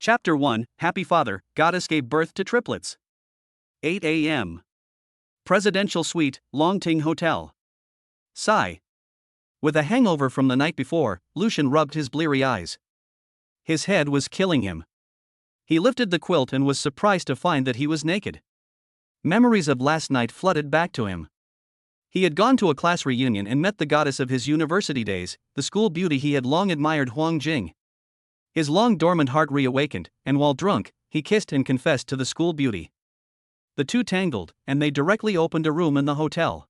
Chapter 1, Happy Father, Goddess gave birth to triplets. 8 a.m. Presidential Suite, Longting Hotel. Sigh. With a hangover from the night before, Lucian rubbed his bleary eyes. His head was killing him. He lifted the quilt and was surprised to find that he was naked. Memories of last night flooded back to him. He had gone to a class reunion and met the goddess of his university days, the school beauty he had long admired, Huang Jing. His long dormant heart reawakened, and while drunk, he kissed and confessed to the school beauty. The two tangled, and they directly opened a room in the hotel.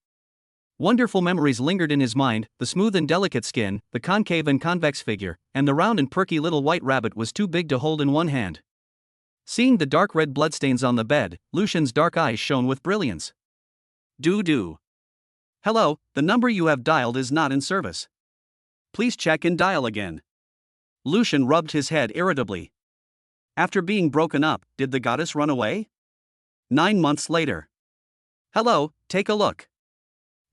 Wonderful memories lingered in his mind: the smooth and delicate skin, the concave and convex figure, and the round and perky little white rabbit was too big to hold in one hand. Seeing the dark red bloodstains on the bed, Lucian's dark eyes shone with brilliance. Do. Hello, the number you have dialed is not in service. Please check and dial again. Lucian rubbed his head irritably. After being broken up, did the goddess run away? 9 months later. Hello, take a look.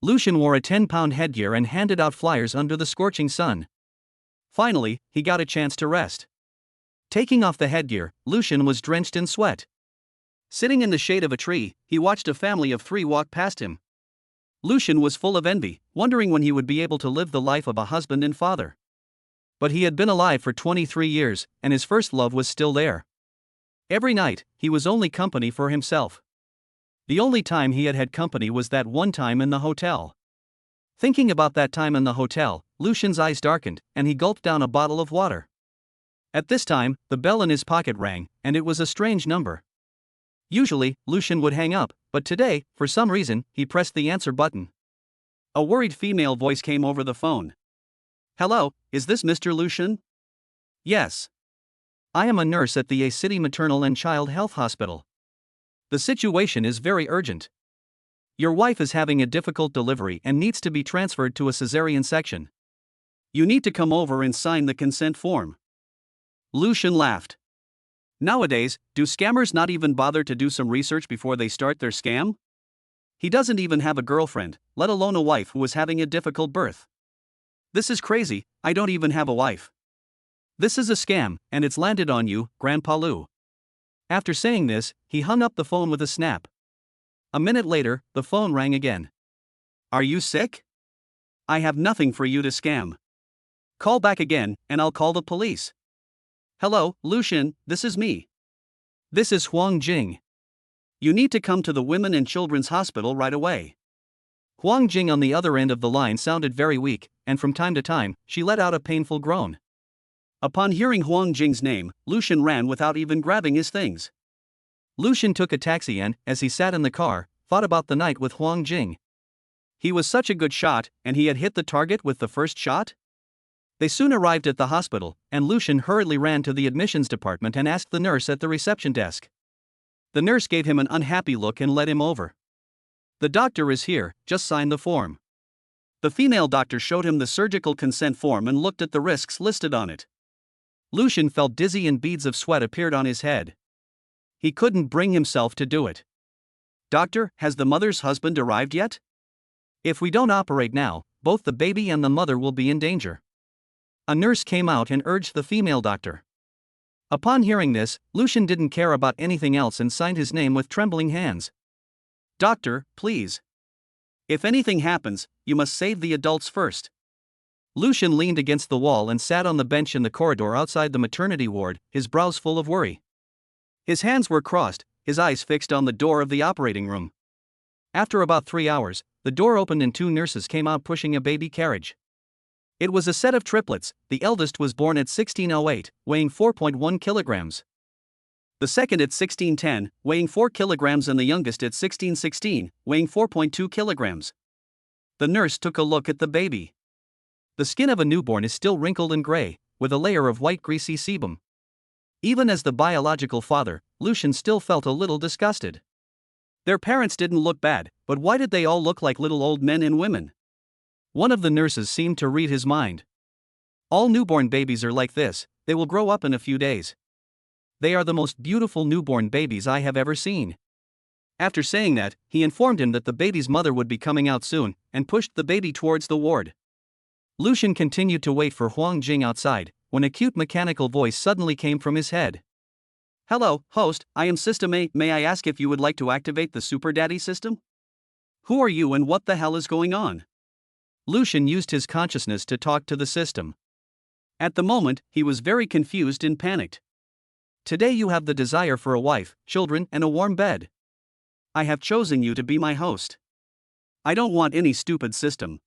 Lucian wore a 10-pound headgear and handed out flyers under the scorching sun. Finally, he got a chance to rest. Taking off the headgear, Lucian was drenched in sweat. Sitting in the shade of a tree, he watched a family of 3 walk past him. Lucian was full of envy, wondering when he would be able to live the life of a husband and father. But he had been alive for 23 years, and his first love was still there. Every night, he was only company for himself. The only time he had had company was that one time in the hotel. Thinking about that time in the hotel, Lucian's eyes darkened, and he gulped down a bottle of water. At this time, the bell in his pocket rang, and it was a strange number. Usually, Lucian would hang up, but today, for some reason, he pressed the answer button. A worried female voice came over the phone. Hello, is this Mr. Lucian? Yes. I am a nurse at the A City Maternal and Child Health Hospital. The situation is very urgent. Your wife is having a difficult delivery and needs to be transferred to a cesarean section. You need to come over and sign the consent form. Lucian laughed. Nowadays, do scammers not even bother to do some research before they start their scam? He doesn't even have a girlfriend, let alone a wife who is having a difficult birth. This is crazy, I don't even have a wife. This is a scam, and it's landed on you, Grandpa Lou. After saying this, he hung up the phone with a snap. A minute later, the phone rang again. Are you sick? I have nothing for you to scam. Call back again, and I'll call the police. Hello, Lucian, this is me. This is Huang Jing. You need to come to the Women and Children's Hospital right away. Huang Jing on the other end of the line sounded very weak, and from time to time, she let out a painful groan. Upon hearing Huang Jing's name, Lucian ran without even grabbing his things. Lucian took a taxi and, as he sat in the car, thought about the night with Huang Jing. He was such a good shot, and he had hit the target with the first shot? They soon arrived at the hospital, and Lucian hurriedly ran to the admissions department and asked the nurse at the reception desk. The nurse gave him an unhappy look and led him over. The doctor is here, just sign the form. The female doctor showed him the surgical consent form and looked at the risks listed on it. Lucian felt dizzy and beads of sweat appeared on his head. He couldn't bring himself to do it. Doctor, has the mother's husband arrived yet? If we don't operate now, both the baby and the mother will be in danger. A nurse came out and urged the female doctor. Upon hearing this, Lucian didn't care about anything else and signed his name with trembling hands. Doctor, please. If anything happens, you must save the adults first. Lucian leaned against the wall and sat on the bench in the corridor outside the maternity ward, his brows full of worry. His hands were crossed, his eyes fixed on the door of the operating room. After about 3 hours, the door opened and 2 nurses came out pushing a baby carriage. It was a set of triplets. The eldest was born at 1608, weighing 4.1 kilograms. The second at 1610, weighing 4 kilograms, and the youngest at 1616, weighing 4.2 kilograms. The nurse took a look at the baby. The skin of a newborn is still wrinkled and gray, with a layer of white greasy sebum. Even as the biological father, Lucian still felt a little disgusted. Their parents didn't look bad, but why did they all look like little old men and women? One of the nurses seemed to read his mind. All newborn babies are like this, they will grow up in a few days. They are the most beautiful newborn babies I have ever seen. After saying that, he informed him that the baby's mother would be coming out soon, and pushed the baby towards the ward. Lucian continued to wait for Huang Jing outside, when a cute mechanical voice suddenly came from his head. Hello, host, I am System A. May I ask if you would like to activate the Super Daddy system? Who are you and what the hell is going on? Lucian used his consciousness to talk to the system. At the moment, he was very confused and panicked. Today you have the desire for a wife, children, and a warm bed. I have chosen you to be my host. I don't want any stupid system.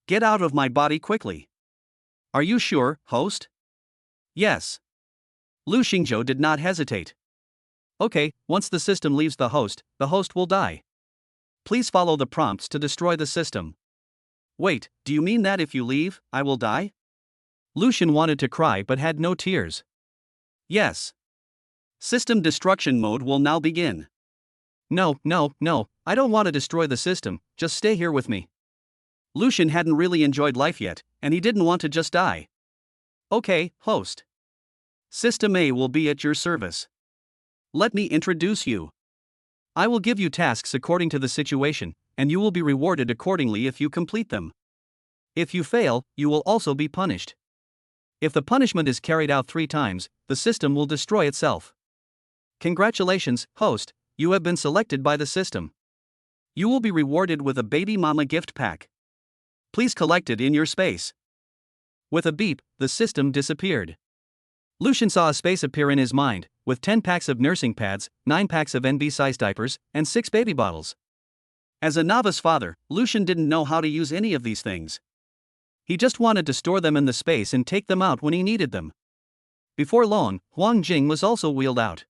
Get out of my body quickly. Are you sure, host? Yes. Lu Xingzhou did not hesitate. Okay, once the system leaves the host will die. Please follow the prompts to destroy the system. Wait, do you mean that if you leave, I will die? Lucian wanted to cry but had no tears. Yes. System destruction mode will now begin. No, I don't want to destroy the system, just stay here with me. Lucian hadn't really enjoyed life yet, and he didn't want to just die. Okay, host. System A will be at your service. Let me introduce you. I will give you tasks according to the situation, and you will be rewarded accordingly if you complete them. If you fail, you will also be punished. If the punishment is carried out 3 times, the system will destroy itself. Congratulations, host, you have been selected by the system. You will be rewarded with a baby mama gift pack. Please collect it in your space. With a beep, the system disappeared. Lucian saw a space appear in his mind, with 10 packs of nursing pads, 9 packs of NB-sized diapers, and 6 baby bottles. As a novice father, Lucian didn't know how to use any of these things. He just wanted to store them in the space and take them out when he needed them. Before long, Huang Jing was also wheeled out.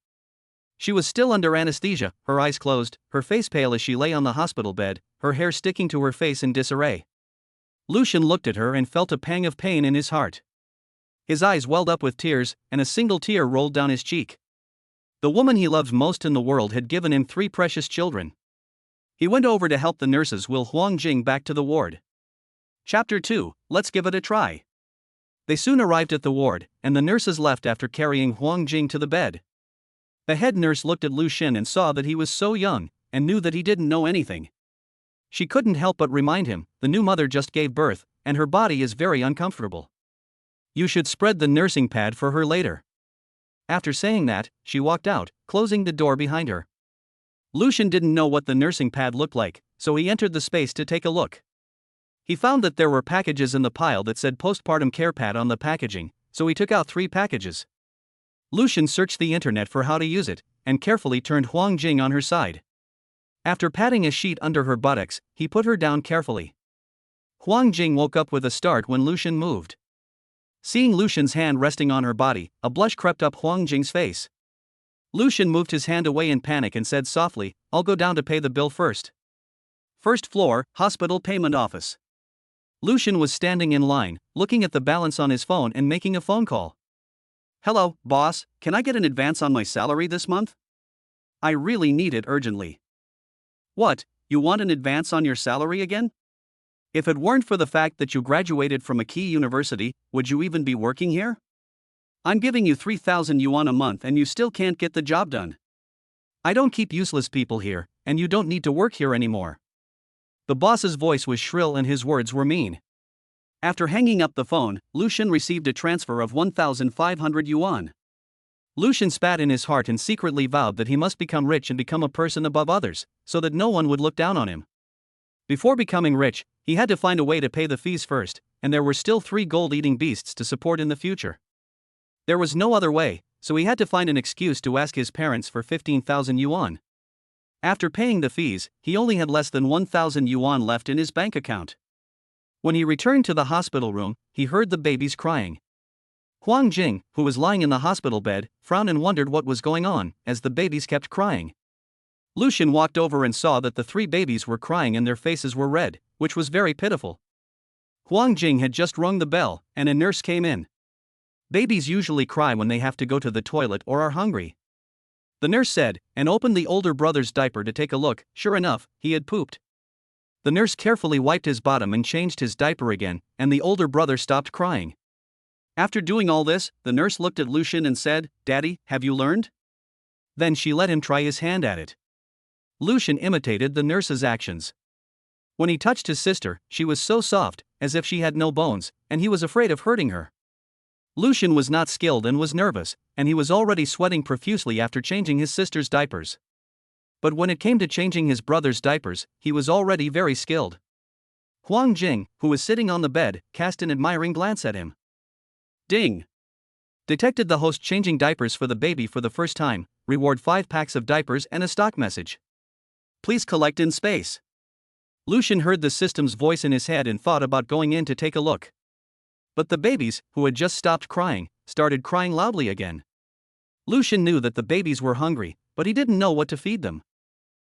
She was still under anesthesia, her eyes closed, her face pale as she lay on the hospital bed, her hair sticking to her face in disarray. Lucian looked at her and felt a pang of pain in his heart. His eyes welled up with tears, and a single tear rolled down his cheek. The woman he loved most in the world had given him 3 precious children. He went over to help the nurses wheel Huang Jing back to the ward. Chapter 2, Let's Give It a Try. They soon arrived at the ward, and the nurses left after carrying Huang Jing to the bed. The head nurse looked at Lucian and saw that he was so young, and knew that he didn't know anything. She couldn't help but remind him, the new mother just gave birth, and her body is very uncomfortable. You should spread the nursing pad for her later. After saying that, she walked out, closing the door behind her. Lucian didn't know what the nursing pad looked like, so he entered the space to take a look. He found that there were packages in the pile that said postpartum care pad on the packaging, so he took out 3 packages. Lucian searched the internet for how to use it, and carefully turned Huang Jing on her side. After patting a sheet under her buttocks, he put her down carefully. Huang Jing woke up with a start when Lucian moved. Seeing Lucian's hand resting on her body, a blush crept up Huang Jing's face. Lucian moved his hand away in panic and said softly, I'll go down to pay the bill first. First floor, hospital payment office. Lucian was standing in line, looking at the balance on his phone and making a phone call. Hello, boss, can I get an advance on my salary this month? I really need it urgently. What, you want an advance on your salary again? If it weren't for the fact that you graduated from a key university, would you even be working here? I'm giving you 3,000 yuan a month and you still can't get the job done. I don't keep useless people here, and you don't need to work here anymore. The boss's voice was shrill and his words were mean. After hanging up the phone, Lucian received a transfer of 1,500 yuan. Lucian spat in his heart and secretly vowed that he must become rich and become a person above others, so that no one would look down on him. Before becoming rich, he had to find a way to pay the fees first, and there were still 3 gold-eating beasts to support in the future. There was no other way, so he had to find an excuse to ask his parents for 15,000 yuan. After paying the fees, he only had less than 1,000 yuan left in his bank account. When he returned to the hospital room, he heard the babies crying. Huang Jing, who was lying in the hospital bed, frowned and wondered what was going on, as the babies kept crying. Lucian walked over and saw that the 3 babies were crying and their faces were red, which was very pitiful. Huang Jing had just rung the bell, and a nurse came in. Babies usually cry when they have to go to the toilet or are hungry. The nurse said, and opened the older brother's diaper to take a look. Sure enough, he had pooped. The nurse carefully wiped his bottom and changed his diaper again, and the older brother stopped crying. After doing all this, the nurse looked at Lucian and said, Daddy, have you learned? Then she let him try his hand at it. Lucian imitated the nurse's actions. When he touched his sister, she was so soft, as if she had no bones, and he was afraid of hurting her. Lucian was not skilled and was nervous, and he was already sweating profusely after changing his sister's diapers. But when it came to changing his brother's diapers, he was already very skilled. Huang Jing, who was sitting on the bed, cast an admiring glance at him. Ding! Detected the host changing diapers for the baby for the first time. Reward 5 packs of diapers and a stock message. Please collect in space. Lucian heard the system's voice in his head and thought about going in to take a look. But the babies, who had just stopped crying, started crying loudly again. Lucian knew that the babies were hungry, but he didn't know what to feed them.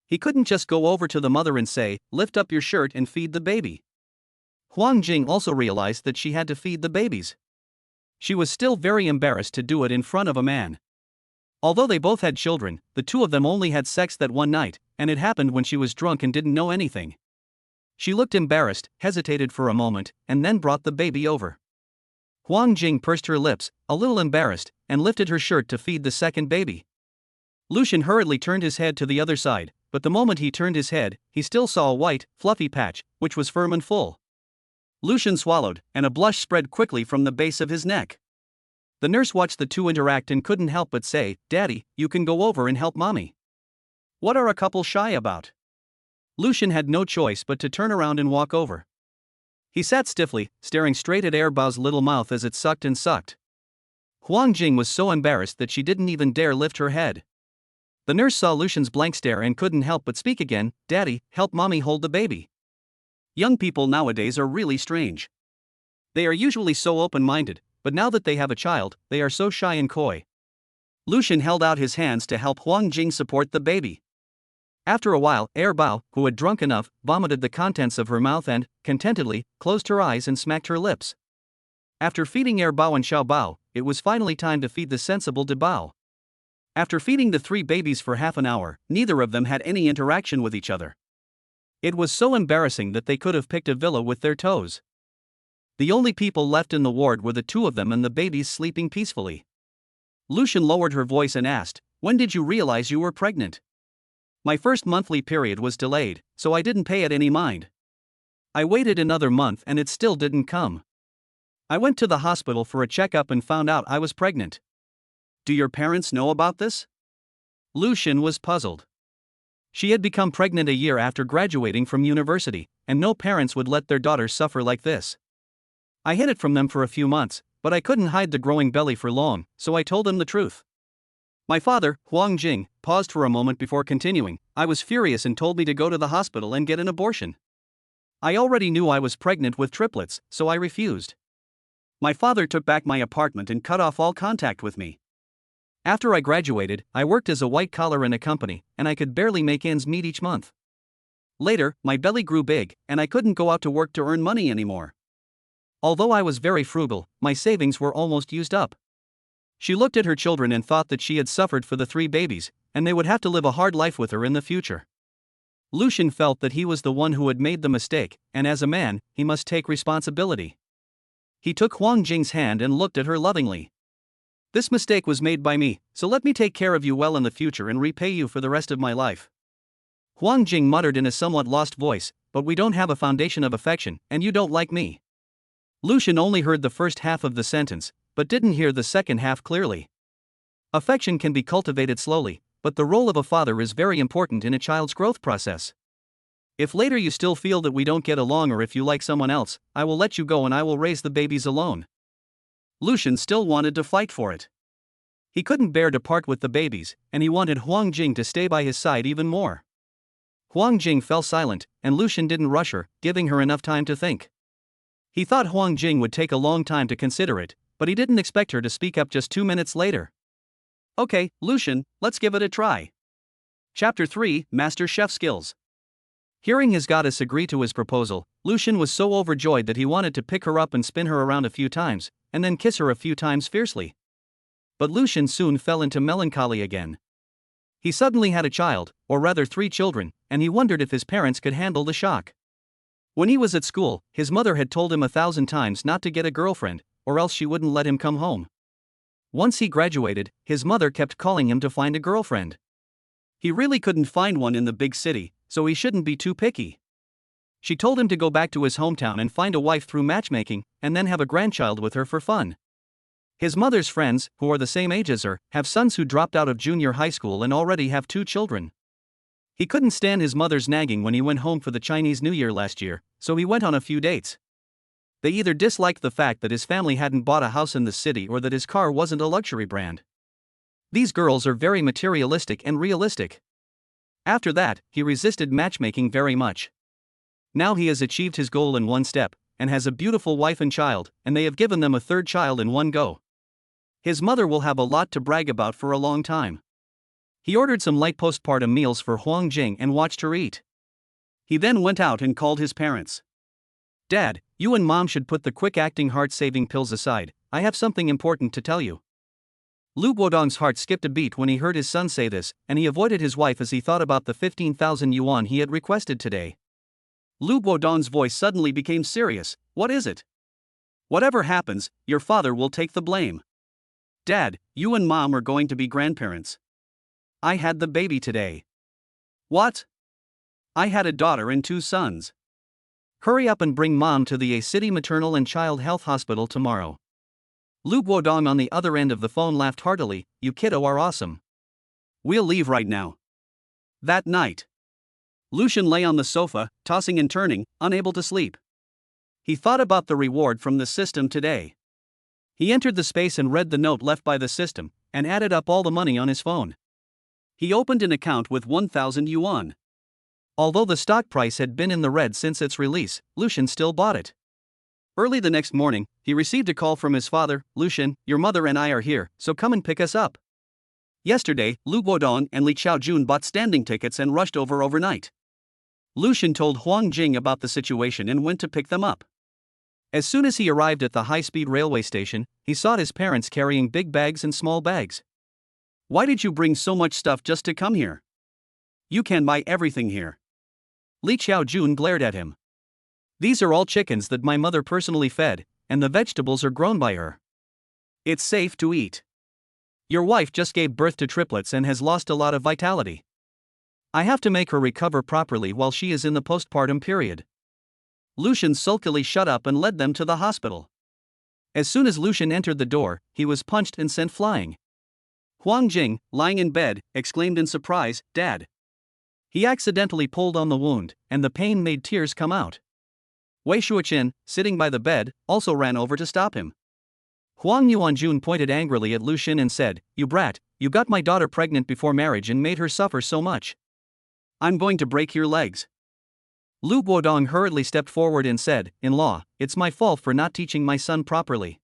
He couldn't just go over to the mother and say, "Lift up your shirt and feed the baby." Huang Jing also realized that she had to feed the babies. She was still very embarrassed to do it in front of a man. Although they both had children, the two of them only had sex that one night, and it happened when she was drunk and didn't know anything. She looked embarrassed, hesitated for a moment, and then brought the baby over. Huang Jing pursed her lips, a little embarrassed, and lifted her shirt to feed the second baby. Lucian hurriedly turned his head to the other side, but the moment he turned his head, he still saw a white, fluffy patch, which was firm and full. Lucian swallowed, and a blush spread quickly from the base of his neck. The nurse watched the two interact and couldn't help but say, "Daddy, you can go over and help Mommy." What are a couple shy about? Lucian had no choice but to turn around and walk over. He sat stiffly, staring straight at Bao's little mouth as it sucked and sucked. Huang Jing was so embarrassed that she didn't even dare lift her head. The nurse saw Lucian's blank stare and couldn't help but speak again, "Daddy, help Mommy hold the baby." Young people nowadays are really strange. They are usually so open-minded, but now that they have a child, they are so shy and coy. Lucian held out his hands to help Huang Jing support the baby. After a while, Bao, who had drunk enough, vomited the contents of her mouth and, contentedly, closed her eyes and smacked her lips. After feeding Bao and Xiaobao, it was finally time to feed the sensible Bao. After feeding the 3 babies for half an hour, neither of them had any interaction with each other. It was so embarrassing that they could have picked a villa with their toes. The only people left in the ward were the 2 of them and the babies sleeping peacefully. Lucian lowered her voice and asked, "When did you realize you were pregnant?" "My first monthly period was delayed, so I didn't pay it any mind. I waited another month and it still didn't come. I went to the hospital for a checkup and found out I was pregnant." "Do your parents know about this?" Lucian was puzzled. She had become pregnant a year after graduating from university, and no parents would let their daughters suffer like this. "I hid it from them for a few months, but I couldn't hide the growing belly for long, so I told them the truth." My father, Huang Jing, paused for a moment before continuing. "I was furious and told me to go to the hospital and get an abortion. I already knew I was pregnant with triplets, so I refused. My father took back my apartment and cut off all contact with me. After I graduated, I worked as a white collar in a company, and I could barely make ends meet each month. Later, my belly grew big, and I couldn't go out to work to earn money anymore. Although I was very frugal, my savings were almost used up." She looked at her children and thought that she had suffered for the 3 babies, and they would have to live a hard life with her in the future. Lucian felt that he was the one who had made the mistake, and as a man, he must take responsibility. He took Huang Jing's hand and looked at her lovingly. "This mistake was made by me, so let me take care of you well in the future and repay you for the rest of my life." Huang Jing muttered in a somewhat lost voice, "But we don't have a foundation of affection, and you don't like me." Lucian only heard the first half of the sentence, but didn't hear the second half clearly. Affection can be cultivated slowly, but the role of a father is very important in a child's growth process. If later you still feel that we don't get along or if you like someone else, I will let you go and I will raise the babies alone. Lucian still wanted to fight for it. He couldn't bear to part with the babies, and he wanted Huang Jing to stay by his side even more. Huang Jing fell silent, and Lucian didn't rush her, giving her enough time to think. He thought Huang Jing would take a long time to consider it, but he didn't expect her to speak up just 2 minutes later. "Okay, Lucian, let's give it a try." Chapter 3, Master Chef Skills. Hearing his goddess agree to his proposal, Lucian was so overjoyed that he wanted to pick her up and spin her around a few times, and then kiss her a few times fiercely. But Lucian soon fell into melancholy again. He suddenly had a child, or rather 3 children, and he wondered if his parents could handle the shock. When he was at school, his mother had told him 1,000 times not to get a girlfriend, or else she wouldn't let him come home. Once he graduated, his mother kept calling him to find a girlfriend. He really couldn't find one in the big city, so he shouldn't be too picky. She told him to go back to his hometown and find a wife through matchmaking, and then have a grandchild with her for fun. His mother's friends, who are the same age as her, have sons who dropped out of junior high school and already have 2 children. He couldn't stand his mother's nagging when he went home for the Chinese New Year last year, so he went on a few dates. They either disliked the fact that his family hadn't bought a house in the city or that his car wasn't a luxury brand. These girls are very materialistic and realistic. After that, he resisted matchmaking very much. Now he has achieved his goal in one step, and has a beautiful wife and child, and they have given them a 3rd child in one go. His mother will have a lot to brag about for a long time. He ordered some light postpartum meals for Huang Jing and watched her eat. He then went out and called his parents. "Dad, you and Mom should put the quick-acting heart-saving pills aside. I have something important to tell you." Lu Guodong's heart skipped a beat when he heard his son say this, and he avoided his wife as he thought about the 15,000 yuan he had requested today. Lu Guodong's voice suddenly became serious. "What is it?" "Whatever happens, your father will take the blame. Dad, you and Mom are going to be grandparents. I had the baby today." "What?" "I had a daughter and 2 sons. Hurry up and bring Mom to the A City Maternal and Child Health Hospital tomorrow." Lu Guodong on the other end of the phone laughed heartily. "You kiddo are awesome. We'll leave right now." That night, Lucian lay on the sofa, tossing and turning, unable to sleep. He thought about the reward from the system today. He entered the space and read the note left by the system, and added up all the money on his phone. He opened an account with 1,000 yuan. Although the stock price had been in the red since its release, Lucian still bought it. Early the next morning, he received a call from his father. "Lucian, your mother and I are here, so come and pick us up." Yesterday, Lu Guodong and Li Chaojun bought standing tickets and rushed over overnight. Lucian told Huang Jing about the situation and went to pick them up. As soon as he arrived at the high-speed railway station, he saw his parents carrying big bags and small bags. "Why did you bring so much stuff just to come here? You can buy everything here." Li Chaojun glared at him. "These are all chickens that my mother personally fed, and the vegetables are grown by her. It's safe to eat. Your wife just gave birth to triplets and has lost a lot of vitality. I have to make her recover properly while she is in the postpartum period." Lucian sulkily shut up and led them to the hospital. As soon as Lucian entered the door, he was punched and sent flying. Huang Jing, lying in bed, exclaimed in surprise, "Dad." He accidentally pulled on the wound, and the pain made tears come out. Wei Shuoqin, sitting by the bed, also ran over to stop him. Huang Yuanjun pointed angrily at Lucian and said, "You brat, you got my daughter pregnant before marriage and made her suffer so much. I'm going to break your legs." Lu Guodong hurriedly stepped forward and said, "In-law, it's my fault for not teaching my son properly.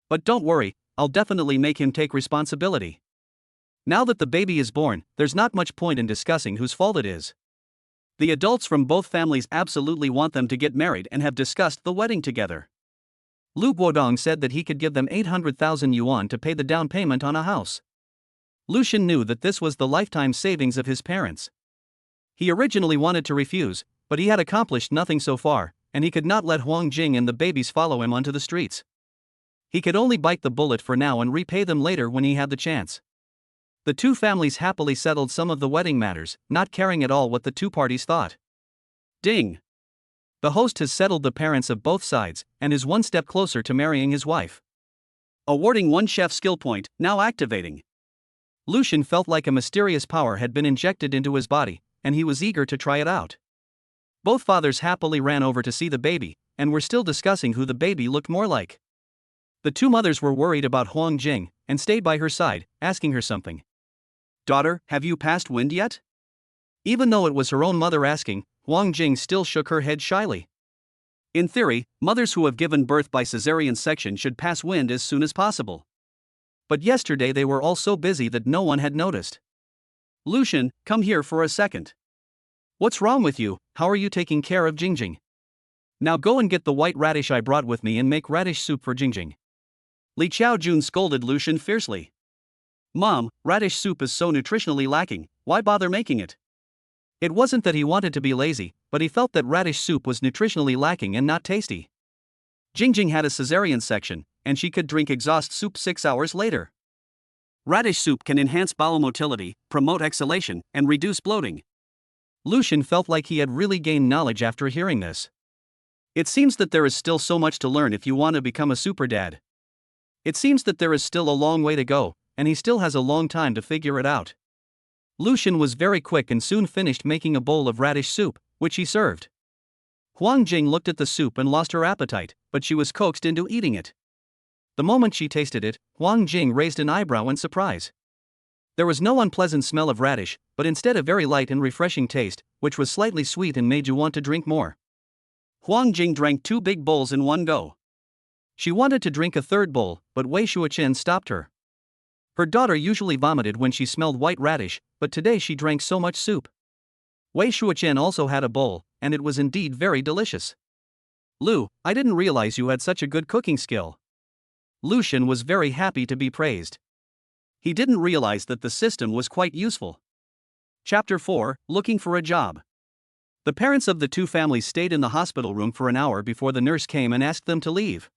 But don't worry, I'll definitely make him take responsibility. Now that the baby is born, there's not much point in discussing whose fault it is. The adults from both families absolutely want them to get married and have discussed the wedding together." Lu Guodong said that he could give them 800,000 yuan to pay the down payment on a house. Lucian knew that this was the lifetime savings of his parents. He originally wanted to refuse, but he had accomplished nothing so far, and he could not let Huang Jing and the babies follow him onto the streets. He could only bite the bullet for now and repay them later when he had the chance. The 2 families happily settled some of the wedding matters, not caring at all what the 2 parties thought. Ding! The host has settled the parents of both sides, and is 1 step closer to marrying his wife. Awarding 1 chef skill point, now activating. Lucian felt like a mysterious power had been injected into his body, and he was eager to try it out. Both fathers happily ran over to see the baby, and were still discussing who the baby looked more like. The 2 mothers were worried about Huang Jing, and stayed by her side, asking her something. "Daughter, have you passed wind yet?" Even though it was her own mother asking, Huang Jing still shook her head shyly. In theory, mothers who have given birth by cesarean section should pass wind as soon as possible. But yesterday they were all so busy that no one had noticed. "Lucian, come here for a second. What's wrong with you? How are you taking care of Jingjing? Now go and get the white radish I brought with me and make radish soup for Jingjing." Li Chaojun scolded Lucian fiercely. "Mom, radish soup is so nutritionally lacking, why bother making it?" It wasn't that he wanted to be lazy, but he felt that radish soup was nutritionally lacking and not tasty. Jingjing had a cesarean section, and she could drink exhaust soup 6 hours later. Radish soup can enhance bowel motility, promote exhalation, and reduce bloating. Lucian felt like he had really gained knowledge after hearing this. It seems that there is still so much to learn if you want to become a super dad. It seems that there is still a long way to go, and he still has a long time to figure it out. Lucian was very quick and soon finished making a bowl of radish soup, which he served. Huang Jing looked at the soup and lost her appetite, but she was coaxed into eating it. The moment she tasted it, Huang Jing raised an eyebrow in surprise. There was no unpleasant smell of radish, but instead a very light and refreshing taste, which was slightly sweet and made you want to drink more. Huang Jing drank 2 big bowls in one go. She wanted to drink a third bowl, but Wei Shuochen stopped her. Her daughter usually vomited when she smelled white radish, but today she drank so much soup. Wei Shuochen also had a bowl, and it was indeed very delicious. Lu, I didn't realize you had such a good cooking skill. Lucian was very happy to be praised. He didn't realize that the system was quite useful. Chapter 4, Looking for a Job. The parents of the 2 families stayed in the hospital room for an hour before the nurse came and asked them to leave.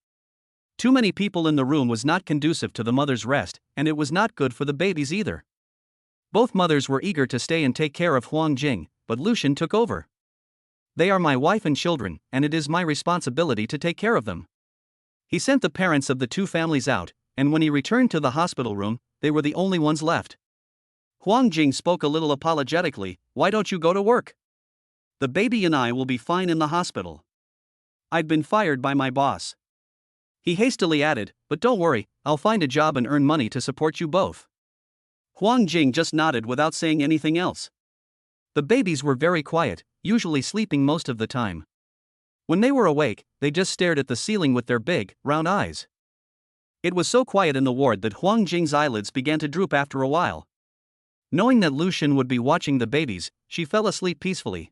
Too many people in the room was not conducive to the mother's rest, and it was not good for the babies either. Both mothers were eager to stay and take care of Huang Jing, but Lucian took over. They are my wife and children, and it is my responsibility to take care of them. He sent the parents of the 2 families out, and when he returned to the hospital room, they were the only ones left. Huang Jing spoke a little apologetically, "Why don't you go to work? The baby and I will be fine in the hospital. I've been fired by my boss." He hastily added, "But don't worry, I'll find a job and earn money to support you both." Huang Jing just nodded without saying anything else. The babies were very quiet, usually sleeping most of the time. When they were awake, they just stared at the ceiling with their big, round eyes. It was so quiet in the ward that Huang Jing's eyelids began to droop after a while. Knowing that Lucian would be watching the babies, she fell asleep peacefully.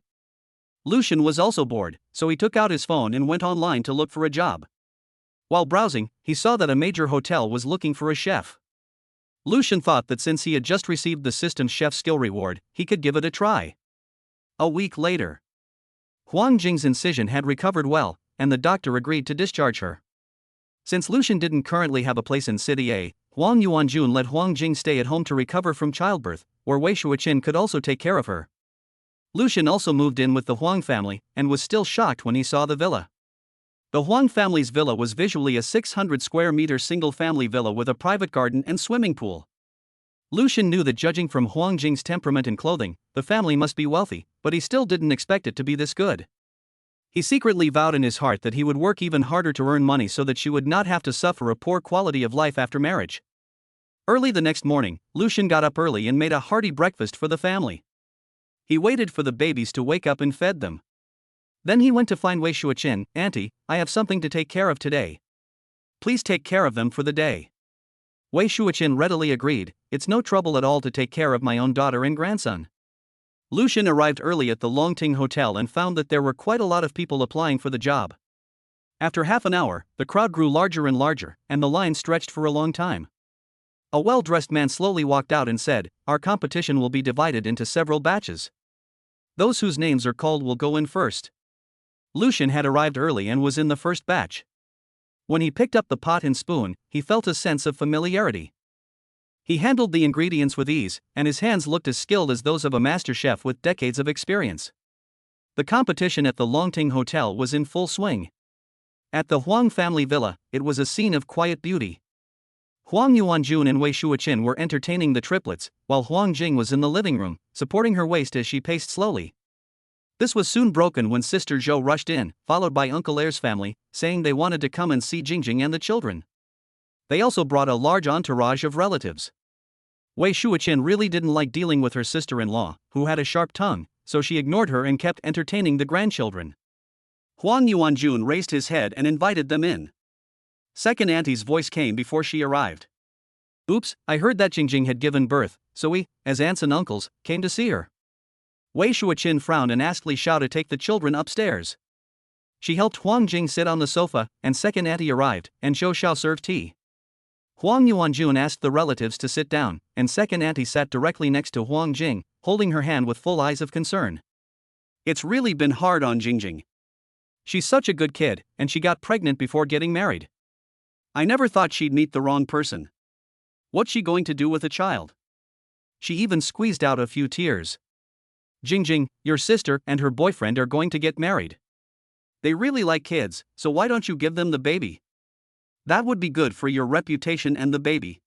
Lucian was also bored, so he took out his phone and went online to look for a job. While browsing, he saw that a major hotel was looking for a chef. Lucian thought that since he had just received the system's chef skill reward, he could give it a try. A week later, Huang Jing's incision had recovered well, and the doctor agreed to discharge her. Since Lucian didn't currently have a place in City A, Huang Yuanjun let Huang Jing stay at home to recover from childbirth, where Wei Shuochen could also take care of her. Lucian also moved in with the Huang family, and was still shocked when he saw the villa. The Huang family's villa was visually a 600 square meter single-family villa with a private garden and swimming pool. Lucian knew that judging from Huang Jing's temperament and clothing, the family must be wealthy, but he still didn't expect it to be this good. He secretly vowed in his heart that he would work even harder to earn money so that she would not have to suffer a poor quality of life after marriage. Early the next morning, Lucian got up early and made a hearty breakfast for the family. He waited for the babies to wake up and fed them. Then he went to find Wei Shuochen. "Auntie, I have something to take care of today. Please take care of them for the day." Wei Shuochen readily agreed, "It's no trouble at all to take care of my own daughter and grandson." Lucian arrived early at the Longting Hotel and found that there were quite a lot of people applying for the job. After half an hour, the crowd grew larger and larger, and the line stretched for a long time. A well-dressed man slowly walked out and said, "Our competition will be divided into several batches. Those whose names are called will go in first." Lucian had arrived early and was in the first batch. When he picked up the pot and spoon, he felt a sense of familiarity. He handled the ingredients with ease, and his hands looked as skilled as those of a master chef with decades of experience. The competition at the Longting Hotel was in full swing. At the Huang family villa, it was a scene of quiet beauty. Huang Yuanjun and Wei Shuochen were entertaining the triplets, while Huang Jing was in the living room, supporting her waist as she paced slowly. This was soon broken when Sister Zhou rushed in, followed by Uncle Air's family, saying they wanted to come and see Jingjing and the children. They also brought a large entourage of relatives. Wei Shuochen really didn't like dealing with her sister-in-law, who had a sharp tongue, so she ignored her and kept entertaining the grandchildren. Huang Yuanjun raised his head and invited them in. Second auntie's voice came before she arrived. "Oops, I heard that Jingjing had given birth, so we, as aunts and uncles, came to see her." Wei Shuochen frowned and asked Li Xiao to take the children upstairs. She helped Huang Jing sit on the sofa, and second auntie arrived, and Zhou Xiao served tea. Huang Yuanjun asked the relatives to sit down, and second auntie sat directly next to Huang Jing, holding her hand with full eyes of concern. "It's really been hard on Jingjing. She's such a good kid, and she got pregnant before getting married. I never thought she'd meet the wrong person. What's she going to do with a child?" She even squeezed out a few tears. "Jingjing, your sister and her boyfriend are going to get married. They really like kids, so why don't you give them the baby?" That would be good for your reputation and the baby.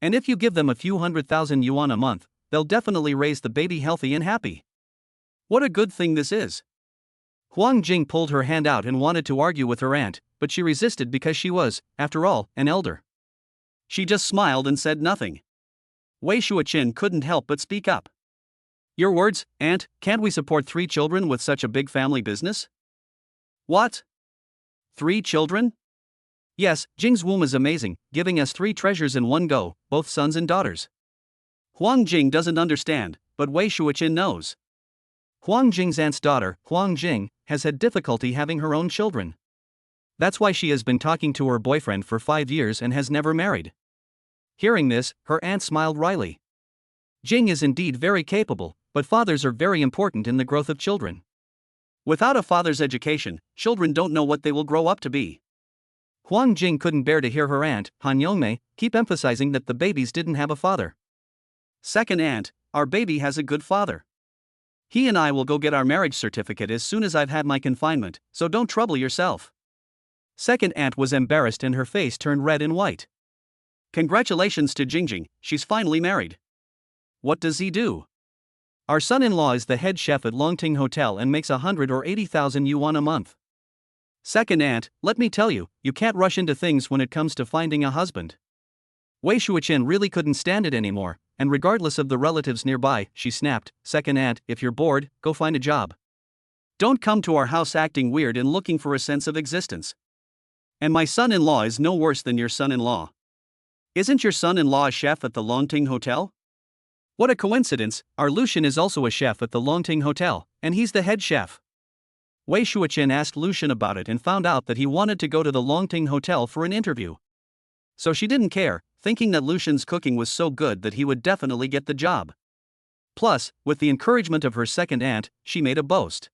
And if you give them a few 100,000 yuan a month, they'll definitely raise the baby healthy and happy. What a good thing this is. Huang Jing pulled her hand out and wanted to argue with her aunt, but she resisted because she was, after all, an elder. She just smiled and said nothing. Wei Shuoqin couldn't help but speak up. Your words, aunt, can't we support 3 children with such a big family business? What? 3 children? Yes, Jing's womb is amazing, giving us 3 treasures in one go, both sons and daughters. Huang Jing doesn't understand, but Wei Shuoqin knows. Huang Jing's aunt's daughter, Huang Jing, has had difficulty having her own children. That's why she has been talking to her boyfriend for 5 years and has never married. Hearing this, her aunt smiled wryly. Jing is indeed very capable, but fathers are very important in the growth of children. Without a father's education, children don't know what they will grow up to be. Huang Jing couldn't bear to hear her aunt, Han Yongmei, keep emphasizing that the babies didn't have a father. Second aunt, our baby has a good father. He and I will go get our marriage certificate as soon as I've had my confinement, so don't trouble yourself. Second aunt was embarrassed and her face turned red and white. Congratulations to Jingjing, she's finally married. What does he do? Our son-in-law is the head chef at Longting Hotel and makes 100 or 80,000 yuan a month. Second aunt, let me tell you, you can't rush into things when it comes to finding a husband. Wei Shuoqin really couldn't stand it anymore, and regardless of the relatives nearby, she snapped, Second aunt, if you're bored, go find a job. Don't come to our house acting weird and looking for a sense of existence. And my son-in-law is no worse than your son-in-law. Isn't your son-in-law a chef at the Longting Hotel? What a coincidence, our Lucian is also a chef at the Longting Hotel, and he's the head chef. Wei Shuoqin asked Lucian about it and found out that he wanted to go to the Longting Hotel for an interview. So she didn't care, thinking that Lucian's cooking was so good that he would definitely get the job. Plus, with the encouragement of her second aunt, she made a boast.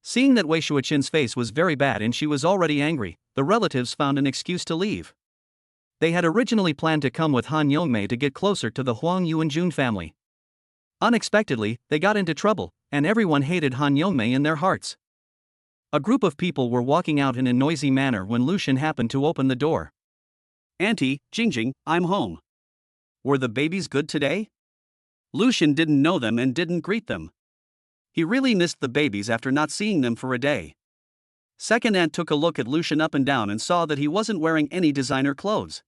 Seeing that Wei Shuoqin's face was very bad and she was already angry, the relatives found an excuse to leave. They had originally planned to come with Han Yongmei to get closer to the Huang Yuanjun family. Unexpectedly, they got into trouble, and everyone hated Han Yongmei in their hearts. A group of people were walking out in a noisy manner when Lucian happened to open the door. Auntie, Jingjing, I'm home. Were the babies good today? Lucian didn't know them and didn't greet them. He really missed the babies after not seeing them for a day. Second aunt took a look at Lucian up and down and saw that he wasn't wearing any designer clothes.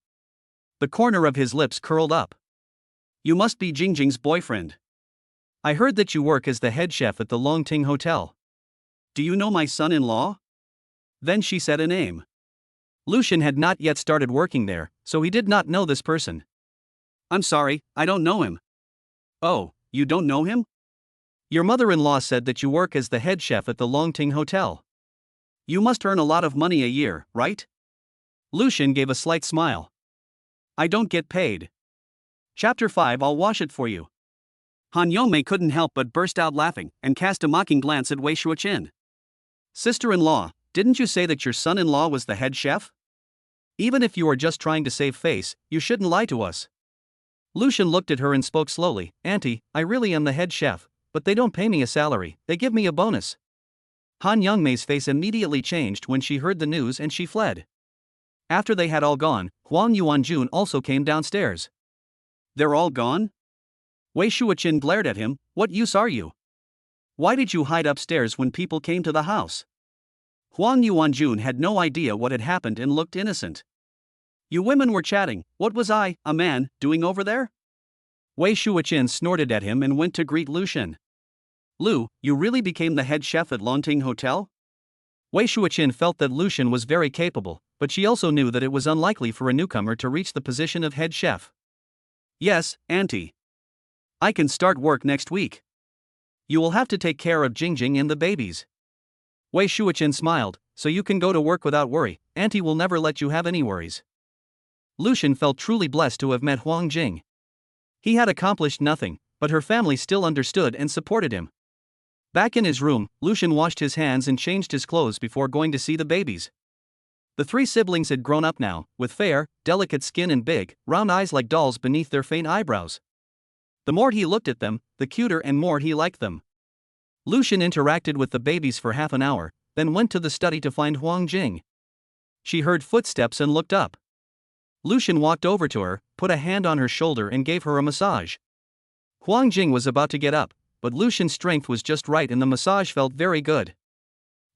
The corner of his lips curled up. You must be Jingjing's boyfriend. I heard that you work as the head chef at the Longting Hotel. Do you know my son-in-law? Then she said a name. Lucian had not yet started working there, so he did not know this person. I'm sorry, I don't know him. Oh, you don't know him? Your mother-in-law said that you work as the head chef at the Longting Hotel. You must earn a lot of money a year, right? Lucian gave a slight smile. I don't get paid. Chapter 5 I'll wash it for you. Han Yongmei couldn't help but burst out laughing and cast a mocking glance at Wei Shuoqin. Sister-in-law, didn't you say that your son-in-law was the head chef? Even if you are just trying to save face, you shouldn't lie to us. Lucian looked at her and spoke slowly. Auntie, I really am the head chef, but they don't pay me a salary, they give me a bonus. Han Yongmei's face immediately changed when she heard the news and she fled. After they had all gone, Huang Yuanjun also came downstairs. They're all gone? Wei Shuoqin glared at him. What use are you? Why did you hide upstairs when people came to the house? Huang Yuanjun had no idea what had happened and looked innocent. You women were chatting, what was I, a man, doing over there? Wei Shuoqin snorted at him and went to greet Lucian. Lu, you really became the head chef at Longting Hotel? Wei Shuoqin felt that Lucian was very capable, but she also knew that it was unlikely for a newcomer to reach the position of head chef. Yes, auntie. I can start work next week. You will have to take care of Jingjing and the babies. Wei Shuoqin smiled, so you can go to work without worry, auntie will never let you have any worries. Lucian felt truly blessed to have met Huang Jing. He had accomplished nothing, but her family still understood and supported him. Back in his room, Lucian washed his hands and changed his clothes before going to see the babies. The 3 siblings had grown up now, with fair, delicate skin and big, round eyes like dolls beneath their faint eyebrows. The more he looked at them, the cuter and more he liked them. Lucian interacted with the babies for half an hour, then went to the study to find Huang Jing. She heard footsteps and looked up. Lucian walked over to her, put a hand on her shoulder and gave her a massage. Huang Jing was about to get up, but Lucian's strength was just right and the massage felt very good.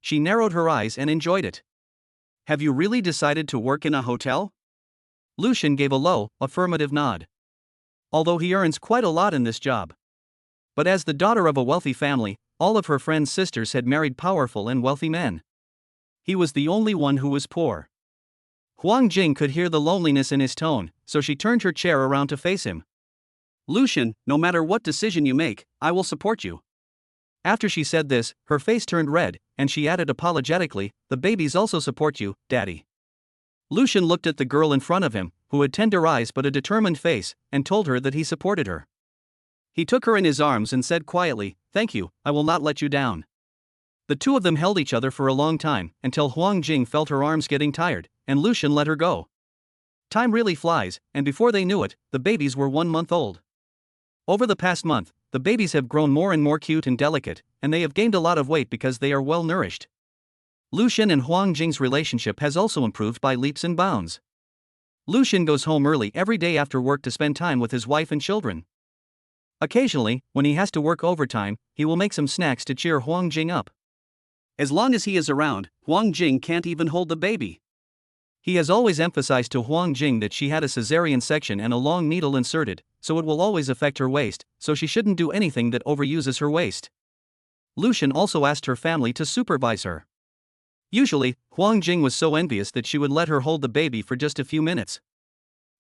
She narrowed her eyes and enjoyed it. Have you really decided to work in a hotel? Lucian gave a low, affirmative nod. Although he earns quite a lot in this job. But as the daughter of a wealthy family, all of her friends' sisters had married powerful and wealthy men. He was the only one who was poor. Huang Jing could hear the loneliness in his tone, so she turned her chair around to face him. Lucian, no matter what decision you make, I will support you. After she said this, her face turned red, and she added apologetically, the babies also support you, Daddy. Lucian looked at the girl in front of him, who had tender eyes but a determined face, and told her that he supported her. He took her in his arms and said quietly, "Thank you, I will not let you down." The two of them held each other for a long time, until Huang Jing felt her arms getting tired, and Lucian let her go. Time really flies, and before they knew it, the babies were 1 month old. Over the past month, the babies have grown more and more cute and delicate, and they have gained a lot of weight because they are well nourished. Lucian and Huang Jing's relationship has also improved by leaps and bounds. Lucian goes home early every day after work to spend time with his wife and children. Occasionally, when he has to work overtime, he will make some snacks to cheer Huang Jing up. As long as he is around, Huang Jing can't even hold the baby. He has always emphasized to Huang Jing that she had a cesarean section and a long needle inserted, so it will always affect her waist, so she shouldn't do anything that overuses her waist. Lucian also asked her family to supervise her. Usually, Huang Jing was so envious that she would let her hold the baby for just a few minutes.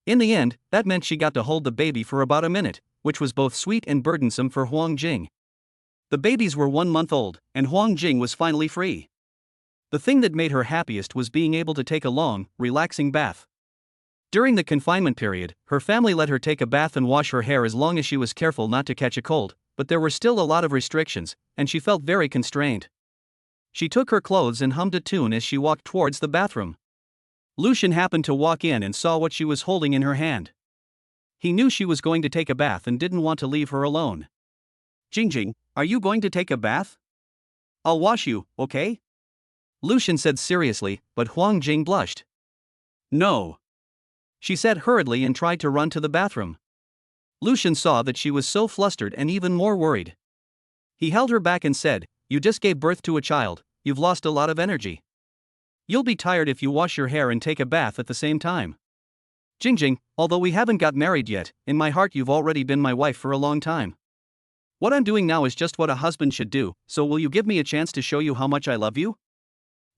In the end, that meant she got to hold the baby for about a minute, which was both sweet and burdensome for Huang Jing. The babies were 1 month old, and Huang Jing was finally free. The thing that made her happiest was being able to take a long, relaxing bath. During the confinement period, her family let her take a bath and wash her hair as long as she was careful not to catch a cold, but there were still a lot of restrictions, and she felt very constrained. She took her clothes and hummed a tune as she walked towards the bathroom. Lucian happened to walk in and saw what she was holding in her hand. He knew she was going to take a bath and didn't want to leave her alone. "Jingjing, are you going to take a bath? I'll wash you, okay?" Lucian said seriously, but Huang Jing blushed. "No," she said hurriedly and tried to run to the bathroom. Lucian saw that she was so flustered and even more worried. He held her back and said, "You just gave birth to a child, you've lost a lot of energy. You'll be tired if you wash your hair and take a bath at the same time. Jingjing, although we haven't got married yet, in my heart you've already been my wife for a long time. What I'm doing now is just what a husband should do, so will you give me a chance to show you how much I love you?"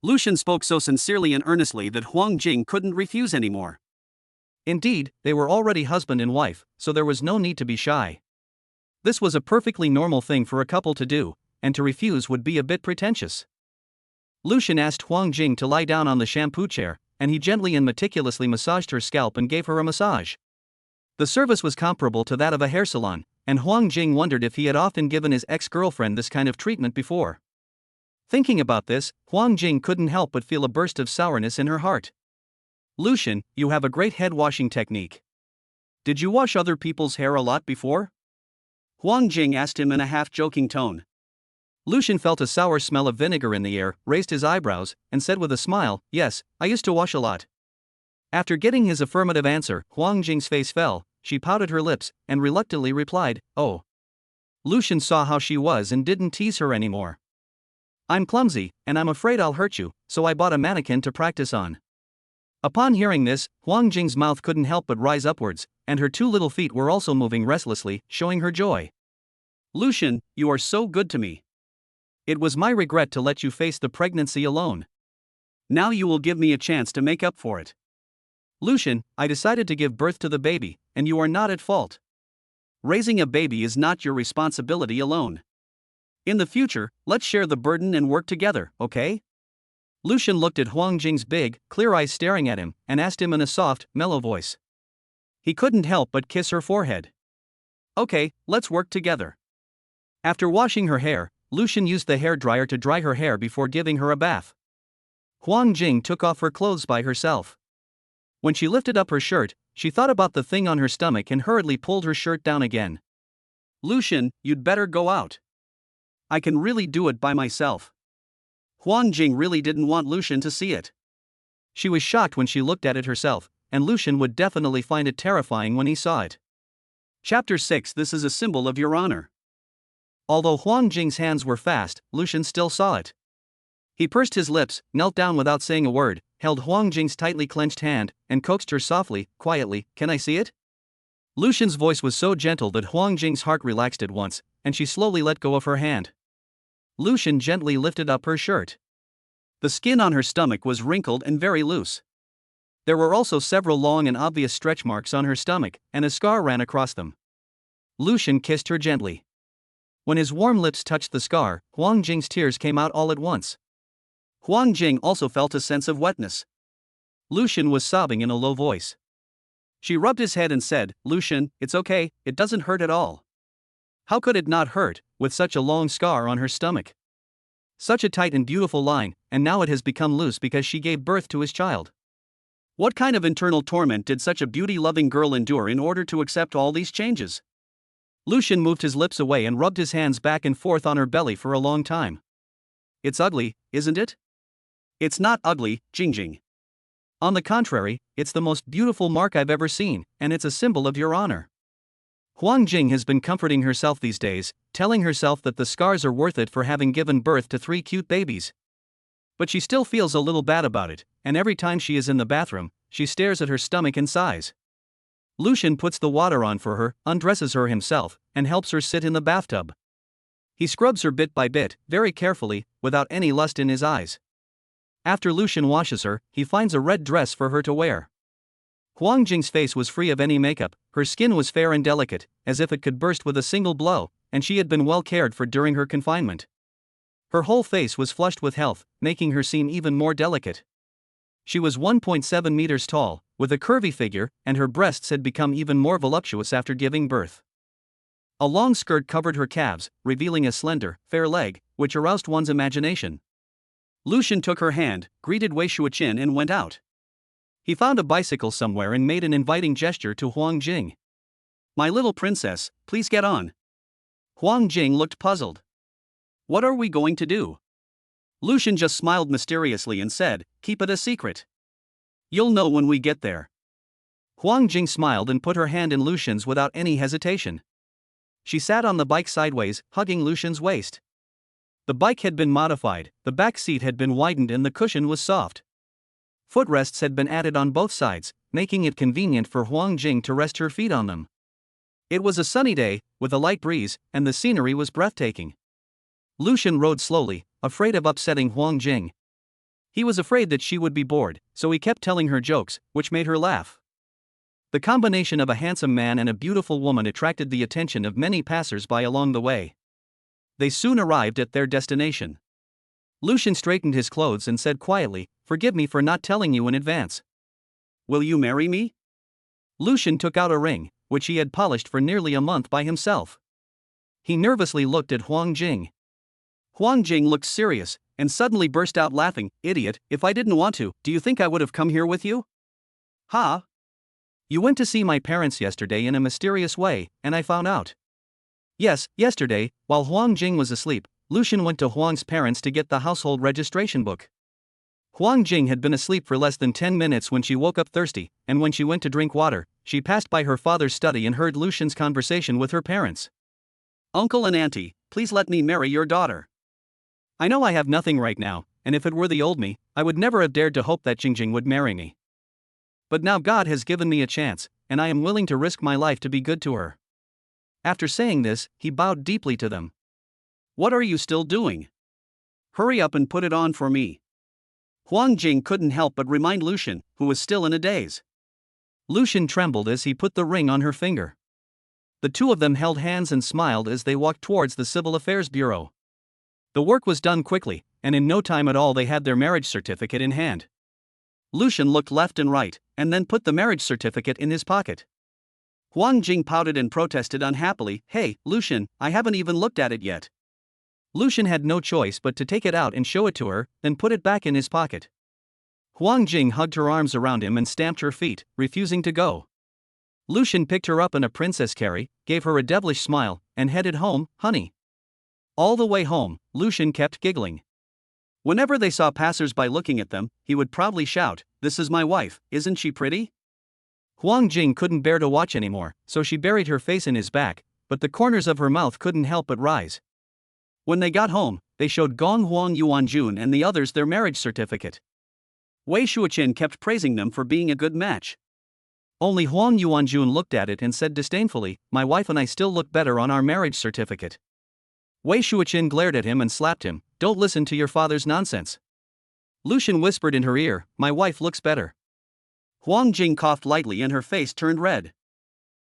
Lucian spoke so sincerely and earnestly that Huang Jing couldn't refuse anymore. Indeed, they were already husband and wife, so there was no need to be shy. This was a perfectly normal thing for a couple to do, and to refuse would be a bit pretentious. Lucian asked Huang Jing to lie down on the shampoo chair, and he gently and meticulously massaged her scalp and gave her a massage. The service was comparable to that of a hair salon, and Huang Jing wondered if he had often given his ex-girlfriend this kind of treatment before. Thinking about this, Huang Jing couldn't help but feel a burst of sourness in her heart. "Lucian, you have a great head washing technique. Did you wash other people's hair a lot before?" Huang Jing asked him in a half-joking tone. Lucian felt a sour smell of vinegar in the air, raised his eyebrows, and said with a smile, "Yes, I used to wash a lot." After getting his affirmative answer, Huang Jing's face fell, she pouted her lips, and reluctantly replied, "Oh." Lucian saw how she was and didn't tease her anymore. "I'm clumsy, and I'm afraid I'll hurt you, so I bought a mannequin to practice on." Upon hearing this, Huang Jing's mouth couldn't help but rise upwards, and her 2 little feet were also moving restlessly, showing her joy. "Lucian, you are so good to me. It was my regret to let you face the pregnancy alone. Now you will give me a chance to make up for it. Lucian, I decided to give birth to the baby, and you are not at fault. Raising a baby is not your responsibility alone. In the future, let's share the burden and work together, okay?" Lucian looked at Huang Jing's big, clear eyes staring at him, and asked him in a soft, mellow voice. He couldn't help but kiss her forehead. "Okay, let's work together." After washing her hair, Lucian used the hairdryer to dry her hair before giving her a bath. Huang Jing took off her clothes by herself. When she lifted up her shirt, she thought about the thing on her stomach and hurriedly pulled her shirt down again. "Lucian, you'd better go out. I can really do it by myself." Huang Jing really didn't want Lucian to see it. She was shocked when she looked at it herself, and Lucian would definitely find it terrifying when he saw it. Chapter 6. This is a symbol of your honor. Although Huang Jing's hands were fast, Lucian still saw it. He pursed his lips, knelt down without saying a word, held Huang Jing's tightly clenched hand, and coaxed her softly, quietly, "Can I see it?" Lucian's voice was so gentle that Huang Jing's heart relaxed at once, and she slowly let go of her hand. Lucian gently lifted up her shirt. The skin on her stomach was wrinkled and very loose. There were also several long and obvious stretch marks on her stomach, and a scar ran across them. Lucian kissed her gently. When his warm lips touched the scar, Huang Jing's tears came out all at once. Huang Jing also felt a sense of wetness. Lucian was sobbing in a low voice. She rubbed his head and said, "Lucian, it's okay, it doesn't hurt at all." How could it not hurt, with such a long scar on her stomach? Such a tight and beautiful line, and now it has become loose because she gave birth to his child. What kind of internal torment did such a beauty-loving girl endure in order to accept all these changes? Lucian moved his lips away and rubbed his hands back and forth on her belly for a long time. "It's ugly, isn't it?" "It's not ugly, Jingjing. On the contrary, it's the most beautiful mark I've ever seen, and it's a symbol of your honor." Huang Jing has been comforting herself these days, telling herself that the scars are worth it for having given birth to 3 cute babies. But she still feels a little bad about it, and every time she is in the bathroom, she stares at her stomach and sighs. Lucian puts the water on for her, undresses her himself, and helps her sit in the bathtub. He scrubs her bit by bit, very carefully, without any lust in his eyes. After Lucian washes her, he finds a red dress for her to wear. Huang Jing's face was free of any makeup, her skin was fair and delicate, as if it could burst with a single blow, and she had been well cared for during her confinement. Her whole face was flushed with health, making her seem even more delicate. She was 1.7 meters tall, with a curvy figure, and her breasts had become even more voluptuous after giving birth. A long skirt covered her calves, revealing a slender, fair leg, which aroused one's imagination. Lucian took her hand, greeted Wei Shuoqin and went out. He found a bicycle somewhere and made an inviting gesture to Huang Jing. "My little princess, please get on." Huang Jing looked puzzled. "What are we going to do?" Lucian just smiled mysteriously and said, "Keep it a secret. You'll know when we get there." Huang Jing smiled and put her hand in Lucian's without any hesitation. She sat on the bike sideways, hugging Lucian's waist. The bike had been modified, the back seat had been widened and the cushion was soft. Footrests had been added on both sides, making it convenient for Huang Jing to rest her feet on them. It was a sunny day, with a light breeze, and the scenery was breathtaking. Lucian rode slowly, afraid of upsetting Huang Jing. He was afraid that she would be bored, so he kept telling her jokes, which made her laugh. The combination of a handsome man and a beautiful woman attracted the attention of many passers-by along the way. They soon arrived at their destination. Lucian straightened his clothes and said quietly, "Forgive me for not telling you in advance. Will you marry me?" Lucian took out a ring, which he had polished for nearly a month by himself. He nervously looked at Huang Jing. Huang Jing looked serious, and suddenly burst out laughing. "Idiot, if I didn't want to, do you think I would have come here with you? Ha! You went to see my parents yesterday in a mysterious way, and I found out." Yes, yesterday, while Huang Jing was asleep, Lucian went to Huang's parents to get the household registration book. Huang Jing had been asleep for less than 10 minutes when she woke up thirsty, and when she went to drink water, she passed by her father's study and heard Lucian's conversation with her parents. "Uncle and Auntie, please let me marry your daughter. I know I have nothing right now, and if it were the old me, I would never have dared to hope that Jingjing would marry me. But now God has given me a chance, and I am willing to risk my life to be good to her." After saying this, he bowed deeply to them. "What are you still doing? Hurry up and put it on for me." Huang Jing couldn't help but remind Lucian, who was still in a daze. Lucian trembled as he put the ring on her finger. The two of them held hands and smiled as they walked towards the Civil Affairs Bureau. The work was done quickly, and in no time at all they had their marriage certificate in hand. Lucian looked left and right, and then put the marriage certificate in his pocket. Huang Jing pouted and protested unhappily, "Hey, Lucian, I haven't even looked at it yet." Lucian had no choice but to take it out and show it to her, then put it back in his pocket. Huang Jing hugged her arms around him and stamped her feet, refusing to go. Lucian picked her up in a princess carry, gave her a devilish smile, and headed home. "Honey." All the way home, Lucian kept giggling. Whenever they saw passers-by looking at them, he would proudly shout, "This is my wife, isn't she pretty?" Huang Jing couldn't bear to watch anymore, so she buried her face in his back, but the corners of her mouth couldn't help but rise. When they got home, they showed Gong Huang Yuanjun and the others their marriage certificate. Wei Shuoqin kept praising them for being a good match. Only Huang Yuanjun looked at it and said disdainfully, "My wife and I still look better on our marriage certificate." Wei Shuoqin glared at him and slapped him. "Don't listen to your father's nonsense." Lucian whispered in her ear, "My wife looks better." Huang Jing coughed lightly and her face turned red.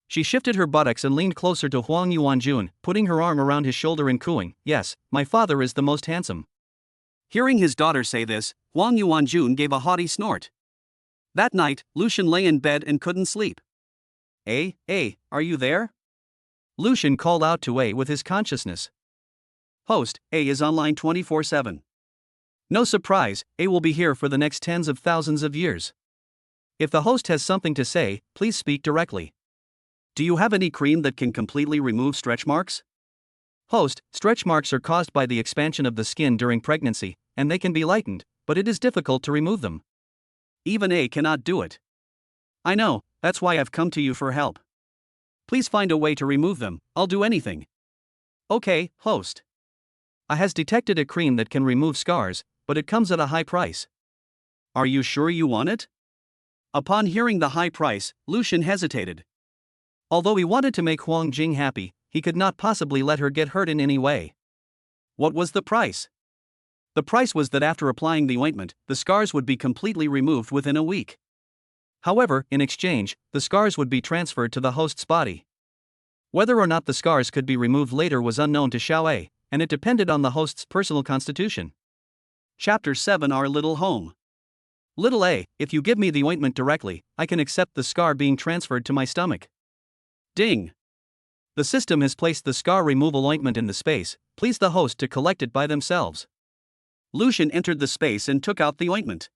She shifted her buttocks and leaned closer to Huang Yuanjun, putting her arm around his shoulder and cooing, "Yes, my father is the most handsome." Hearing his daughter say this, Huang Yuanjun gave a haughty snort. That night, Lucian lay in bed and couldn't sleep. Are you there?" Lucian called out to A with his consciousness. Host, A is online 24/7. No surprise, A will be here for the next tens of thousands of years. If the host has something to say, please speak directly. Do you have any cream that can completely remove stretch marks? Host, stretch marks are caused by the expansion of the skin during pregnancy, and they can be lightened, but it is difficult to remove them. Even A cannot do it. I know, that's why I've come to you for help. Please find a way to remove them, I'll do anything. Okay, host. I has detected a cream that can remove scars, but it comes at a high price. Are you sure you want it? Upon hearing the high price, Lucian hesitated. Although he wanted to make Huang Jing happy, he could not possibly let her get hurt in any way. What was the price? The price was that after applying the ointment, the scars would be completely removed within a week. However, in exchange, the scars would be transferred to the host's body. Whether or not the scars could be removed later was unknown to Xiao A, and it depended on the host's personal constitution. Chapter 7 Our Little Home. Little A, if you give me the ointment directly, I can accept the scar being transferred to my stomach. Ding. The system has placed the scar removal ointment in the space, please the host to collect it by themselves. Lucian entered the space and took out the ointment.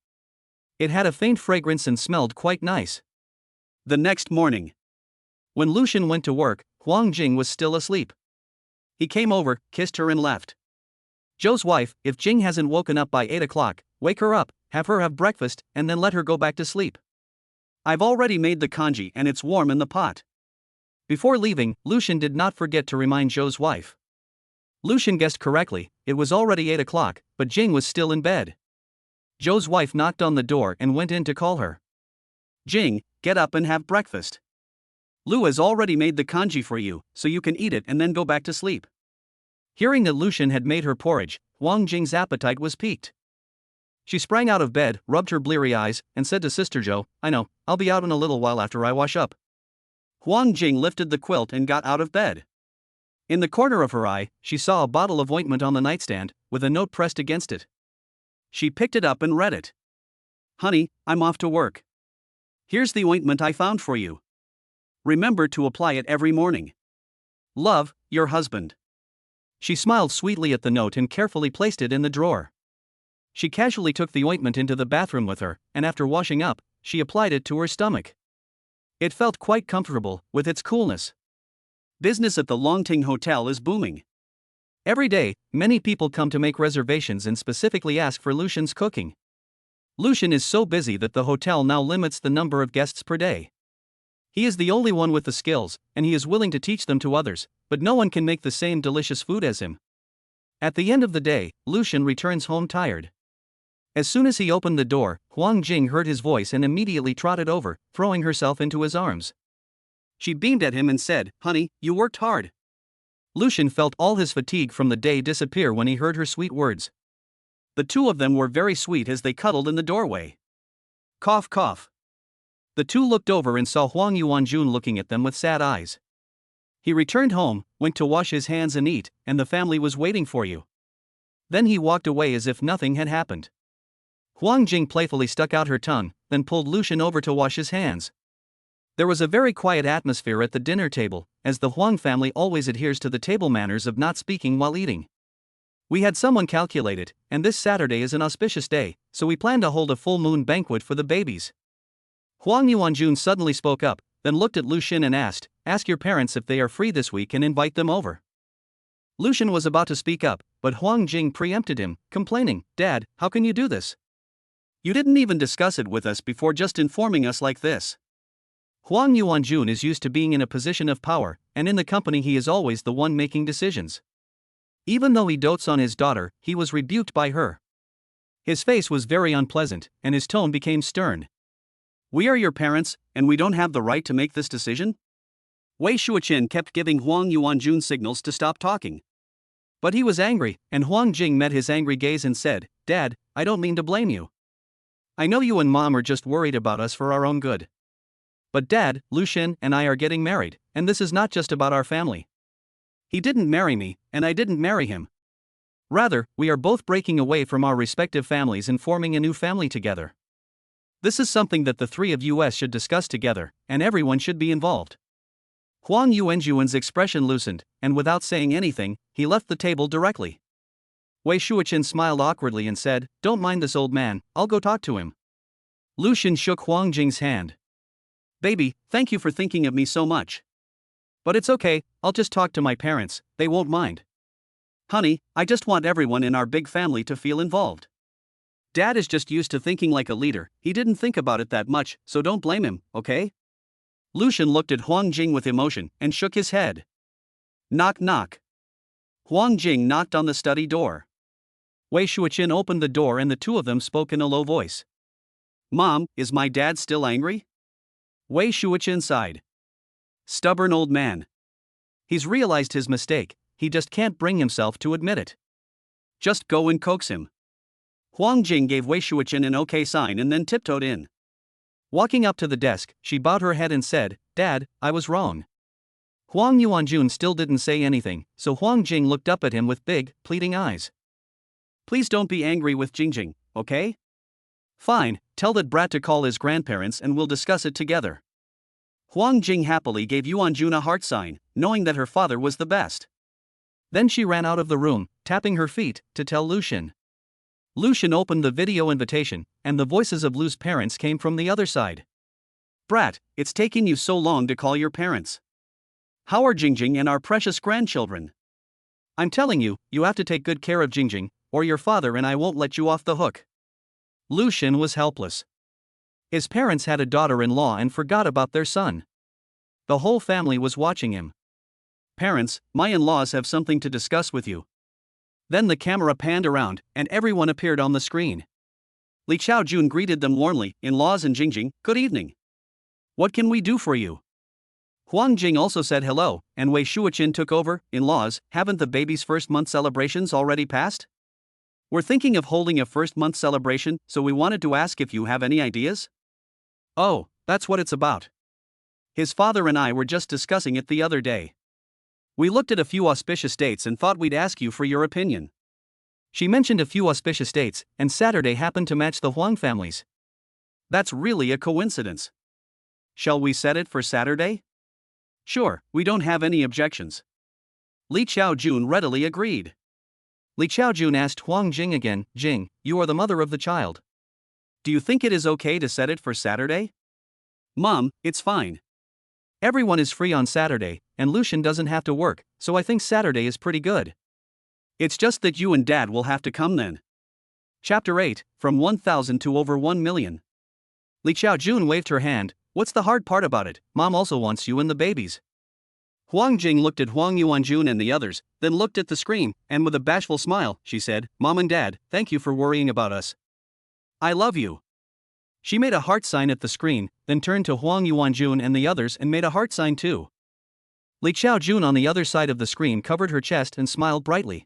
It had a faint fragrance and smelled quite nice. The next morning, when Lucian went to work, Huang Jing was still asleep. He came over, kissed her and left. Zhou's wife, if Jing hasn't woken up by 8 o'clock, wake her up, have her have breakfast, and then let her go back to sleep. I've already made the congee and it's warm in the pot. Before leaving, Lucian did not forget to remind Zhou's wife. Lucian guessed correctly, it was already 8 o'clock, but Jing was still in bed. Zhou's wife knocked on the door and went in to call her. Jing, get up and have breakfast. Lu has already made the congee for you, so you can eat it and then go back to sleep. Hearing that Lucian had made her porridge, Huang Jing's appetite was piqued. She sprang out of bed, rubbed her bleary eyes, and said to Sister Zhou, I know, I'll be out in a little while after I wash up. Huang Jing lifted the quilt and got out of bed. In the corner of her eye, she saw a bottle of ointment on the nightstand, with a note pressed against it. She picked it up and read it. Honey, I'm off to work. Here's the ointment I found for you. Remember to apply it every morning. Love, your husband. She smiled sweetly at the note and carefully placed it in the drawer. She casually took the ointment into the bathroom with her, and after washing up, she applied it to her stomach. It felt quite comfortable, with its coolness. Business at the Longting Hotel is booming. Every day, many people come to make reservations and specifically ask for Lucian's cooking. Lucian is so busy that the hotel now limits the number of guests per day. He is the only one with the skills, and he is willing to teach them to others, but no one can make the same delicious food as him. At the end of the day, Lucian returns home tired. As soon as he opened the door, Huang Jing heard his voice and immediately trotted over, throwing herself into his arms. She beamed at him and said, Honey, you worked hard. Lucian felt all his fatigue from the day disappear when he heard her sweet words. The two of them were very sweet as they cuddled in the doorway. Cough cough. The two looked over and saw Huang Yuanjun looking at them with sad eyes. He returned home, went to wash his hands and eat, and the family was waiting for you. Then he walked away as if nothing had happened. Huang Jing playfully stuck out her tongue, then pulled Lucian over to wash his hands. There was a very quiet atmosphere at the dinner table, as the Huang family always adheres to the table manners of not speaking while eating. We had someone calculate it, and this Saturday is an auspicious day, so we plan to hold a full moon banquet for the babies. Huang Yuanjun suddenly spoke up, then looked at Lucian and asked, Ask your parents if they are free this week and invite them over. Lucian was about to speak up, but Huang Jing preempted him, complaining, "Dad, how can you do this? You didn't even discuss it with us before just informing us like this." Huang Yuanjun is used to being in a position of power, and in the company he is always the one making decisions. Even though he dotes on his daughter, he was rebuked by her. His face was very unpleasant, and his tone became stern. "We are your parents, and we don't have the right to make this decision?" Wei Shuoqin kept giving Huang Yuanjun signals to stop talking. But he was angry, and Huang Jing met his angry gaze and said, "Dad, I don't mean to blame you. I know you and Mom are just worried about us for our own good. But Dad, Lucian and I are getting married, and this is not just about our family. He didn't marry me, and I didn't marry him. Rather, we are both breaking away from our respective families and forming a new family together. This is something that the three of us should discuss together, and everyone should be involved." Huang Yuanjuan's expression loosened, and without saying anything, he left the table directly. Wei Shuoqin smiled awkwardly and said, "Don't mind this old man, I'll go talk to him." Lucian shook Huang Jing's hand. "Baby, thank you for thinking of me so much. But it's okay, I'll just talk to my parents, they won't mind. Honey, I just want everyone in our big family to feel involved. Dad is just used to thinking like a leader, he didn't think about it that much, so don't blame him, okay?" Lucian looked at Huang Jing with emotion and shook his head. Knock knock. Huang Jing knocked on the study door. Wei Shuoqin opened the door and the two of them spoke in a low voice. "Mom, is my dad still angry?" Wei Shuoqin sighed. "Stubborn old man. He's realized his mistake, he just can't bring himself to admit it. Just go and coax him." Huang Jing gave Wei Shuoqin an okay sign and then tiptoed in. Walking up to the desk, she bowed her head and said, "Dad, I was wrong." Huang Yuanjun still didn't say anything, so Huang Jing looked up at him with big, pleading eyes. "Please don't be angry with Jingjing, okay? Fine, tell that brat to call his grandparents and we'll discuss it together." Huang Jing happily gave Yuanjun a heart sign, knowing that her father was the best. Then she ran out of the room, tapping her feet, to tell Lucian. Lucian opened the video invitation, and the voices of Lu's parents came from the other side. "Brat, it's taking you so long to call your parents. How are Jingjing and our precious grandchildren? I'm telling you, you have to take good care of Jingjing, or your father and I won't let you off the hook." Lucian was helpless. His parents had a daughter-in-law and forgot about their son. The whole family was watching him. "Parents, my in-laws have something to discuss with you." Then the camera panned around, and everyone appeared on the screen. Li Chaojun greeted them warmly, "In-laws and Jingjing, good evening. What can we do for you?" Huang Jing also said hello, and Wei Shuoqin took over. "In-laws, haven't the baby's first-month celebrations already passed? We're thinking of holding a first-month celebration, so we wanted to ask if you have any ideas?" "Oh, that's what it's about. His father and I were just discussing it the other day. We looked at a few auspicious dates and thought we'd ask you for your opinion." She mentioned a few auspicious dates, and Saturday happened to match the Huang families. "That's really a coincidence. Shall we set it for Saturday?" "Sure, we don't have any objections." Li Chaojun readily agreed. Li Chaojun asked Huang Jing again, "Jing, you are the mother of the child. Do you think it is okay to set it for Saturday?" "Mom, it's fine. Everyone is free on Saturday, and Lucian doesn't have to work, so I think Saturday is pretty good. It's just that you and Dad will have to come then." Chapter 8, From 1,000 to Over 1 Million. Li Chaojun waved her hand. "What's the hard part about it? Mom also wants you and the babies." Huang Jing looked at Huang Yuanjun and the others, then looked at the screen, and with a bashful smile, she said, "Mom and Dad, thank you for worrying about us. I love you." She made a heart sign at the screen, then turned to Huang Yuanjun and the others and made a heart sign too. Li Chaojun on the other side of the screen covered her chest and smiled brightly.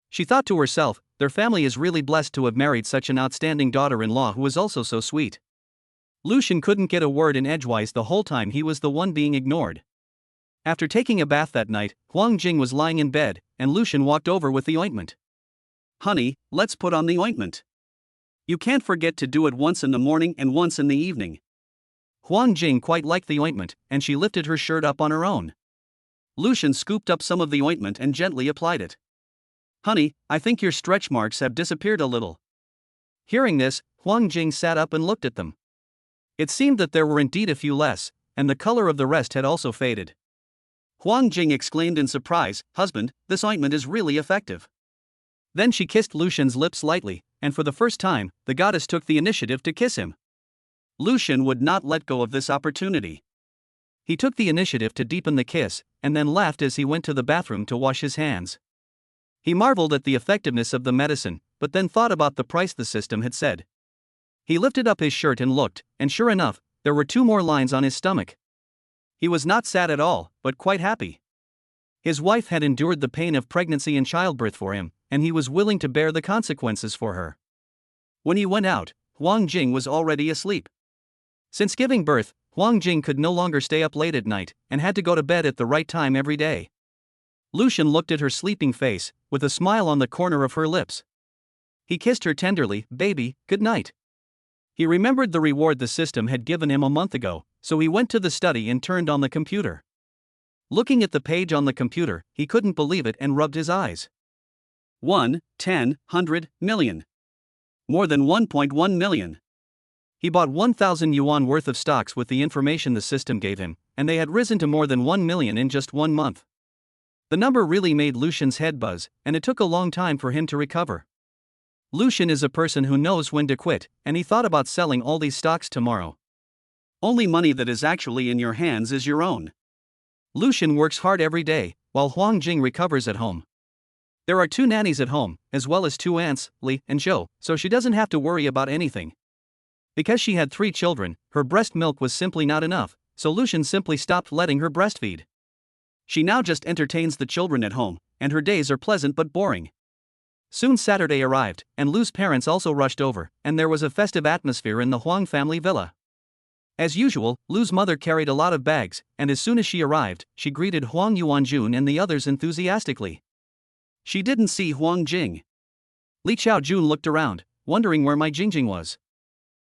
She thought to herself, their family is really blessed to have married such an outstanding daughter-in-law who is also so sweet. Lucian couldn't get a word in edgewise the whole time he was the one being ignored. After taking a bath that night, Huang Jing was lying in bed, and Lucian walked over with the ointment. "Honey, let's put on the ointment. You can't forget to do it once in the morning and once in the evening." Huang Jing quite liked the ointment, and she lifted her shirt up on her own. Lucian scooped up some of the ointment and gently applied it. "Honey, I think your stretch marks have disappeared a little." Hearing this, Huang Jing sat up and looked at them. It seemed that there were indeed a few less, and the color of the rest had also faded. Huang Jing exclaimed in surprise, "Husband, this ointment is really effective." Then she kissed Lucian's lips lightly, and for the first time, the goddess took the initiative to kiss him. Lucian would not let go of this opportunity. He took the initiative to deepen the kiss, and then laughed as he went to the bathroom to wash his hands. He marveled at the effectiveness of the medicine, but then thought about the price the system had said. He lifted up his shirt and looked, and sure enough, there were 2 more lines on his stomach. He was not sad at all, but quite happy. His wife had endured the pain of pregnancy and childbirth for him, and he was willing to bear the consequences for her. When he went out, Huang Jing was already asleep. Since giving birth, Huang Jing could no longer stay up late at night, and had to go to bed at the right time every day. Lucian looked at her sleeping face, with a smile on the corner of her lips. He kissed her tenderly, "Baby, good night." He remembered the reward the system had given him a month ago, so he went to the study and turned on the computer. Looking at the page on the computer, he couldn't believe it and rubbed his eyes. 1, 10, 100, million. More than 1.1 million. He bought 1,000 yuan worth of stocks with the information the system gave him, and they had risen to more than 1 million in just 1 month. The number really made Lucian's head buzz, and it took a long time for him to recover. Lucian is a person who knows when to quit, and he thought about selling all these stocks tomorrow. Only money that is actually in your hands is your own. Lucian works hard every day, while Huang Jing recovers at home. There are 2 nannies at home, as well as 2 aunts, Li and Zhou, so she doesn't have to worry about anything. Because she had 3 children, her breast milk was simply not enough, so Lucian simply stopped letting her breastfeed. She now just entertains the children at home, and her days are pleasant but boring. Soon Saturday arrived, and Lu's parents also rushed over, and there was a festive atmosphere in the Huang family villa. As usual, Lu's mother carried a lot of bags, and as soon as she arrived, she greeted Huang Yuanjun and the others enthusiastically. She didn't see Huang Jing. Li Chaojun looked around, wondering where my Jingjing was.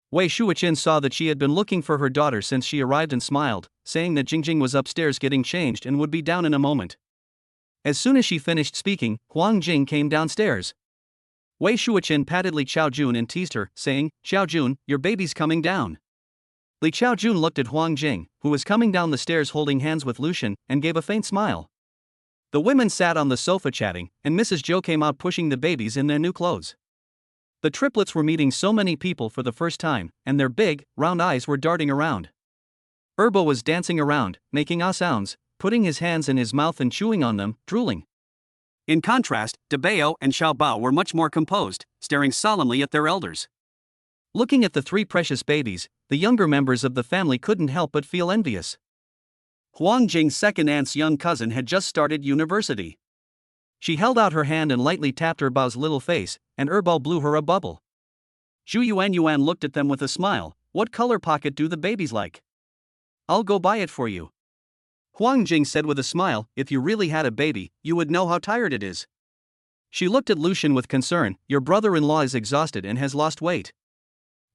Wei Shuiqin saw that she had been looking for her daughter since she arrived and smiled, saying that Jingjing was upstairs getting changed and would be down in a moment. As soon as she finished speaking, Huang Jing came downstairs. Wei Shuiqin patted Li Chaojun and teased her, saying, "Chaojun, your baby's coming down." Li Chaojun looked at Huang Jing, who was coming down the stairs holding hands with Lucian, and gave a faint smile. The women sat on the sofa chatting, and Mrs. Zhou came out pushing the babies in their new clothes. The triplets were meeting so many people for the first time, and their big, round eyes were darting around. Erbo was dancing around, making ah sounds, putting his hands in his mouth and chewing on them, drooling. In contrast, Debao and Xiaobao were much more composed, staring solemnly at their elders. Looking at the 3 precious babies, the younger members of the family couldn't help but feel envious. Huang Jing's second aunt's young cousin had just started university. She held out her hand and lightly tapped Erbao's little face, and Erbao blew her a bubble. Zhu Yuan looked at them with a smile. "What color pocket do the babies like? I'll go buy it for you." Huang Jing said with a smile, "If you really had a baby, you would know how tired it is." She looked at Lucian with concern. "Your brother-in-law is exhausted and has lost weight."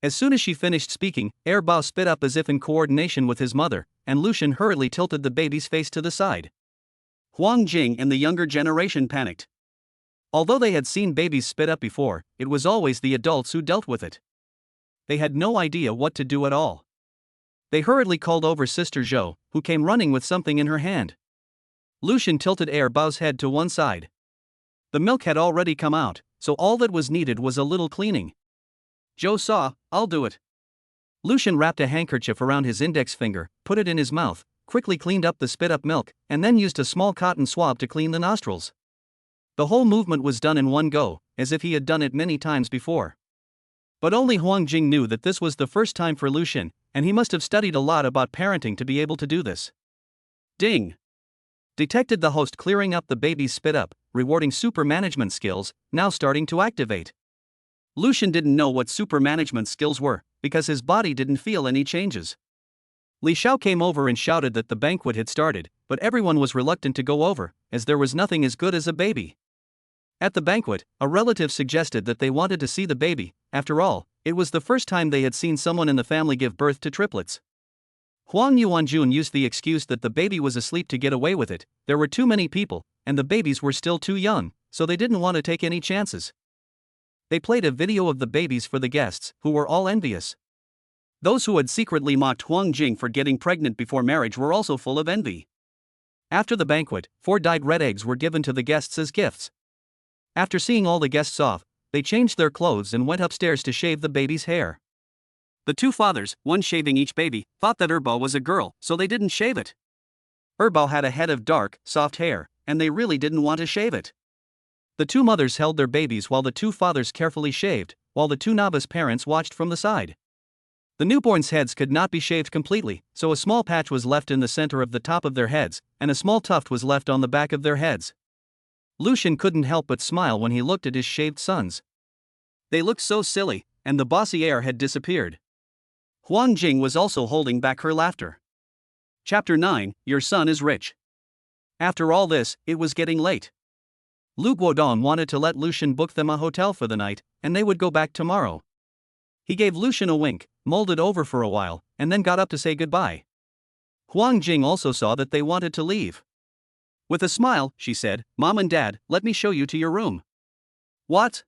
As soon as she finished speaking, Erbao spit up as if in coordination with his mother, and Lucian hurriedly tilted the baby's face to the side. Huang Jing and the younger generation panicked. Although they had seen babies spit up before, it was always the adults who dealt with it. They had no idea what to do at all. They hurriedly called over Sister Zhou, who came running with something in her hand. Lucian tilted Erbao's head to one side. The milk had already come out, so all that was needed was a little cleaning. Zhou saw, "I'll do it." Lucian wrapped a handkerchief around his index finger, put it in his mouth, quickly cleaned up the spit-up milk, and then used a small cotton swab to clean the nostrils. The whole movement was done in one go, as if he had done it many times before. But only Huang Jing knew that this was the first time for Lucian, and he must have studied a lot about parenting to be able to do this. Ding! Detected the host clearing up the baby's spit-up, rewarding super management skills, now starting to activate. Lucian didn't know what super management skills were, because his body didn't feel any changes. Li Xiao came over and shouted that the banquet had started, but everyone was reluctant to go over, as there was nothing as good as a baby. At the banquet, a relative suggested that they wanted to see the baby. After all, it was the first time they had seen someone in the family give birth to triplets. Huang Yuanjun used the excuse that the baby was asleep to get away with it. There were too many people, and the babies were still too young, so they didn't want to take any chances. They played a video of the babies for the guests, who were all envious. Those who had secretly mocked Huang Jing for getting pregnant before marriage were also full of envy. After the banquet, 4 dyed red eggs were given to the guests as gifts. After seeing all the guests off, they changed their clothes and went upstairs to shave the baby's hair. The 2 fathers, one shaving each baby, thought that Erbal was a girl, so they didn't shave it. Erbal had a head of dark, soft hair, and they really didn't want to shave it. The 2 mothers held their babies while the 2 fathers carefully shaved, while the 2 novice parents watched from the side. The newborns' heads could not be shaved completely, so a small patch was left in the center of the top of their heads, and a small tuft was left on the back of their heads. Lucian couldn't help but smile when he looked at his shaved sons. They looked so silly, and the bossy air had disappeared. Huang Jing was also holding back her laughter. Chapter 9, Your Son is Rich. After all this, it was getting late. Lu Guodong wanted to let Lucian book them a hotel for the night, and they would go back tomorrow. He gave Lucian a wink, mulled it over for a while, and then got up to say goodbye. Huang Jing also saw that they wanted to leave. With a smile, she said, "Mom and Dad, let me show you to your room." "What?"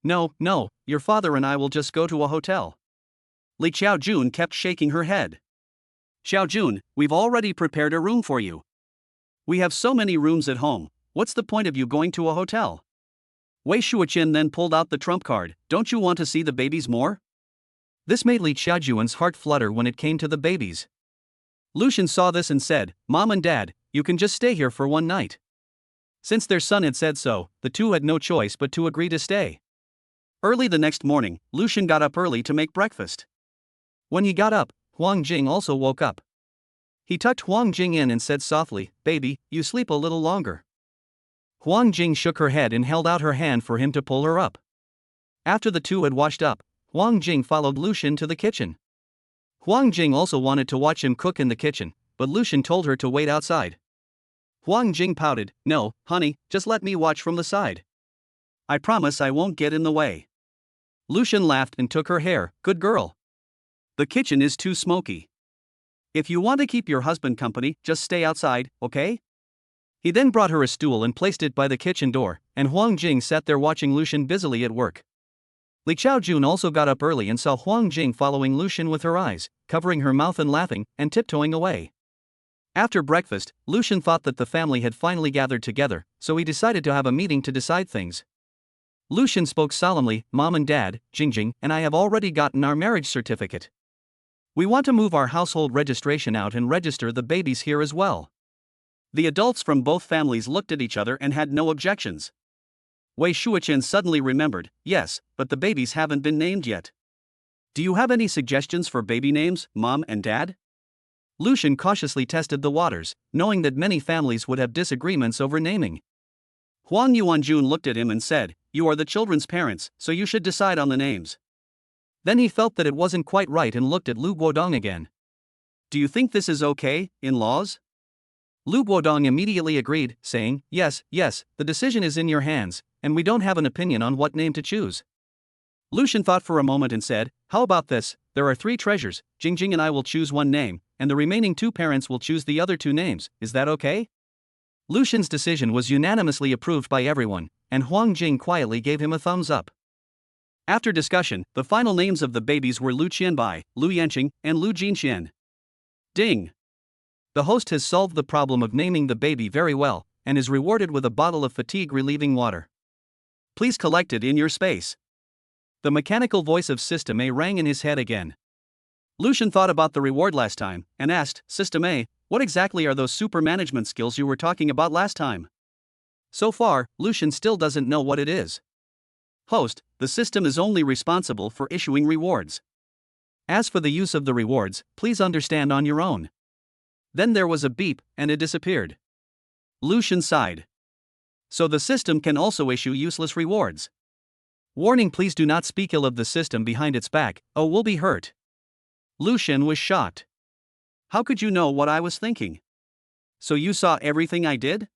No, your father and I will just go to a hotel." Li Xiaojun kept shaking her head. "Xiaojun, we've already prepared a room for you. We have so many rooms at home, what's the point of you going to a hotel?" Wei Shuoqian then pulled out the trump card. "Don't you want to see the babies more?" This made Li Xiaojuan's heart flutter when it came to the babies. Lucian saw this and said, "Mom and Dad, you can just stay here for one night." Since their son had said so, the 2 had no choice but to agree to stay. Early the next morning, Lucian got up early to make breakfast. When he got up, Huang Jing also woke up. He tucked Huang Jing in and said softly, "Baby, you sleep a little longer." Huang Jing shook her head and held out her hand for him to pull her up. After the 2 had washed up, Huang Jing followed Lucian to the kitchen. Huang Jing also wanted to watch him cook in the kitchen, but Lucian told her to wait outside. Huang Jing pouted, "No, honey, just let me watch from the side. I promise I won't get in the way." Lucian laughed and took her hair. "Good girl. The kitchen is too smoky. If you want to keep your husband company, just stay outside, okay?" He then brought her a stool and placed it by the kitchen door, and Huang Jing sat there watching Lucian busily at work. Li Xiaojun also got up early and saw Huang Jing following Lucian with her eyes, covering her mouth and laughing, and tiptoeing away. After breakfast, Lucian thought that the family had finally gathered together, so he decided to have a meeting to decide things. Lucian spoke solemnly, "Mom and Dad, Jingjing and I have already gotten our marriage certificate. We want to move our household registration out and register the babies here as well." The adults from both families looked at each other and had no objections. Wei Shuoqian suddenly remembered, "Yes, but the babies haven't been named yet. Do you have any suggestions for baby names, Mom and Dad?" Lucian cautiously tested the waters, knowing that many families would have disagreements over naming. Huang Yuanjun looked at him and said, "You are the children's parents, so you should decide on the names." Then he felt that it wasn't quite right and looked at Lu Guodong again. "Do you think this is okay, in-laws?" Lu Guodong immediately agreed, saying, yes, the decision is in your hands, and we don't have an opinion on what name to choose." Lucian thought for a moment and said, "How about this? There are 3 treasures, Jingjing and I will choose one name, and the remaining 2 parents will choose the other 2 names, is that okay?" Lucian's decision was unanimously approved by everyone, and Huang Jing quietly gave him a thumbs up. After discussion, the final names of the babies were Lu Qianbai, Lu Yanqing, and Lu Jinxian. Ding! The host has solved the problem of naming the baby very well, and is rewarded with a bottle of fatigue-relieving water. Please collect it in your space. The mechanical voice of System A rang in his head again. Lucian thought about the reward last time, and asked, "System A, what exactly are those super management skills you were talking about last time?" So far, Lucian still doesn't know what it is. Host, the system is only responsible for issuing rewards. As for the use of the rewards, please understand on your own. Then there was a beep, and it disappeared. Lucian sighed. So the system can also issue useless rewards. Warning, please do not speak ill of the system behind its back, or we'll be hurt. Lucian was shocked. How could you know what I was thinking? So you saw everything I did?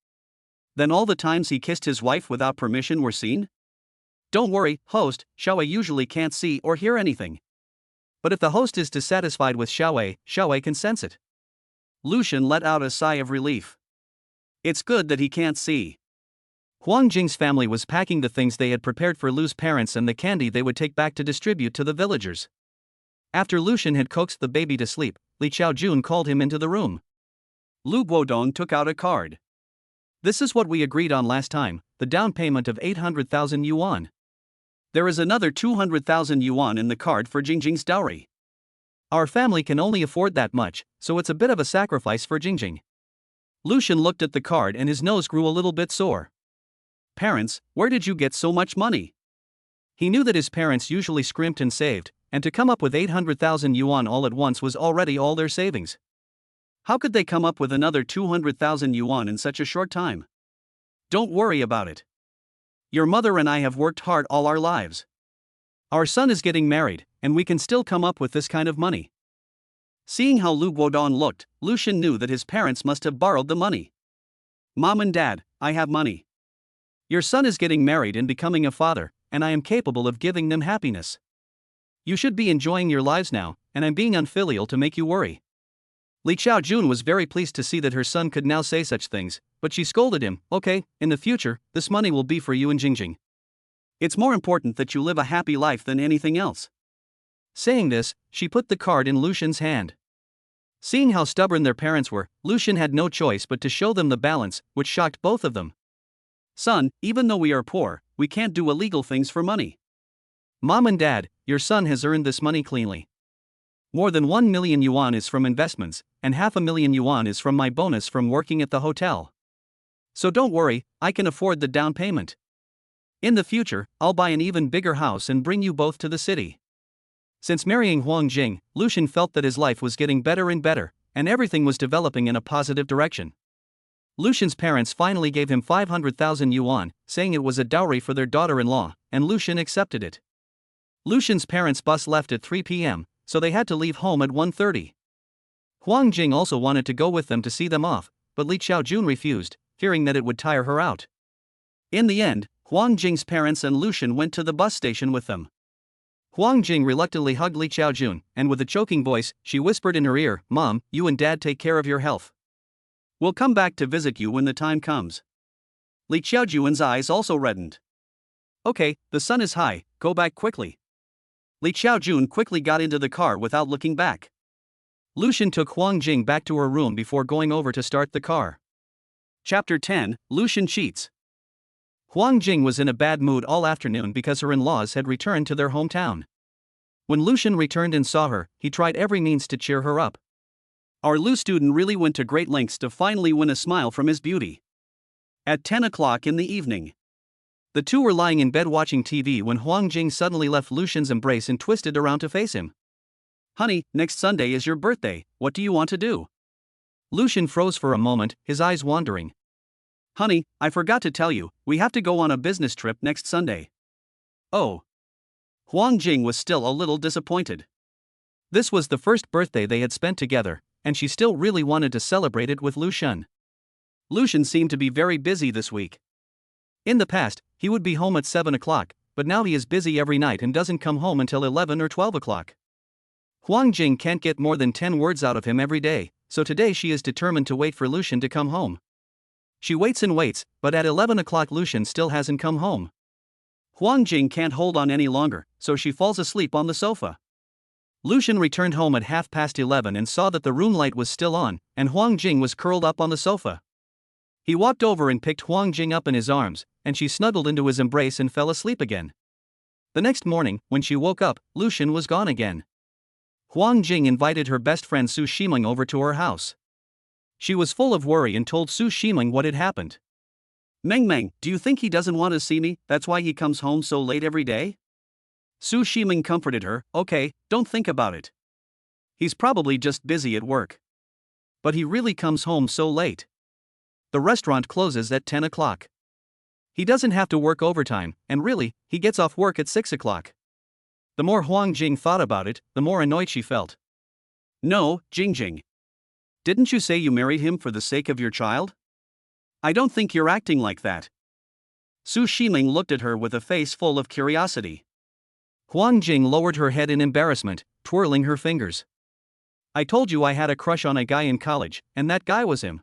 Then all the times he kissed his wife without permission were seen? Don't worry, host, Xiaowei usually can't see or hear anything. But if the host is dissatisfied with Xiaowei, Xiaowei can sense it. Lucian let out a sigh of relief. It's good that he can't see. Huang Jing's family was packing the things they had prepared for Lu's parents and the candy they would take back to distribute to the villagers. After Lucian had coaxed the baby to sleep, Li Xiaojun called him into the room. Lu Guodong took out a card. This is what we agreed on last time, the down payment of 800,000 yuan. There is another 200,000 yuan in the card for Jingjing's dowry. Our family can only afford that much, so it's a bit of a sacrifice for Jingjing. Lucian looked at the card and his nose grew a little bit sore. Parents, where did you get so much money? He knew that his parents usually scrimped and saved, and to come up with 800,000 yuan all at once was already all their savings. How could they come up with another 200,000 yuan in such a short time? Don't worry about it. Your mother and I have worked hard all our lives. Our son is getting married, and we can still come up with this kind of money. Seeing how Lu Guodong looked, Lucian knew that his parents must have borrowed the money. Mom and Dad, I have money. Your son is getting married and becoming a father, and I am capable of giving them happiness. You should be enjoying your lives now, and I'm being unfilial to make you worry. Li Xiaojun was very pleased to see that her son could now say such things, but she scolded him, okay, in the future, this money will be for you and Jingjing. It's more important that you live a happy life than anything else. Saying this, she put the card in Lucian's hand. Seeing how stubborn their parents were, Lucian had no choice but to show them the balance, which shocked both of them. Son, even though we are poor, we can't do illegal things for money. Mom and Dad, your son has earned this money cleanly. More than 1 million yuan is from investments, and 500,000 yuan is from my bonus from working at the hotel. So don't worry, I can afford the down payment. In the future, I'll buy an even bigger house and bring you both to the city. Since marrying Huang Jing, Lucian felt that his life was getting better and better, and everything was developing in a positive direction. Lucian's parents finally gave him 500,000 yuan, saying it was a dowry for their daughter-in-law, and Lucian accepted it. Lucian's parents' bus left at 3 p.m., so they had to leave home at 1:30. Huang Jing also wanted to go with them to see them off, but Li Xiaojun refused, fearing that it would tire her out. In the end, Huang Jing's parents and Lucian went to the bus station with them. Huang Jing reluctantly hugged Li Xiaojun, and with a choking voice, she whispered in her ear, Mom, you and Dad take care of your health. We'll come back to visit you when the time comes. Li Xiaojun's eyes also reddened. Okay, the sun is high, go back quickly. Li Xiaojun quickly got into the car without looking back. Lucian took Huang Jing back to her room before going over to start the car. Chapter 10, Lucian cheats. Huang Jing was in a bad mood all afternoon because her in-laws had returned to their hometown. When Lucian returned and saw her, he tried every means to cheer her up. Our Lu student really went to great lengths to finally win a smile from his beauty. At 10 o'clock in the evening, the two were lying in bed watching TV when Huang Jing suddenly left Lucian's embrace and twisted around to face him. Honey, next Sunday is your birthday, what do you want to do? Lucian froze for a moment, his eyes wandering. Honey, I forgot to tell you, we have to go on a business trip next Sunday. Oh. Huang Jing was still a little disappointed. This was the first birthday they had spent together, and she still really wanted to celebrate it with Lucian. Lucian seemed to be very busy this week. In the past, he would be home at 7 o'clock, but now he is busy every night and doesn't come home until 11 or 12 o'clock. Huang Jing can't get more than 10 words out of him every day, so today she is determined to wait for Lucian to come home. She waits and waits, but at 11 o'clock Lucian still hasn't come home. Huang Jing can't hold on any longer, so she falls asleep on the sofa. Lucian returned home at 11:30 and saw that the room light was still on, and Huang Jing was curled up on the sofa. He walked over and picked Huang Jing up in his arms, and she snuggled into his embrace and fell asleep again. The next morning, when she woke up, Lucian was gone again. Huang Jing invited her best friend Su Shiming over to her house. She was full of worry and told Su Shiming what had happened. Meng Meng, do you think he doesn't want to see me, that's why he comes home so late every day? Su Shiming comforted her, okay, don't think about it. He's probably just busy at work. But he really comes home so late. The restaurant closes at 10 o'clock. He doesn't have to work overtime, and really, he gets off work at 6 o'clock. The more Huang Jing thought about it, the more annoyed she felt. No, Jingjing. Didn't you say you married him for the sake of your child? I don't think you're acting like that. Su Shiming looked at her with a face full of curiosity. Huang Jing lowered her head in embarrassment, twirling her fingers. I told you I had a crush on a guy in college, and that guy was him.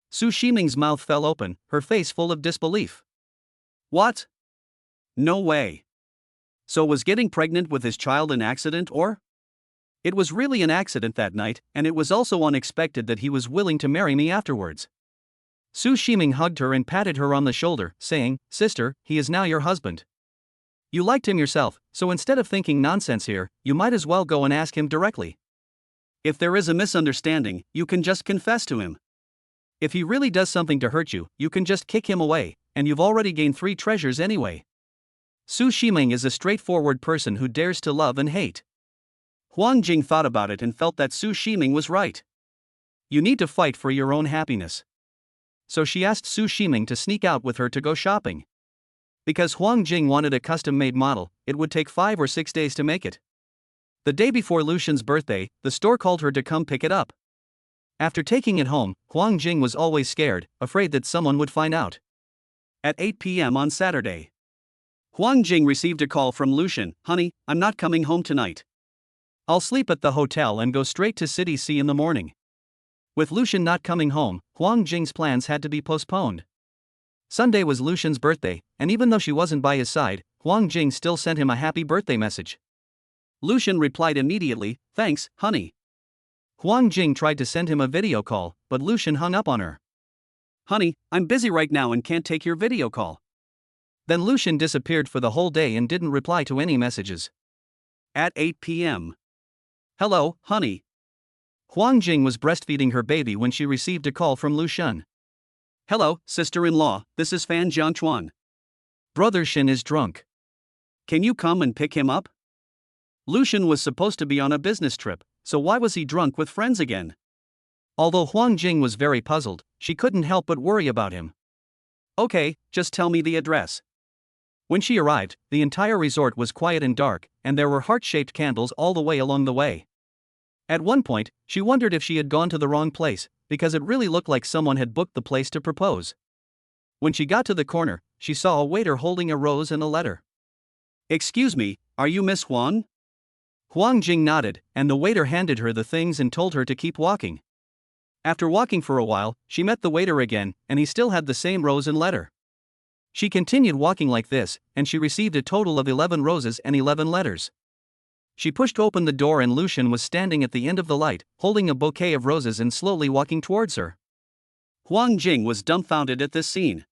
Su Shiming's mouth fell open, her face full of disbelief. What? No way. So was getting pregnant with his child an accident or? It was really an accident that night, and it was also unexpected that he was willing to marry me afterwards. Su Shiming hugged her and patted her on the shoulder, saying, "Sister, he is now your husband. You liked him yourself, so instead of thinking nonsense here, you might as well go and ask him directly. If there is a misunderstanding, you can just confess to him. If he really does something to hurt you, you can just kick him away, and you've already gained 3 treasures anyway." Su Shiming is a straightforward person who dares to love and hate. Huang Jing thought about it and felt that Su Shiming was right. You need to fight for your own happiness. So she asked Su Shiming to sneak out with her to go shopping. Because Huang Jing wanted a custom-made model, it would take 5 or 6 days to make it. The day before Lucian's birthday, the store called her to come pick it up. After taking it home, Huang Jing was always scared, afraid that someone would find out. At 8 p.m. on Saturday, Huang Jing received a call from Lucian. "Honey, I'm not coming home tonight. I'll sleep at the hotel and go straight to City C in the morning." With Lucian not coming home, Huang Jing's plans had to be postponed. Sunday was Lucian's birthday, and even though she wasn't by his side, Huang Jing still sent him a happy birthday message. Lucian replied immediately, "Thanks, honey." Huang Jing tried to send him a video call, but Lucian hung up on her. "Honey, I'm busy right now and can't take your video call." Then Lucian disappeared for the whole day and didn't reply to any messages. At 8 p.m. "Hello, honey." Huang Jing was breastfeeding her baby when she received a call from Lucian. "Hello, sister-in-law, this is Fan Jiangchuan. Brother Shin is drunk. Can you come and pick him up?" Lucian was supposed to be on a business trip, so why was he drunk with friends again? Although Huang Jing was very puzzled, she couldn't help but worry about him. "Okay, just tell me the address." When she arrived, the entire resort was quiet and dark, and there were heart-shaped candles all the way along the way. At one point, she wondered if she had gone to the wrong place, because it really looked like someone had booked the place to propose. When she got to the corner, she saw a waiter holding a rose and a letter. "Excuse me, are you Miss Huang?" Huang Jing nodded, and the waiter handed her the things and told her to keep walking. After walking for a while, she met the waiter again, and he still had the same rose and letter. She continued walking like this, and she received a total of 11 roses and 11 letters. She pushed open the door and Lucian was standing at the end of the light, holding a bouquet of roses and slowly walking towards her. Huang Jing was dumbfounded at this scene.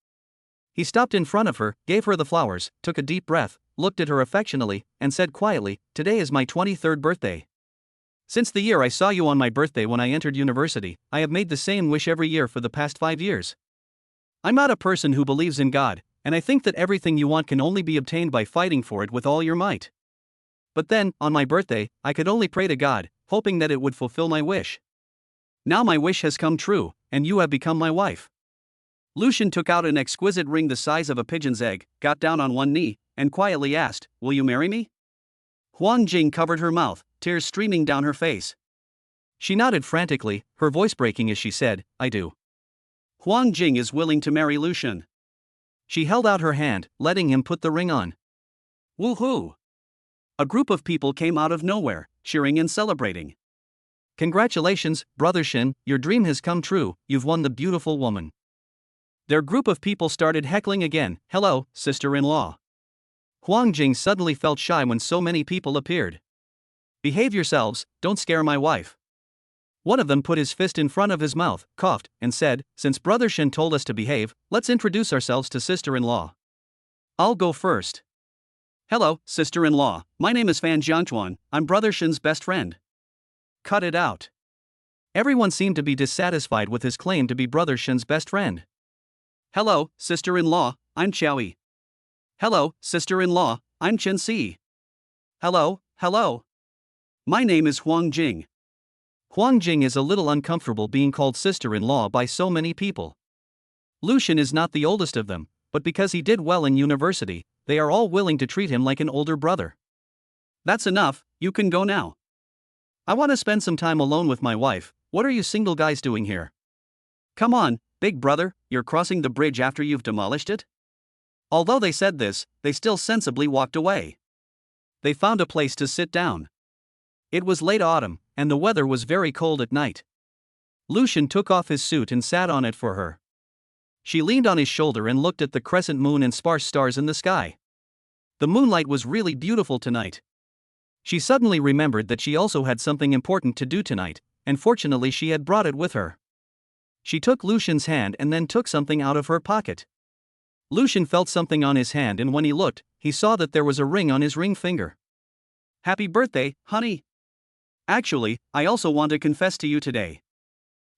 He stopped in front of her, gave her the flowers, took a deep breath, looked at her affectionately, and said quietly, "Today is my 23rd birthday. Since the year I saw you on my birthday when I entered university, I have made the same wish every year for the past 5 years. I'm not a person who believes in God, and I think that everything you want can only be obtained by fighting for it with all your might. But then, on my birthday, I could only pray to God, hoping that it would fulfill my wish. Now my wish has come true, and you have become my wife." Lucian took out an exquisite ring the size of a pigeon's egg, got down on one knee, and quietly asked, "Will you marry me?" Huang Jing covered her mouth, tears streaming down her face. She nodded frantically, her voice breaking as she said, "I do." Huang Jing is willing to marry Lucian. She held out her hand, letting him put the ring on. Woohoo! A group of people came out of nowhere, cheering and celebrating. "Congratulations, Brother Shin, your dream has come true, you've won the beautiful woman." Their group of people started heckling again, "Hello, sister-in-law." Huang Jing suddenly felt shy when so many people appeared. "Behave yourselves, don't scare my wife." One of them put his fist in front of his mouth, coughed, and said, "Since Brother Shin told us to behave, let's introduce ourselves to sister-in-law. I'll go first. Hello, sister-in-law, my name is Fan Jiangchuan, I'm Brother Shin's best friend." Cut it out. Everyone seemed to be dissatisfied with his claim to be Brother Shin's best friend. "Hello, sister-in-law, I'm Xiaoyi." "Hello, sister-in-law, I'm Chen Si." Hello. My name is Huang Jing." Huang Jing is a little uncomfortable being called sister-in-law by so many people. Lucian is not the oldest of them, but because he did well in university, they are all willing to treat him like an older brother. "That's enough, you can go now. I want to spend some time alone with my wife. What are you single guys doing here? Come on, big brother, you're crossing the bridge after you've demolished it?" Although they said this, they still sensibly walked away. They found a place to sit down. It was late autumn, and the weather was very cold at night. Lucian took off his suit and sat on it for her. She leaned on his shoulder and looked at the crescent moon and sparse stars in the sky. The moonlight was really beautiful tonight. She suddenly remembered that she also had something important to do tonight, and fortunately she had brought it with her. She took Lucian's hand and then took something out of her pocket. Lucian felt something on his hand, and when he looked, he saw that there was a ring on his ring finger. "Happy birthday, honey! Actually, I also want to confess to you today.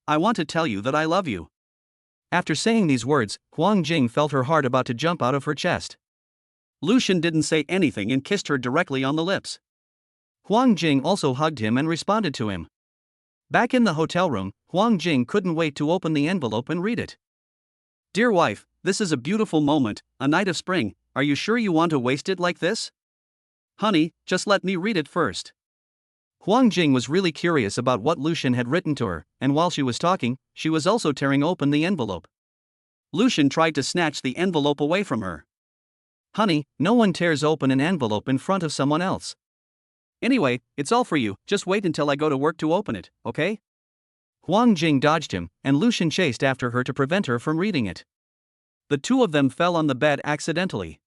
I want to tell you that I love you." After saying these words, Huang Jing felt her heart about to jump out of her chest. Lucian didn't say anything and kissed her directly on the lips. Huang Jing also hugged him and responded to him. Back in the hotel room, Huang Jing couldn't wait to open the envelope and read it. "Dear wife, this is a beautiful moment, a night of spring. Are you sure you want to waste it like this? Honey, just let me read it first." Huang Jing was really curious about what Lucian had written to her, and while she was talking, she was also tearing open the envelope. Lucian tried to snatch the envelope away from her. "Honey, no one tears open an envelope in front of someone else. Anyway, it's all for you, just wait until I go to work to open it, okay?" Huang Jing dodged him, and Lucian chased after her to prevent her from reading it. The two of them fell on the bed accidentally.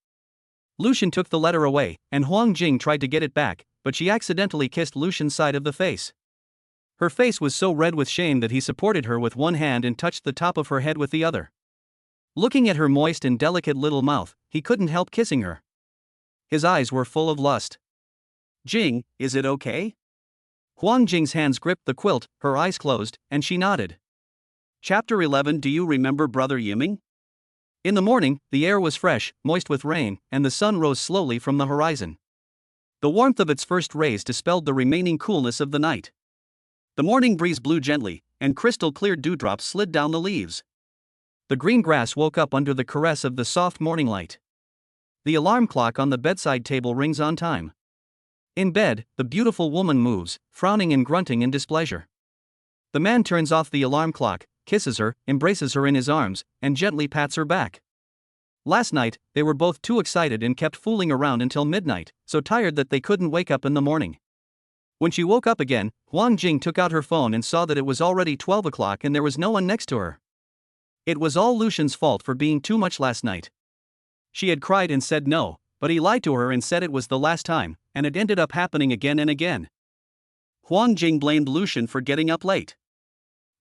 Lucian took the letter away, and Huang Jing tried to get it back, but she accidentally kissed Lucian's side of the face. Her face was so red with shame that he supported her with one hand and touched the top of her head with the other. Looking at her moist and delicate little mouth, he couldn't help kissing her. His eyes were full of lust. "Jing, is it okay?" Huang Jing's hands gripped the quilt, her eyes closed, and she nodded. Chapter 11. Do you remember Brother Yiming? In the morning, the air was fresh, moist with rain, and the sun rose slowly from the horizon. The warmth of its first rays dispelled the remaining coolness of the night. The morning breeze blew gently, and crystal-clear dewdrops slid down the leaves. The green grass woke up under the caress of the soft morning light. The alarm clock on the bedside table rings on time. In bed, the beautiful woman moves, frowning and grunting in displeasure. The man turns off the alarm clock, kisses her, embraces her in his arms, and gently pats her back. Last night, they were both too excited and kept fooling around until midnight, so tired that they couldn't wake up in the morning. When she woke up again, Huang Jing took out her phone and saw that it was already 12 o'clock and there was no one next to her. It was all Lucian's fault for being too much last night. She had cried and said no, but he lied to her and said it was the last time, and it ended up happening again and again. Huang Jing blamed Lucian for getting up late.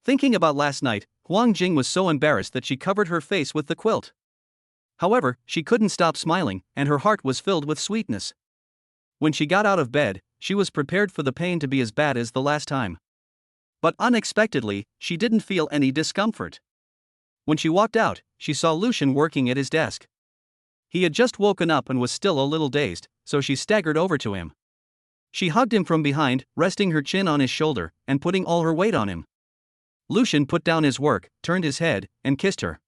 Thinking about last night, Huang Jing was so embarrassed that she covered her face with the quilt. However, she couldn't stop smiling, and her heart was filled with sweetness. When she got out of bed, she was prepared for the pain to be as bad as the last time. But unexpectedly, she didn't feel any discomfort. When she walked out, she saw Lucian working at his desk. He had just woken up and was still a little dazed, so she staggered over to him. She hugged him from behind, resting her chin on his shoulder, and putting all her weight on him. Lucian put down his work, turned his head, and kissed her.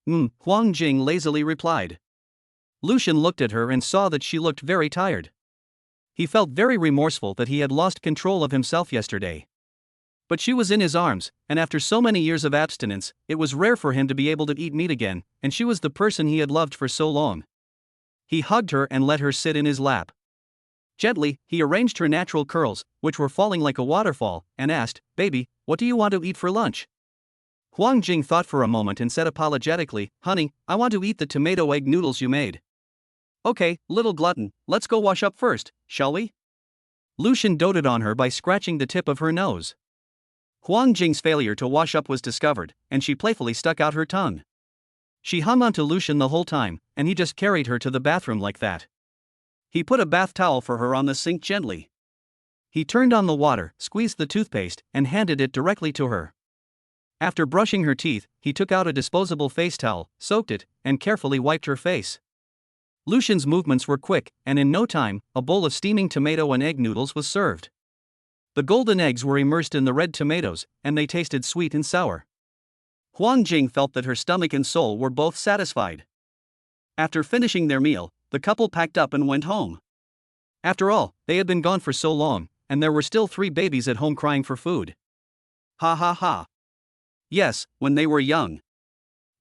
Huang Jing lazily replied. Lucian looked at her and saw that she looked very tired. He felt very remorseful that he had lost control of himself yesterday. But she was in his arms, and after so many years of abstinence, it was rare for him to be able to eat meat again, and she was the person he had loved for so long. He hugged her and let her sit in his lap. Gently, he arranged her natural curls, which were falling like a waterfall, and asked, "Baby, what do you want to eat for lunch?" Huang Jing thought for a moment and said apologetically, "Honey, I want to eat the tomato egg noodles you made." "Okay, little glutton, let's go wash up first, shall we?" Lucian doted on her by scratching the tip of her nose. Huang Jing's failure to wash up was discovered, and she playfully stuck out her tongue. She hung on to Lucian the whole time, and he just carried her to the bathroom like that. He put a bath towel for her on the sink gently. He turned on the water, squeezed the toothpaste, and handed it directly to her. After brushing her teeth, he took out a disposable face towel, soaked it, and carefully wiped her face. Lucian's movements were quick, and in no time, a bowl of steaming tomato and egg noodles was served. The golden eggs were immersed in the red tomatoes, and they tasted sweet and sour. Huang Jing felt that her stomach and soul were both satisfied. After finishing their meal, the couple packed up and went home. After all, they had been gone for so long, and there were still 3 babies at home crying for food. Ha ha ha. Yes, when they were young.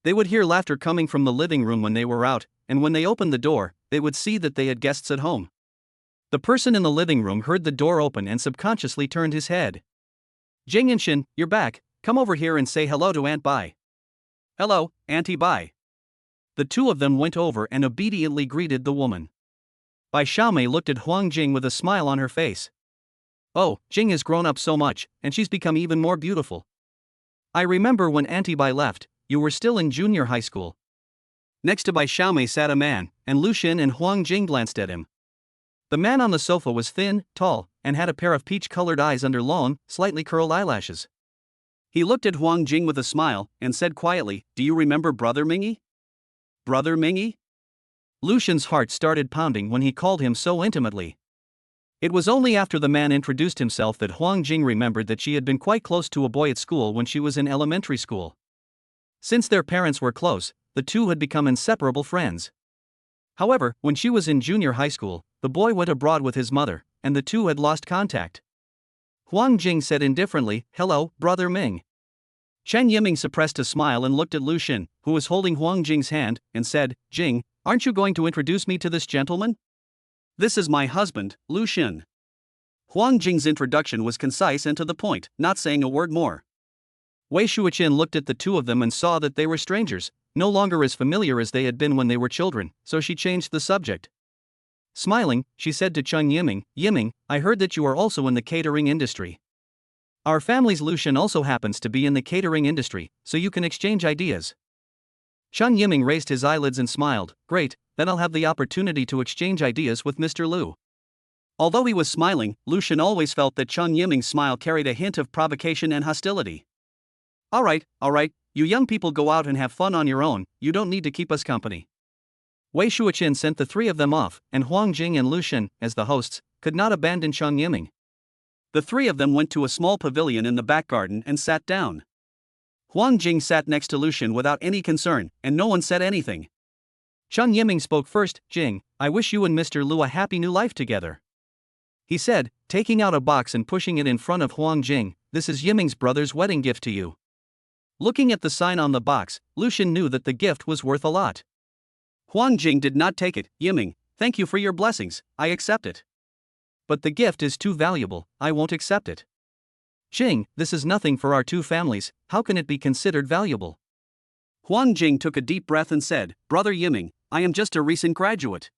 They would hear laughter coming from the living room when they were out, and when they opened the door, they would see that they had guests at home. The person in the living room heard the door open and subconsciously turned his head. "Jing and Shin, you're back, come over here and say hello to Aunt Bai." "Hello, Auntie Bai." The two of them went over and obediently greeted the woman. Bai Xiaomei looked at Huang Jing with a smile on her face. Oh, Jing has grown up so much, and she's become even more beautiful. I remember when Auntie Bai left, you were still in junior high school. Next to Bai Xiaomei sat a man, and Lu Xin and Huang Jing glanced at him. The man on the sofa was thin, tall, and had a pair of peach-colored eyes under long, slightly curled eyelashes. He looked at Huang Jing with a smile, and said quietly, "Do you remember Brother Mingyi?" Brother Mingyi? Lu Xin's heart started pounding when he called him so intimately. It was only after the man introduced himself that Huang Jing remembered that she had been quite close to a boy at school when she was in elementary school. Since their parents were close, the two had become inseparable friends. However, when she was in junior high school, the boy went abroad with his mother, and the two had lost contact. Huang Jing said indifferently, "Hello, Brother Ming." Chen Yiming suppressed a smile and looked at Lu Xin, who was holding Huang Jing's hand, and said, "Jing, aren't you going to introduce me to this gentleman? This is my husband, Lu Xin." Huang Jing's introduction was concise and to the point, not saying a word more. Wei Shuiqin looked at the two of them and saw that they were strangers, no longer as familiar as they had been when they were children, so she changed the subject. Smiling, she said to Chen Yiming, "Yiming, I heard that you are also in the catering industry. Our family's Lu Xin also happens to be in the catering industry, so you can exchange ideas." Chen Yiming raised his eyelids and smiled, "Great, then I'll have the opportunity to exchange ideas with Mr. Lu." Although he was smiling, Lu Xin always felt that Chen Yiming's smile carried a hint of provocation and hostility. All right, you young people go out and have fun on your own, you don't need to keep us company." Wei Shuiqin sent the three of them off, and Huang Jing and Lu Xin, as the hosts, could not abandon Chen Yiming. The three of them went to a small pavilion in the back garden and sat down. Huang Jing sat next to Lu Xin without any concern, and no one said anything. Chen Yiming spoke first. "Jing, I wish you and Mr. Lu a happy new life together," he said, taking out a box and pushing it in front of Huang Jing. "This is Yiming's brother's wedding gift to you." Looking at the sign on the box, Lu Xin knew that the gift was worth a lot. Huang Jing did not take it. "Yiming, thank you for your blessings, I accept it. But the gift is too valuable, I won't accept it." "Jing, this is nothing for our two families, how can it be considered valuable?" Huang Jing took a deep breath and said, "Brother Yiming, I am just a recent graduate.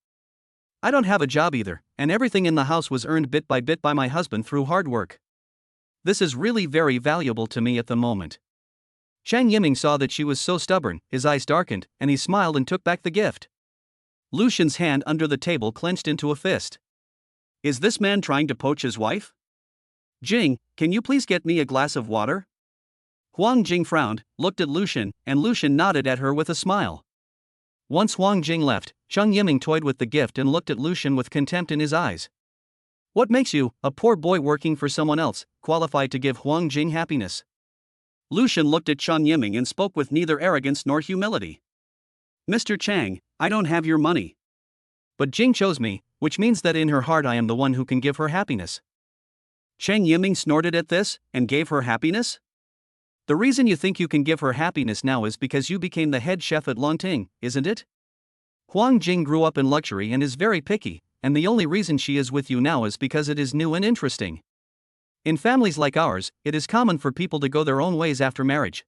I don't have a job either, and everything in the house was earned bit by my husband through hard work. This is really very valuable to me at the moment." Chen Yiming saw that she was so stubborn, his eyes darkened, and he smiled and took back the gift. Lu Xin's hand under the table clenched into a fist. Is this man trying to poach his wife? "Jing, can you please get me a glass of water?" Huang Jing frowned, looked at Lu Xin, and Lu Xin nodded at her with a smile. Once Huang Jing left, Chen Yiming toyed with the gift and looked at Lu Xin with contempt in his eyes. "What makes you, a poor boy working for someone else, qualified to give Huang Jing happiness?" Lu Xin looked at Chen Yiming and spoke with neither arrogance nor humility. "Mr. Chang, I don't have your money. But Jing chose me, which means that in her heart I am the one who can give her happiness." Chen Yiming snorted at this, and gave her happiness? "The reason you think you can give her happiness now is because you became the head chef at Longting, isn't it? Huang Jing grew up in luxury and is very picky, and the only reason she is with you now is because it is new and interesting. In families like ours, it is common for people to go their own ways after marriage."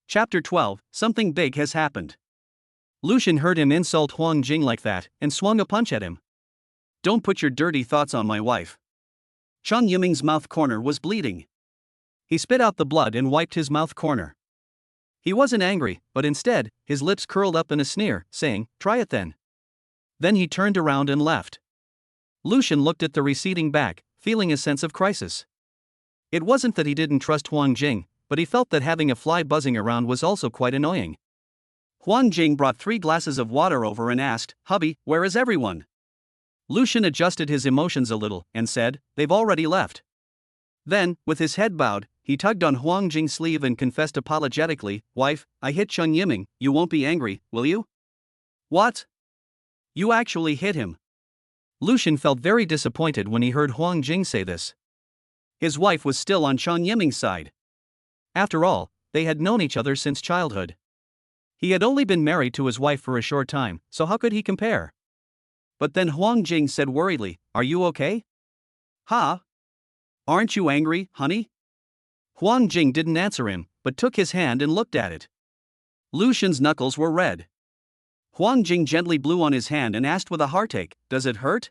Chapter 12, Something Big Has Happened. Lu Xin heard him insult Huang Jing like that, and swung a punch at him. "Don't put your dirty thoughts on my wife." Chen Yiming's mouth corner was bleeding. He spit out the blood and wiped his mouth corner. He wasn't angry, but instead, his lips curled up in a sneer, saying, "Try it then." Then he turned around and left. Lu Xin looked at the receding back, feeling a sense of crisis. It wasn't that he didn't trust Huang Jing, but he felt that having a fly buzzing around was also quite annoying. Huang Jing brought 3 glasses of water over and asked, "Hubby, where is everyone?" Lu Xin adjusted his emotions a little, and said, "They've already left." Then, with his head bowed, he tugged on Huang Jing's sleeve and confessed apologetically, "Wife, I hit Chen Yiming, you won't be angry, will you?" "What? You actually hit him?" Lu Xin felt very disappointed when he heard Huang Jing say this. His wife was still on Chen Yiming's side. After all, they had known each other since childhood. He had only been married to his wife for a short time, so how could he compare? But then Huang Jing said worriedly, "Are you okay? Huh? Aren't you angry, honey?" Huang Jing didn't answer him, but took his hand and looked at it. Lu Xin's knuckles were red. Huang Jing gently blew on his hand and asked with a heartache, "Does it hurt?"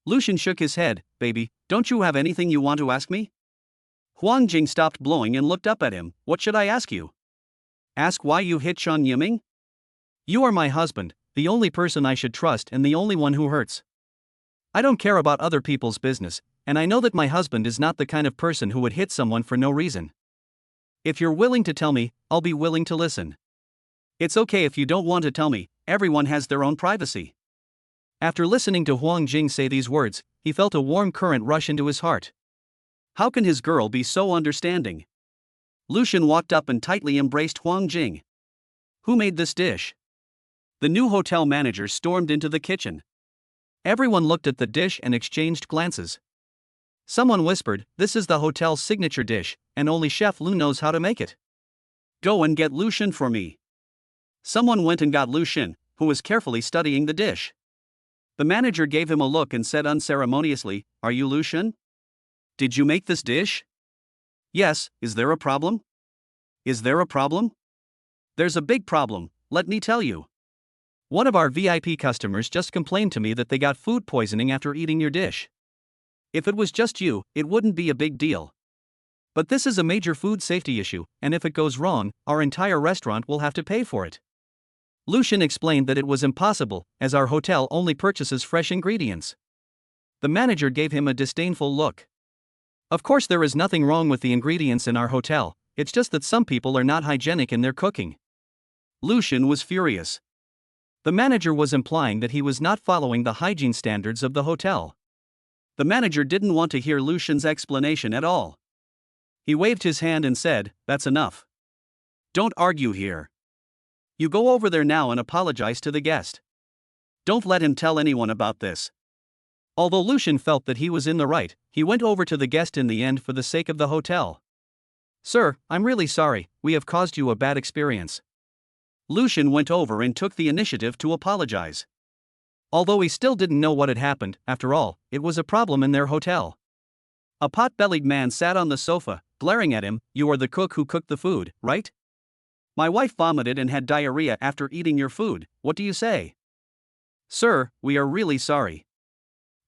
Lucian shook his head. "Baby, don't you have anything you want to ask me?" Huang Jing stopped blowing and looked up at him. "What should I ask you?" "Ask why you hit Shan Yiming?" "You are my husband, the only person I should trust and the only one who hurts. I don't care about other people's business, and I know that my husband is not the kind of person who would hit someone for no reason. If you're willing to tell me, I'll be willing to listen. It's okay if you don't want to tell me, everyone has their own privacy." After listening to Huang Jing say these words, he felt a warm current rush into his heart. How can his girl be so understanding? Lucian walked up and tightly embraced Huang Jing. "Who made this dish?" The new hotel manager stormed into the kitchen. Everyone looked at the dish and exchanged glances. Someone whispered, "This is the hotel's signature dish, and only Chef Lu knows how to make it. Go and get Lucian for me." Someone went and got Lucian, who was carefully studying the dish. The manager gave him a look and said unceremoniously, "Are you Lucian? Did you make this dish?" "Yes, is there a problem?" "Is there a problem?" "There's a big problem, let me tell you. One of our VIP customers just complained to me that they got food poisoning after eating your dish. If it was just you, it wouldn't be a big deal. But this is a major food safety issue, and if it goes wrong, our entire restaurant will have to pay for it." Lucian explained that it was impossible, as our hotel only purchases fresh ingredients. The manager gave him a disdainful look. "Of course there is nothing wrong with the ingredients in our hotel, it's just that some people are not hygienic in their cooking." Lucian was furious. The manager was implying that he was not following the hygiene standards of the hotel. The manager didn't want to hear Lucian's explanation at all. He waved his hand and said, "That's enough. Don't argue here. You go over there now and apologize to the guest. Don't let him tell anyone about this." Although Lucian felt that he was in the right, he went over to the guest in the end for the sake of the hotel. "Sir, I'm really sorry, we have caused you a bad experience." Lucian went over and took the initiative to apologize. Although he still didn't know what had happened, after all, it was a problem in their hotel. A pot-bellied man sat on the sofa, glaring at him. "You are the cook who cooked the food, right? My wife vomited and had diarrhea after eating your food, what do you say?" "Sir, we are really sorry.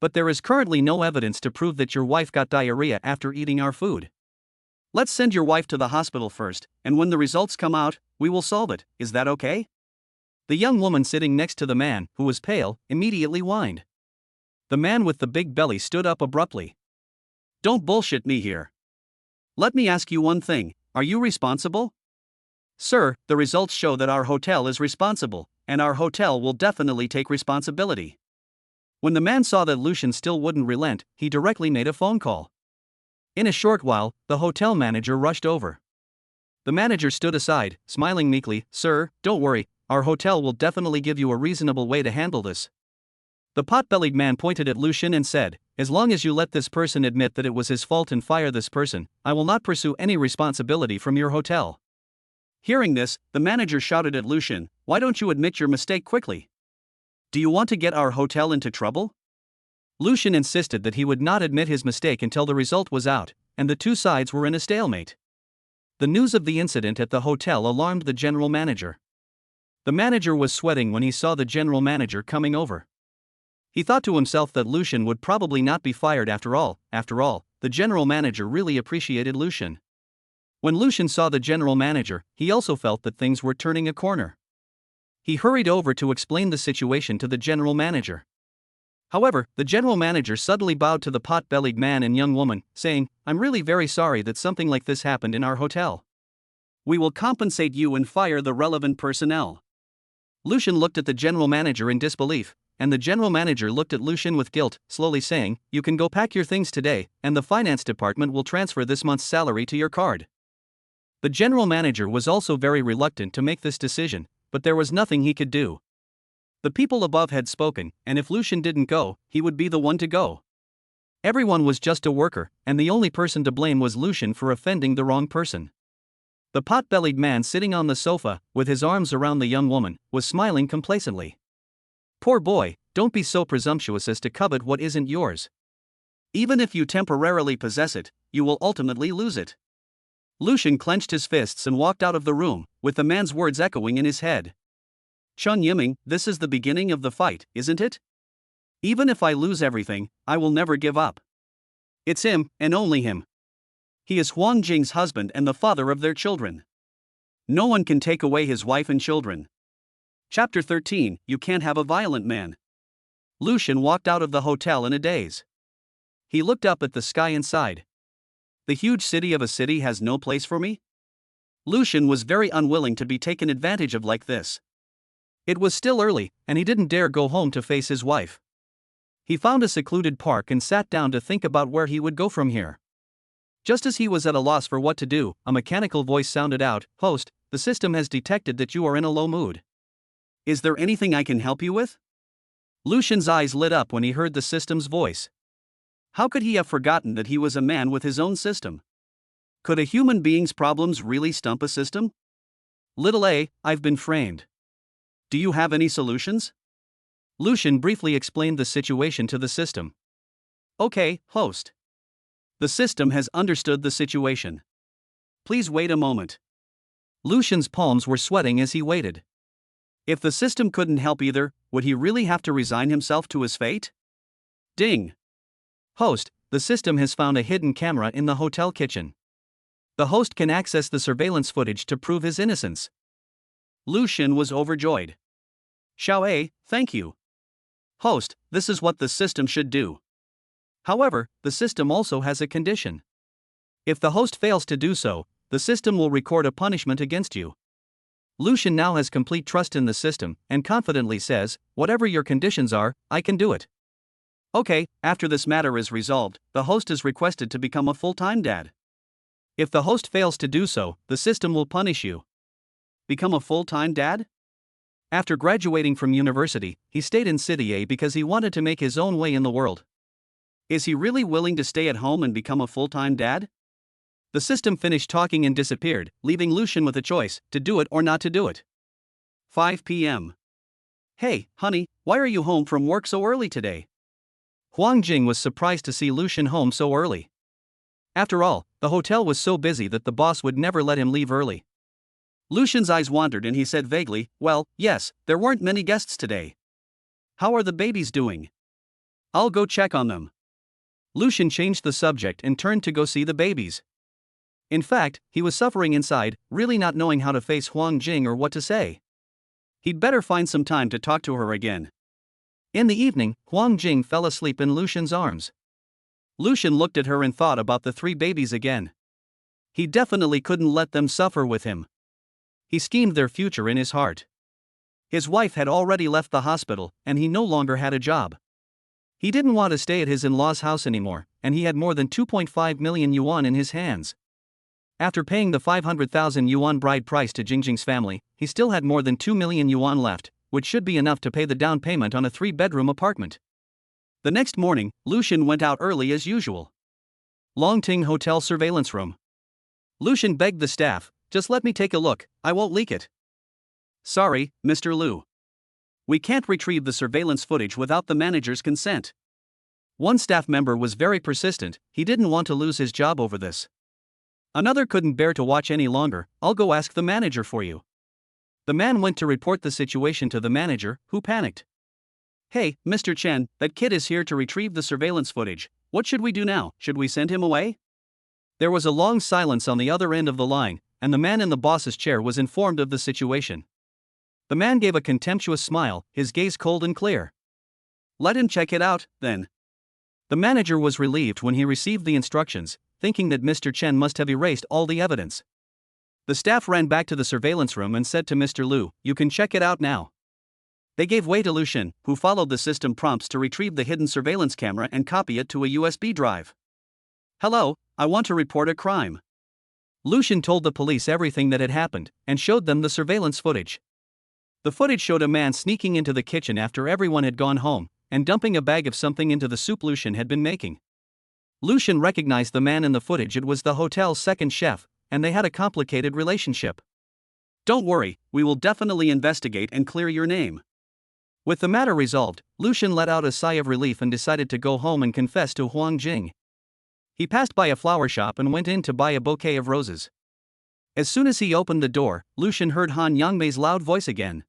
But there is currently no evidence to prove that your wife got diarrhea after eating our food. Let's send your wife to the hospital first, and when the results come out, we will solve it, is that okay?" The young woman sitting next to the man, who was pale, immediately whined. The man with the big belly stood up abruptly. "Don't bullshit me here. Let me ask you one thing, are you responsible?" "Sir, the results show that our hotel is responsible, and our hotel will definitely take responsibility." When the man saw that Lucian still wouldn't relent, he directly made a phone call. In a short while, the hotel manager rushed over. The manager stood aside, smiling meekly. "Sir, don't worry, our hotel will definitely give you a reasonable way to handle this." The pot-bellied man pointed at Lucian and said, "As long as you let this person admit that it was his fault and fire this person, I will not pursue any responsibility from your hotel." Hearing this, the manager shouted at Lucian, "Why don't you admit your mistake quickly? Do you want to get our hotel into trouble?" Lucian insisted that he would not admit his mistake until the result was out, and the two sides were in a stalemate. The news of the incident at the hotel alarmed the general manager. The manager was sweating when he saw the general manager coming over. He thought to himself that Lucian would probably not be fired after all. The general manager really appreciated Lucian. When Lucian saw the general manager, he also felt that things were turning a corner. He hurried over to explain the situation to the general manager. However, the general manager suddenly bowed to the pot-bellied man and young woman, saying, "I'm really very sorry that something like this happened in our hotel. We will compensate you and fire the relevant personnel." Lucian looked at the general manager in disbelief, and the general manager looked at Lucian with guilt, slowly saying, "You can go pack your things today, and the finance department will transfer this month's salary to your card." The general manager was also very reluctant to make this decision, but there was nothing he could do. The people above had spoken, and if Lucian didn't go, he would be the one to go. Everyone was just a worker, and the only person to blame was Lucian for offending the wrong person. The pot-bellied man sitting on the sofa, with his arms around the young woman, was smiling complacently. "Poor boy, don't be so presumptuous as to covet what isn't yours. Even if you temporarily possess it, you will ultimately lose it." Lucian clenched his fists and walked out of the room, with the man's words echoing in his head. Chun Yiming, this is the beginning of the fight, isn't it? Even if I lose everything, I will never give up. It's him, and only him. He is Huang Jing's husband and the father of their children. No one can take away his wife and children. Chapter 13, You Can't Have a Violent Man. Lucian walked out of the hotel in a daze. He looked up at the sky and sighed. The huge city of a city has no place for me? Lucian was very unwilling to be taken advantage of like this. It was still early, and he didn't dare go home to face his wife. He found a secluded park and sat down to think about where he would go from here. Just as he was at a loss for what to do, a mechanical voice sounded out, "Host, the system has detected that you are in a low mood. Is there anything I can help you with?" Lucian's eyes lit up when he heard the system's voice. How could he have forgotten that he was a man with his own system? Could a human being's problems really stump a system? Little A, I've been framed. Do you have any solutions? Lucian briefly explained the situation to the system. Okay, host. The system has understood the situation. Please wait a moment. Lucian's palms were sweating as he waited. If the system couldn't help either, would he really have to resign himself to his fate? Ding. Host, the system has found a hidden camera in the hotel kitchen. The host can access the surveillance footage to prove his innocence. Lucian was overjoyed. Xiao, thank you. Host, this is what the system should do. However, the system also has a condition. If the host fails to do so, the system will record a punishment against you. Lucian now has complete trust in the system and confidently says, whatever your conditions are, I can do it. Okay, after this matter is resolved, the host is requested to become a full-time dad. If the host fails to do so, the system will punish you. Become a full-time dad? After graduating from university, he stayed in City A because he wanted to make his own way in the world. Is he really willing to stay at home and become a full-time dad? The system finished talking and disappeared, leaving Lucian with a choice, to do it or not to do it. 5 p.m. Hey, honey, why are you home from work so early today? Huang Jing was surprised to see Lucian home so early. After all, the hotel was so busy that the boss would never let him leave early. Lucian's eyes wandered and he said vaguely, well, yes, there weren't many guests today. How are the babies doing? I'll go check on them. Lucian changed the subject and turned to go see the babies. In fact, he was suffering inside, really not knowing how to face Huang Jing or what to say. He'd better find some time to talk to her again. In the evening, Huang Jing fell asleep in Lucian's arms. Lucian looked at her and thought about the 3 babies again. He definitely couldn't let them suffer with him. He schemed their future in his heart. His wife had already left the hospital, and he no longer had a job. He didn't want to stay at his in-laws' house anymore, and he had more than 2.5 million yuan in his hands. After paying the 500,000 yuan bride price to Jingjing's family, he still had more than 2 million yuan left, which should be enough to pay the down payment on a 3-bedroom apartment. The next morning, Lucian went out early as usual. Longting Hotel Surveillance Room. Lucian begged the staff, just let me take a look, I won't leak it. Sorry, Mr. Liu. We can't retrieve the surveillance footage without the manager's consent. One staff member was very persistent, he didn't want to lose his job over this. Another couldn't bear to watch any longer, I'll go ask the manager for you. The man went to report the situation to the manager, who panicked. Hey, Mr. Chen, that kid is here to retrieve the surveillance footage. What should we do now? Should we send him away? There was a long silence on the other end of the line, and the man in the boss's chair was informed of the situation. The man gave a contemptuous smile, his gaze cold and clear. Let him check it out, then. The manager was relieved when he received the instructions, thinking that Mr. Chen must have erased all the evidence. The staff ran back to the surveillance room and said to Mr. Liu, you can check it out now. They gave way to Lucian, who followed the system prompts to retrieve the hidden surveillance camera and copy it to a USB drive. Hello, I want to report a crime. Lucian told the police everything that had happened, and showed them the surveillance footage. The footage showed a man sneaking into the kitchen after everyone had gone home, and dumping a bag of something into the soup Lucian had been making. Lucian recognized the man in the footage. It was the hotel's second chef, and they had a complicated relationship. Don't worry, we will definitely investigate and clear your name. With the matter resolved, Lucian let out a sigh of relief and decided to go home and confess to Huang Jing. He passed by a flower shop and went in to buy a bouquet of roses. As soon as he opened the door, Lucian heard Han Yangmei's loud voice again.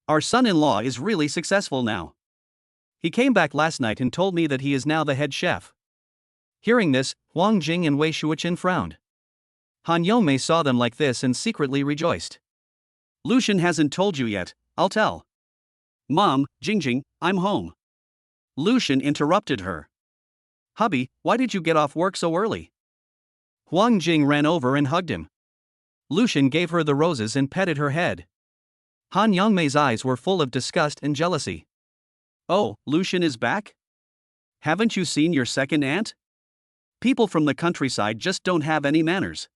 Our son-in-law is really successful now. He came back last night and told me that he is now the head chef. Hearing this, Huang Jing and Wei Shuoqin frowned. Han Yongmei saw them like this and secretly rejoiced. Lucian hasn't told you yet, I'll tell. Mom, Jingjing, I'm home. Lucian interrupted her. Hubby, why did you get off work so early? Huang Jing ran over and hugged him. Lucian gave her the roses and petted her head. Han Yongmei's eyes were full of disgust and jealousy. Oh, Lucian is back? Haven't you seen your second aunt? People from the countryside just don't have any manners.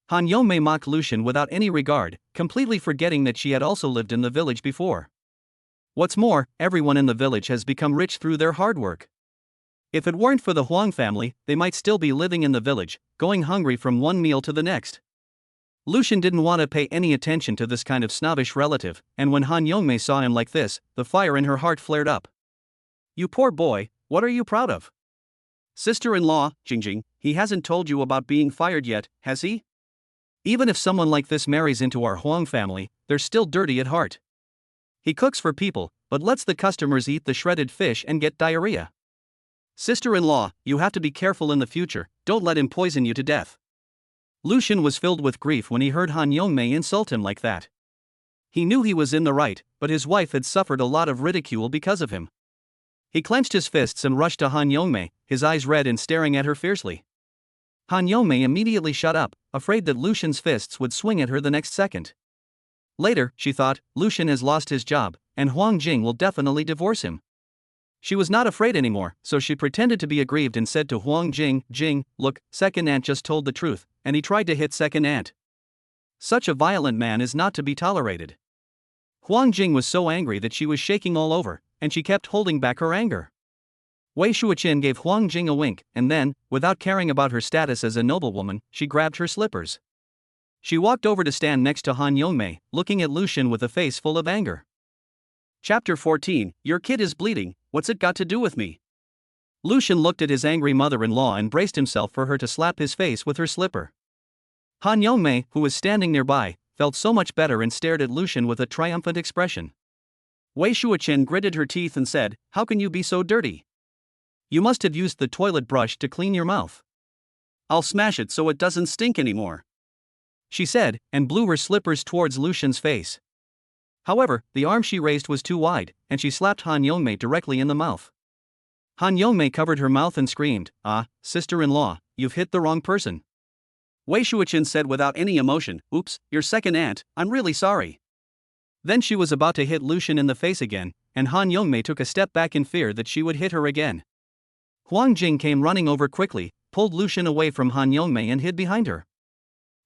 Han Yongmei mocked Lucian without any regard, completely forgetting that she had also lived in the village before. What's more, everyone in the village has become rich through their hard work. If it weren't for the Huang family, they might still be living in the village, going hungry from one meal to the next. Lucian didn't want to pay any attention to this kind of snobbish relative, and when Han Yongmei saw him like this, the fire in her heart flared up. You poor boy, what are you proud of? Sister-in-law, Jingjing, he hasn't told you about being fired yet, has he? Even if someone like this marries into our Huang family, they're still dirty at heart. He cooks for people, but lets the customers eat the shredded fish and get diarrhea. Sister-in-law, you have to be careful in the future, don't let him poison you to death. Lucian was filled with grief when he heard Han Yongmei insult him like that. He knew he was in the right, but his wife had suffered a lot of ridicule because of him. He clenched his fists and rushed to Han Yongmei, his eyes red and staring at her fiercely. Han Yongmei immediately shut up, afraid that Lucian's fists would swing at her the next second. Later, she thought, Lucian has lost his job, and Huang Jing will definitely divorce him. She was not afraid anymore, so she pretended to be aggrieved and said to Huang Jing, Jing, look, second aunt just told the truth, and he tried to hit second aunt. Such a violent man is not to be tolerated. Huang Jing was so angry that she was shaking all over, and she kept holding back her anger. Wei Shuoqin gave Huang Jing a wink, and then, without caring about her status as a noblewoman, she grabbed her slippers. She walked over to stand next to Han Yongmei, looking at Lucian with a face full of anger. Chapter 14, Your kid is bleeding, what's it got to do with me? Lucian looked at his angry mother-in-law and braced himself for her to slap his face with her slipper. Han Yongmei, who was standing nearby, felt so much better and stared at Lucian with a triumphant expression. Wei Shuoqin gritted her teeth and said, How can you be so dirty? You must have used the toilet brush to clean your mouth. I'll smash it so it doesn't stink anymore, she said, and blew her slippers towards Lucian's face. However, the arm she raised was too wide, and she slapped Han Yongmei directly in the mouth. Han Yongmei covered her mouth and screamed, Ah, sister-in-law, you've hit the wrong person. Wei Shuoqin said without any emotion, Oops, your second aunt, I'm really sorry. Then she was about to hit Lucian in the face again, and Han Yongmei took a step back in fear that she would hit her again. Huang Jing came running over quickly, pulled Lucian away from Han Yongmei and hid behind her.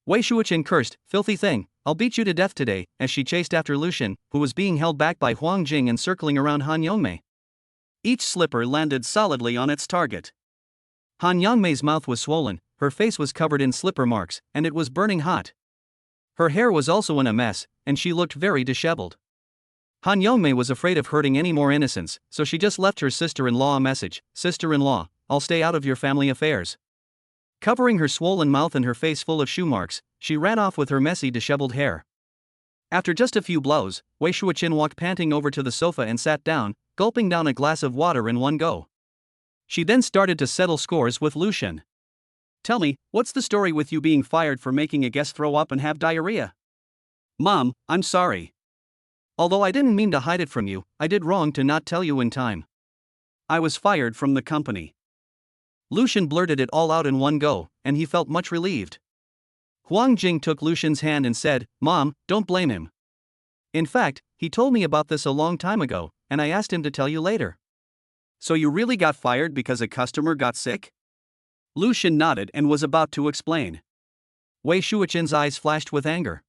Wei Shuoqin cursed, Filthy thing, I'll beat you to death today, as she chased after Lucian, who was being held back by Huang Jing and circling around Han Yongmei. Each slipper landed solidly on its target. Han Yongmei's mouth was swollen, her face was covered in slipper marks, and it was burning hot. Her hair was also in a mess, and she looked very disheveled. Han Yongmei was afraid of hurting any more innocents, so she just left her sister-in-law a message, Sister-in-law, I'll stay out of your family affairs. Covering her swollen mouth and her face full of shoe marks, she ran off with her messy disheveled hair. After just a few blows, Wei Shuoqin walked panting over to the sofa and sat down, gulping down a glass of water in one go. She then started to settle scores with Lucian. Tell me, what's the story with you being fired for making a guest throw up and have diarrhea? Mom, I'm sorry. Although I didn't mean to hide it from you, I did wrong to not tell you in time. I was fired from the company. Lucian blurted it all out in one go, and he felt much relieved. Huang Jing took Lucian's hand and said, Mom, don't blame him. In fact, he told me about this a long time ago, and I asked him to tell you later. So you really got fired because a customer got sick? Lucian nodded and was about to explain. Wei Shuoqin's eyes flashed with anger.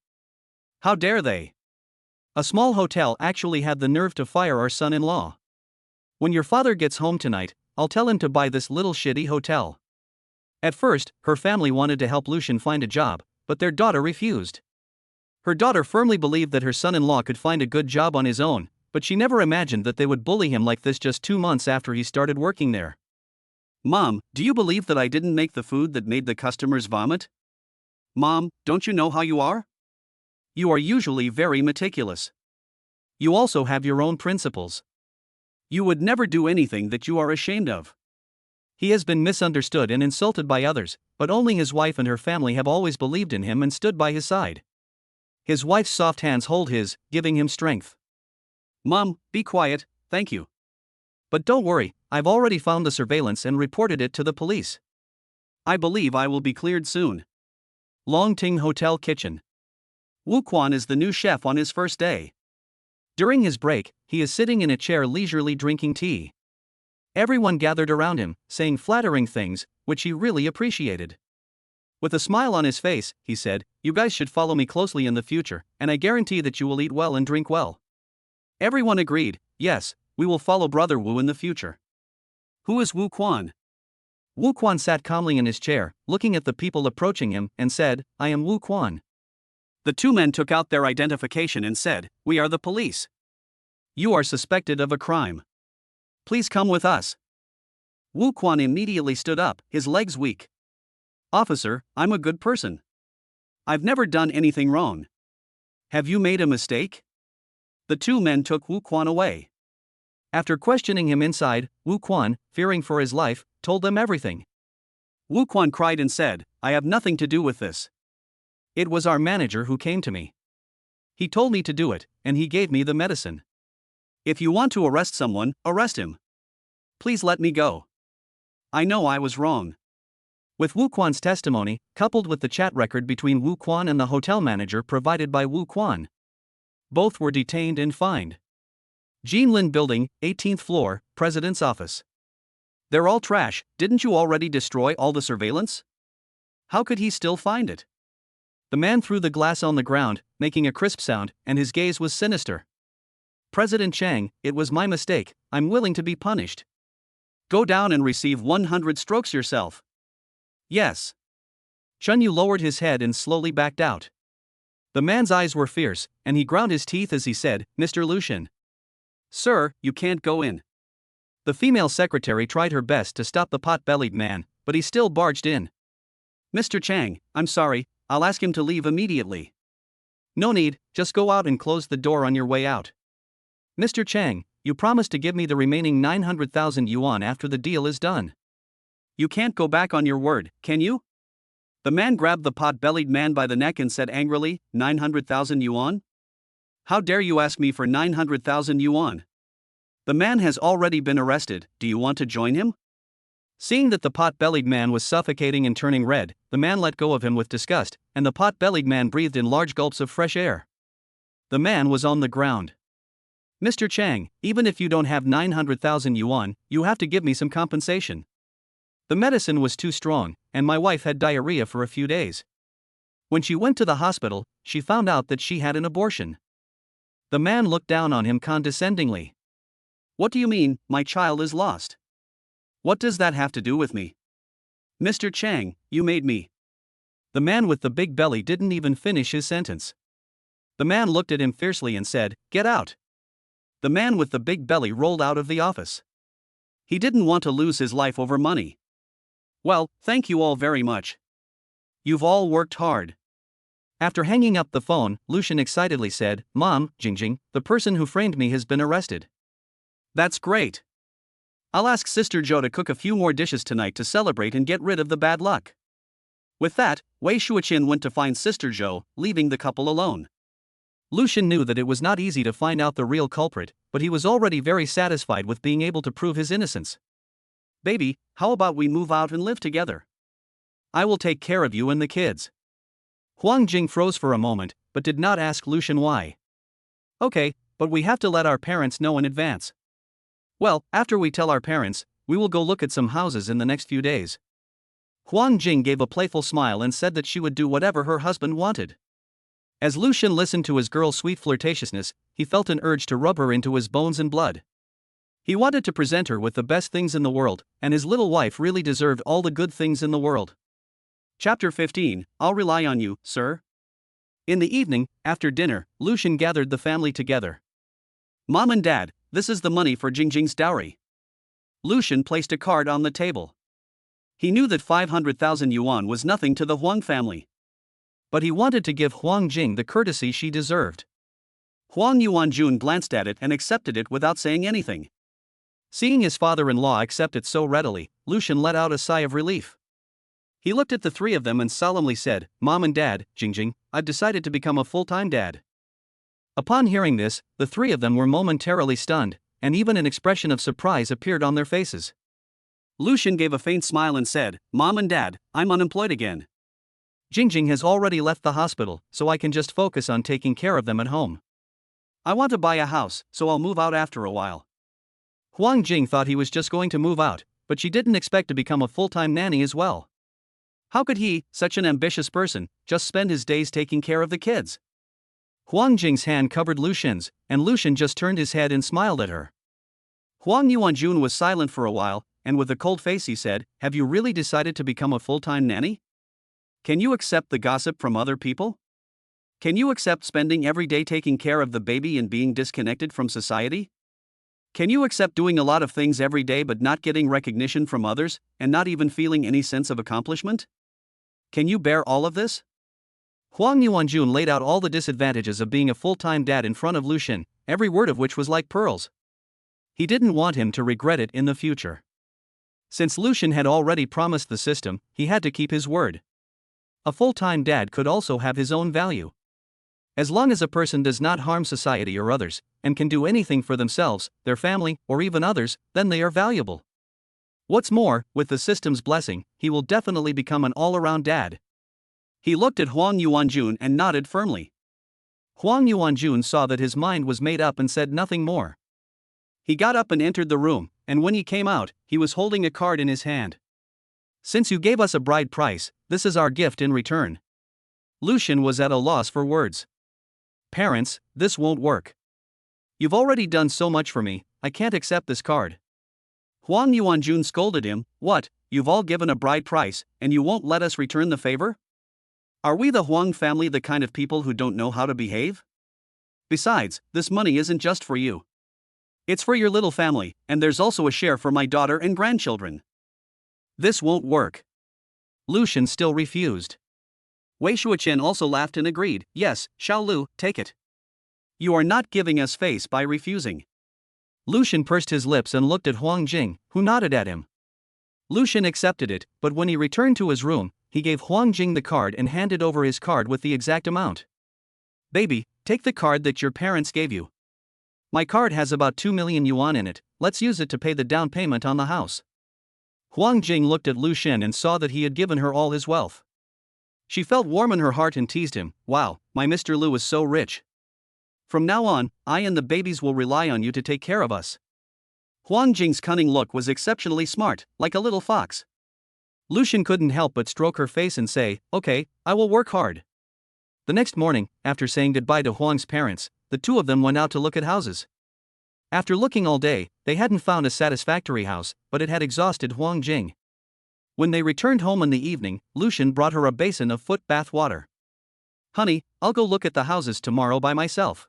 How dare they? A small hotel actually had the nerve to fire our son-in-law. When your father gets home tonight, I'll tell him to buy this little shitty hotel. At first, her family wanted to help Lucian find a job, but their daughter refused. Her daughter firmly believed that her son-in-law could find a good job on his own, but she never imagined that they would bully him like this just 2 months after he started working there. Mom, do you believe that I didn't make the food that made the customers vomit? Mom, don't you know how you are? You are usually very meticulous. You also have your own principles. You would never do anything that you are ashamed of. He has been misunderstood and insulted by others, but only his wife and her family have always believed in him and stood by his side. His wife's soft hands hold his, giving him strength. Mom, be quiet, thank you. But don't worry, I've already found the surveillance and reported it to the police. I believe I will be cleared soon. Longting Hotel Kitchen. Wu Quan is the new chef on his first day. During his break, he is sitting in a chair leisurely drinking tea. Everyone gathered around him, saying flattering things, which he really appreciated. With a smile on his face, he said, "You guys should follow me closely in the future, and I guarantee that you will eat well and drink well." Everyone agreed, yes, we will follow Brother Wu in the future. Who is Wu Quan? Wu Quan sat calmly in his chair, looking at the people approaching him, and said, "I am Wu Quan." The two men took out their identification and said, "We are the police. You are suspected of a crime. Please come with us." Wu Quan immediately stood up, his legs weak. "Officer, I'm a good person. I've never done anything wrong. Have you made a mistake?" The two men took Wu Quan away. After questioning him inside, Wu Quan, fearing for his life, told them everything. Wu Quan cried and said, "I have nothing to do with this. It was our manager who came to me. He told me to do it, and he gave me the medicine. If you want to arrest someone, arrest him. Please let me go. I know I was wrong." With Wu Quan's testimony, coupled with the chat record between Wu Quan and the hotel manager provided by Wu Quan, both were detained and fined. Jinlin Building, 18th floor, President's office. "They're all trash, didn't you already destroy all the surveillance? How could he still find it?" The man threw the glass on the ground, making a crisp sound, and his gaze was sinister. "President Chang, it was my mistake, I'm willing to be punished. Go down and receive 100 strokes yourself." "Yes." Chun Yu lowered his head and slowly backed out. The man's eyes were fierce, and he ground his teeth as he said, "Mr. Lucian. Sir, you can't go in." The female secretary tried her best to stop the pot-bellied man, but he still barged in. "Mr. Chang, I'm sorry, I'll ask him to leave immediately." "No need, just go out and close the door on your way out." "Mr. Chang, you promised to give me the remaining 900,000 yuan after the deal is done. You can't go back on your word, can you?" The man grabbed the pot-bellied man by the neck and said angrily, 900,000 yuan? How dare you ask me for 900,000 yuan? The man has already been arrested, do you want to join him? Seeing that the pot-bellied man was suffocating and turning red, the man let go of him with disgust, and the pot-bellied man breathed in large gulps of fresh air. The man was on the ground. "Mr. Chang, even if you don't have 900,000 yuan, you have to give me some compensation. The medicine was too strong, and my wife had diarrhea for a few days. When she went to the hospital, she found out that she had an abortion." The man looked down on him condescendingly. "What do you mean, my child is lost? What does that have to do with me? Mr. Chang, you made me." The man with the big belly didn't even finish his sentence. The man looked at him fiercely and said, "Get out." The man with the big belly rolled out of the office. He didn't want to lose his life over money. "Well, thank you all very much. You've all worked hard." After hanging up the phone, Lucian excitedly said, "Mom, Jingjing, the person who framed me has been arrested." "That's great. I'll ask Sister Zhou to cook a few more dishes tonight to celebrate and get rid of the bad luck." With that, Wei Shuiqin went to find Sister Zhou, leaving the couple alone. Lucian knew that it was not easy to find out the real culprit, but he was already very satisfied with being able to prove his innocence. "Baby, how about we move out and live together? I will take care of you and the kids." Huang Jing froze for a moment, but did not ask Lucian why. "Okay, but we have to let our parents know in advance." "Well, after we tell our parents, we will go look at some houses in the next few days." Huang Jing gave a playful smile and said that she would do whatever her husband wanted. As Lucian listened to his girl's sweet flirtatiousness, he felt an urge to rub her into his bones and blood. He wanted to present her with the best things in the world, and his little wife really deserved all the good things in the world. Chapter 15, I'll rely on you, sir. In the evening, after dinner, Lucian gathered the family together. "Mom and Dad, this is the money for Jingjing's dowry." Lucian placed a card on the table. He knew that 500,000 yuan was nothing to the Huang family. But he wanted to give Huang Jing the courtesy she deserved. Huang Yuanjun glanced at it and accepted it without saying anything. Seeing his father-in-law accept it so readily, Lucian let out a sigh of relief. He looked at the three of them and solemnly said, "Mom and Dad, Jingjing, I've decided to become a full-time dad." Upon hearing this, the three of them were momentarily stunned, and even an expression of surprise appeared on their faces. Lucian gave a faint smile and said, "Mom and Dad, I'm unemployed again. Jingjing has already left the hospital, so I can just focus on taking care of them at home. I want to buy a house, so I'll move out after a while." Huang Jing thought he was just going to move out, but she didn't expect to become a full-time nanny as well. How could he, such an ambitious person, just spend his days taking care of the kids? Huang Jing's hand covered Lucian's, and Lucian just turned his head and smiled at her. Huang Yuanjun was silent for a while, and with a cold face he said, "Have you really decided to become a full-time nanny? Can you accept the gossip from other people? Can you accept spending every day taking care of the baby and being disconnected from society? Can you accept doing a lot of things every day but not getting recognition from others, and not even feeling any sense of accomplishment? Can you bear all of this?" Huang Yuanjun laid out all the disadvantages of being a full-time dad in front of Lucian, every word of which was like pearls. He didn't want him to regret it in the future. Since Lucian had already promised the system, he had to keep his word. A full-time dad could also have his own value. As long as a person does not harm society or others, and can do anything for themselves, their family, or even others, then they are valuable. What's more, with the system's blessing, he will definitely become an all-around dad. He looked at Huang Yuanjun and nodded firmly. Huang Yuanjun saw that his mind was made up and said nothing more. He got up and entered the room, and when he came out, he was holding a card in his hand. "Since you gave us a bride price, this is our gift in return." Lucian was at a loss for words. "Parents, this won't work. You've already done so much for me, I can't accept this card." Huang Yuanjun scolded him, "What, you've all given a bride price, and you won't let us return the favor? Are we the Huang family the kind of people who don't know how to behave? Besides, this money isn't just for you. It's for your little family, and there's also a share for my daughter and grandchildren. This won't work." Lucian still refused. Wei Shuochen also laughed and agreed, "Yes, Xiaolu, take it. You are not giving us face by refusing." Lucian pursed his lips and looked at Huang Jing, who nodded at him. Lucian accepted it, but when he returned to his room, he gave Huang Jing the card and handed over his card with the exact amount. "Baby, take the card that your parents gave you. My card has about 2 million yuan in it, let's use it to pay the down payment on the house." Huang Jing looked at Lucian and saw that he had given her all his wealth. She felt warm in her heart and teased him, "Wow, my Mr. Lu is so rich. From now on, I and the babies will rely on you to take care of us." Huang Jing's cunning look was exceptionally smart, like a little fox. Lucian couldn't help but stroke her face and say, "Okay, I will work hard." The next morning, after saying goodbye to Huang's parents, the two of them went out to look at houses. After looking all day, they hadn't found a satisfactory house, but it had exhausted Huang Jing. When they returned home in the evening, Lucian brought her a basin of foot bath water. "Honey, I'll go look at the houses tomorrow by myself.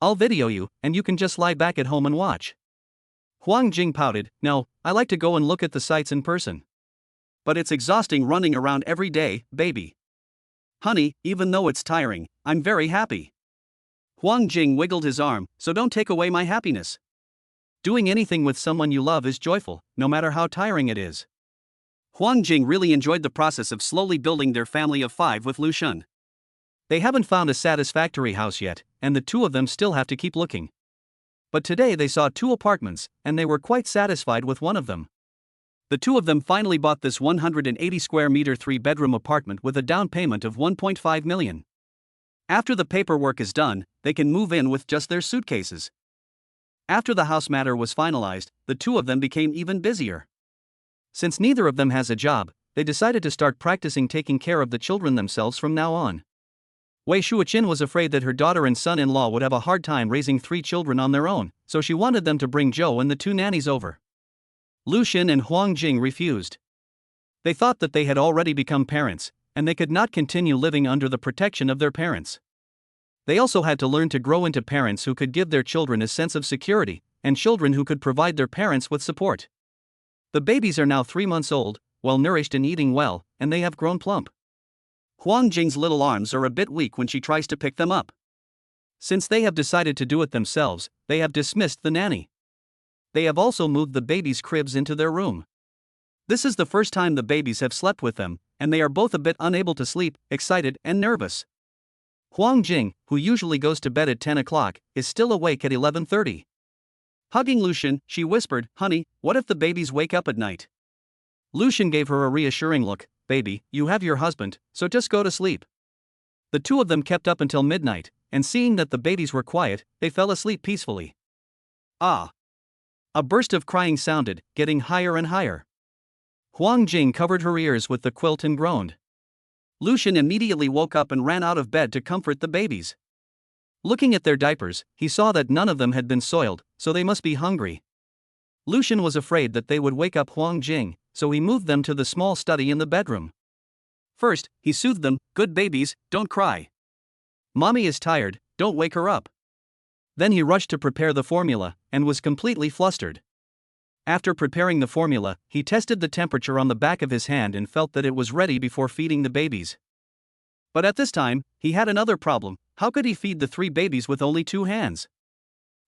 I'll video you, and you can just lie back at home and watch." Huang Jing pouted, "No, I like to go and look at the sights in person. But it's exhausting running around every day, baby. Honey, even though it's tiring, I'm very happy." Huang Jing wiggled his arm, "So don't take away my happiness. Doing anything with someone you love is joyful, no matter how tiring it is." Huang Jing really enjoyed the process of slowly building their family of 5 with Lucian. They haven't found a satisfactory house yet, and the two of them still have to keep looking. But today they saw 2 apartments, and they were quite satisfied with one of them. The two of them finally bought this 180 square meter 3-bedroom apartment with a down payment of 1.5 million. After the paperwork is done, they can move in with just their suitcases. After the house matter was finalized, the two of them became even busier. Since neither of them has a job, they decided to start practicing taking care of the children themselves from now on. Wei Shuochen was afraid that her daughter and son-in-law would have a hard time raising 3 children on their own, so she wanted them to bring Zhou and the 2 nannies over. Lucian and Huang Jing refused. They thought that they had already become parents, and they could not continue living under the protection of their parents. They also had to learn to grow into parents who could give their children a sense of security, and children who could provide their parents with support. The babies are now 3 months old, well-nourished and eating well, and they have grown plump. Huang Jing's little arms are a bit weak when she tries to pick them up. Since they have decided to do it themselves, they have dismissed the nanny. They have also moved the babies' cribs into their room. This is the first time the babies have slept with them, and they are both a bit unable to sleep, excited, and nervous. Huang Jing, who usually goes to bed at 10 o'clock, is still awake at 11:30. Hugging Lucian, she whispered, "Honey, what if the babies wake up at night?" Lucian gave her a reassuring look. "Baby, you have your husband, so just go to sleep." The two of them kept up until midnight, and seeing that the babies were quiet, they fell asleep peacefully. Ah! A burst of crying sounded, getting higher and higher. Huang Jing covered her ears with the quilt and groaned. Lucian immediately woke up and ran out of bed to comfort the babies. Looking at their diapers, he saw that none of them had been soiled, so they must be hungry. Lucian was afraid that they would wake up Huang Jing, so he moved them to the small study in the bedroom. First, he soothed them, "Good babies, don't cry. Mommy is tired, don't wake her up." Then he rushed to prepare the formula, and was completely flustered. After preparing the formula, he tested the temperature on the back of his hand and felt that it was ready before feeding the babies. But at this time, he had another problem. How could he feed the 3 babies with only 2 hands?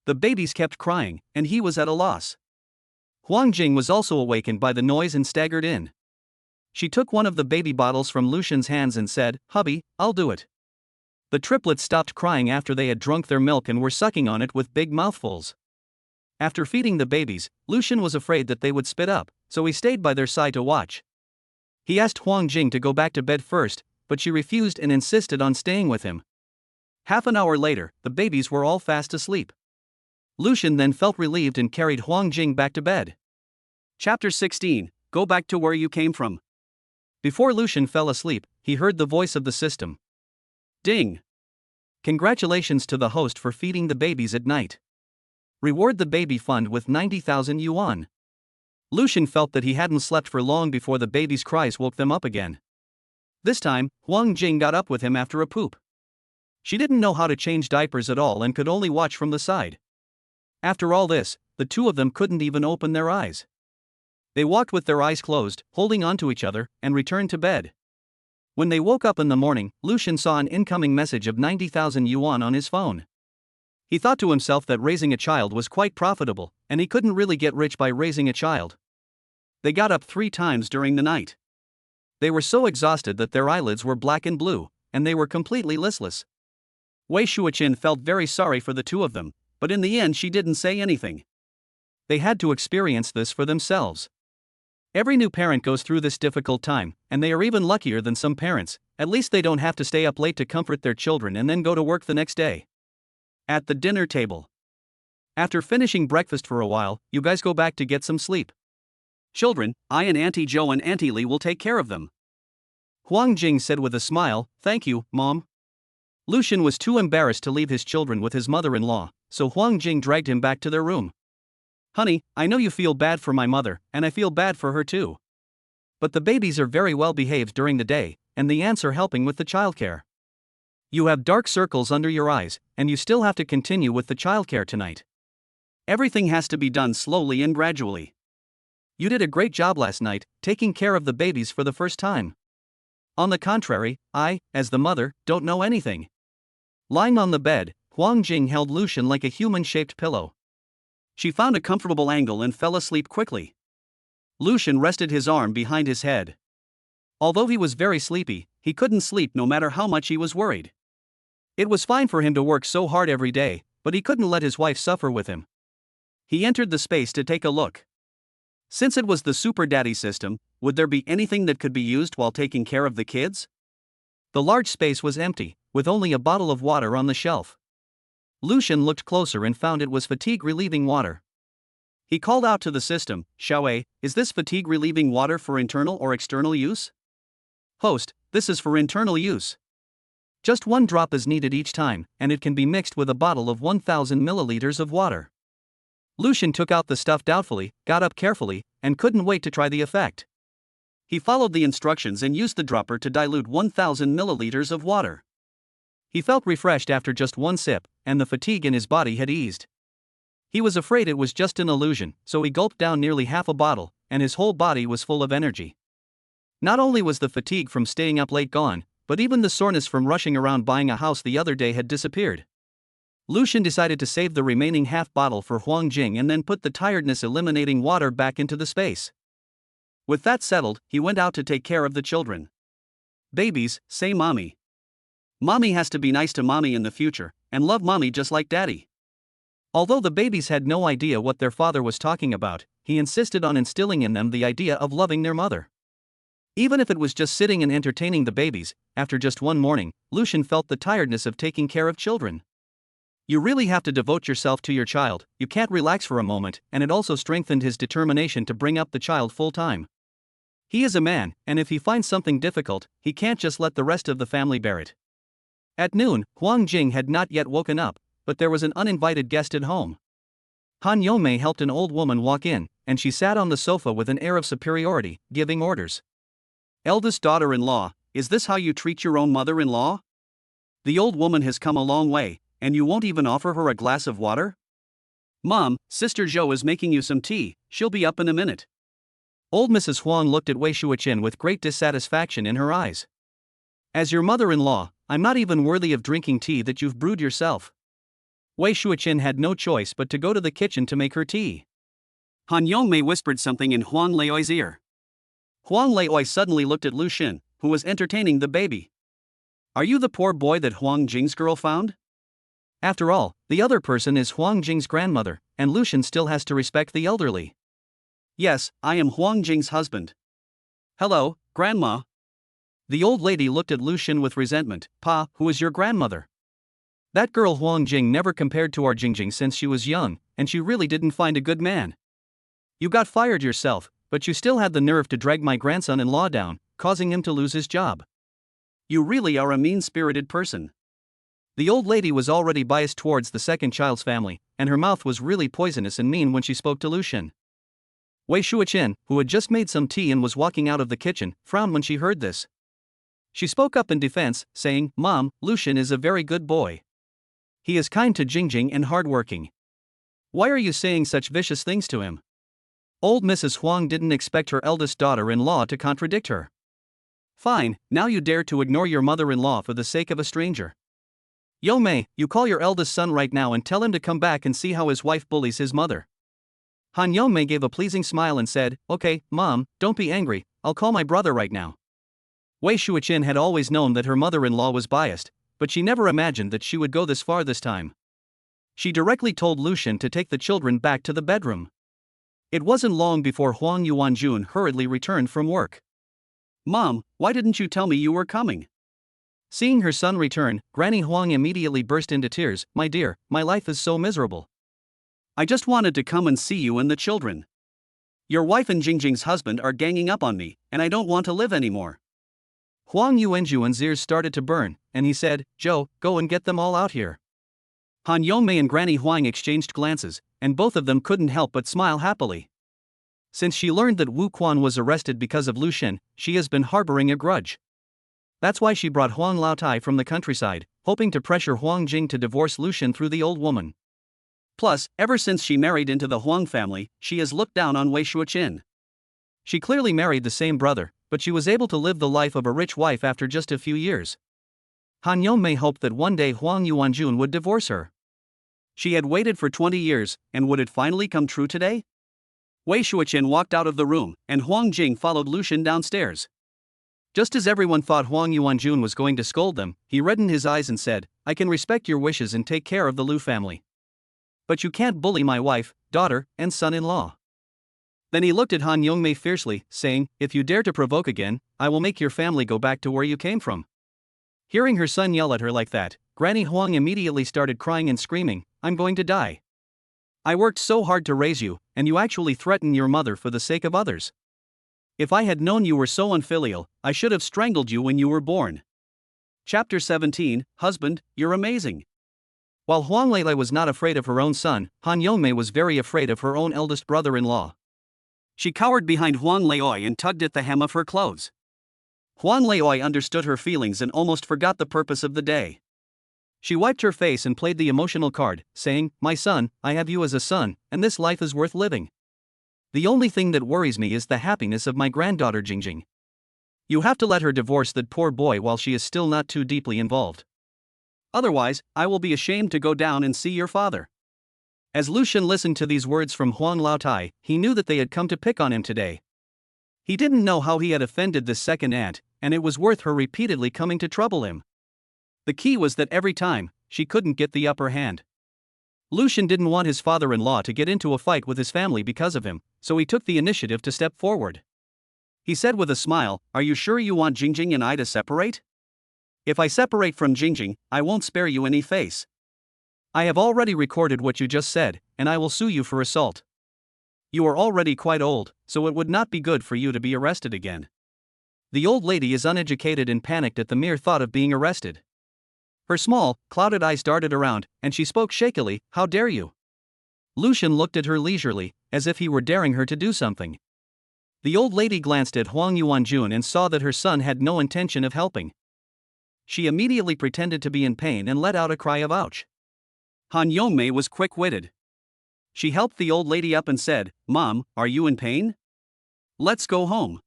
The babies kept crying, and he was at a loss. Huang Jing was also awakened by the noise and staggered in. She took one of the baby bottles from Lucian's hands and said, "Hubby, I'll do it." The triplets stopped crying after they had drunk their milk and were sucking on it with big mouthfuls. After feeding the babies, Lucian was afraid that they would spit up, so he stayed by their side to watch. He asked Huang Jing to go back to bed first, but she refused and insisted on staying with him. Half an hour later, the babies were all fast asleep. Lucian then felt relieved and carried Huang Jing back to bed. Chapter 16, Go Back to Where You Came From. Before Lucian fell asleep, he heard the voice of the system. Ding! Congratulations to the host for feeding the babies at night. Reward the baby fund with 90,000 yuan. Lucian felt that he hadn't slept for long before the babies' cries woke them up again. This time, Huang Jing got up with him after a poop. She didn't know how to change diapers at all and could only watch from the side. After all this, the two of them couldn't even open their eyes. They walked with their eyes closed, holding onto each other, and returned to bed. When they woke up in the morning, Lucian saw an incoming message of 90,000 yuan on his phone. He thought to himself that raising a child was quite profitable, and he couldn't really get rich by raising a child. They got up 3 times during the night. They were so exhausted that their eyelids were black and blue, and they were completely listless. Wei Shuoqin felt very sorry for the two of them, but in the end she didn't say anything. They had to experience this for themselves. Every new parent goes through this difficult time, and they are even luckier than some parents. At least they don't have to stay up late to comfort their children and then go to work the next day. At the dinner table. After finishing breakfast for a while, you guys go back to get some sleep. Children, I and Auntie Jo and Auntie Li will take care of them. Huang Jing said with a smile, "Thank you, Mom." Lucian was too embarrassed to leave his children with his mother-in-law, so Huang Jing dragged him back to their room. "Honey, I know you feel bad for my mother, and I feel bad for her too. But the babies are very well behaved during the day, and the aunts are helping with the childcare. You have dark circles under your eyes, and you still have to continue with the childcare tonight. Everything has to be done slowly and gradually. You did a great job last night, taking care of the babies for the first time. On the contrary, I, as the mother, don't know anything." Lying on the bed, Huang Jing held Lucian like a human-shaped pillow. She found a comfortable angle and fell asleep quickly. Lucian rested his arm behind his head. Although he was very sleepy, he couldn't sleep no matter how much he was worried. It was fine for him to work so hard every day, but he couldn't let his wife suffer with him. He entered the space to take a look. Since it was the Super Daddy system, would there be anything that could be used while taking care of the kids? The large space was empty, with only a bottle of water on the shelf. Lucian looked closer and found it was fatigue-relieving water. He called out to the system, "Xiaowei, is this fatigue-relieving water for internal or external use?" "Host, this is for internal use. Just 1 drop is needed each time, and it can be mixed with a bottle of 1,000 milliliters of water." Lucian took out the stuff doubtfully, got up carefully, and couldn't wait to try the effect. He followed the instructions and used the dropper to dilute 1,000 milliliters of water. He felt refreshed after just 1 sip, and the fatigue in his body had eased. He was afraid it was just an illusion, so he gulped down nearly half a bottle, and his whole body was full of energy. Not only was the fatigue from staying up late gone, but even the soreness from rushing around buying a house the other day had disappeared. Lucian decided to save the remaining half bottle for Huang Jing and then put the tiredness eliminating water back into the space. With that settled, he went out to take care of the children. Babies, say mommy. Mommy has to be nice to mommy in the future, and love mommy just like daddy. Although the babies had no idea what their father was talking about, he insisted on instilling in them the idea of loving their mother. Even if it was just sitting and entertaining the babies, after just one morning, Lucian felt the tiredness of taking care of children. You really have to devote yourself to your child, you can't relax for a moment, and it also strengthened his determination to bring up the child full time. He is a man, and if he finds something difficult, he can't just let the rest of the family bear it. At noon, Huang Jing had not yet woken up, but there was an uninvited guest at home. Han Yomei helped an old woman walk in, and she sat on the sofa with an air of superiority, giving orders. Eldest daughter-in-law, is this how you treat your own mother-in-law? The old woman has come a long way, and you won't even offer her a glass of water? Mom, Sister Zhou is making you some tea, she'll be up in a minute. Old Mrs. Huang looked at Wei Shuoqin with great dissatisfaction in her eyes. As your mother-in-law, I'm not even worthy of drinking tea that you've brewed yourself. Wei Shuoqin had no choice but to go to the kitchen to make her tea. Han Yongmei whispered something in Huang Leoi's ear. Huang Leoi suddenly looked at Lu Xin, who was entertaining the baby. Are you the poor boy that Huang Jing's girl found? After all, the other person is Huang Jing's grandmother, and Lu Xin still has to respect the elderly. Yes, I am Huang Jing's husband. Hello, Grandma. The old lady looked at Lu Xin with resentment. Pa, who is your grandmother? That girl Huang Jing never compared to our Jingjing since she was young, and she really didn't find a good man. You got fired yourself, but you still had the nerve to drag my grandson-in-law down, causing him to lose his job. You really are a mean-spirited person. The old lady was already biased towards the second child's family, and her mouth was really poisonous and mean when she spoke to Lu Xin. Wei Shuoqin, who had just made some tea and was walking out of the kitchen, frowned when she heard this. She spoke up in defense, saying, Mom, Lu Xin is a very good boy. He is kind to Jingjing and hardworking. Why are you saying such vicious things to him? Old Mrs. Huang didn't expect her eldest daughter-in-law to contradict her. Fine, now you dare to ignore your mother-in-law for the sake of a stranger. Yomei, you call your eldest son right now and tell him to come back and see how his wife bullies his mother. Han Yomei gave a pleasing smile and said, Okay, Mom, don't be angry, I'll call my brother right now. Wei Shuoqin had always known that her mother-in-law was biased, but she never imagined that she would go this far this time. She directly told Lu Xin to take the children back to the bedroom. It wasn't long before Huang Yuanjun hurriedly returned from work. Mom, why didn't you tell me you were coming? Seeing her son return, Granny Huang immediately burst into tears. My dear, my life is so miserable. I just wanted to come and see you and the children. Your wife and Jingjing's husband are ganging up on me, and I don't want to live anymore. Huang Yuanjuan's ears started to burn, and he said, Zhou, go and get them all out here. Han Yongmei and Granny Huang exchanged glances, and both of them couldn't help but smile happily. Since she learned that Wu Quan was arrested because of Lu Xin, she has been harboring a grudge. That's why she brought Huang Laotai from the countryside, hoping to pressure Huang Jing to divorce Lu Xin through the old woman. Plus, ever since she married into the Huang family, she has looked down on Wei Shuoqin. She clearly married the same brother, but she was able to live the life of a rich wife after just a few years. Han Yongmei hoped that one day Huang Yuanjun would divorce her. She had waited for 20 years, and would it finally come true today? Wei Shuoqin walked out of the room, and Huang Jing followed Lu Xin downstairs. Just as everyone thought Huang Yuanjun was going to scold them, he reddened his eyes and said, I can respect your wishes and take care of the Lu family. But you can't bully my wife, daughter, and son-in-law. Then he looked at Han Yongmei fiercely, saying, If you dare to provoke again, I will make your family go back to where you came from. Hearing her son yell at her like that, Granny Huang immediately started crying and screaming, I'm going to die. I worked so hard to raise you, and you actually threaten your mother for the sake of others. If I had known you were so unfilial, I should have strangled you when you were born. Chapter 17, Husband, You're Amazing. While Huang Leilei was not afraid of her own son, Han Yongmei was very afraid of her own eldest brother-in-law. She cowered behind Huang Leoi and tugged at the hem of her clothes. Huang Leoi understood her feelings and almost forgot the purpose of the day. She wiped her face and played the emotional card, saying, My son, I have you as a son, and this life is worth living. The only thing that worries me is the happiness of my granddaughter Jingjing. You have to let her divorce that poor boy while she is still not too deeply involved. Otherwise, I will be ashamed to go down and see your father. As Lucian listened to these words from Huang Laotai, he knew that they had come to pick on him today. He didn't know how he had offended this second aunt, and it was worth her repeatedly coming to trouble him. The key was that every time, she couldn't get the upper hand. Lucian didn't want his father-in-law to get into a fight with his family because of him, so he took the initiative to step forward. He said with a smile, "Are you sure you want Jingjing and I to separate? If I separate from Jingjing, I won't spare you any face. I have already recorded what you just said, and I will sue you for assault. You are already quite old, so it would not be good for you to be arrested again." The old lady is uneducated and panicked at the mere thought of being arrested. Her small, clouded eyes darted around, and she spoke shakily, "How dare you?" Lucian looked at her leisurely, as if he were daring her to do something. The old lady glanced at Huang Yuanjun and saw that her son had no intention of helping. She immediately pretended to be in pain and let out a cry of ouch. Han Yongmei was quick-witted. She helped the old lady up and said, "Mom, are you in pain? Let's go home."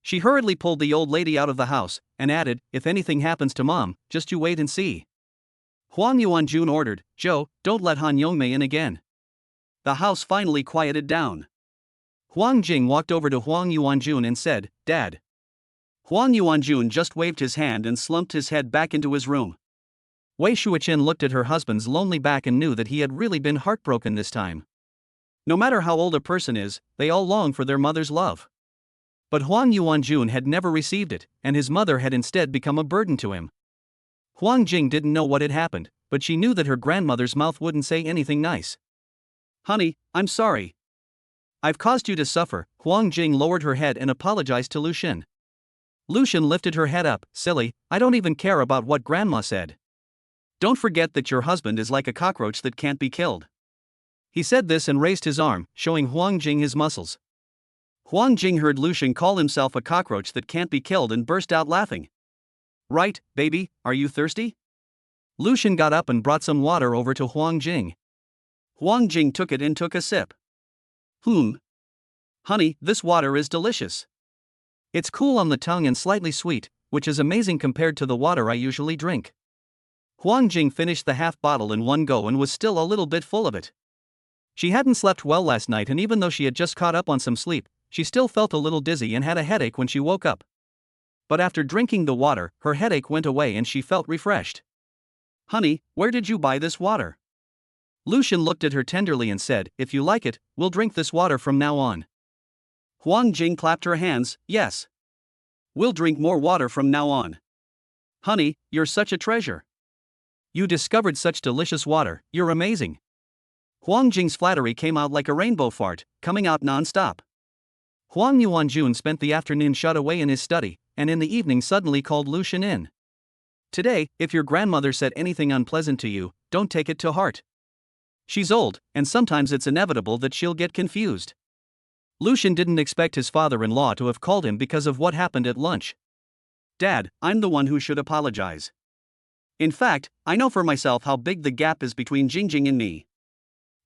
She hurriedly pulled the old lady out of the house, and added, "If anything happens to Mom, just you wait and see." Huang Yuanjun ordered, "Joe, don't let Han Yongmei in again." The house finally quieted down. Huang Jing walked over to Huang Yuanjun and said, "Dad." Huang Yuanjun just waved his hand and slumped his head back into his room. Wei Shuichen looked at her husband's lonely back and knew that he had really been heartbroken this time. No matter how old a person is, they all long for their mother's love. But Huang Yuanjun had never received it, and his mother had instead become a burden to him. Huang Jing didn't know what had happened, but she knew that her grandmother's mouth wouldn't say anything nice. "Honey, I'm sorry. I've caused you to suffer." Huang Jing lowered her head and apologized to Lucian. Lucian lifted her head up, "Silly, I don't even care about what Grandma said. Don't forget that your husband is like a cockroach that can't be killed." He said this and raised his arm, showing Huang Jing his muscles. Huang Jing heard Lucian call himself a cockroach that can't be killed and burst out laughing. "Right, baby, are you thirsty?" Lucian got up and brought some water over to Huang Jing. Huang Jing took it and took a sip. Honey, this water is delicious. It's cool on the tongue and slightly sweet, which is amazing compared to the water I usually drink." Huang Jing finished the half bottle in one go and was still a little bit full of it. She hadn't slept well last night, and even though she had just caught up on some sleep, she still felt a little dizzy and had a headache when she woke up. But after drinking the water, her headache went away and she felt refreshed. "Honey, where did you buy this water?" Lucian looked at her tenderly and said, "If you like it, we'll drink this water from now on." Huang Jing clapped her hands, "Yes. We'll drink more water from now on. Honey, you're such a treasure. You discovered such delicious water, you're amazing." Huang Jing's flattery came out like a rainbow fart, coming out non-stop. Huang Yuanjun spent the afternoon shut away in his study, and in the evening suddenly called Lucian in. "Today, if your grandmother said anything unpleasant to you, don't take it to heart. She's old, and sometimes it's inevitable that she'll get confused." Lucian didn't expect his father-in-law to have called him because of what happened at lunch. "Dad, I'm the one who should apologize. In fact, I know for myself how big the gap is between Jingjing and me.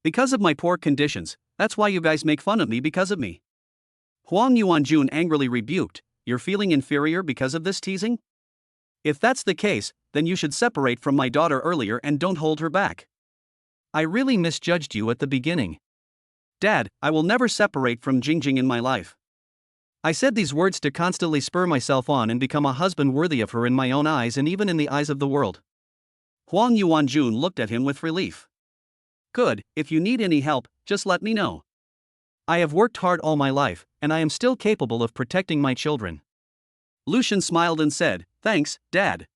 Because of my poor conditions, that's why you guys make fun of me because of me." Huang Yuanjun angrily rebuked, "You're feeling inferior because of this teasing? If that's the case, then you should separate from my daughter earlier and don't hold her back. I really misjudged you at the beginning. Dad, I will never separate from Jingjing in my life. I said these words to constantly spur myself on and become a husband worthy of her in my own eyes and even in the eyes of the world." Huang Yuanjun looked at him with relief. "Good, if you need any help, just let me know. I have worked hard all my life, and I am still capable of protecting my children." Lucian smiled and said, "Thanks, Dad.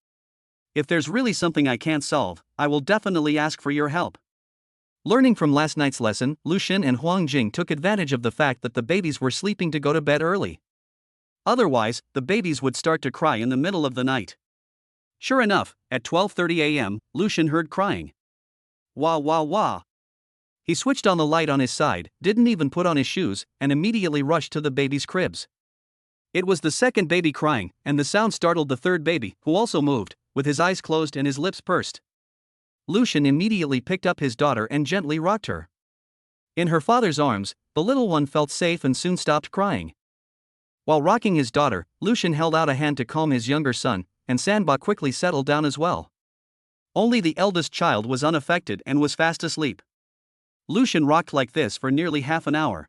If there's really something I can't solve, I will definitely ask for your help." Learning from last night's lesson, Lucian and Huang Jing took advantage of the fact that the babies were sleeping to go to bed early. Otherwise, the babies would start to cry in the middle of the night. Sure enough, at 12:30 a.m., Lucian heard crying. Wah wah wah. He switched on the light on his side, didn't even put on his shoes, and immediately rushed to the baby's cribs. It was the second baby crying, and the sound startled the third baby, who also moved, with his eyes closed and his lips pursed. Lucian immediately picked up his daughter and gently rocked her. In her father's arms, the little one felt safe and soon stopped crying. While rocking his daughter, Lucian held out a hand to calm his younger son, and Sanba quickly settled down as well. Only the eldest child was unaffected and was fast asleep. Lucian rocked like this for nearly half an hour.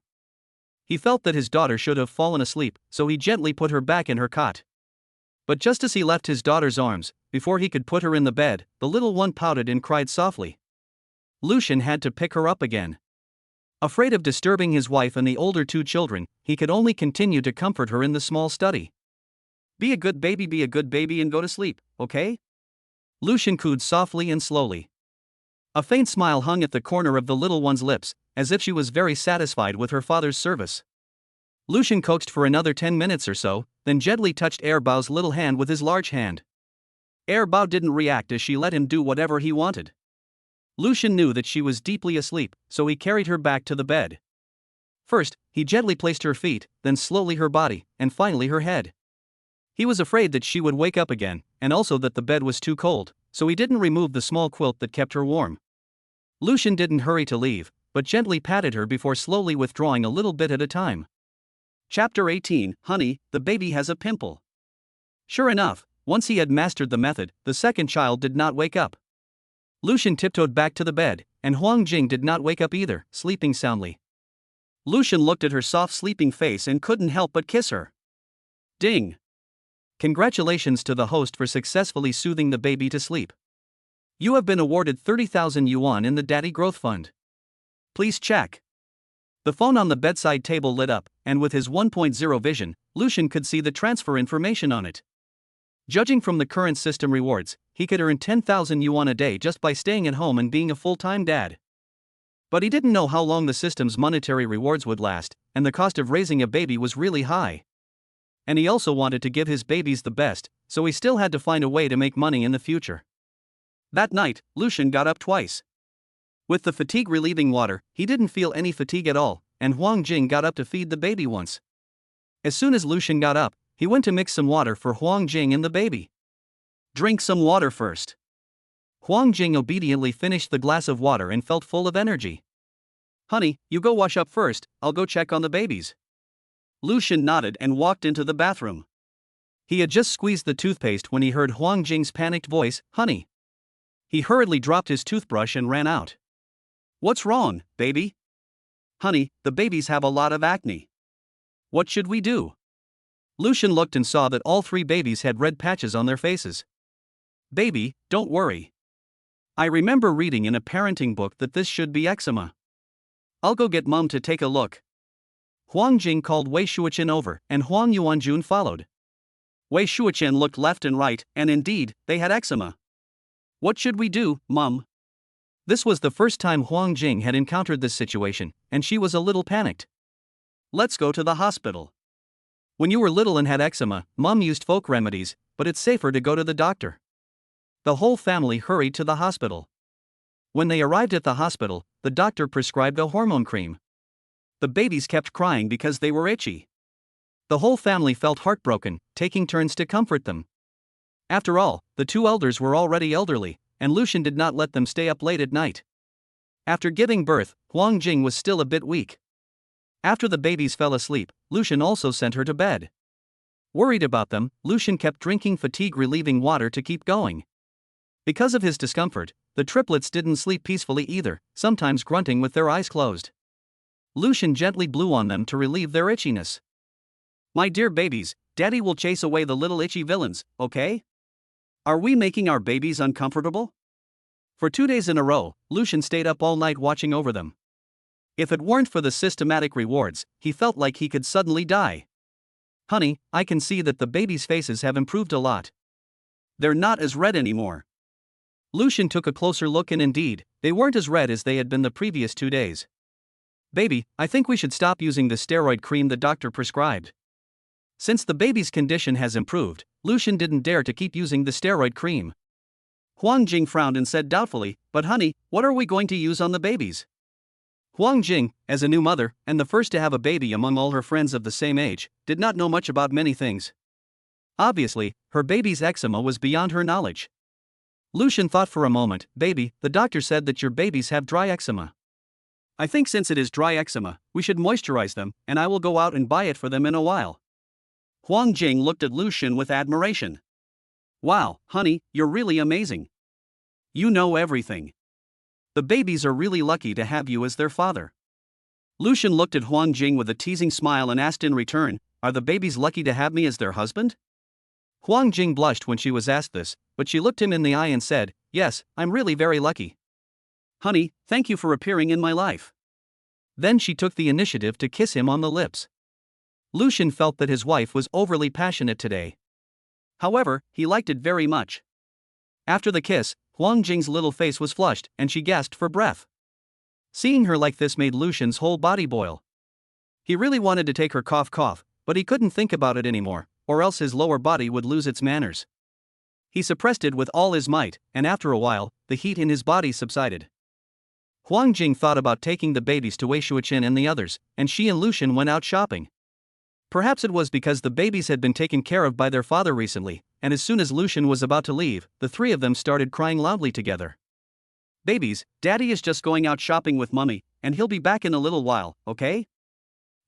He felt that his daughter should have fallen asleep, so he gently put her back in her cot. But just as he left his daughter's arms, before he could put her in the bed, the little one pouted and cried softly. Lucian had to pick her up again. Afraid of disturbing his wife and the older two children, he could only continue to comfort her in the small study. Be a good baby and go to sleep, okay? Lucian cooed softly and slowly. A faint smile hung at the corner of the little one's lips, as if she was very satisfied with her father's service. Lucian coaxed for another 10 minutes or so, then gently touched Airbao's little hand with his large hand. Airbao didn't react as she let him do whatever he wanted. Lucian knew that she was deeply asleep, so he carried her back to the bed. First, he gently placed her feet, then slowly her body, and finally her head. He was afraid that she would wake up again, and also that the bed was too cold, so he didn't remove the small quilt that kept her warm. Lucian didn't hurry to leave, but gently patted her before slowly withdrawing a little bit at a time. Chapter 18, Honey, the baby has a pimple. Sure enough, once he had mastered the method, the second child did not wake up. Lucian tiptoed back to the bed, and Huang Jing did not wake up either, sleeping soundly. Lucian looked at her soft sleeping face and couldn't help but kiss her. Ding! Congratulations to the host for successfully soothing the baby to sleep. You have been awarded 30,000 yuan in the Daddy Growth Fund. Please check. The phone on the bedside table lit up, and with his 1.0 vision, Lucian could see the transfer information on it. Judging from the current system rewards, he could earn 10,000 yuan a day just by staying at home and being a full-time dad. But he didn't know how long the system's monetary rewards would last, and the cost of raising a baby was really high. And he also wanted to give his babies the best, so he still had to find a way to make money in the future. That night, Lucian got up twice. With the fatigue-relieving water, he didn't feel any fatigue at all, and Huang Jing got up to feed the baby once. As soon as Lucian got up, he went to mix some water for Huang Jing and the baby. Drink some water first. Huang Jing obediently finished the glass of water and felt full of energy. Honey, you go wash up first, I'll go check on the babies. Lucian nodded and walked into the bathroom. He had just squeezed the toothpaste when he heard Huang Jing's panicked voice, Honey. He hurriedly dropped his toothbrush and ran out. What's wrong, baby? Honey, the babies have a lot of acne. What should we do? Lucian looked and saw that all three babies had red patches on their faces. Baby, don't worry. I remember reading in a parenting book that this should be eczema. I'll go get Mom to take a look. Huang Jing called Wei Shuochen over, and Huang Yuanjun followed. Wei Shuochen looked left and right, and indeed, they had eczema. What should we do, Mum? This was the first time Huang Jing had encountered this situation, and she was a little panicked. Let's go to the hospital. When you were little and had eczema, Mum used folk remedies, but it's safer to go to the doctor. The whole family hurried to the hospital. When they arrived at the hospital, the doctor prescribed a hormone cream. The babies kept crying because they were itchy. The whole family felt heartbroken, taking turns to comfort them. After all, the two elders were already elderly, and Lucian did not let them stay up late at night. After giving birth, Huang Jing was still a bit weak. After the babies fell asleep, Lucian also sent her to bed. Worried about them, Lucian kept drinking fatigue-relieving water to keep going. Because of his discomfort, the triplets didn't sleep peacefully either, sometimes grunting with their eyes closed. Lucian gently blew on them to relieve their itchiness. My dear babies, Daddy will chase away the little itchy villains, okay? Are we making our babies uncomfortable? For 2 days in a row, Lucian stayed up all night watching over them. If it weren't for the systematic rewards, he felt like he could suddenly die. Honey, I can see that the babies' faces have improved a lot. They're not as red anymore. Lucian took a closer look and indeed, they weren't as red as they had been the previous 2 days. Baby, I think we should stop using the steroid cream the doctor prescribed. Since the baby's condition has improved, Lucian didn't dare to keep using the steroid cream. Huang Jing frowned and said doubtfully, but honey, what are we going to use on the babies? Huang Jing, as a new mother, and the first to have a baby among all her friends of the same age, did not know much about many things. Obviously, her baby's eczema was beyond her knowledge. Lucian thought for a moment, baby, the doctor said that your babies have dry eczema. I think since it is dry eczema, we should moisturize them, and I will go out and buy it for them in a while. Huang Jing looked at Lucian with admiration. Wow, honey, you're really amazing. You know everything. The babies are really lucky to have you as their father. Lucian looked at Huang Jing with a teasing smile and asked in return, are the babies lucky to have me as their husband? Huang Jing blushed when she was asked this, but she looked him in the eye and said, yes, I'm really very lucky. Honey, thank you for appearing in my life. Then she took the initiative to kiss him on the lips. Lucian felt that his wife was overly passionate today. However, he liked it very much. After the kiss, Huang Jing's little face was flushed and she gasped for breath. Seeing her like this made Lucian's whole body boil. He really wanted to take her cough, but he couldn't think about it anymore, or else his lower body would lose its manners. He suppressed it with all his might, and after a while, the heat in his body subsided. Huang Jing thought about taking the babies to Wei Shuqian and the others, and she and Lucian went out shopping. Perhaps it was because the babies had been taken care of by their father recently, and as soon as Lucian was about to leave, the three of them started crying loudly together. Babies, Daddy is just going out shopping with Mummy, and he'll be back in a little while, okay?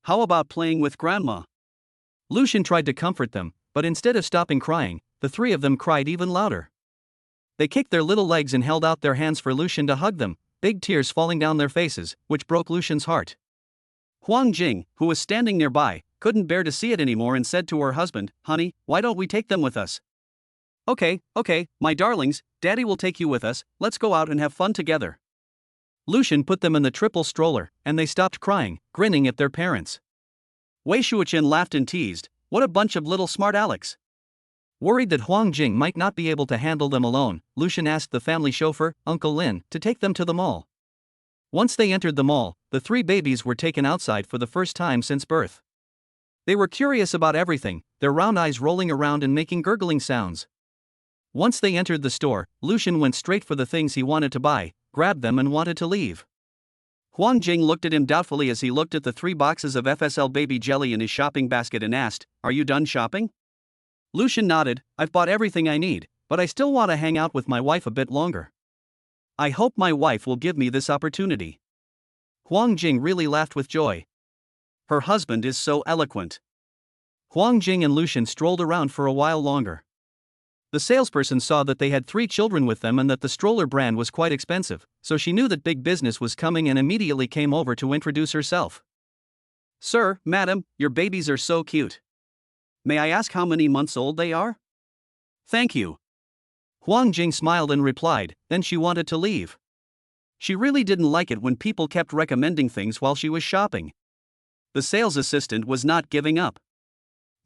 How about playing with Grandma? Lucian tried to comfort them, but instead of stopping crying, the three of them cried even louder. They kicked their little legs and held out their hands for Lucian to hug them, big tears falling down their faces, which broke Lucian's heart. Huang Jing, who was standing nearby, couldn't bear to see it anymore and said to her husband, honey, why don't we take them with us? Okay, my darlings, Daddy will take you with us, let's go out and have fun together. Lucian put them in the triple stroller, and they stopped crying, grinning at their parents. Wei Shuqian laughed and teased, what a bunch of little smart Alecs. Worried that Huang Jing might not be able to handle them alone, Lucian asked the family chauffeur, Uncle Lin, to take them to the mall. Once they entered the mall, the three babies were taken outside for the first time since birth. They were curious about everything, their round eyes rolling around and making gurgling sounds. Once they entered the store, Lucian went straight for the things he wanted to buy, grabbed them and wanted to leave. Huang Jing looked at him doubtfully as he looked at the 3 boxes of FSL baby jelly in his shopping basket and asked, are you done shopping? Lucian nodded, I've bought everything I need, but I still want to hang out with my wife a bit longer. I hope my wife will give me this opportunity. Huang Jing really laughed with joy. Her husband is so eloquent. Huang Jing and Lucian strolled around for a while longer. The salesperson saw that they had 3 children with them and that the stroller brand was quite expensive, so she knew that big business was coming and immediately came over to introduce herself. Sir, madam, your babies are so cute. May I ask how many months old they are? Thank you. Huang Jing smiled and replied, then she wanted to leave. She really didn't like it when people kept recommending things while she was shopping. The sales assistant was not giving up.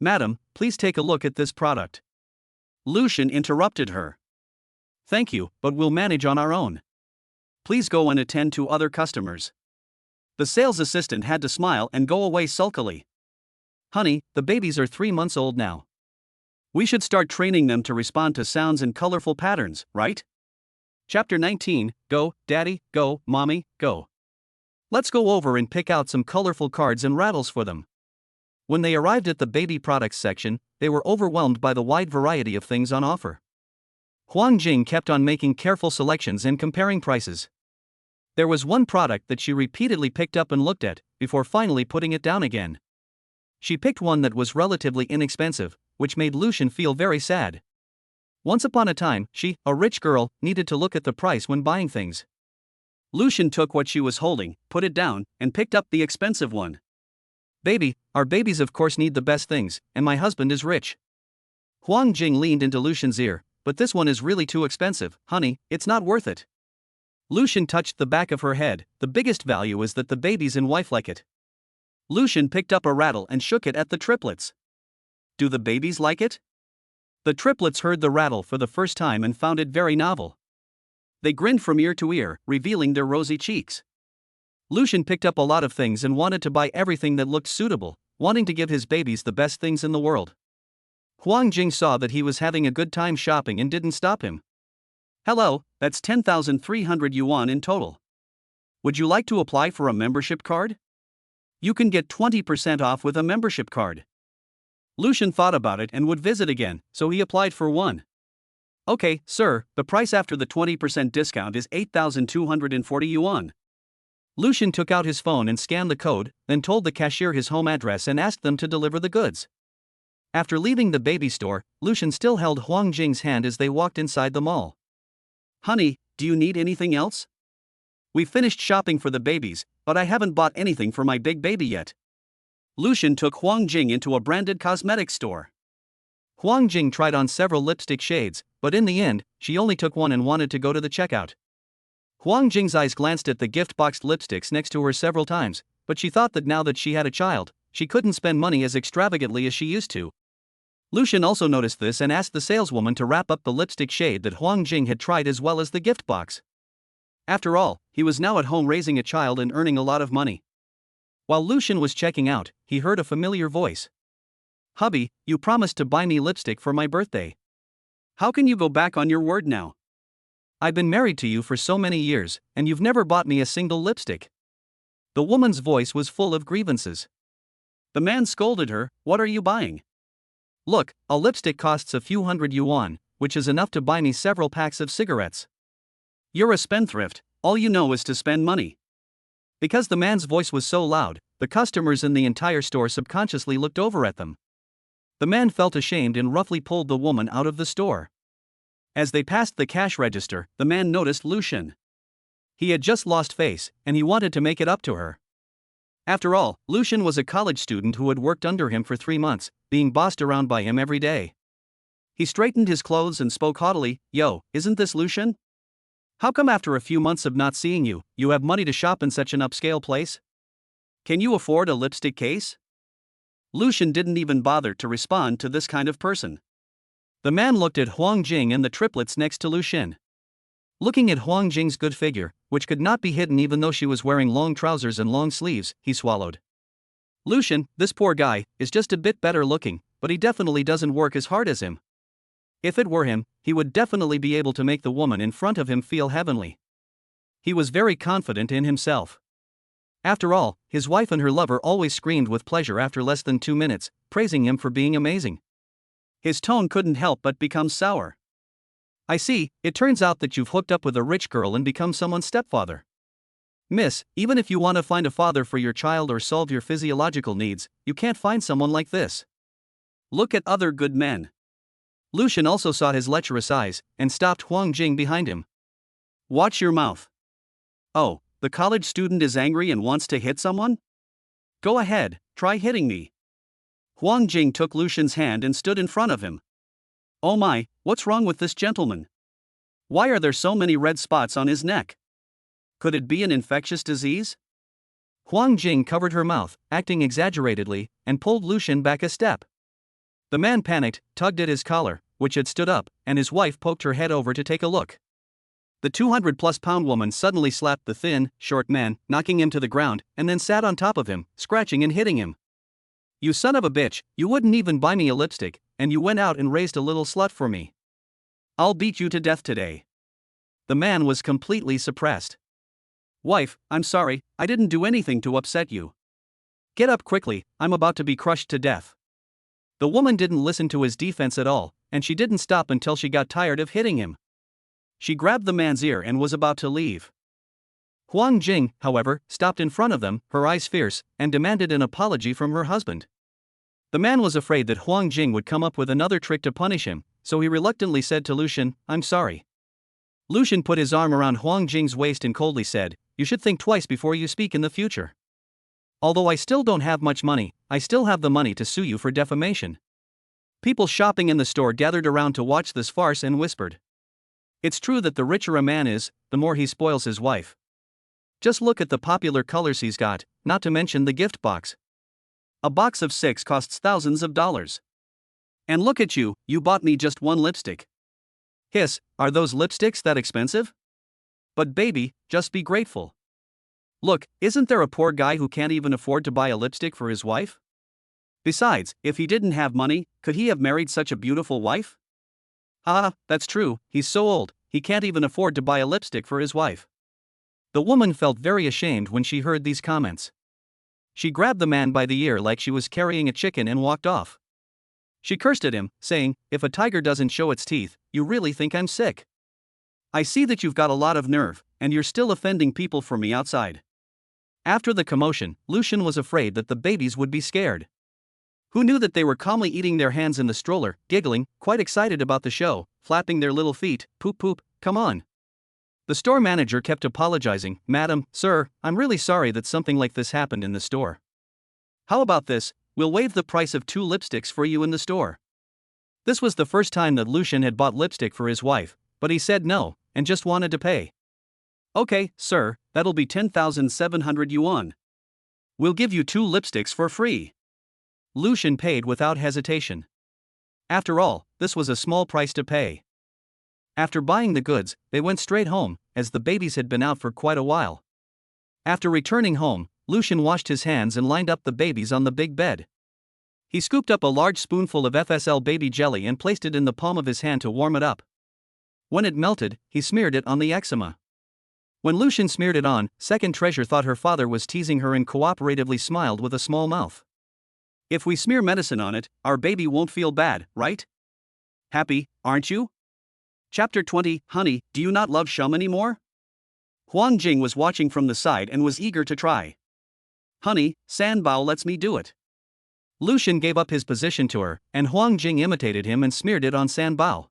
Madam, please take a look at this product. Lucian interrupted her. Thank you, but we'll manage on our own. Please go and attend to other customers. The sales assistant had to smile and go away sulkily. Honey, the babies are 3 months old now. We should start training them to respond to sounds and colorful patterns, right? Chapter 19, Go, Daddy, Go, Mommy, Go. Let's go over and pick out some colorful cards and rattles for them. When they arrived at the baby products section, they were overwhelmed by the wide variety of things on offer. Huang Jing kept on making careful selections and comparing prices. There was one product that she repeatedly picked up and looked at, before finally putting it down again. She picked one that was relatively inexpensive, which made Lucian feel very sad. Once upon a time, she, a rich girl, needed to look at the price when buying things. Lucian took what she was holding, put it down, and picked up the expensive one. Baby, our babies of course need the best things, and my husband is rich. Huang Jing leaned into Lucian's ear, but this one is really too expensive, honey, it's not worth it. Lucian touched the back of her head, the biggest value is that the babies and wife like it. Lucian picked up a rattle and shook it at the triplets. Do the babies like it? The triplets heard the rattle for the first time and found it very novel. They grinned from ear to ear, revealing their rosy cheeks. Lucian picked up a lot of things and wanted to buy everything that looked suitable, wanting to give his babies the best things in the world. Huang Jing saw that he was having a good time shopping and didn't stop him. Hello, that's 10,300 yuan in total. Would you like to apply for a membership card? You can get 20% off with a membership card. Lucian thought about it and would visit again, so he applied for one. Okay, sir, the price after the 20% discount is 8,240 yuan. Lucian took out his phone and scanned the code, then told the cashier his home address and asked them to deliver the goods. After leaving the baby store, Lucian still held Huang Jing's hand as they walked inside the mall. Honey, do you need anything else? We finished shopping for the babies, but I haven't bought anything for my big baby yet. Lucian took Huang Jing into a branded cosmetics store. Huang Jing tried on several lipstick shades, but in the end, she only took one and wanted to go to the checkout. Huang Jing's eyes glanced at the gift-boxed lipsticks next to her several times, but she thought that now that she had a child, she couldn't spend money as extravagantly as she used to. Lucian also noticed this and asked the saleswoman to wrap up the lipstick shade that Huang Jing had tried as well as the gift box. After all, he was now at home raising a child and earning a lot of money. While Lucian was checking out, he heard a familiar voice. "Hubby, you promised to buy me lipstick for my birthday. How can you go back on your word now? I've been married to you for so many years, and you've never bought me a single lipstick." The woman's voice was full of grievances. The man scolded her, "What are you buying? Look, a lipstick costs a few hundred yuan, which is enough to buy me several packs of cigarettes. You're a spendthrift, all you know is to spend money." Because the man's voice was so loud, the customers in the entire store subconsciously looked over at them. The man felt ashamed and roughly pulled the woman out of the store. As they passed the cash register, the man noticed Lucian. He had just lost face, and he wanted to make it up to her. After all, Lucian was a college student who had worked under him for 3 months, being bossed around by him every day. He straightened his clothes and spoke haughtily, "Yo, isn't this Lucian? How come after a few months of not seeing you, you have money to shop in such an upscale place? Can you afford a lipstick case?" Lucian didn't even bother to respond to this kind of person. The man looked at Huang Jing and the triplets next to Lucian. Looking at Huang Jing's good figure, which could not be hidden even though she was wearing long trousers and long sleeves, he swallowed. "Lucian, this poor guy, is just a bit better looking, but he definitely doesn't work as hard as him. If it were him, he would definitely be able to make the woman in front of him feel heavenly." He was very confident in himself. After all, his wife and her lover always screamed with pleasure after less than 2 minutes, praising him for being amazing. His tone couldn't help but become sour. "I see, it turns out that you've hooked up with a rich girl and become someone's stepfather. Miss, even if you want to find a father for your child or solve your physiological needs, you can't find someone like this. Look at other good men." Lucian also saw his lecherous eyes, and stopped Huang Jing behind him. "Watch your mouth. Oh, the college student is angry and wants to hit someone? Go ahead, try hitting me." Huang Jing took Lucian's hand and stood in front of him. "Oh my, what's wrong with this gentleman? Why are there so many red spots on his neck? Could it be an infectious disease?" Huang Jing covered her mouth, acting exaggeratedly, and pulled Lucian back a step. The man panicked, tugged at his collar, which had stood up, and his wife poked her head over to take a look. The 200-plus-pound woman suddenly slapped the thin, short man, knocking him to the ground, and then sat on top of him, scratching and hitting him. "You son of a bitch, you wouldn't even buy me a lipstick, and you went out and raised a little slut for me. I'll beat you to death today." The man was completely suppressed. "Wife, I'm sorry, I didn't do anything to upset you. Get up quickly, I'm about to be crushed to death." The woman didn't listen to his defense at all, and she didn't stop until she got tired of hitting him. She grabbed the man's ear and was about to leave. Huang Jing, however, stopped in front of them, her eyes fierce, and demanded an apology from her husband. The man was afraid that Huang Jing would come up with another trick to punish him, so he reluctantly said to Lucian, "I'm sorry." Lucian put his arm around Huang Jing's waist and coldly said, "You should think twice before you speak in the future. Although I still don't have much money, I still have the money to sue you for defamation." People shopping in the store gathered around to watch this farce and whispered, "It's true that the richer a man is, the more he spoils his wife. Just look at the popular colors he's got, not to mention the gift box. A box of 6 costs thousands of dollars. And look at you, you bought me just one lipstick. Hiss, are those lipsticks that expensive? But baby, just be grateful. Look, isn't there a poor guy who can't even afford to buy a lipstick for his wife? Besides, if he didn't have money, could he have married such a beautiful wife? Ah, that's true, he's so old, he can't even afford to buy a lipstick for his wife." The woman felt very ashamed when she heard these comments. She grabbed the man by the ear like she was carrying a chicken and walked off. She cursed at him, saying, "If a tiger doesn't show its teeth, you really think I'm sick? I see that you've got a lot of nerve, and you're still offending people for me outside." After the commotion, Lucian was afraid that the babies would be scared. Who knew that they were calmly eating their hands in the stroller, giggling, quite excited about the show, flapping their little feet, "Poop poop, come on." The store manager kept apologizing. Madam, sir, I'm really sorry that something like this happened in the store. How about this? We'll waive the price of 2 lipsticks for you in the store. This was the first time that Lucian had bought lipstick for his wife, but he said no, and just wanted to pay. Okay, sir, that'll be 10,700 yuan. We'll give you 2 lipsticks for free. Lucian paid without hesitation. After all, this was a small price to pay. After buying the goods, they went straight home, as the babies had been out for quite a while. After returning home, Lucian washed his hands and lined up the babies on the big bed. He scooped up a large spoonful of FSL baby jelly and placed it in the palm of his hand to warm it up. When it melted, he smeared it on the eczema. When Lucian smeared it on, Second Treasure thought her father was teasing her and cooperatively smiled with a small mouth. If we smear medicine on it, our baby won't feel bad, right? Happy, aren't you? Chapter 20, Honey, do you not love Shum anymore? Huang Jing was watching from the side and was eager to try. Honey, Sanbao lets me do it. Lucian gave up his position to her, and Huang Jing imitated him and smeared it on Sanbao.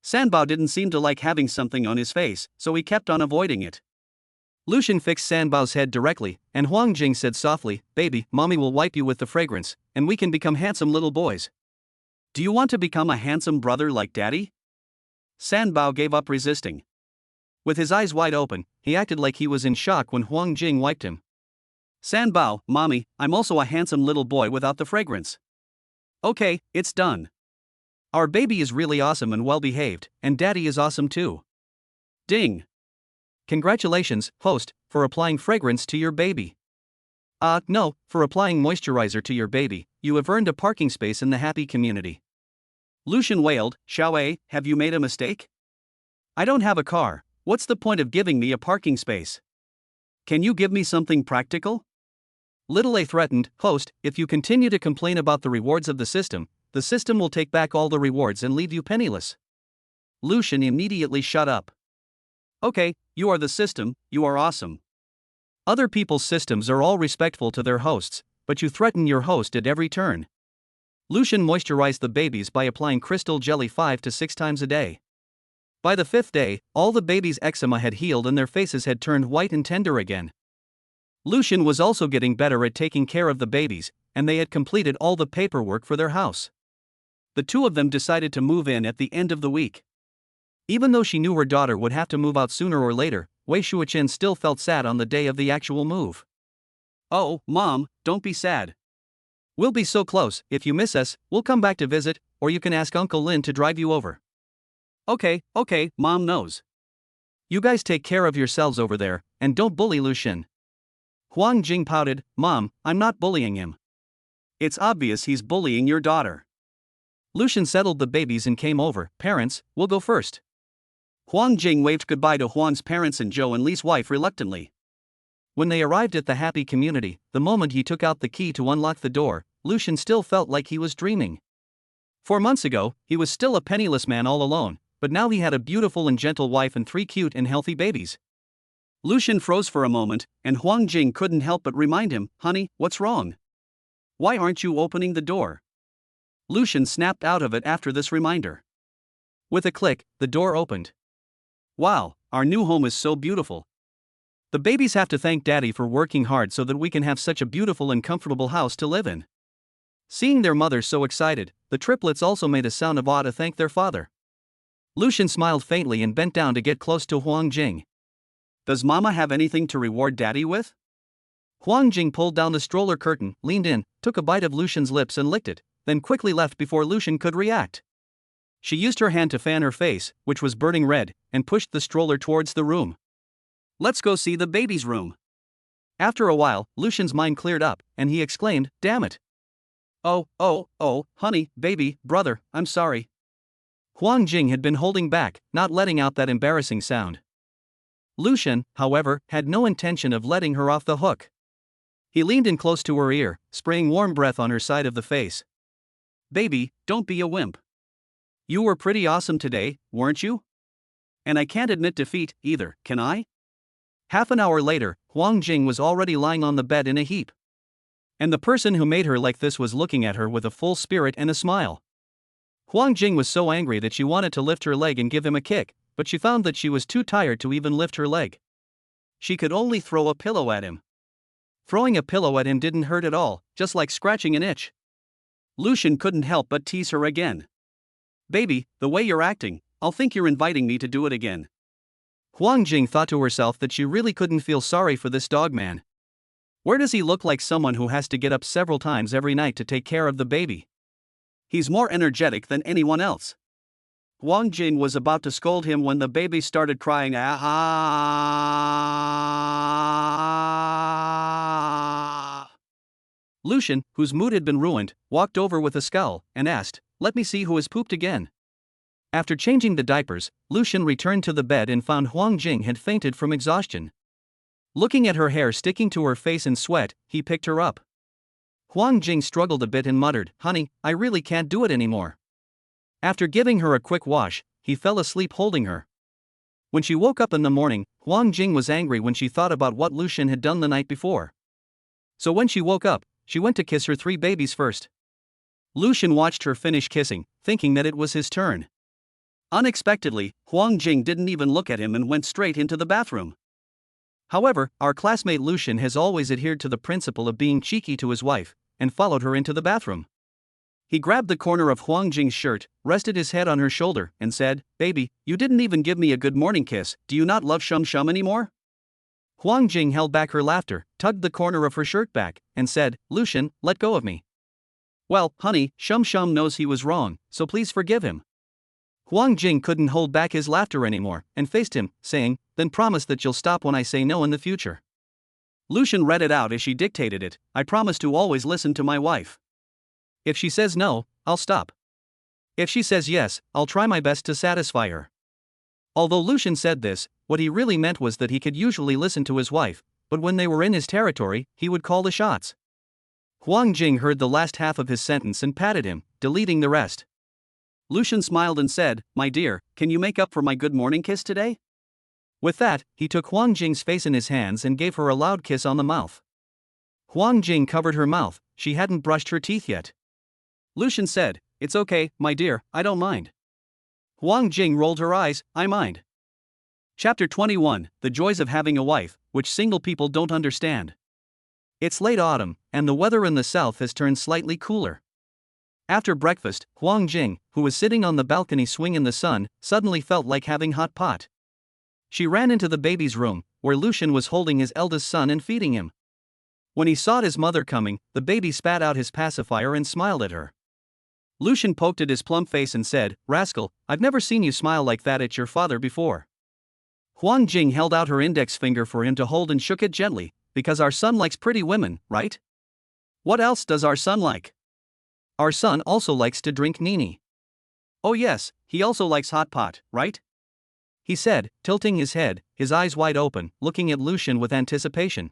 Sanbao didn't seem to like having something on his face, so he kept on avoiding it. Lucian fixed Sanbao's head directly, and Huang Jing said softly, Baby, mommy will wipe you with the fragrance, and we can become handsome little boys. Do you want to become a handsome brother like daddy? Sanbao gave up resisting. With his eyes wide open, he acted like he was in shock when Huang Jing wiped him. Sanbao, mommy, I'm also a handsome little boy without the fragrance. Okay, it's done. Our baby is really awesome and well behaved, and daddy is awesome too. Ding. Congratulations, host, for applying fragrance to your baby. No, for applying moisturizer to your baby. You have earned a parking space in the happy community. Lucian wailed, Xiaowei, have you made a mistake? I don't have a car. What's the point of giving me a parking space? Can you give me something practical? Little A threatened, host, if you continue to complain about the rewards of the system will take back all the rewards and leave you penniless. Lucian immediately shut up. Okay, you are the system, you are awesome. Other people's systems are all respectful to their hosts, but you threaten your host at every turn. Lucian moisturized the babies by applying crystal jelly 5 to 6 times a day. By the 5th day, all the babies' eczema had healed and their faces had turned white and tender again. Lucian was also getting better at taking care of the babies, and they had completed all the paperwork for their house. The 2 of them decided to move in at the end of the week. Even though she knew her daughter would have to move out sooner or later, Wei Shuoqin still felt sad on the day of the actual move. Oh, Mom, don't be sad. We'll be so close. If you miss us, we'll come back to visit, or you can ask Uncle Lin to drive you over. Okay, Mom knows. You guys take care of yourselves over there, and don't bully Lucian. Huang Jing pouted, Mom, I'm not bullying him. It's obvious he's bullying your daughter. Lucian settled the babies and came over. Parents, we'll go first. Huang Jing waved goodbye to Huan's parents and Zhou and Li's wife reluctantly. When they arrived at the happy community, the moment he took out the key to unlock the door, Lucian still felt like he was dreaming. 4 months ago, he was still a penniless man all alone, but now he had a beautiful and gentle wife and 3 cute and healthy babies. Lucian froze for a moment, and Huang Jing couldn't help but remind him, Honey, what's wrong? Why aren't you opening the door? Lucian snapped out of it after this reminder. With a click, the door opened. Wow, our new home is so beautiful. The babies have to thank Daddy for working hard so that we can have such a beautiful and comfortable house to live in. Seeing their mother so excited, the triplets also made a sound of awe to thank their father. Lucian smiled faintly and bent down to get close to Huang Jing. Does Mama have anything to reward Daddy with? Huang Jing pulled down the stroller curtain, leaned in, took a bite of Lucian's lips and licked it, then quickly left before Lucian could react. She used her hand to fan her face, which was burning red, and pushed the stroller towards the room. Let's go see the baby's room. After a while, Lucian's mind cleared up, and he exclaimed, Damn it. Oh, honey, baby, brother, I'm sorry. Huang Jing had been holding back, not letting out that embarrassing sound. Lucian, however, had no intention of letting her off the hook. He leaned in close to her ear, spraying warm breath on her side of the face. Baby, don't be a wimp. You were pretty awesome today, weren't you? And I can't admit defeat, either, can I? Half an hour later, Huang Jing was already lying on the bed in a heap. And the person who made her like this was looking at her with a full spirit and a smile. Huang Jing was so angry that she wanted to lift her leg and give him a kick, but she found that she was too tired to even lift her leg. She could only throw a pillow at him. Throwing a pillow at him didn't hurt at all, just like scratching an itch. Lucian couldn't help but tease her again. "Baby, the way you're acting, I'll think you're inviting me to do it again." Huang Jing thought to herself that she really couldn't feel sorry for this dog man. Where does he look like someone who has to get up several times every night to take care of the baby? He's more energetic than anyone else. Huang Jing was about to scold him when the baby started crying. Lucian, whose mood had been ruined, walked over with a scowl and asked, "Let me see who has pooped again." After changing the diapers, Lucian returned to the bed and found Huang Jing had fainted from exhaustion. Looking at her hair sticking to her face in sweat, he picked her up. Huang Jing struggled a bit and muttered, "Honey, I really can't do it anymore." After giving her a quick wash, he fell asleep holding her. When she woke up in the morning, Huang Jing was angry when she thought about what Lucian had done the night before. So when she woke up, she went to kiss her 3 babies first. Lucian watched her finish kissing, thinking that it was his turn. Unexpectedly, Huang Jing didn't even look at him and went straight into the bathroom. However, our classmate Lucian has always adhered to the principle of being cheeky to his wife, and followed her into the bathroom. He grabbed the corner of Huang Jing's shirt, rested his head on her shoulder, and said, "Baby, you didn't even give me a good morning kiss. Do you not love Shum Shum anymore?" Huang Jing held back her laughter, tugged the corner of her shirt back, and said, "Lucian, let go of me." "Well, honey, Shum Shum knows he was wrong, so please forgive him." Huang Jing couldn't hold back his laughter anymore, and faced him, saying, "Then promise that you'll stop when I say no in the future." Lucian read it out as she dictated it, "I promise to always listen to my wife. If she says no, I'll stop. If she says yes, I'll try my best to satisfy her." Although Lucian said this, what he really meant was that he could usually listen to his wife, but when they were in his territory, he would call the shots. Huang Jing heard the last half of his sentence and patted him, deleting the rest. Lucian smiled and said, "My dear, can you make up for my good morning kiss today?" With that, he took Huang Jing's face in his hands and gave her a loud kiss on the mouth. Huang Jing covered her mouth, she hadn't brushed her teeth yet. Lucian said, "It's okay, my dear, I don't mind." Huang Jing rolled her eyes, "I mind." Chapter 21, The Joys of Having a Wife, Which Single People Don't Understand. It's late autumn, and the weather in the south has turned slightly cooler. After breakfast, Huang Jing, who was sitting on the balcony swing in the sun, suddenly felt like having hot pot. She ran into the baby's room, where Lucian was holding his eldest son and feeding him. When he saw his mother coming, the baby spat out his pacifier and smiled at her. Lucian poked at his plump face and said, "Rascal, I've never seen you smile like that at your father before." Huang Jing held out her index finger for him to hold and shook it gently, "Because our son likes pretty women, right? What else does our son like? Our son also likes to drink Nini. Oh yes, he also likes hot pot, right?" he said, tilting his head, his eyes wide open, looking at Lucian with anticipation.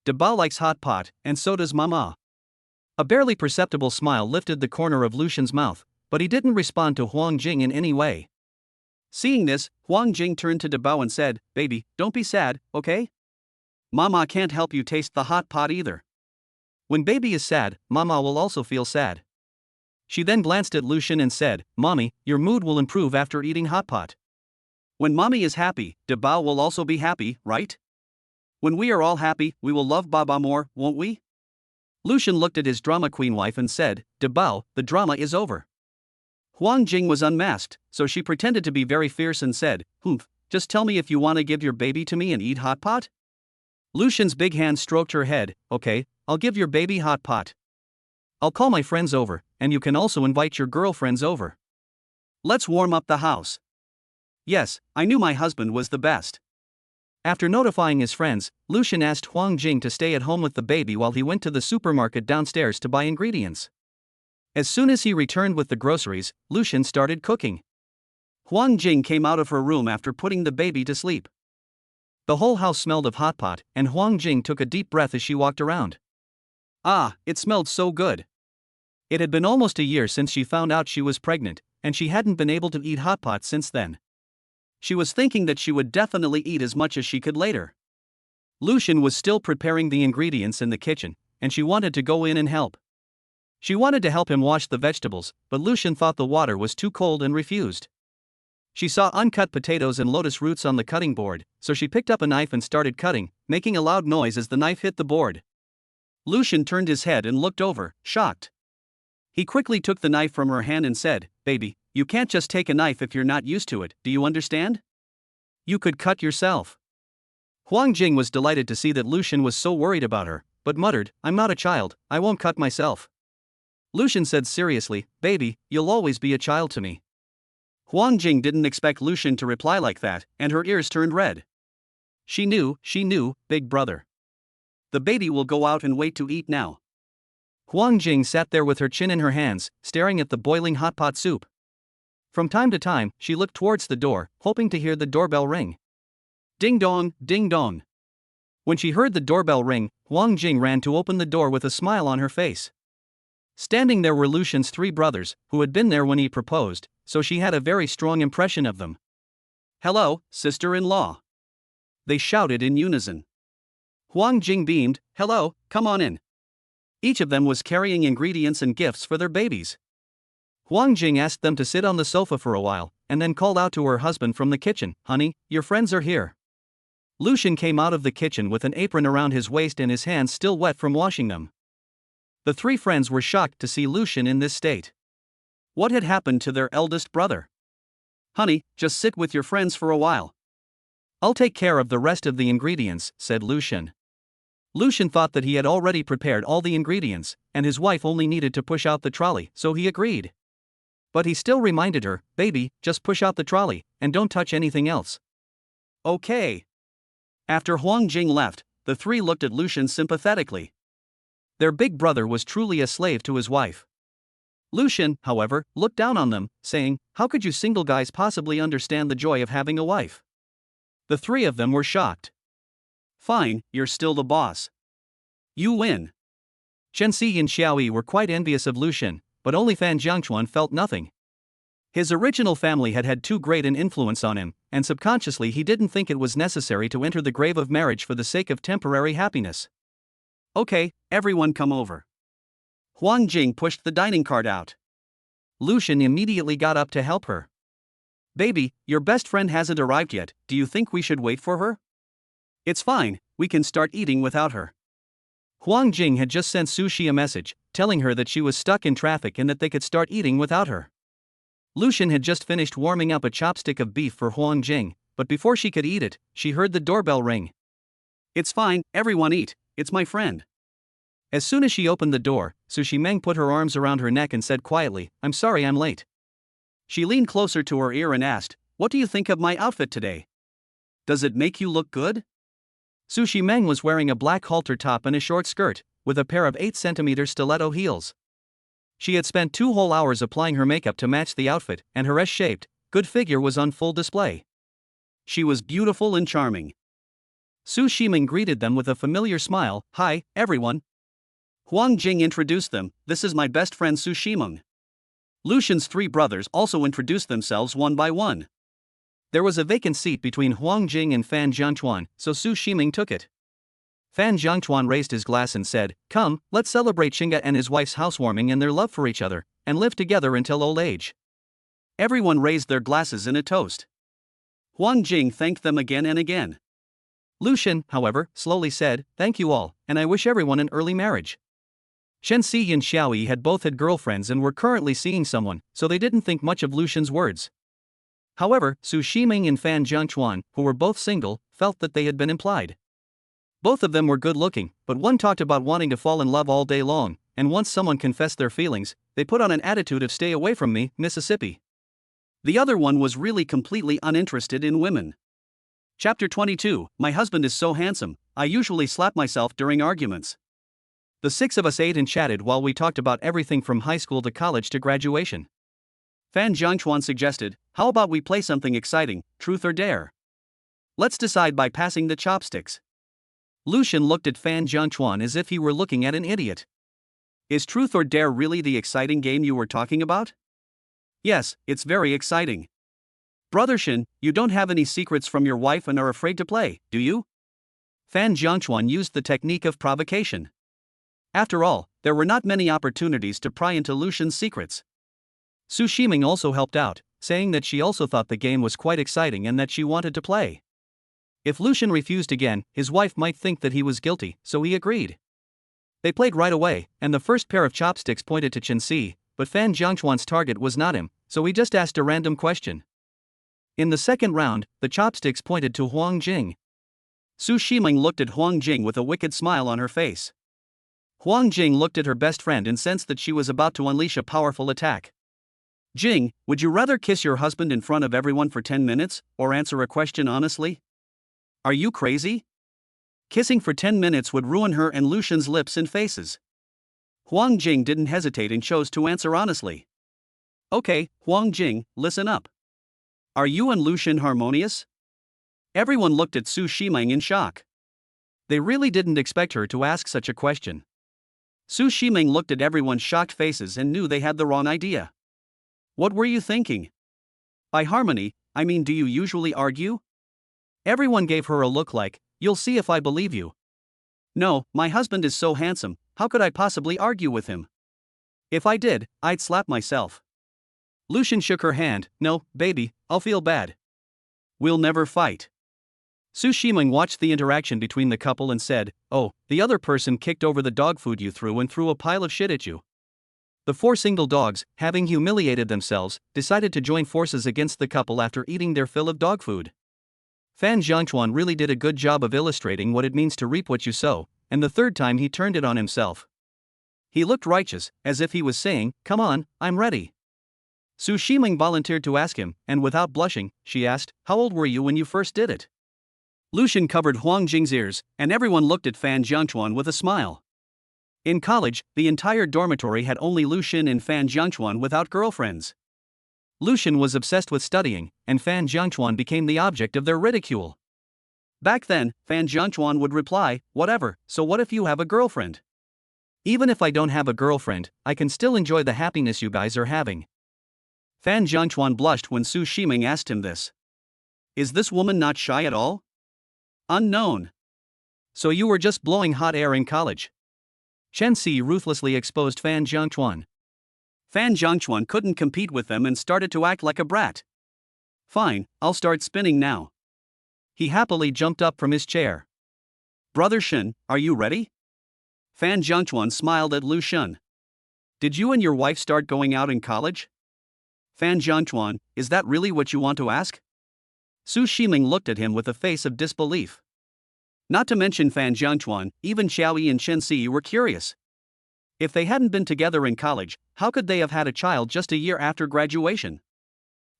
"Debao likes hot pot, and so does Mama." A barely perceptible smile lifted the corner of Lucian's mouth, but he didn't respond to Huang Jing in any way. Seeing this, Huang Jing turned to Debao and said, "Baby, don't be sad, okay? Mama can't help you taste the hot pot either. When baby is sad, Mama will also feel sad." She then glanced at Lucian and said, "Mommy, your mood will improve after eating hot pot. When Mommy is happy, Debao will also be happy, right? When we are all happy, we will love Baba more, won't we?" Lucian looked at his drama queen wife and said, "Debao, the drama is over." Huang Jing was unmasked, so she pretended to be very fierce and said, "Humph, just tell me if you want to give your baby to me and eat hot pot?" Lucian's big hand stroked her head, "Okay, I'll give your baby hot pot. I'll call my friends over, and you can also invite your girlfriends over. Let's warm up the house." Yes, I knew my husband was the best. After notifying his friends, Lucian asked Huang Jing to stay at home with the baby while he went to the supermarket downstairs to buy ingredients. As soon as he returned with the groceries, Lucian started cooking. Huang Jing came out of her room after putting the baby to sleep. The whole house smelled of hot pot, and Huang Jing took a deep breath as she walked around. Ah, it smelled so good. It had been almost a year since she found out she was pregnant, and she hadn't been able to eat hot pot since then. She was thinking that she would definitely eat as much as she could later. Lucian was still preparing the ingredients in the kitchen, and she wanted to go in and help. She wanted to help him wash the vegetables, but Lucian thought the water was too cold and refused. She saw uncut potatoes and lotus roots on the cutting board, so she picked up a knife and started cutting, making a loud noise as the knife hit the board. Lucian turned his head and looked over, shocked. He quickly took the knife from her hand and said, "Baby, you can't just take a knife if you're not used to it, do you understand? You could cut yourself." Huang Jing was delighted to see that Lucian was so worried about her, but muttered, "I'm not a child, I won't cut myself." Lucian said seriously, "Baby, you'll always be a child to me." Huang Jing didn't expect Lucian to reply like that, and her ears turned red. She knew, big brother. The baby will go out and wait to eat now. Huang Jing sat there with her chin in her hands, staring at the boiling hot pot soup. From time to time, she looked towards the door, hoping to hear the doorbell ring. Ding dong, ding dong. When she heard the doorbell ring, Huang Jing ran to open the door with a smile on her face. Standing there were Lucian's 3 brothers, who had been there when he proposed, so she had a very strong impression of them. "Hello, sister-in-law," they shouted in unison. Huang Jing beamed, "Hello, come on in." Each of them was carrying ingredients and gifts for their babies. Huang Jing asked them to sit on the sofa for a while, and then called out to her husband from the kitchen, "Honey, your friends are here." Lucian came out of the kitchen with an apron around his waist and his hands still wet from washing them. The 3 friends were shocked to see Lucian in this state. What had happened to their eldest brother? "Honey, just sit with your friends for a while. I'll take care of the rest of the ingredients," said Lucian. Lucian thought that he had already prepared all the ingredients, and his wife only needed to push out the trolley, so he agreed. But he still reminded her, "Baby, just push out the trolley, and don't touch anything else." "Okay." After Huang Jing left, the 3 looked at Lucian sympathetically. Their big brother was truly a slave to his wife. Lucian, however, looked down on them, saying, "How could you single guys possibly understand the joy of having a wife?" The 3 of them were shocked. "Fine, you're still the boss. You win." Chen Si and Xiaoyi were quite envious of Lucian, but only Fan Jiangchuan felt nothing. His original family had had too great an influence on him, and subconsciously he didn't think it was necessary to enter the grave of marriage for the sake of temporary happiness. "Okay, everyone come over." Huang Jing pushed the dining cart out. Lucian immediately got up to help her. "Baby, your best friend hasn't arrived yet, do you think we should wait for her?" "It's fine, we can start eating without her." Huang Jing had just sent Su Shi a message, telling her that she was stuck in traffic and that they could start eating without her. Lucian had just finished warming up a chopstick of beef for Huang Jing, but before she could eat it, she heard the doorbell ring. "It's fine, everyone eat, it's my friend." As soon as she opened the door, Su Shimeng put her arms around her neck and said quietly, "I'm sorry I'm late." She leaned closer to her ear and asked, "What do you think of my outfit today? Does it make you look good?" Su Shimeng was wearing a black halter top and a short skirt, with a pair of 8 cm stiletto heels. She had spent 2 whole hours applying her makeup to match the outfit, and her S-shaped, good figure was on full display. She was beautiful and charming. Su Shimeng greeted them with a familiar smile, "Hi, everyone." Huang Jing introduced them, "This is my best friend Su Shimeng." Lucian's 3 brothers also introduced themselves one by one. There was a vacant seat between Huang Jing and Fan Jiangchuan, so Su Shimeng took it. Fan Jiangchuan raised his glass and said, "Come, let's celebrate Xinga and his wife's housewarming and their love for each other, and live together until old age." Everyone raised their glasses in a toast. Huang Jing thanked them again and again. Lucian, however, slowly said, "Thank you all, and I wish everyone an early marriage." Chen Si and Xiaoyi had both had girlfriends and were currently seeing someone, so they didn't think much of Lucian's words. However, Su Shimeng and Fan Jiangchuan, who were both single, felt that they had been implied. Both of them were good-looking, but one talked about wanting to fall in love all day long, and once someone confessed their feelings, they put on an attitude of "Stay away from me, Mississippi." The other one was really completely uninterested in women. Chapter 22, My husband is so handsome, I usually slap myself during arguments. The 6 of us ate and chatted while we talked about everything from high school to college to graduation. Fan Jiangchuan suggested, "How about we play something exciting, truth or dare? Let's decide by passing the chopsticks." Lucian looked at Fan Jiangchuan as if he were looking at an idiot. "Is truth or dare really the exciting game you were talking about?" "Yes, it's very exciting." "Brother Shin, you don't have any secrets from your wife and are afraid to play, do you?" Fan Jiangchuan used the technique of provocation. After all, there were not many opportunities to pry into Lucian's secrets. Su Shimeng also helped out, saying that she also thought the game was quite exciting and that she wanted to play. If Lucian refused again, his wife might think that he was guilty, so he agreed. They played right away, and the first pair of chopsticks pointed to Chen Si, but Fan Jiangchuan's target was not him, so he just asked a random question. In the second round, the chopsticks pointed to Huang Jing. Su Shiming looked at Huang Jing with a wicked smile on her face. Huang Jing looked at her best friend and sensed that she was about to unleash a powerful attack. Jing, would you rather kiss your husband in front of everyone for 10 minutes, or answer a question honestly? Are you crazy? Kissing for 10 minutes would ruin her and Lucian's lips and faces. Huang Jing didn't hesitate and chose to answer honestly. Okay, Huang Jing, listen up. Are you and Lucian harmonious? Everyone looked at Su Shiming in shock. They really didn't expect her to ask such a question. Su Shiming looked at everyone's shocked faces and knew they had the wrong idea. What were you thinking? By harmony, I mean, do you usually argue? Everyone gave her a look like, you'll see if I believe you. No, my husband is so handsome, how could I possibly argue with him? If I did, I'd slap myself. Lucian shook her hand. No, baby, I'll feel bad. We'll never fight. Su Shiming watched the interaction between the couple and said, oh, the other person kicked over the dog food you threw and threw a pile of shit at you. The 4 single dogs, having humiliated themselves, decided to join forces against the couple after eating their fill of dog food. Fan Jiangchuan really did a good job of illustrating what it means to reap what you sow, and the third time he turned it on himself. He looked righteous, as if he was saying, come on, I'm ready. Su Shiming volunteered to ask him, and without blushing, she asked, how old were you when you first did it? Lucian covered Huang Jing's ears, and everyone looked at Fan Jiangchuan with a smile. In college, the entire dormitory had only Lucian and Fan Jiangchuan without girlfriends. Lucian was obsessed with studying, and Fan Jiangchuan became the object of their ridicule. Back then, Fan Jiangchuan would reply, whatever, so what if you have a girlfriend? Even if I don't have a girlfriend, I can still enjoy the happiness you guys are having. Fan Jiangchuan blushed when Su Shiming asked him this. Is this woman not shy at all? Unknown. So you were just blowing hot air in college. Chen Si ruthlessly exposed Fan Jiangchuan. Fan Jiangchuan couldn't compete with them and started to act like a brat. Fine, I'll start spinning now. He happily jumped up from his chair. Brother Shen, are you ready? Fan Jiangchuan smiled at Lu Shun. Did you and your wife start going out in college? Fan Jiangchuan, is that really what you want to ask? Su Shiming looked at him with a face of disbelief. Not to mention Fan Jiangchuan, even Xiaoyi and Chen Si were curious. If they hadn't been together in college, how could they have had a child just a year after graduation?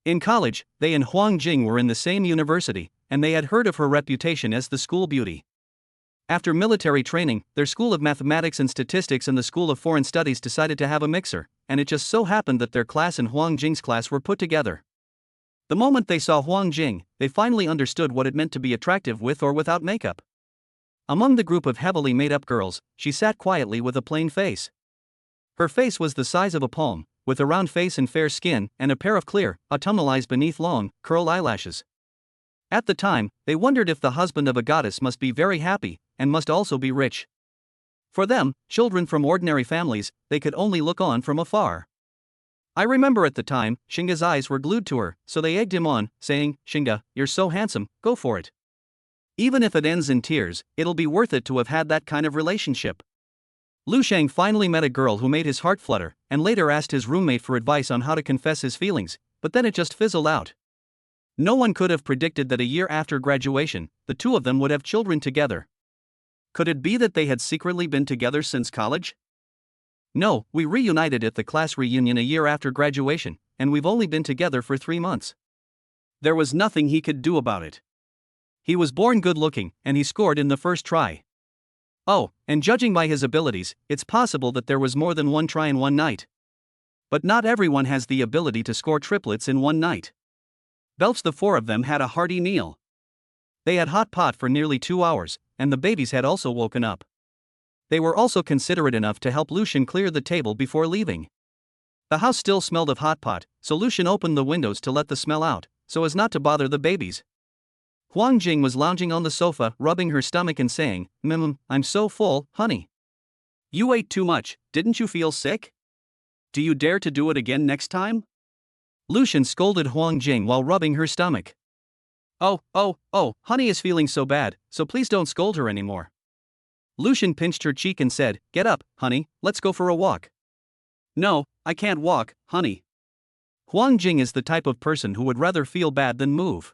In college, they and Huang Jing were in the same university, and they had heard of her reputation as the school beauty. After military training, their School of Mathematics and Statistics and the School of Foreign Studies decided to have a mixer, and it just so happened that their class and Huang Jing's class were put together. The moment they saw Huang Jing, they finally understood what it meant to be attractive with or without makeup. Among the group of heavily made-up girls, she sat quietly with a plain face. Her face was the size of a palm, with a round face and fair skin, and a pair of clear, autumnal eyes beneath long, curled eyelashes. At the time, they wondered if the husband of a goddess must be very happy, and must also be rich. For them, children from ordinary families, they could only look on from afar. I remember at the time, Xinga's eyes were glued to her, so they egged him on, saying, Xinga, you're so handsome, go for it. Even if it ends in tears, it'll be worth it to have had that kind of relationship. Lu Shang finally met a girl who made his heart flutter, and later asked his roommate for advice on how to confess his feelings, but then it just fizzled out. No one could have predicted that a year after graduation, the two of them would have children together. Could it be that they had secretly been together since college? No, we reunited at the class reunion a year after graduation, and we've only been together for 3 months. There was nothing he could do about it. He was born good-looking, and he scored in the first try. Oh, and judging by his abilities, it's possible that there was more than one try in one night. But not everyone has the ability to score triplets in one night. Belch the 4 of them had a hearty meal. They had hot pot for nearly 2 hours, and the babies had also woken up. They were also considerate enough to help Lucian clear the table before leaving. The house still smelled of hot pot, so Lucian opened the windows to let the smell out, so as not to bother the babies. Huang Jing was lounging on the sofa, rubbing her stomach and saying, I'm so full, honey. You ate too much, didn't you feel sick? Do you dare to do it again next time? Lucian scolded Huang Jing while rubbing her stomach. Oh, honey is feeling so bad, so please don't scold her anymore. Lucian pinched her cheek and said, "Get up, honey, let's go for a walk." "No, I can't walk, honey." Huang Jing is the type of person who would rather feel bad than move.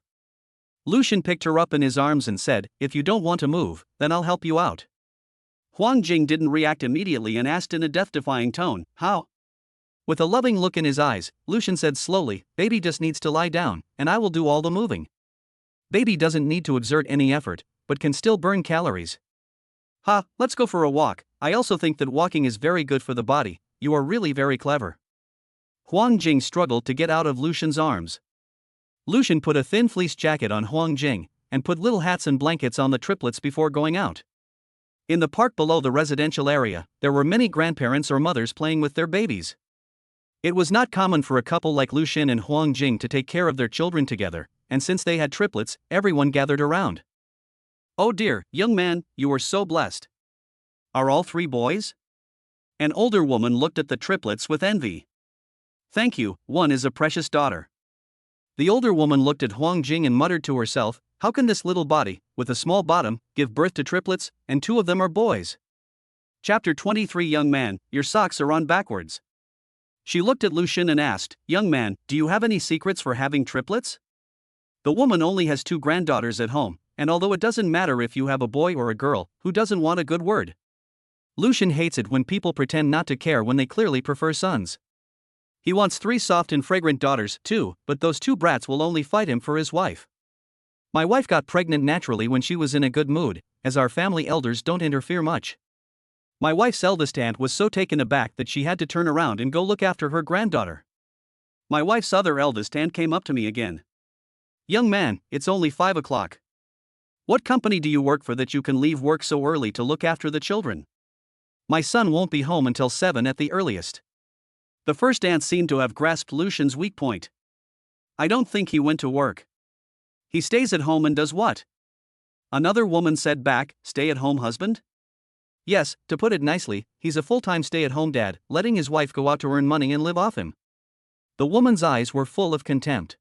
Lucian picked her up in his arms and said, "If you don't want to move, then I'll help you out." Huang Jing didn't react immediately and asked in a death-defying tone, "How?" With a loving look in his eyes, Lucian said slowly, "Baby just needs to lie down, and I will do all the moving. Baby doesn't need to exert any effort, but can still burn calories." "Ha, let's go for a walk. I also think that walking is very good for the body. You are really very clever." Huang Jing struggled to get out of Lucian's arms. Lucian put a thin fleece jacket on Huang Jing, and put little hats and blankets on the triplets before going out. In the park below the residential area, there were many grandparents or mothers playing with their babies. It was not common for a couple like Lucian and Huang Jing to take care of their children together, and since they had triplets, everyone gathered around. "Oh dear, young man, you are so blessed. Are all three boys?" An older woman looked at the triplets with envy. "Thank you, one is a precious daughter." The older woman looked at Huang Jing and muttered to herself, "How can this little body, with a small bottom, give birth to triplets, and two of them are boys?" Chapter 23. Young man, your socks are on backwards. She looked at Lucian and asked, "Young man, do you have any secrets for having triplets?" The woman only has two granddaughters at home, and although it doesn't matter if you have a boy or a girl, who doesn't want a good word? Lucian hates it when people pretend not to care when they clearly prefer sons. He wants three soft and fragrant daughters, too, but those two brats will only fight him for his wife. My wife got pregnant naturally when she was in a good mood, as our family elders don't interfere much. My wife's eldest aunt was so taken aback that she had to turn around and go look after her granddaughter. My wife's other eldest aunt came up to me again. "Young man, it's only 5 o'clock. What company do you work for that you can leave work so early to look after the children? My son won't be home until 7 at the earliest." The first aunt seemed to have grasped Lucian's weak point. "I don't think he went to work. He stays at home and does what?" Another woman said back, "Stay-at-home husband?" "Yes, to put it nicely, he's a full-time stay-at-home dad, letting his wife go out to earn money and live off him." The woman's eyes were full of contempt.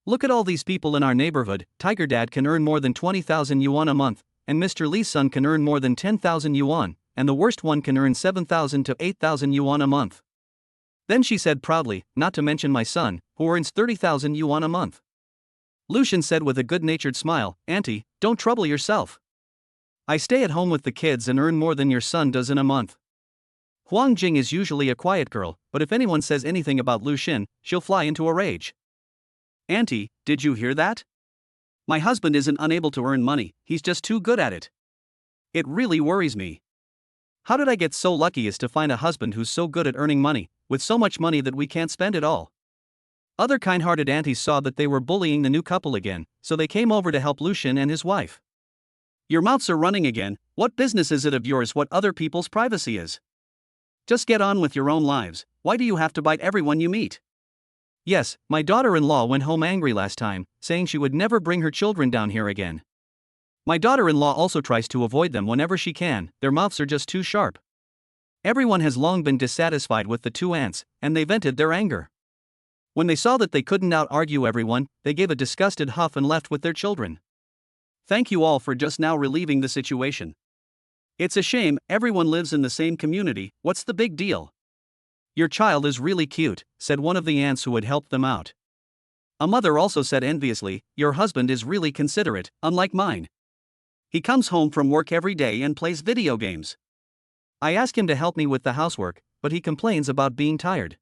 "Look at all these people in our neighborhood. Tiger Dad can earn more than 20,000 yuan a month, and Mr. Lee's son can earn more than 10,000 yuan, and the worst one can earn 7,000 to 8,000 yuan a month." Then she said proudly, "Not to mention my son, who earns 30,000 yuan a month." Lucian said with a good-natured smile, "Auntie, don't trouble yourself. I stay at home with the kids and earn more than your son does in a month." Huang Jing is usually a quiet girl, but if anyone says anything about Lucian, she'll fly into a rage. "Auntie, did you hear that? My husband isn't unable to earn money, he's just too good at it. It really worries me. How did I get so lucky as to find a husband who's so good at earning money, with so much money that we can't spend it all?" Other kind-hearted aunties saw that they were bullying the new couple again, so they came over to help Lucian and his wife. "Your mouths are running again. What business is it of yours what other people's privacy is? Just get on with your own lives. Why do you have to bite everyone you meet?" "Yes, my daughter-in-law went home angry last time, saying she would never bring her children down here again. My daughter-in-law also tries to avoid them whenever she can, their mouths are just too sharp." Everyone has long been dissatisfied with the two aunts, and they vented their anger. When they saw that they couldn't out-argue everyone, they gave a disgusted huff and left with their children. "Thank you all for just now relieving the situation. It's a shame, everyone lives in the same community, what's the big deal?" "Your child is really cute," said one of the aunts who had helped them out. A mother also said enviously, "Your husband is really considerate, unlike mine. He comes home from work every day and plays video games. I ask him to help me with the housework, but he complains about being tired.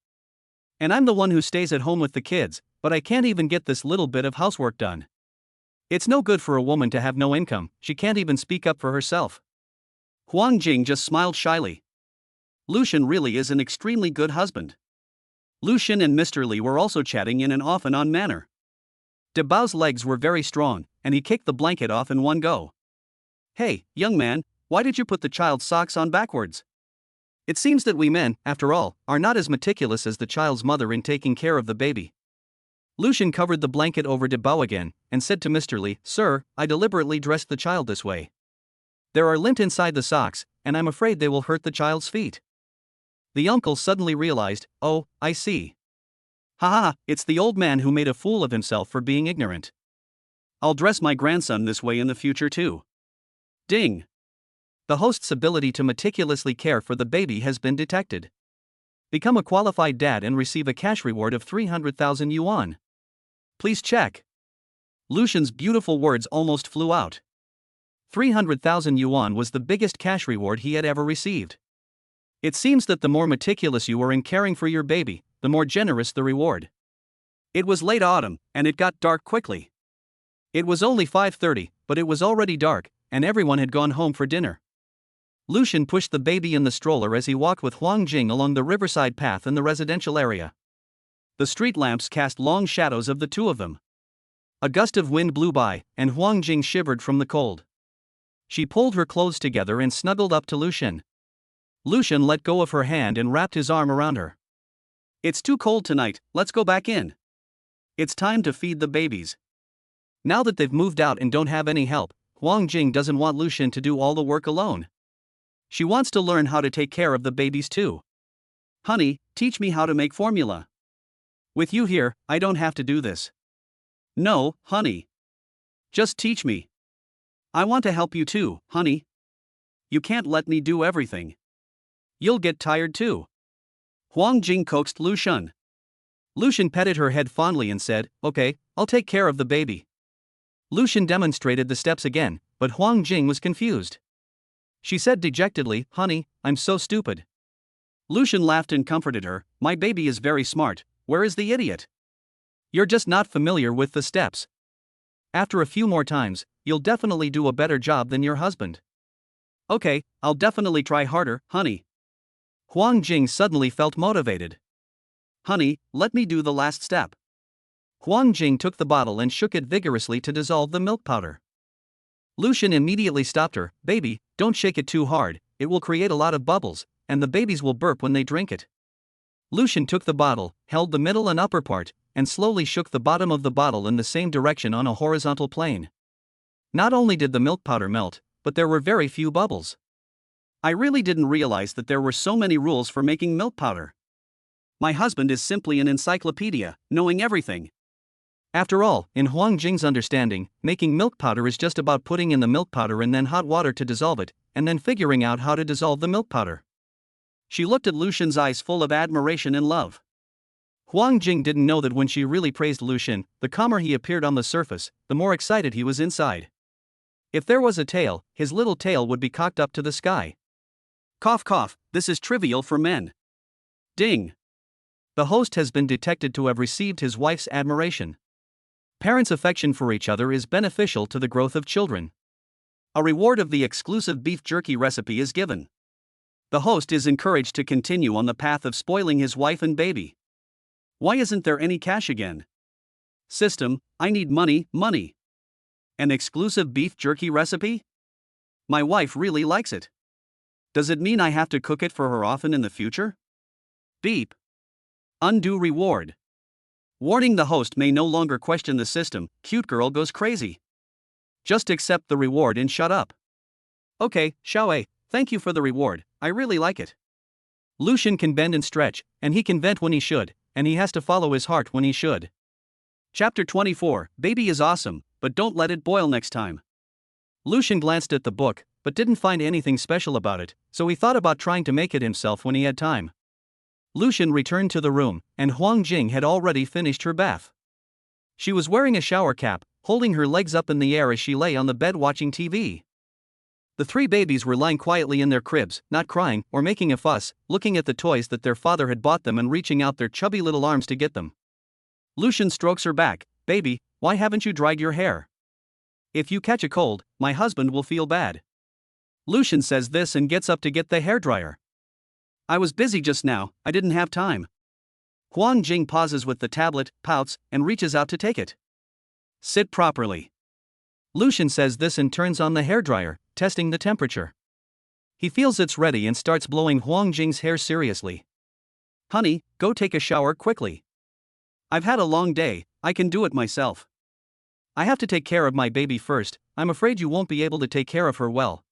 And I'm the one who stays at home with the kids, but I can't even get this little bit of housework done. It's no good for a woman to have no income, she can't even speak up for herself." Huang Jing just smiled shyly. Lucian really is an extremely good husband. Lucian and Mr. Lee were also chatting in an off-and-on manner. De Bao's legs were very strong, and he kicked the blanket off in one go. "Hey, young man, why did you put the child's socks on backwards? It seems that we men, after all, are not as meticulous as the child's mother in taking care of the baby." Lucian covered the blanket over De Bao again, and said to Mr. Lee, "Sir, I deliberately dressed the child this way. There are lint inside the socks, and I'm afraid they will hurt the child's feet." The uncle suddenly realized, "Oh, I see. Haha, it's the old man who made a fool of himself for being ignorant. I'll dress my grandson this way in the future too. Ding! The host's ability to meticulously care for the baby has been detected. Become a qualified dad and receive a cash reward of 300,000 yuan. Please check. Lucian's beautiful words almost flew out. 300,000 yuan was the biggest cash reward he had ever received. It seems that the more meticulous you are in caring for your baby, the more generous the reward. It was late autumn, and it got dark quickly. It was only 5:30, but it was already dark, and everyone had gone home for dinner. Lucian pushed the baby in the stroller as he walked with Huang Jing along the riverside path in the residential area. The street lamps cast long shadows of the two of them. A gust of wind blew by, and Huang Jing shivered from the cold. She pulled her clothes together and snuggled up to Lucian. Lucian let go of her hand and wrapped his arm around her. It's too cold tonight, let's go back in. It's time to feed the babies. Now that they've moved out and don't have any help, Huang Jing doesn't want Lucian to do all the work alone. She wants to learn how to take care of the babies too. Honey, teach me how to make formula. With you here, I don't have to do this. No, honey. Just teach me. I want to help you too, honey. You can't let me do everything. You'll get tired too. Huang Jing coaxed Lucian. Lucian petted her head fondly and said, "Okay, I'll take care of the baby." Lucian demonstrated the steps again, but Huang Jing was confused. She said dejectedly, "Honey, I'm so stupid." Lucian laughed and comforted her, "My baby is very smart, where is the idiot? You're just not familiar with the steps. After a few more times, you'll definitely do a better job than your husband." "Okay, I'll definitely try harder, honey." Huang Jing suddenly felt motivated. "Honey, let me do the last step." Huang Jing took the bottle and shook it vigorously to dissolve the milk powder. Lucian immediately stopped her. "Baby, don't shake it too hard, it will create a lot of bubbles, and the babies will burp when they drink it." Lucian took the bottle, held the middle and upper part, and slowly shook the bottom of the bottle in the same direction on a horizontal plane. Not only did the milk powder melt, but there were very few bubbles. I really didn't realize that there were so many rules for making milk powder. My husband is simply an encyclopedia, knowing everything. After all, in Huang Jing's understanding, making milk powder is just about putting in the milk powder and then hot water to dissolve it, and then figuring out how to dissolve the milk powder. She looked at Lucian's eyes full of admiration and love. Huang Jing didn't know that when she really praised Lucian, the calmer he appeared on the surface, the more excited he was inside. If there was a tail, his little tail would be cocked up to the sky. Cough cough, this is trivial for men. Ding. The host has been detected to have received his wife's admiration. Parents' affection for each other is beneficial to the growth of children. A reward of the exclusive beef jerky recipe is given. The host is encouraged to continue on the path of spoiling his wife and baby. Why isn't there any cash again? System, I need money, money. An exclusive beef jerky recipe? My wife really likes it. Does it mean I have to cook it for her often in the future? Beep. Undue reward. Warning: the host may no longer question the system. Cute girl goes crazy. Just accept the reward and shut up. Okay, Xiaowei, thank you for the reward, I really like it. Lucian can bend and stretch, and he can vent when he should, and he has to follow his heart when he should. Chapter 24, Baby is awesome, but don't let it boil next time. Lucian glanced at the book, but didn't find anything special about it, so he thought about trying to make it himself when he had time. Lucian returned to the room, and Huang Jing had already finished her bath. She was wearing a shower cap, holding her legs up in the air as she lay on the bed watching TV. The three babies were lying quietly in their cribs, not crying or making a fuss, looking at the toys that their father had bought them and reaching out their chubby little arms to get them. Lucian strokes her back. "Baby, why haven't you dried your hair? If you catch a cold, my husband will feel bad." Lucian says this and gets up to get the hairdryer. "I was busy just now, I didn't have time." Huang Jing pauses with the tablet, pouts, and reaches out to take it. "Sit properly." Lucian says this and turns on the hairdryer, testing the temperature. He feels it's ready and starts blowing Huang Jing's hair seriously. "Honey, go take a shower quickly. I've had a long day, I can do it myself. I have to take care of my baby first, I'm afraid you won't be able to take care of her well."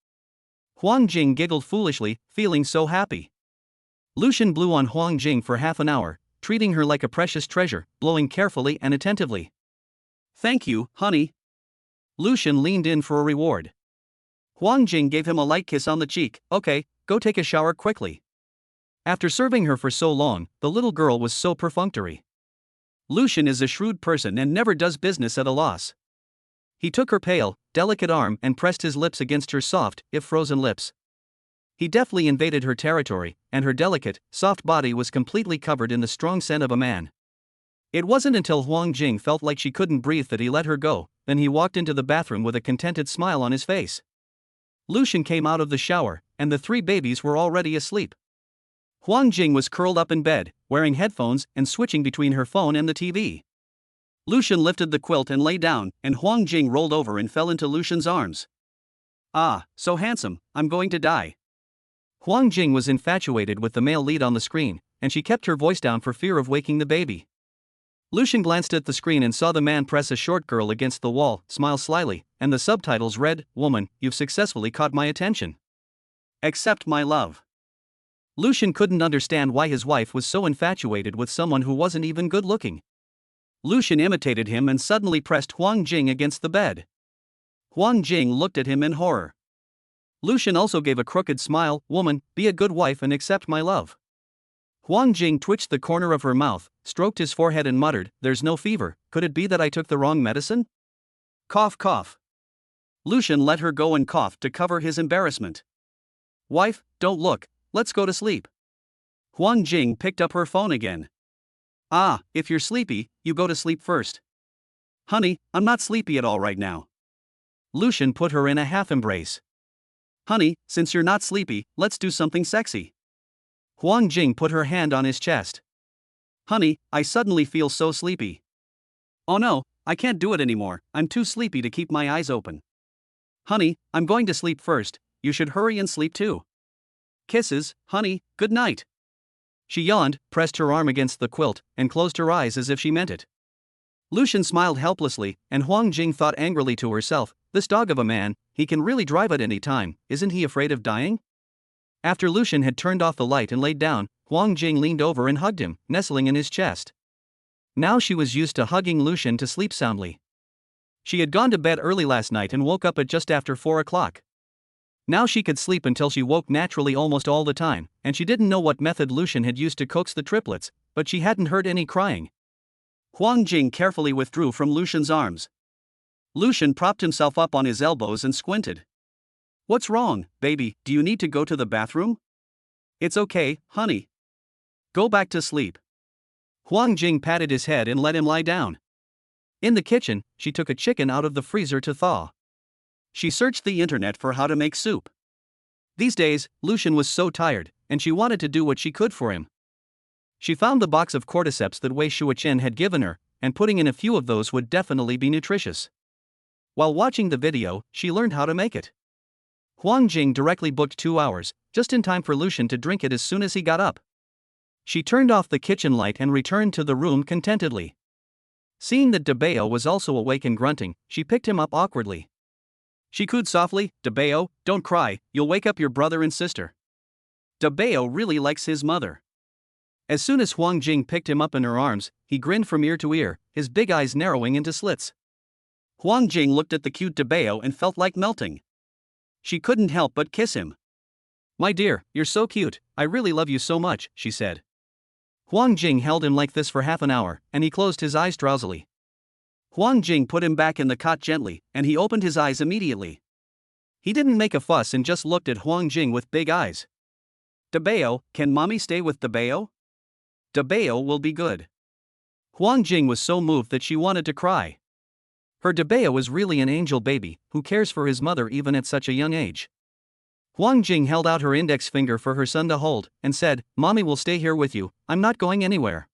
Huang Jing giggled foolishly, feeling so happy. Lucian blew on Huang Jing for half an hour, treating her like a precious treasure, blowing carefully and attentively. "Thank you, honey." Lucian leaned in for a reward. Huang Jing gave him a light kiss on the cheek. "Okay, go take a shower quickly." After serving her for so long, the little girl was so perfunctory. Lucian is a shrewd person and never does business at a loss. He took her pale, delicate arm and pressed his lips against her soft, if frozen lips. He deftly invaded her territory, and her delicate, soft body was completely covered in the strong scent of a man. It wasn't until Huang Jing felt like she couldn't breathe that he let her go, then he walked into the bathroom with a contented smile on his face. Lucian came out of the shower, and the 3 babies were already asleep. Huang Jing was curled up in bed, wearing headphones and switching between her phone and the TV. Lucian lifted the quilt and lay down, and Huang Jing rolled over and fell into Lucian's arms. "Ah, so handsome, I'm going to die." Huang Jing was infatuated with the male lead on the screen, and she kept her voice down for fear of waking the baby. Lucian glanced at the screen and saw the man press a short girl against the wall, smile slyly, and the subtitles read, "Woman, you've successfully caught my attention. Accept my love." Lucian couldn't understand why his wife was so infatuated with someone who wasn't even good looking. Lucian imitated him and suddenly pressed Huang Jing against the bed. Huang Jing looked at him in horror. Lucian also gave a crooked smile. "Woman, be a good wife and accept my love." Huang Jing twitched the corner of her mouth, stroked his forehead and muttered, "There's no fever, could it be that I took the wrong medicine?" Cough cough. Lucian let her go and coughed to cover his embarrassment. "Wife, don't look, let's go to sleep." Huang Jing picked up her phone again. "Ah, if you're sleepy, you go to sleep first." "Honey, I'm not sleepy at all right now." Lucian put her in a half embrace. "Honey, since you're not sleepy, let's do something sexy." Huang Jing put her hand on his chest. "Honey, I suddenly feel so sleepy." "Oh no, I can't do it anymore, I'm too sleepy to keep my eyes open." "Honey, I'm going to sleep first, you should hurry and sleep too." "Kisses, honey, good night." She yawned, pressed her arm against the quilt, and closed her eyes as if she meant it. Lucian smiled helplessly, and Huang Jing thought angrily to herself, "This dog of a man, he can really drive at any time, isn't he afraid of dying?" After Lucian had turned off the light and laid down, Huang Jing leaned over and hugged him, nestling in his chest. Now she was used to hugging Lucian to sleep soundly. She had gone to bed early last night and woke up at just after 4 o'clock. Now she could sleep until she woke naturally almost all the time, and she didn't know what method Lucian had used to coax the triplets, but she hadn't heard any crying. Huang Jing carefully withdrew from Lucian's arms. Lucian propped himself up on his elbows and squinted. "What's wrong, baby, do you need to go to the bathroom?" "It's okay, honey. Go back to sleep." Huang Jing patted his head and let him lie down. In the kitchen, she took a chicken out of the freezer to thaw. She searched the internet for how to make soup. These days, Lucian was so tired, and she wanted to do what she could for him. She found the box of cordyceps that Wei Shuochen had given her, and putting in a few of those would definitely be nutritious. While watching the video, she learned how to make it. Huang Jing directly booked 2 hours, just in time for Lucian to drink it as soon as he got up. She turned off the kitchen light and returned to the room contentedly. Seeing that Debeo was also awake and grunting, she picked him up awkwardly. She cooed softly, "Debeo, don't cry, you'll wake up your brother and sister." Debeo really likes his mother. As soon as Huang Jing picked him up in her arms, he grinned from ear to ear, his big eyes narrowing into slits. Huang Jing looked at the cute Debeo and felt like melting. She couldn't help but kiss him. "My dear, you're so cute, I really love you so much," she said. Huang Jing held him like this for half an hour, and he closed his eyes drowsily. Huang Jing put him back in the cot gently, and he opened his eyes immediately. He didn't make a fuss and just looked at Huang Jing with big eyes. "Debeo, can mommy stay with Debeo? Debeo will be good." Huang Jing was so moved that she wanted to cry. Her Debeo is really an angel baby, who cares for his mother even at such a young age. Huang Jing held out her index finger for her son to hold, and said, "Mommy will stay here with you, I'm not going anywhere."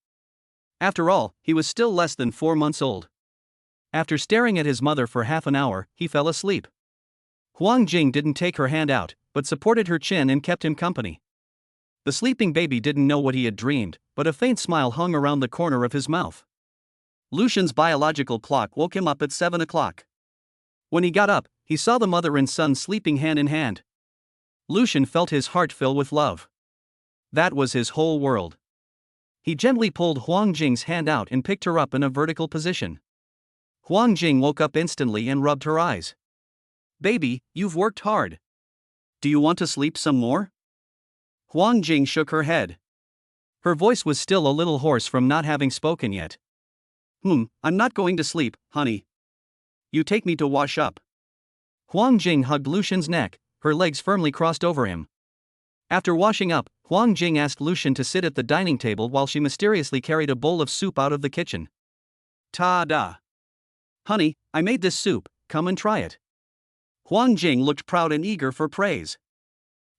After all, he was still less than 4 months old. After staring at his mother for half an hour, he fell asleep. Huang Jing didn't take her hand out, but supported her chin and kept him company. The sleeping baby didn't know what he had dreamed, but a faint smile hung around the corner of his mouth. Lucian's biological clock woke him up at 7 o'clock. When he got up, he saw the mother and son sleeping hand in hand. Lucian felt his heart fill with love. That was his whole world. He gently pulled Huang Jing's hand out and picked her up in a vertical position. Huang Jing woke up instantly and rubbed her eyes. Baby, you've worked hard. Do you want to sleep some more? Huang Jing shook her head. Her voice was still a little hoarse from not having spoken yet. I'm not going to sleep, honey. You take me to wash up. Huang Jing hugged Lucian's neck, her legs firmly crossed over him. After washing up, Huang Jing asked Lucian to sit at the dining table while she mysteriously carried a bowl of soup out of the kitchen. Ta-da! Honey, I made this soup, come and try it. Huang Jing looked proud and eager for praise.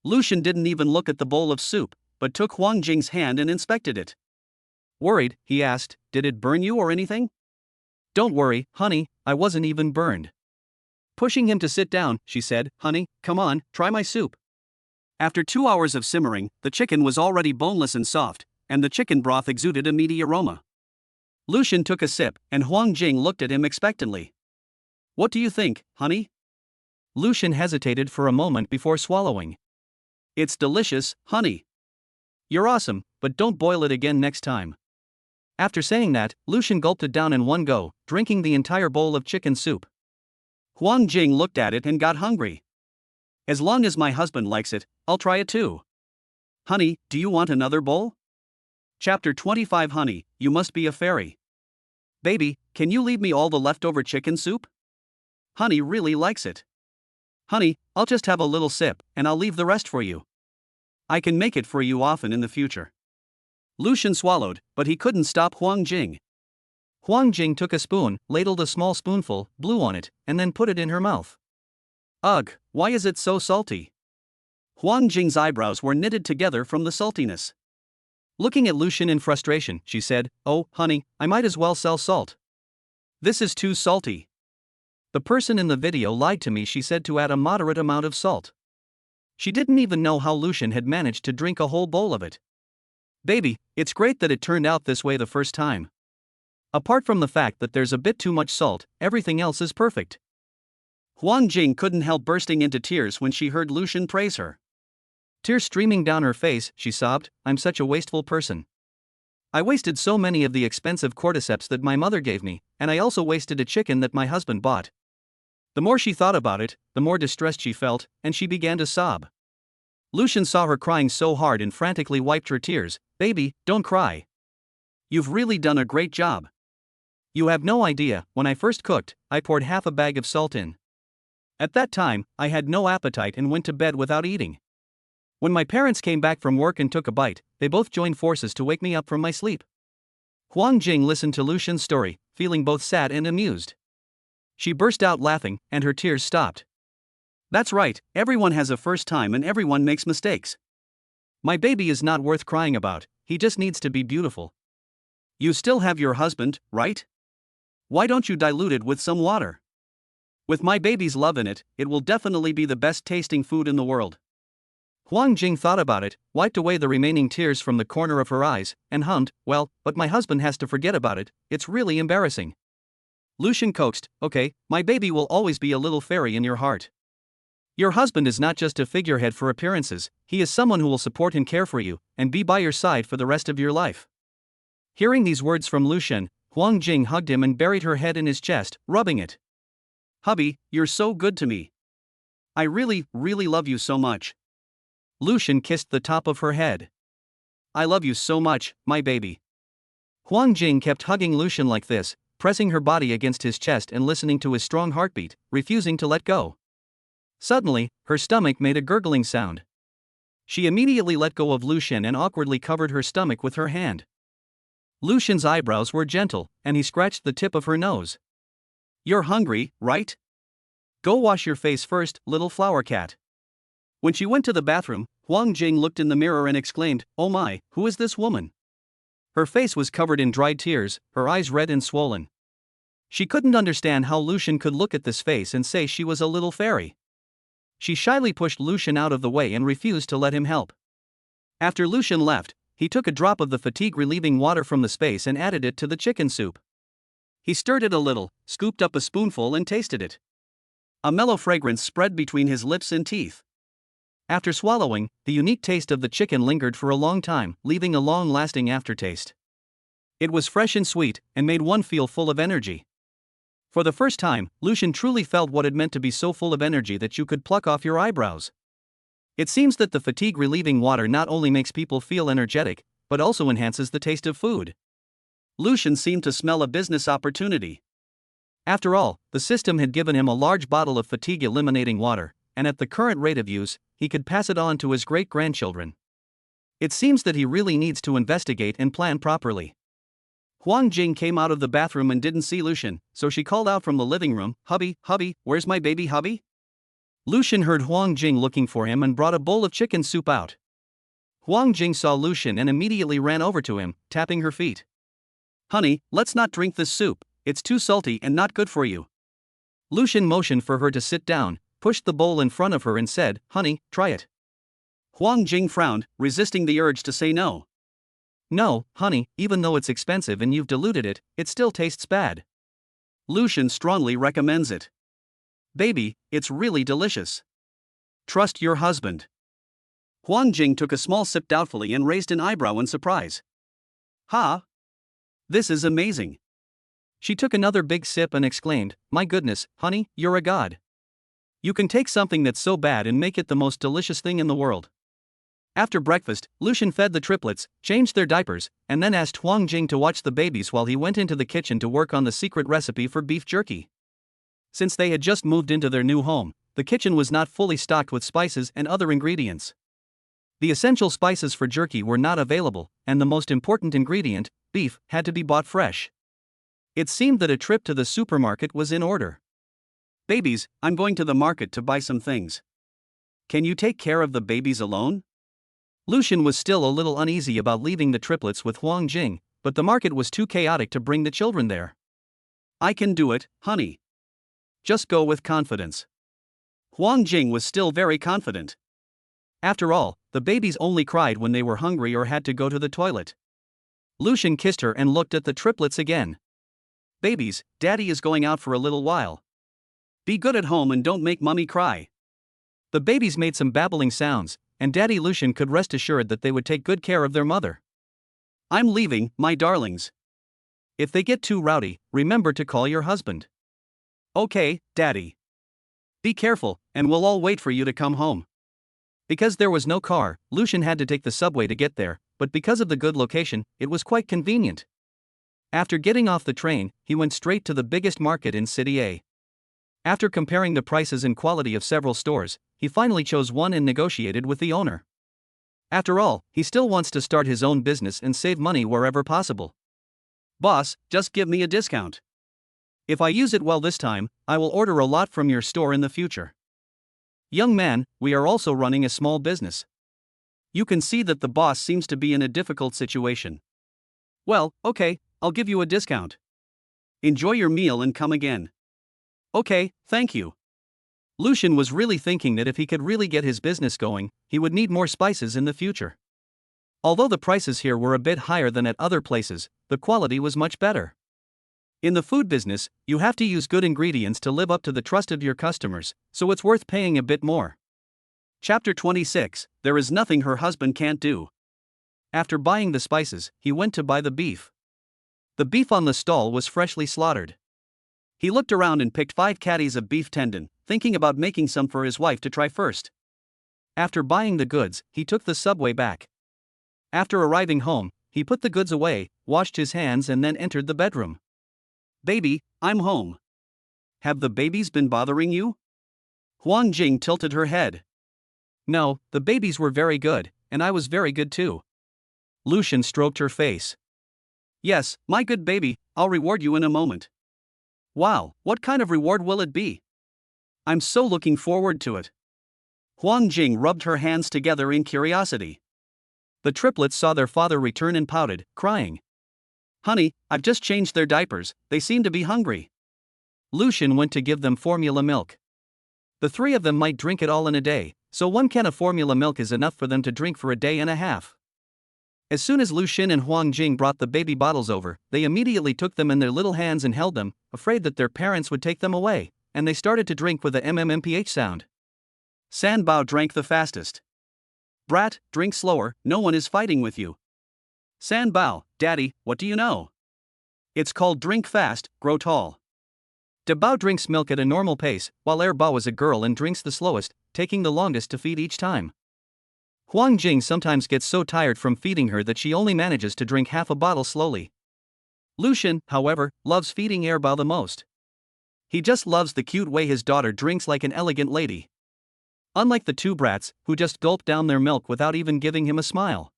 Lucian didn't even look at the bowl of soup, but took Huang Jing's hand and inspected it. Worried, he asked, did it burn you or anything? Don't worry, honey, I wasn't even burned. Pushing him to sit down, she said, honey, come on, try my soup. After 2 hours of simmering, the chicken was already boneless and soft, and the chicken broth exuded a meaty aroma. Lucian took a sip, and Huang Jing looked at him expectantly. What do you think, honey? Lucian hesitated for a moment before swallowing. It's delicious, honey. You're awesome, but don't boil it again next time. After saying that, Lucian gulped it down in one go, drinking the entire bowl of chicken soup. Huang Jing looked at it and got hungry. As long as my husband likes it, I'll try it too. Honey, do you want another bowl? Chapter 25 Honey, you must be a fairy. Baby, can you leave me all the leftover chicken soup? Honey really likes it. Honey, I'll just have a little sip, and I'll leave the rest for you. I can make it for you often in the future. Lucian swallowed, but he couldn't stop Huang Jing. Huang Jing took a spoon, ladled a small spoonful, blew on it, and then put it in her mouth. Ugh, why is it so salty? Huang Jing's eyebrows were knitted together from the saltiness. Looking at Lucian in frustration, she said, Oh, honey, I might as well sell salt. This is too salty. The person in the video lied to me, she said, to add a moderate amount of salt. She didn't even know how Lucian had managed to drink a whole bowl of it. Baby, it's great that it turned out this way the first time. Apart from the fact that there's a bit too much salt, everything else is perfect. Huang Jing couldn't help bursting into tears when she heard Lucian praise her. Tears streaming down her face, she sobbed, I'm such a wasteful person. I wasted so many of the expensive cordyceps that my mother gave me, and I also wasted a chicken that my husband bought. The more she thought about it, the more distressed she felt, and she began to sob. Lucian saw her crying so hard and frantically wiped her tears. Baby, don't cry. You've really done a great job. You have no idea, when I first cooked, I poured half a bag of salt in. At that time, I had no appetite and went to bed without eating. When my parents came back from work and took a bite, they both joined forces to wake me up from my sleep. Huang Jing listened to Lucian's story, feeling both sad and amused. She burst out laughing, and her tears stopped. That's right, everyone has a first time and everyone makes mistakes. My baby is not worth crying about, he just needs to be beautiful. You still have your husband, right? Why don't you dilute it with some water? With my baby's love in it, it will definitely be the best tasting food in the world. Huang Jing thought about it, wiped away the remaining tears from the corner of her eyes, and hummed, well, but my husband has to forget about it, it's really embarrassing. Lucian coaxed, okay, my baby will always be a little fairy in your heart. Your husband is not just a figurehead for appearances, he is someone who will support and care for you, and be by your side for the rest of your life. Hearing these words from Lucian, Huang Jing hugged him and buried her head in his chest, rubbing it. Hubby, you're so good to me. I really, really love you so much. Lucian kissed the top of her head. I love you so much, my baby. Huang Jing kept hugging Lucian like this, pressing her body against his chest and listening to his strong heartbeat, refusing to let go. Suddenly, her stomach made a gurgling sound. She immediately let go of Lucian and awkwardly covered her stomach with her hand. Lucian's eyebrows were gentle, and he scratched the tip of her nose. You're hungry, right? Go wash your face first, little flower cat. When she went to the bathroom, Huang Jing looked in the mirror and exclaimed, Oh my, who is this woman? Her face was covered in dried tears, her eyes red and swollen. She couldn't understand how Lucian could look at this face and say she was a little fairy. She shyly pushed Lucian out of the way and refused to let him help. After Lucian left, he took a drop of the fatigue-relieving water from the space and added it to the chicken soup. He stirred it a little, scooped up a spoonful and tasted it. A mellow fragrance spread between his lips and teeth. After swallowing, the unique taste of the chicken lingered for a long time, leaving a long-lasting aftertaste. It was fresh and sweet, and made one feel full of energy. For the first time, Lucian truly felt what it meant to be so full of energy that you could pluck off your eyebrows. It seems that the fatigue-relieving water not only makes people feel energetic, but also enhances the taste of food. Lucian seemed to smell a business opportunity. After all, the system had given him a large bottle of fatigue-eliminating water, and at the current rate of use, he could pass it on to his great-grandchildren. It seems that he really needs to investigate and plan properly. Huang Jing came out of the bathroom and didn't see Lucian, so she called out from the living room, "Hubby, where's my baby hubby?" Lucian heard Huang Jing looking for him and brought a bowl of chicken soup out. Huang Jing saw Lucian and immediately ran over to him, tapping her feet. "Honey, let's not drink this soup, it's too salty and not good for you." Lucian motioned for her to sit down, pushed the bowl in front of her and said, "Honey, try it." Huang Jing frowned, resisting the urge to say no. "No, honey, even though it's expensive and you've diluted it, it still tastes bad. Lucian strongly recommends it. Baby, it's really delicious. Trust your husband." Huang Jing took a small sip doubtfully and raised an eyebrow in surprise. "Ha! This is amazing." She took another big sip and exclaimed, "My goodness, honey, you're a god. You can take something that's so bad and make it the most delicious thing in the world." After breakfast, Lucian fed the triplets, changed their diapers, and then asked Huang Jing to watch the babies while he went into the kitchen to work on the secret recipe for beef jerky. Since they had just moved into their new home, the kitchen was not fully stocked with spices and other ingredients. The essential spices for jerky were not available, and the most important ingredient, beef, had to be bought fresh. It seemed that a trip to the supermarket was in order. "Babies, I'm going to the market to buy some things. Can you take care of the babies alone?" Lucian was still a little uneasy about leaving the triplets with Huang Jing, but the market was too chaotic to bring the children there. "I can do it, honey. Just go with confidence." Huang Jing was still very confident. After all, the babies only cried when they were hungry or had to go to the toilet. Lucian kissed her and looked at the triplets again. "Babies, Daddy is going out for a little while. Be good at home and don't make Mummy cry." The babies made some babbling sounds, and Daddy Lucian could rest assured that they would take good care of their mother. "I'm leaving, my darlings. If they get too rowdy, remember to call your husband." "Okay, Daddy. Be careful, and we'll all wait for you to come home." Because there was no car, Lucian had to take the subway to get there, but because of the good location, it was quite convenient. After getting off the train, he went straight to the biggest market in City A. After comparing the prices and quality of several stores, he finally chose one and negotiated with the owner. After all, he still wants to start his own business and save money wherever possible. "Boss, just give me a discount. If I use it well this time, I will order a lot from your store in the future. Young man, we are also running a small business." You can see that the boss seems to be in a difficult situation. "Well, okay, I'll give you a discount. Enjoy your meal and come again." "Okay, thank you." Lucian was really thinking that if he could really get his business going, he would need more spices in the future. Although the prices here were a bit higher than at other places, the quality was much better. In the food business, you have to use good ingredients to live up to the trust of your customers, so it's worth paying a bit more. Chapter 26, There is Nothing Her Husband Can't Do. After buying the spices, he went to buy the beef. The beef on the stall was freshly slaughtered. He looked around and picked 5 caddies of beef tendon, thinking about making some for his wife to try first. After buying the goods, he took the subway back. After arriving home, he put the goods away, washed his hands and then entered the bedroom. "Baby, I'm home. Have the babies been bothering you?" Huang Jing tilted her head. "No, the babies were very good, and I was very good too." Lucian stroked her face. "Yes, my good baby, I'll reward you in a moment." "Wow, what kind of reward will it be? I'm so looking forward to it." Huang Jing rubbed her hands together in curiosity. The triplets saw their father return and pouted, crying. "Honey, I've just changed their diapers, they seem to be hungry." Lucian went to give them formula milk. The 3 of them might drink it all in a day, so 1 can of formula milk is enough for them to drink for a day and a half. As soon as Lucian and Huang Jing brought the baby bottles over, they immediately took them in their little hands and held them, afraid that their parents would take them away, and they started to drink with a MMMPH sound. San Bao drank the fastest. "Brat, drink slower, no one is fighting with you." "San Bao, Daddy, what do you know? It's called drink fast, grow tall. De Bao drinks milk at a normal pace, while Er Bao is a girl and drinks the slowest, taking the longest to feed each time. Huang Jing sometimes gets so tired from feeding her that she only manages to drink half a bottle slowly. Lucian, however, loves feeding Er Bao the most. He just loves the cute way his daughter drinks like an elegant lady. Unlike the two brats, who just gulp down their milk without even giving him a smile.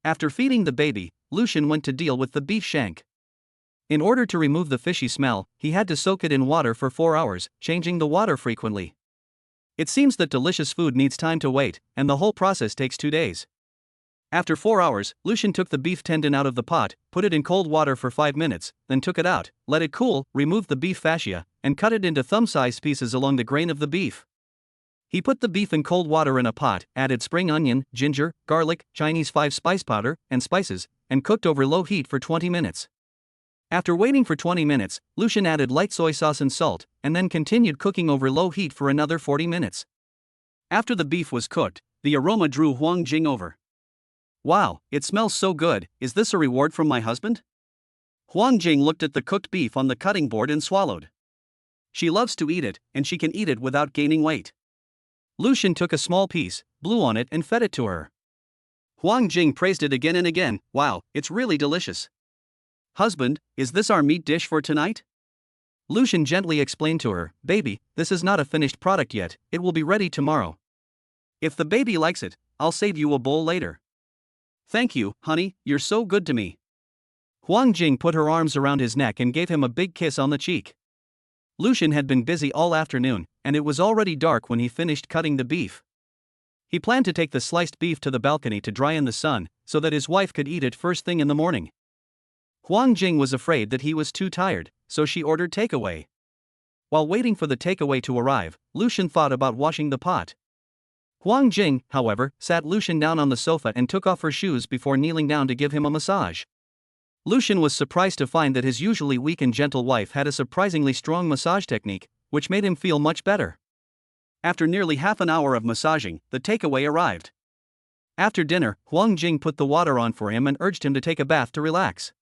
After feeding the baby, Lucian went to deal with the beef shank. In order to remove the fishy smell, he had to soak it in water for 4 hours, changing the water frequently. It seems that delicious food needs time to wait, and the whole process takes 2 days. After 4 hours, Lucian took the beef tendon out of the pot, put it in cold water for 5 minutes, then took it out, let it cool, removed the beef fascia, and cut it into thumb-sized pieces along the grain of the beef. He put the beef in cold water in a pot, added spring onion, ginger, garlic, Chinese 5-spice powder, and spices, and cooked over low heat for 20 minutes. After waiting for 20 minutes, Lucian added light soy sauce and salt, and then continued cooking over low heat for another 40 minutes. After the beef was cooked, the aroma drew Huang Jing over. Wow, it smells so good, is this a reward from my husband? Huang Jing looked at the cooked beef on the cutting board and swallowed. She loves to eat it, and she can eat it without gaining weight. Lucian took a small piece, blew on it and fed it to her. Huang Jing praised it again and again. Wow, it's really delicious. Husband, is this our meat dish for tonight? Lucian gently explained to her, baby, this is not a finished product yet, it will be ready tomorrow. If the baby likes it, I'll save you a bowl later. Thank you, honey, you're so good to me. Huang Jing put her arms around his neck and gave him a big kiss on the cheek. Lucian had been busy all afternoon, and it was already dark when he finished cutting the beef. He planned to take the sliced beef to the balcony to dry in the sun, so that his wife could eat it first thing in the morning. Huang Jing was afraid that he was too tired, so she ordered takeaway. While waiting for the takeaway to arrive, Lucian thought about washing the pot. Huang Jing, however, sat Lucian down on the sofa and took off her shoes before kneeling down to give him a massage. Lucian was surprised to find that his usually weak and gentle wife had a surprisingly strong massage technique, which made him feel much better. After nearly half an hour of massaging, the takeaway arrived. After dinner, Huang Jing put the water on for him and urged him to take a bath to relax.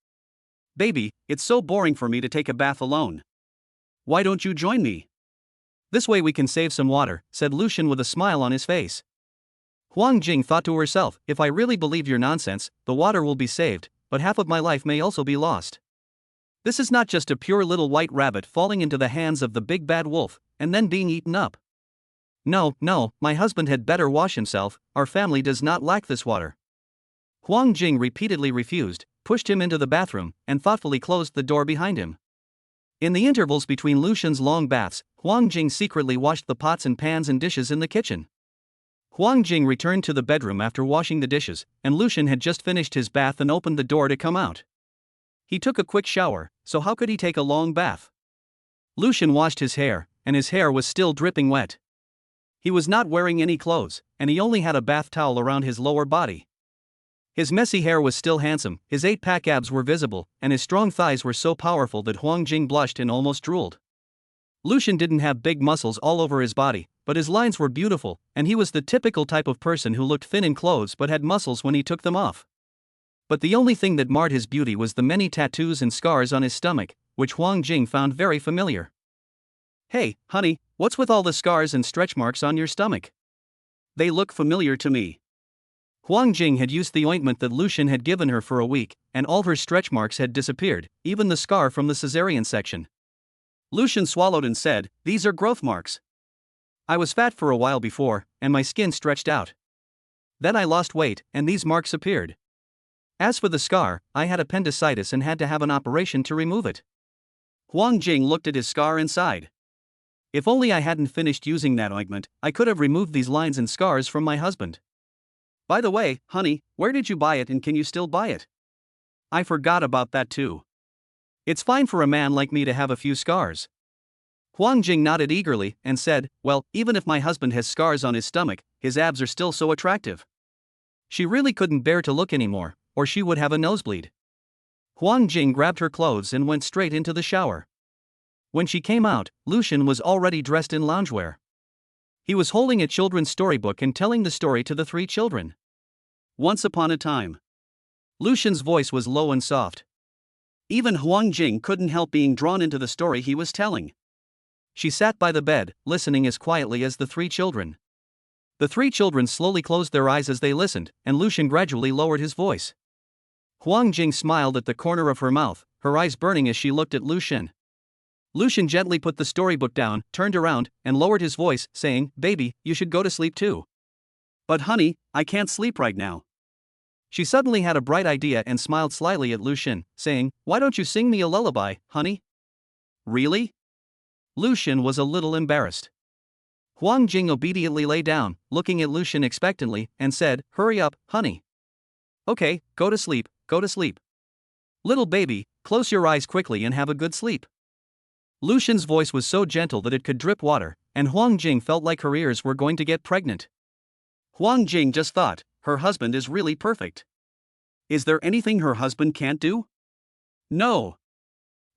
Baby, it's so boring for me to take a bath alone. Why don't you join me? This way we can save some water, said Lucian with a smile on his face. Huang Jing thought to herself, if I really believe your nonsense, the water will be saved, but half of my life may also be lost. This is not just a pure little white rabbit falling into the hands of the big bad wolf, and then being eaten up. No, my husband had better wash himself, our family does not lack this water. Huang Jing repeatedly refused, pushed him into the bathroom, and thoughtfully closed the door behind him. In the intervals between Lucian's long baths, Huang Jing secretly washed the pots and pans and dishes in the kitchen. Huang Jing returned to the bedroom after washing the dishes, and Lucian had just finished his bath and opened the door to come out. He took a quick shower, so how could he take a long bath? Lucian washed his hair, and his hair was still dripping wet. He was not wearing any clothes, and he only had a bath towel around his lower body. His messy hair was still handsome, his 8-pack abs were visible, and his strong thighs were so powerful that Huang Jing blushed and almost drooled. Lucian didn't have big muscles all over his body, but his lines were beautiful, and he was the typical type of person who looked thin in clothes but had muscles when he took them off. But the only thing that marred his beauty was the many tattoos and scars on his stomach, which Huang Jing found very familiar. Hey, honey, what's with all the scars and stretch marks on your stomach? They look familiar to me. Huang Jing had used the ointment that Lucian had given her for a week, and all her stretch marks had disappeared, even the scar from the cesarean section. Lucian swallowed and said, these are growth marks. I was fat for a while before, and my skin stretched out. Then I lost weight, and these marks appeared. As for the scar, I had appendicitis and had to have an operation to remove it. Huang Jing looked at his scar and sighed. If only I hadn't finished using that ointment, I could have removed these lines and scars from my husband. By the way, honey, where did you buy it and can you still buy it? I forgot about that too. It's fine for a man like me to have a few scars. Huang Jing nodded eagerly and said, well, even if my husband has scars on his stomach, his abs are still so attractive. She really couldn't bear to look anymore, or she would have a nosebleed. Huang Jing grabbed her clothes and went straight into the shower. When she came out, Lucian was already dressed in loungewear. He was holding a children's storybook and telling the story to the 3 children. Once upon a time. Lucian's voice was low and soft. Even Huang Jing couldn't help being drawn into the story he was telling. She sat by the bed, listening as quietly as the three children. The three children slowly closed their eyes as they listened, and Lucian gradually lowered his voice. Huang Jing smiled at the corner of her mouth, her eyes burning as she looked at Lucian. Lucian gently put the storybook down, turned around, and lowered his voice, saying, "Baby, you should go to sleep too." "But honey, I can't sleep right now." She suddenly had a bright idea and smiled slyly at Lucian, saying, "Why don't you sing me a lullaby, honey?" "Really?" Lucian was a little embarrassed. Huang Jing obediently lay down, looking at Lucian expectantly, and said, "Hurry up, honey." "Okay, go to sleep, go to sleep. Little baby, close your eyes quickly and have a good sleep." Lucian's voice was so gentle that it could drip water, and Huang Jing felt like her ears were going to get pregnant. Huang Jing just thought, her husband is really perfect. Is there anything her husband can't do? No.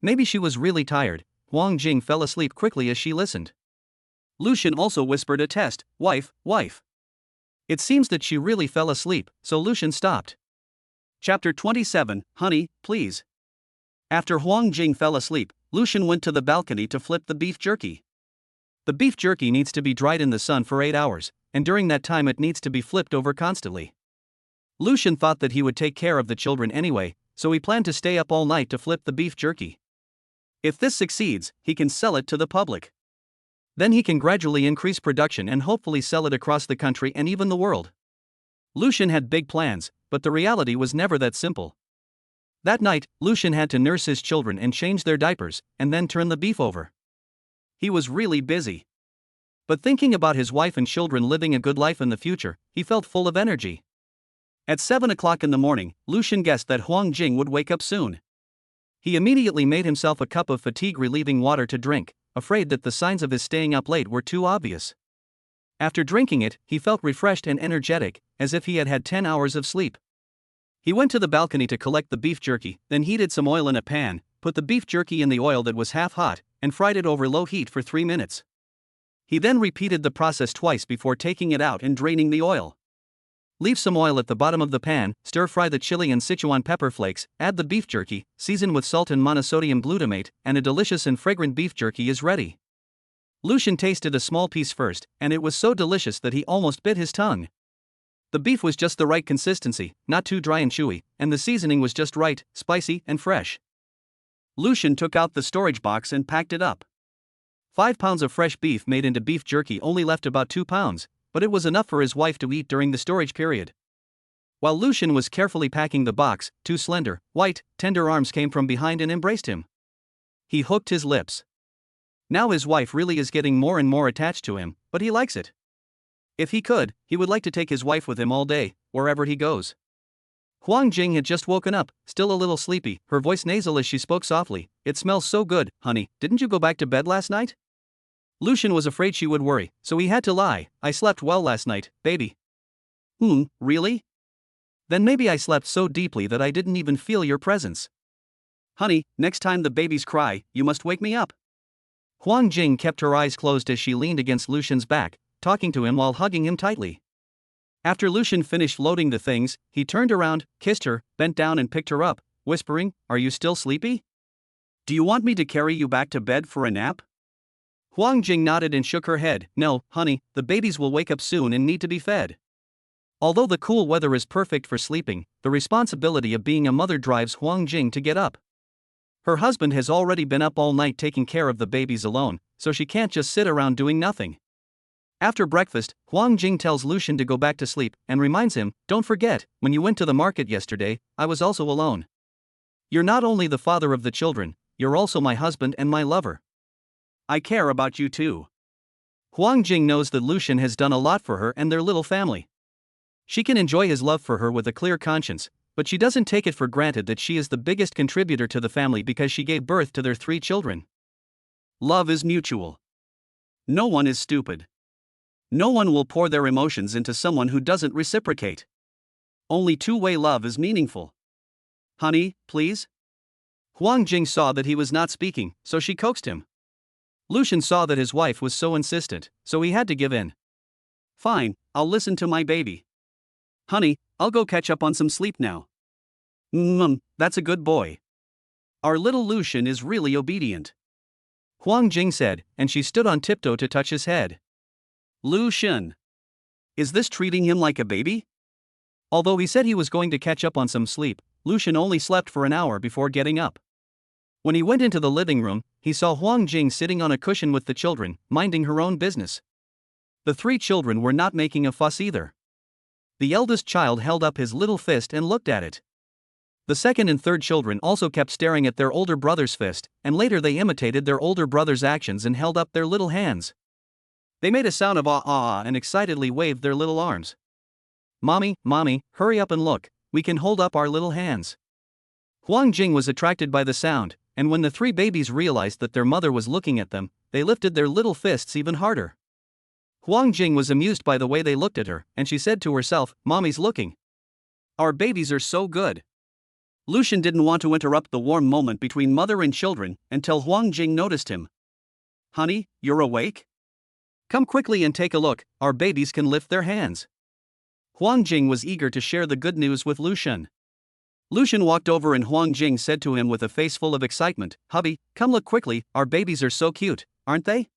Maybe she was really tired. Huang Jing fell asleep quickly as she listened. Lucian also whispered a test, "Wife, wife." It seems that she really fell asleep, so Lucian stopped. Chapter 27, Honey, Please. After Huang Jing fell asleep, Lucian went to the balcony to flip the beef jerky. The beef jerky needs to be dried in the sun for 8 hours, and during that time it needs to be flipped over constantly. Lucian thought that he would take care of the children anyway, so he planned to stay up all night to flip the beef jerky. If this succeeds, he can sell it to the public. Then he can gradually increase production and hopefully sell it across the country and even the world. Lucian had big plans, but the reality was never that simple. That night, Lucian had to nurse his children and change their diapers, and then turn the beef over. He was really busy. But thinking about his wife and children living a good life in the future, he felt full of energy. At 7 o'clock in the morning, Lucian guessed that Huang Jing would wake up soon. He immediately made himself a cup of fatigue-relieving water to drink, afraid that the signs of his staying up late were too obvious. After drinking it, he felt refreshed and energetic, as if he had had 10 hours of sleep. He went to the balcony to collect the beef jerky, then heated some oil in a pan, put the beef jerky in the oil that was half hot, and fried it over low heat for 3 minutes. He then repeated the process twice before taking it out and draining the oil. Leave some oil at the bottom of the pan, stir-fry the chili and Sichuan pepper flakes, add the beef jerky, season with salt and monosodium glutamate, and a delicious and fragrant beef jerky is ready. Lucian tasted a small piece first, and it was so delicious that he almost bit his tongue. The beef was just the right consistency, not too dry and chewy, and the seasoning was just right, spicy and fresh. Lucian took out the storage box and packed it up. 5 pounds of fresh beef made into beef jerky only left about 2 pounds, but it was enough for his wife to eat during the storage period. While Lucian was carefully packing the box, 2 slender, white, tender arms came from behind and embraced him. He hooked his lips. Now his wife really is getting more and more attached to him, but he likes it. If he could, he would like to take his wife with him all day, wherever he goes. Huang Jing had just woken up, still a little sleepy, her voice nasal as she spoke softly. "It smells so good, honey, didn't you go back to bed last night?" Lucian was afraid she would worry, so he had to lie. "I slept well last night, baby." Really? Then maybe I slept so deeply that I didn't even feel your presence. Honey, next time the babies cry, you must wake me up. Huang Jing kept her eyes closed as she leaned against Lucian's back, talking to him while hugging him tightly. After Lucian finished loading the things, he turned around, kissed her, bent down and picked her up, whispering, "Are you still sleepy? Do you want me to carry you back to bed for a nap?" Huang Jing nodded and shook her head. "No, honey, the babies will wake up soon and need to be fed." Although the cool weather is perfect for sleeping, the responsibility of being a mother drives Huang Jing to get up. Her husband has already been up all night taking care of the babies alone, so she can't just sit around doing nothing. After breakfast, Huang Jing tells Lucian to go back to sleep and reminds him, "Don't forget, when you went to the market yesterday, I was also alone. You're not only the father of the children, you're also my husband and my lover. I care about you too." Huang Jing knows that Lucian has done a lot for her and their little family. She can enjoy his love for her with a clear conscience, but she doesn't take it for granted that she is the biggest contributor to the family because she gave birth to their 3 children. Love is mutual. No one is stupid. No one will pour their emotions into someone who doesn't reciprocate. Only two-way love is meaningful. "Honey, please?" Huang Jing saw that he was not speaking, so she coaxed him. Lucian saw that his wife was so insistent, so he had to give in. "Fine, I'll listen to my baby. Honey, I'll go catch up on some sleep now." That's a good boy. Our little Lucian is really obedient. Huang Jing said, and she stood on tiptoe to touch his head. Lucian. Is this treating him like a baby? Although he said he was going to catch up on some sleep, Lucian only slept for an hour before getting up. When he went into the living room, he saw Huang Jing sitting on a cushion with the children, minding her own business. The three children were not making a fuss either. The eldest child held up his little fist and looked at it. The second and third children also kept staring at their older brother's fist, and later they imitated their older brother's actions and held up their little hands. They made a sound of ah and excitedly waved their little arms. Mommy, hurry up and look, we can hold up our little hands. Huang Jing was attracted by the sound, and when the three babies realized that their mother was looking at them, they lifted their little fists even harder. Huang Jing was amused by the way they looked at her, and she said to herself, Mommy's looking. Our babies are so good. Lucian didn't want to interrupt the warm moment between mother and children until Huang Jing noticed him. Honey, you're awake? Come quickly and take a look, our babies can lift their hands. Huang Jing was eager to share the good news with Lucian. Lucian walked over and Huang Jing said to him with a face full of excitement, Hubby, come look quickly, our babies are so cute, aren't they?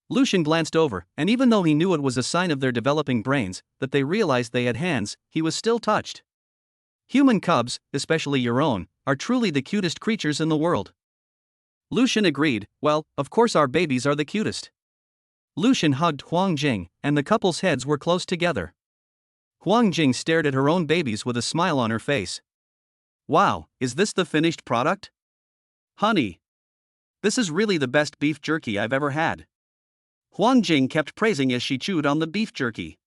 Lucian glanced over, and even though he knew it was a sign of their developing brains, that they realized they had hands, he was still touched. Human cubs, especially your own, are truly the cutest creatures in the world. Lucian agreed, well, of course our babies are the cutest. Lucian hugged Huang Jing, and the couple's heads were close together. Huang Jing stared at her own babies with a smile on her face. Wow, is this the finished product? Honey, this is really the best beef jerky I've ever had. Huang Jing kept praising as she chewed on the beef jerky.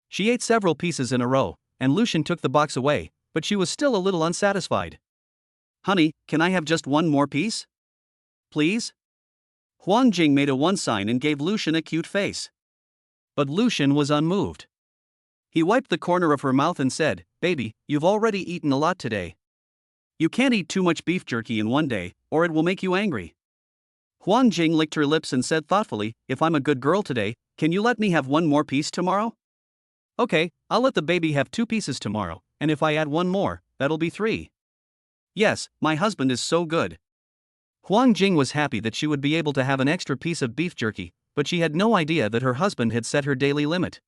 She ate several pieces in a row, and Lucian took the box away, but she was still a little unsatisfied. Honey, can I have just one more piece? Please? Huang Jing made a one sign and gave Lucian a cute face. But Lucian was unmoved. He wiped the corner of her mouth and said, Baby, you've already eaten a lot today. You can't eat too much beef jerky in one day, or it will make you angry. Huang Jing licked her lips and said thoughtfully, If I'm a good girl today, can you let me have one more piece tomorrow? Okay, I'll let the baby have 2 pieces tomorrow, and if I add one more, that'll be 3. Yes, my husband is so good. Huang Jing was happy that she would be able to have an extra piece of beef jerky, but she had no idea that her husband had set her daily limit.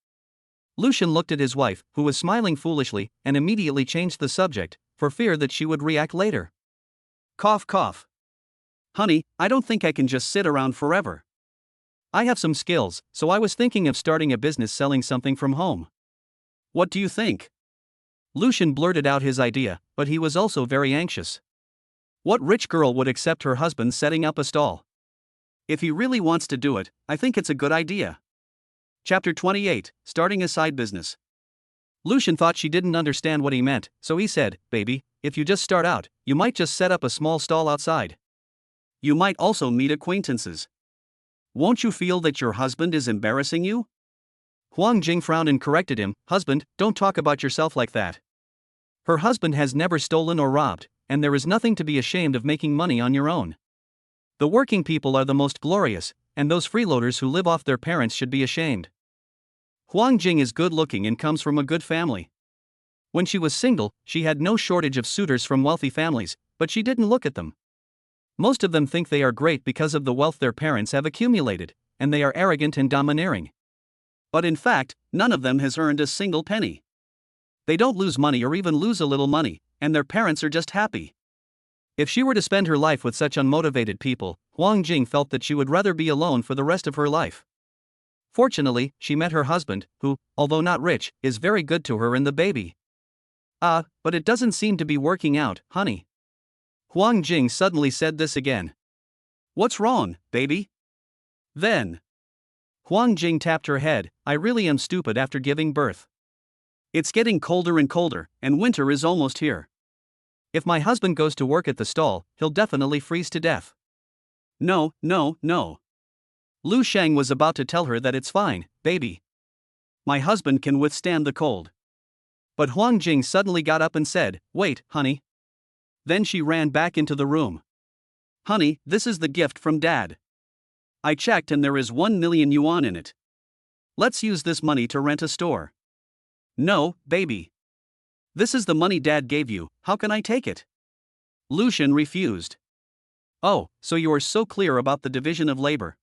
Lucian looked at his wife, who was smiling foolishly, and immediately changed the subject, for fear that she would react later. Cough cough. Honey, I don't think I can just sit around forever. I have some skills, so I was thinking of starting a business selling something from home. What do you think? Lucian blurted out his idea, but he was also very anxious. What rich girl would accept her husband setting up a stall? If he really wants to do it, I think it's a good idea. Chapter 28, Starting a Side Business. Lucian thought she didn't understand what he meant, so he said, Baby, if you just start out, you might just set up a small stall outside. You might also meet acquaintances. Won't you feel that your husband is embarrassing you? Huang Jing frowned and corrected him, Husband, don't talk about yourself like that. Her husband has never stolen or robbed, and there is nothing to be ashamed of making money on your own. The working people are the most glorious, and those freeloaders who live off their parents should be ashamed. Huang Jing is good looking and comes from a good family. When she was single, she had no shortage of suitors from wealthy families, but she didn't look at them. Most of them think they are great because of the wealth their parents have accumulated, and they are arrogant and domineering. But in fact, none of them has earned a single penny. They don't lose money or even lose a little money, and their parents are just happy. If she were to spend her life with such unmotivated people, Huang Jing felt that she would rather be alone for the rest of her life. Fortunately, she met her husband, who, although not rich, is very good to her and the baby. But it doesn't seem to be working out, honey. Huang Jing suddenly said this again. What's wrong, baby? Then. Huang Jing tapped her head, I really am stupid after giving birth. It's getting colder and colder, and winter is almost here. If my husband goes to work at the stall, he'll definitely freeze to death. No. Lu Sheng was about to tell her that it's fine, baby. My husband can withstand the cold. But Huang Jing suddenly got up and said, Wait, honey. Then she ran back into the room. Honey, this is the gift from Dad. I checked and there is 1 million yuan in it. Let's use this money to rent a store. No, baby. This is the money Dad gave you, how can I take it? Lucian refused. Oh, so you are so clear about the division of labor.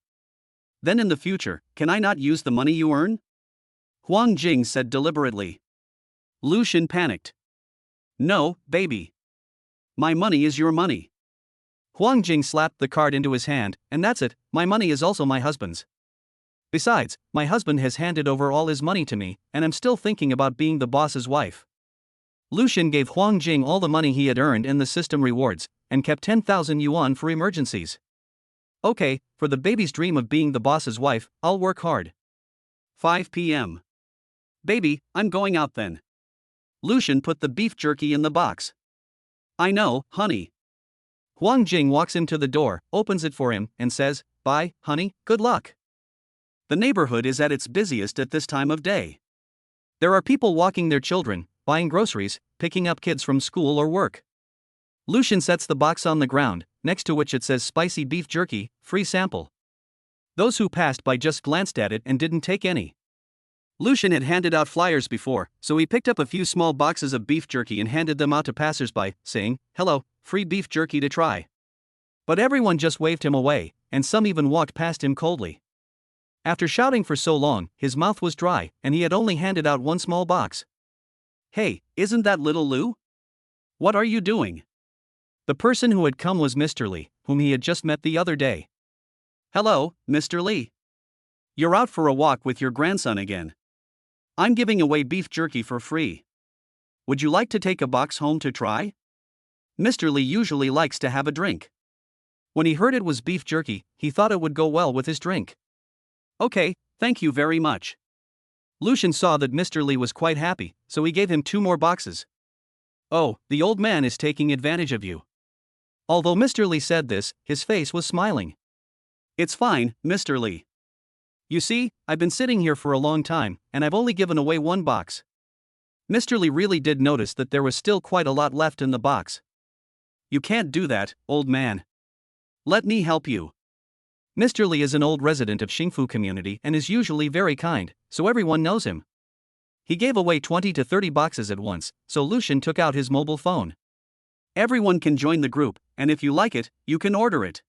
Then in the future, can I not use the money you earn? Huang Jing said deliberately. Lucian panicked. No, baby. My money is your money. Huang Jing slapped the card into his hand, and that's it, my money is also my husband's. Besides, my husband has handed over all his money to me, and I'm still thinking about being the boss's wife. Lucian gave Huang Jing all the money he had earned in the system rewards, and kept 10,000 yuan for emergencies. Okay, for the baby's dream of being the boss's wife, I'll work hard. 5 p.m. Baby, I'm going out then. Lucian put the beef jerky in the box. I know, honey. Huang Jing walks him to the door, opens it for him, and says, Bye, honey, good luck. The neighborhood is at its busiest at this time of day. There are people walking their children, buying groceries, picking up kids from school or work. Lucian sets the box on the ground, next to which it says spicy beef jerky, free sample. Those who passed by just glanced at it and didn't take any. Lucian had handed out flyers before, so he picked up a few small boxes of beef jerky and handed them out to passersby, saying, Hello, free beef jerky to try. But everyone just waved him away, and some even walked past him coldly. After shouting for so long, his mouth was dry, and he had only handed out one small box. Hey, isn't that little Lou? What are you doing? The person who had come was Mr. Li, whom he had just met the other day. Hello, Mr. Li. You're out for a walk with your grandson again. I'm giving away beef jerky for free. Would you like to take a box home to try? Mr. Li usually likes to have a drink. When he heard it was beef jerky, he thought it would go well with his drink. Okay, thank you very much. Lucian saw that Mr. Li was quite happy, so he gave him 2 more boxes. Oh, the old man is taking advantage of you. Although Mr. Li said this, his face was smiling. It's fine, Mr. Li. You see, I've been sitting here for a long time, and I've only given away 1 box. Mr. Li really did notice that there was still quite a lot left in the box. You can't do that, old man. Let me help you. Mr. Li is an old resident of Xingfu community and is usually very kind, so everyone knows him. He gave away 20 to 30 boxes at once, so Lucian took out his mobile phone. Everyone can join the group, and if you like it, you can order it.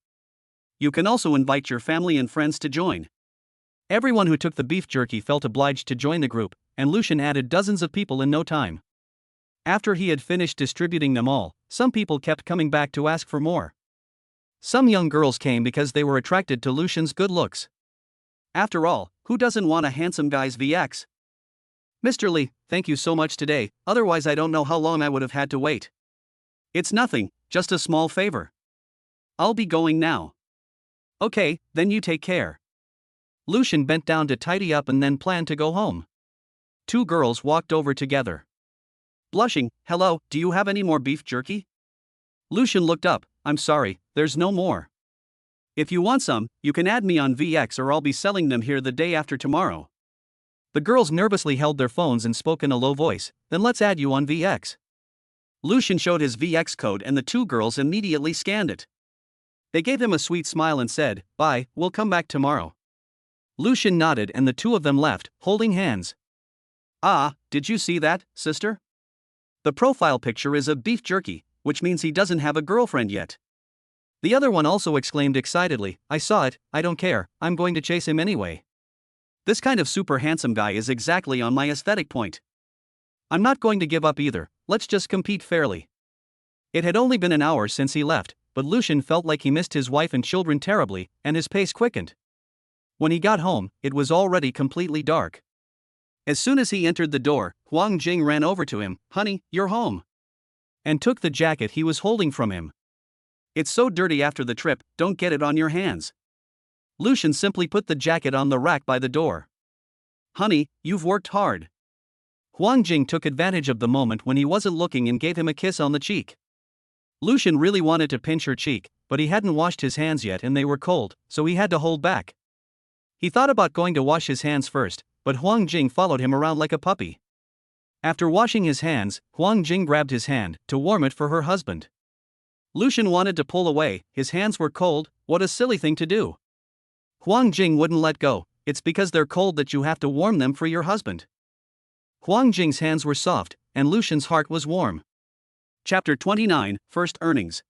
You can also invite your family and friends to join. Everyone who took the beef jerky felt obliged to join the group, and Lucian added dozens of people in no time. After he had finished distributing them all, some people kept coming back to ask for more. Some young girls came because they were attracted to Lucian's good looks. After all, who doesn't want a handsome guy's VX? Mr. Li, thank you so much today, otherwise I don't know how long I would have had to wait. It's nothing, just a small favor. I'll be going now. Okay, then you take care. Lucian bent down to tidy up and then planned to go home. 2 girls walked over together. Blushing, hello, do you have any more beef jerky? Lucian looked up, I'm sorry, there's no more. If you want some, you can add me on VX or I'll be selling them here the day after tomorrow. The girls nervously held their phones and spoke in a low voice, then let's add you on VX. Lucian showed his VX code and the 2 girls immediately scanned it. They gave him a sweet smile and said, Bye, we'll come back tomorrow. Lucian nodded and the 2 of them left, holding hands. Ah, did you see that, sister? The profile picture is of beef jerky, which means he doesn't have a girlfriend yet. The other one also exclaimed excitedly, I saw it, I don't care, I'm going to chase him anyway. This kind of super handsome guy is exactly on my aesthetic point. I'm not going to give up either, let's just compete fairly. It had only been an hour since he left, but Lucian felt like he missed his wife and children terribly, and his pace quickened. When he got home, it was already completely dark. As soon as he entered the door, Huang Jing ran over to him, Honey, you're home. And took the jacket he was holding from him. It's so dirty after the trip, don't get it on your hands. Lucian simply put the jacket on the rack by the door. Honey, you've worked hard. Huang Jing took advantage of the moment when he wasn't looking and gave him a kiss on the cheek. Lucian really wanted to pinch her cheek, but he hadn't washed his hands yet and they were cold, so he had to hold back. He thought about going to wash his hands first, but Huang Jing followed him around like a puppy. After washing his hands, Huang Jing grabbed his hand to warm it for her husband. Lucian wanted to pull away, his hands were cold, what a silly thing to do. Huang Jing wouldn't let go, it's because they're cold that you have to warm them for your husband. Huang Jing's hands were soft, and Lucian's heart was warm. Chapter 29, First Earnings.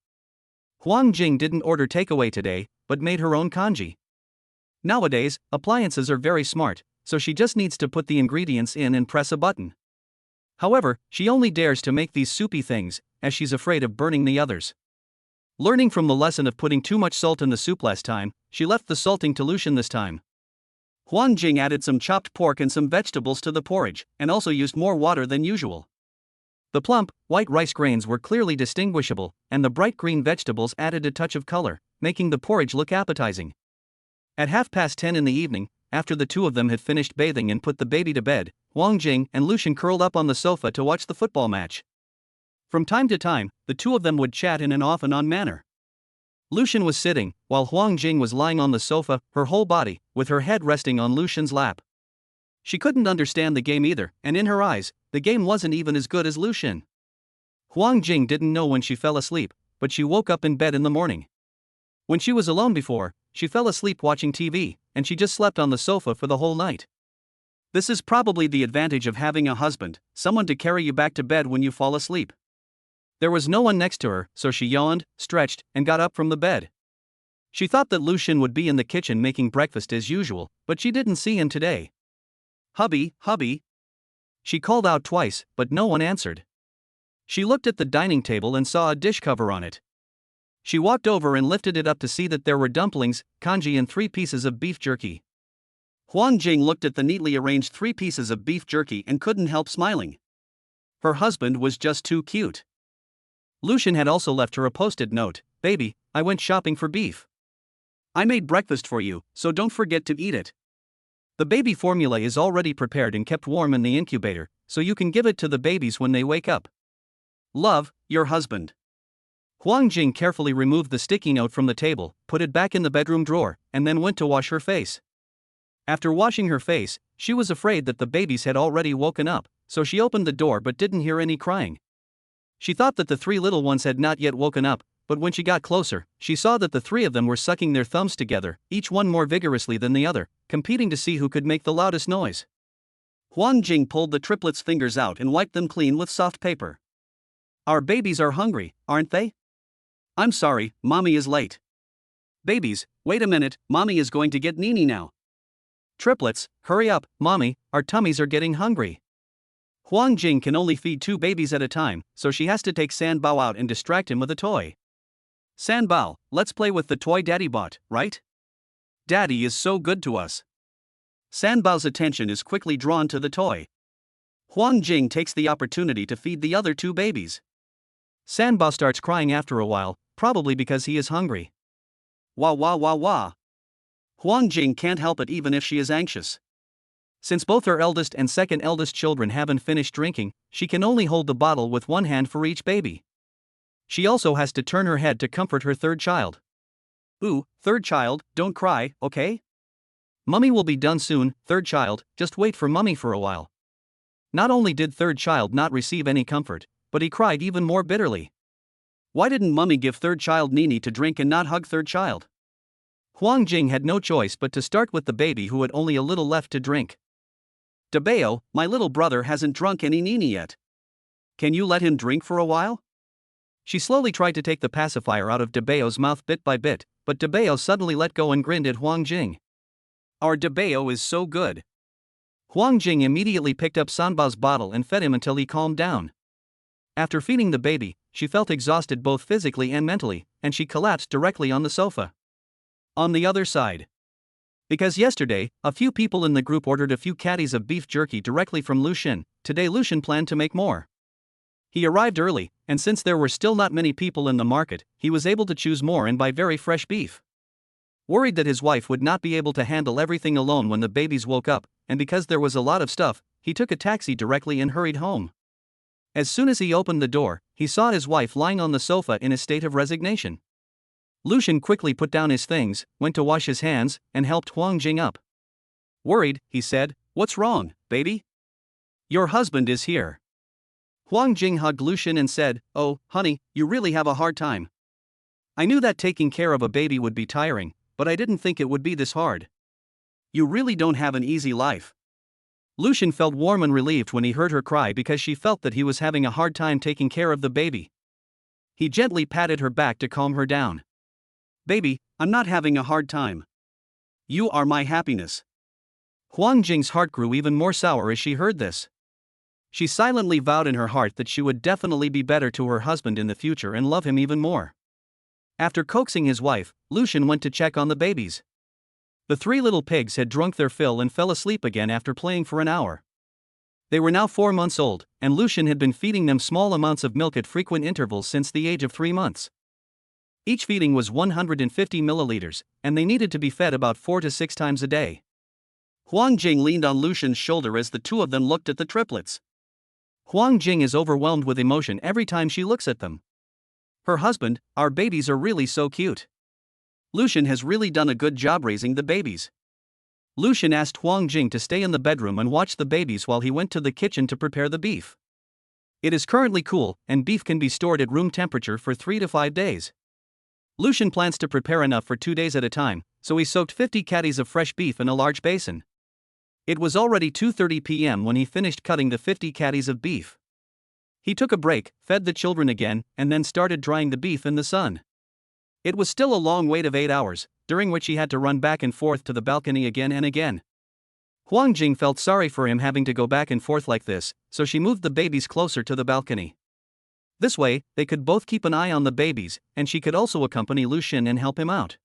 Huang Jing didn't order takeaway today, but made her own kanji. Nowadays, appliances are very smart, so she just needs to put the ingredients in and press a button. However, she only dares to make these soupy things, as she's afraid of burning the others. Learning from the lesson of putting too much salt in the soup last time, she left the salting to Lucian this time. Huang Jing added some chopped pork and some vegetables to the porridge, and also used more water than usual. The plump, white rice grains were clearly distinguishable, and the bright green vegetables added a touch of color, making the porridge look appetizing. At 10:30 in the evening, after the two of them had finished bathing and put the baby to bed, Huang Jing and Lucian curled up on the sofa to watch the football match. From time to time, the two of them would chat in an off-and-on manner. Lucian was sitting, while Huang Jing was lying on the sofa, her whole body, with her head resting on Lucian's lap. She couldn't understand the game either, and in her eyes, the game wasn't even as good as Lucian. Huang Jing didn't know when she fell asleep, but she woke up in bed in the morning. When she was alone before, she fell asleep watching TV, and she just slept on the sofa for the whole night. This is probably the advantage of having a husband, someone to carry you back to bed when you fall asleep. There was no one next to her, so she yawned, stretched, and got up from the bed. She thought that Lucian would be in the kitchen making breakfast as usual, but she didn't see him today. "Hubby, hubby." She called out twice, but no one answered. She looked at the dining table and saw a dish cover on it. She walked over and lifted it up to see that there were dumplings, congee, and 3 pieces of beef jerky. Huang Jing looked at the neatly arranged 3 pieces of beef jerky and couldn't help smiling. Her husband was just too cute. Lucian had also left her a post-it note: "Baby, I went shopping for beef. I made breakfast for you, so don't forget to eat it. The baby formula is already prepared and kept warm in the incubator, so you can give it to the babies when they wake up. Love, your husband." Huang Jing carefully removed the sticky note from the table, put it back in the bedroom drawer, and then went to wash her face. After washing her face, she was afraid that the babies had already woken up, so she opened the door but didn't hear any crying. She thought that the 3 little ones had not yet woken up, but when she got closer, she saw that the 3 of them were sucking their thumbs together, each one more vigorously than the other, competing to see who could make the loudest noise. Huang Jing pulled the triplets' fingers out and wiped them clean with soft paper. "Our babies are hungry, aren't they? I'm sorry, mommy is late. Babies, wait a minute, mommy is going to get Nini now. Triplets, hurry up, mommy, our tummies are getting hungry." Huang Jing can only feed 2 babies at a time, so she has to take Sanbao out and distract him with a toy. "Sanbao, let's play with the toy Daddy bought, right? Daddy is so good to us." Sanbao's attention is quickly drawn to the toy. Huang Jing takes the opportunity to feed the other 2 babies. Sanbao starts crying after a while, probably because he is hungry. Wah wah wah wah. Huang Jing can't help it even if she is anxious. Since both her eldest and second eldest children haven't finished drinking, she can only hold the bottle with one hand for each baby. She also has to turn her head to comfort her 3rd child. "Ooh, 3rd child, don't cry, okay? Mummy will be done soon, 3rd child, just wait for mummy for a while." Not only did 3rd child not receive any comfort, but he cried even more bitterly. Why didn't mummy give 3rd child Nini to drink and not hug 3rd child? Huang Jing had no choice but to start with the baby who had only a little left to drink. "Dabeo, my little brother hasn't drunk any Nini yet. Can you let him drink for a while?" She slowly tried to take the pacifier out of Dabeo's mouth bit by bit, but Dabeo suddenly let go and grinned at Huang Jing. "Our Dabeo is so good." Huang Jing immediately picked up Sanbao's bottle and fed him until he calmed down. After feeding the baby, she felt exhausted both physically and mentally, and she collapsed directly on the sofa. On the other side. Because yesterday, a few people in the group ordered a few caddies of beef jerky directly from Lucian, today Lucian planned to make more. He arrived early, and since there were still not many people in the market, he was able to choose more and buy very fresh beef. Worried that his wife would not be able to handle everything alone when the babies woke up, and because there was a lot of stuff, he took a taxi directly and hurried home. As soon as he opened the door, he saw his wife lying on the sofa in a state of resignation. Lucian quickly put down his things, went to wash his hands, and helped Huang Jing up. Worried, he said, "What's wrong, baby? Your husband is here." Huang Jing hugged Lucian and said, "Oh, honey, you really have a hard time. I knew that taking care of a baby would be tiring, but I didn't think it would be this hard. You really don't have an easy life. Lucian felt warm and relieved when he heard her cry because she felt that he was having a hard time taking care of the baby. He gently patted her back to calm her down. "Baby, I'm not having a hard time. You are my happiness." Huang Jing's heart grew even more sour as she heard this. She silently vowed in her heart that she would definitely be better to her husband in the future and love him even more. After coaxing his wife, Lucian went to check on the babies. The three little pigs had drunk their fill and fell asleep again after playing for an hour. They were now 4 months old, and Lucian had been feeding them small amounts of milk at frequent intervals since the age of 3 months. Each feeding was 150 milliliters, and they needed to be fed about 4 to 6 times a day. Huang Jing leaned on Lucian's shoulder as the two of them looked at the triplets. Huang Jing is overwhelmed with emotion every time she looks at them. Her husband, "Our babies are really so cute. Lucian has really done a good job raising the babies." Lucian asked Huang Jing to stay in the bedroom and watch the babies while he went to the kitchen to prepare the beef. It is currently cool, and beef can be stored at room temperature for 3 to 5 days. Lucian plans to prepare enough for 2 days at a time, so he soaked 50 catties of fresh beef in a large basin. It was already 2:30 p.m. when he finished cutting the 50 catties of beef. He took a break, fed the children again, and then started drying the beef in the sun. It was still a long wait of 8 hours, during which he had to run back and forth to the balcony again and again. Huang Jing felt sorry for him having to go back and forth like this, so she moved the babies closer to the balcony. This way, they could both keep an eye on the babies, and she could also accompany Lucian and help him out.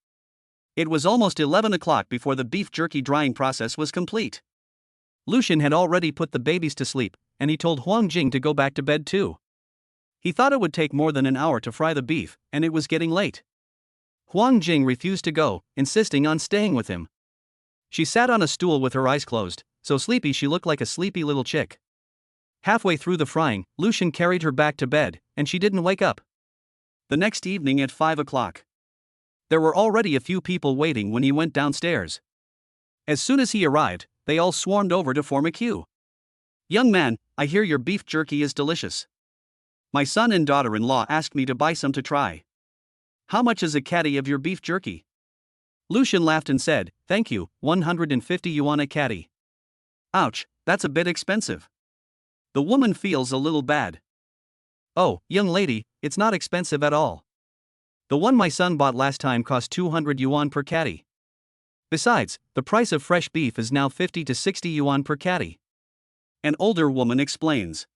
It was almost 11 o'clock before the beef jerky drying process was complete. Lucian had already put the babies to sleep, and he told Huang Jing to go back to bed too. He thought it would take more than an hour to fry the beef, and it was getting late. Huang Jing refused to go, insisting on staying with him. She sat on a stool with her eyes closed, so sleepy she looked like a sleepy little chick. Halfway through the frying, Lucian carried her back to bed, and she didn't wake up. The next evening at 5 o'clock. There were already a few people waiting when he went downstairs. As soon as he arrived, they all swarmed over to form a queue. "Young man, I hear your beef jerky is delicious. My son and daughter-in-law asked me to buy some to try. How much is a caddy of your beef jerky?" Lucian laughed and said, "Thank you, 150 yuan a caddy." "Ouch, that's a bit expensive." The woman feels a little bad. "Oh, young lady, it's not expensive at all. The one my son bought last time cost 200 yuan per caddy. Besides, the price of fresh beef is now 50 to 60 yuan per caddy." An older woman explains.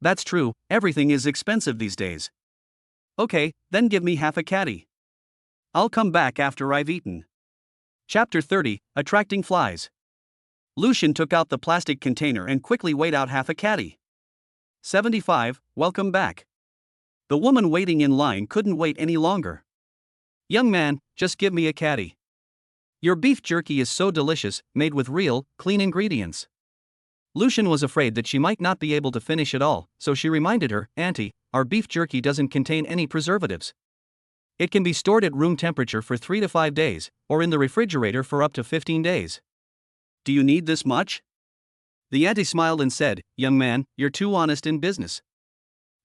"That's true, everything is expensive these days." "Okay, then give me half a caddy. I'll come back after I've eaten." Chapter 30, Attracting Flies. Lucian took out the plastic container and quickly weighed out half a caddy. 75, welcome back." The woman waiting in line couldn't wait any longer. "Young man, just give me a caddy. Your beef jerky is so delicious, made with real, clean ingredients." Lucian was afraid that she might not be able to finish it all, so she reminded her, "Auntie, our beef jerky doesn't contain any preservatives. It can be stored at room temperature for 3 to 5 days, or in the refrigerator for up to 15 days. Do you need this much?" The auntie smiled and said, "Young man, you're too honest in business.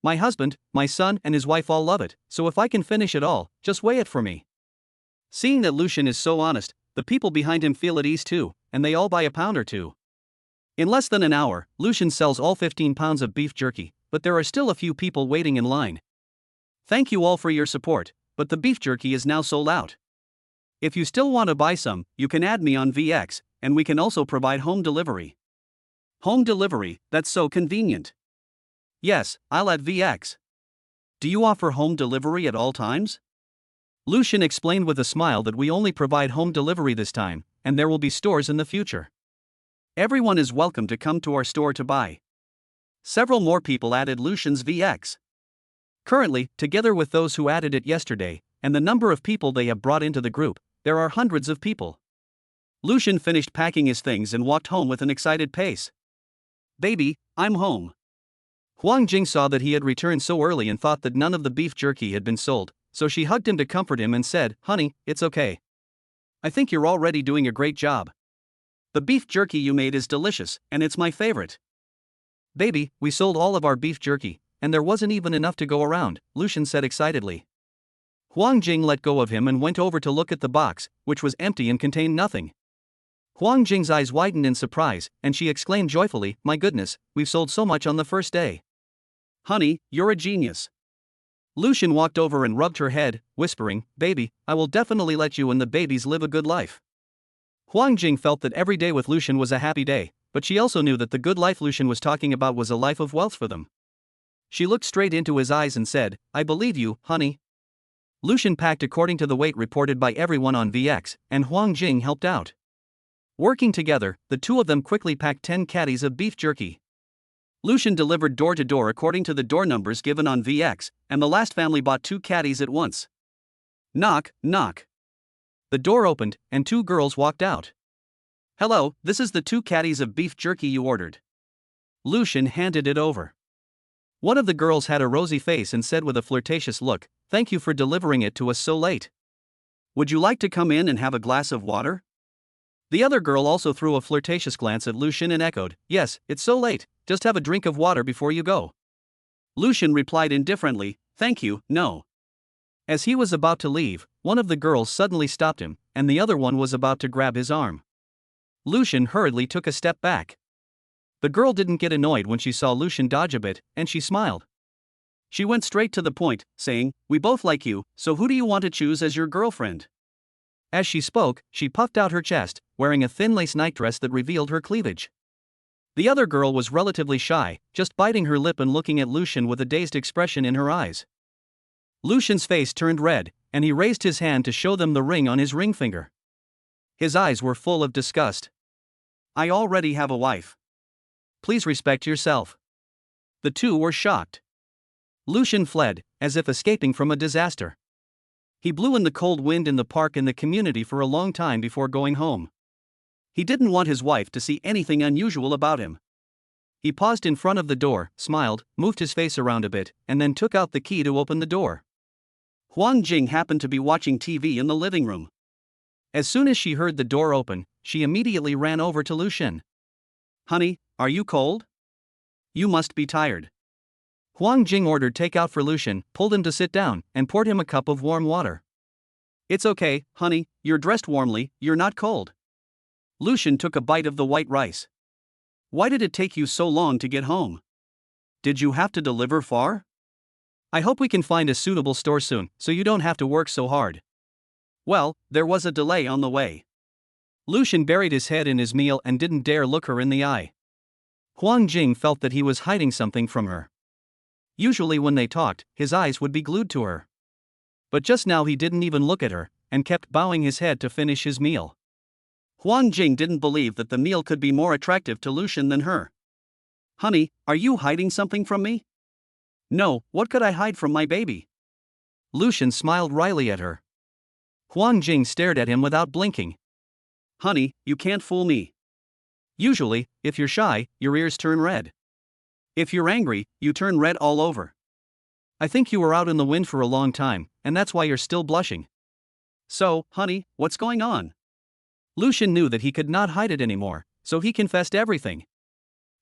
My husband, my son, and his wife all love it, so if I can finish it all, just weigh it for me." Seeing that Lucian is so honest, the people behind him feel at ease too, and they all buy a pound or two. In less than an hour, Lucian sells all 15 pounds of beef jerky, but there are still a few people waiting in line. "Thank you all for your support, but the beef jerky is now sold out. If you still want to buy some, you can add me on VX, and we can also provide home delivery." "Home delivery, that's so convenient." "Yes, I'll add VX. Do you offer home delivery at all times?" Lucian explained with a smile that we only provide home delivery this time, and there will be stores in the future. Everyone is welcome to come to our store to buy. Several more people added Lucian's VX. Currently, together with those who added it yesterday, and the number of people they have brought into the group, there are hundreds of people. Lucian finished packing his things and walked home with an excited pace. "Baby, I'm home." Huang Jing saw that he had returned so early and thought that none of the beef jerky had been sold, so she hugged him to comfort him and said, "Honey, it's okay. I think you're already doing a great job. The beef jerky you made is delicious, and it's my favorite." "Baby, we sold all of our beef jerky, and there wasn't even enough to go around," Lucian said excitedly. Huang Jing let go of him and went over to look at the box, which was empty and contained nothing. Huang Jing's eyes widened in surprise, and she exclaimed joyfully, "My goodness, we've sold so much on the first day. Honey, you're a genius." Lucian walked over and rubbed her head, whispering, "Baby, I will definitely let you and the babies live a good life." Huang Jing felt that every day with Lucian was a happy day, but she also knew that the good life Lucian was talking about was a life of wealth for them. She looked straight into his eyes and said, "I believe you, honey." Lucian packed according to the weight reported by everyone on VX, and Huang Jing helped out. Working together, the two of them quickly packed 10 caddies of beef jerky. Lucian delivered door to door according to the door numbers given on VX, and the last family bought 2 caddies at once. Knock, knock. The door opened, and 2 girls walked out. "Hello, this is the 2 caddies of beef jerky you ordered." Lucian handed it over. One of the girls had a rosy face and said with a flirtatious look, "Thank you for delivering it to us so late. Would you like to come in and have a glass of water?" The other girl also threw a flirtatious glance at Lucian and echoed, "Yes, it's so late, just have a drink of water before you go." Lucian replied indifferently, "Thank you, no." As he was about to leave, one of the girls suddenly stopped him, and the other one was about to grab his arm. Lucian hurriedly took a step back. The girl didn't get annoyed when she saw Lucian dodge a bit, and she smiled. She went straight to the point, saying, "We both like you, so who do you want to choose as your girlfriend?" As she spoke, she puffed out her chest, wearing a thin lace nightdress that revealed her cleavage. The other girl was relatively shy, just biting her lip and looking at Lucian with a dazed expression in her eyes. Lucian's face turned red, and he raised his hand to show them the ring on his ring finger. His eyes were full of disgust. "I already have a wife. Please respect yourself." The two were shocked. Lucian fled, as if escaping from a disaster. He blew in the cold wind in the park in the community for a long time before going home. He didn't want his wife to see anything unusual about him. He paused in front of the door, smiled, moved his face around a bit, and then took out the key to open the door. Huang Jing happened to be watching TV in the living room. As soon as she heard the door open, she immediately ran over to Lucian. "Honey, are you cold? You must be tired." Huang Jing ordered takeout for Lucian, pulled him to sit down, and poured him a cup of warm water. "It's okay, honey, you're dressed warmly, you're not cold." Lucian took a bite of the white rice. "Why did it take you so long to get home? Did you have to deliver far? I hope we can find a suitable store soon, so you don't have to work so hard." "Well, there was a delay on the way." Lucian buried his head in his meal and didn't dare look her in the eye. Huang Jing felt that he was hiding something from her. Usually when they talked, his eyes would be glued to her. But just now he didn't even look at her, and kept bowing his head to finish his meal. Huang Jing didn't believe that the meal could be more attractive to Lucian than her. "Honey, are you hiding something from me?" "No, what could I hide from my baby?" Lucian smiled wryly at her. Huang Jing stared at him without blinking. "Honey, you can't fool me. Usually, if you're shy, your ears turn red. If you're angry, you turn red all over. I think you were out in the wind for a long time, and that's why you're still blushing. So, honey, what's going on?" Lucian knew that he could not hide it anymore, so he confessed everything.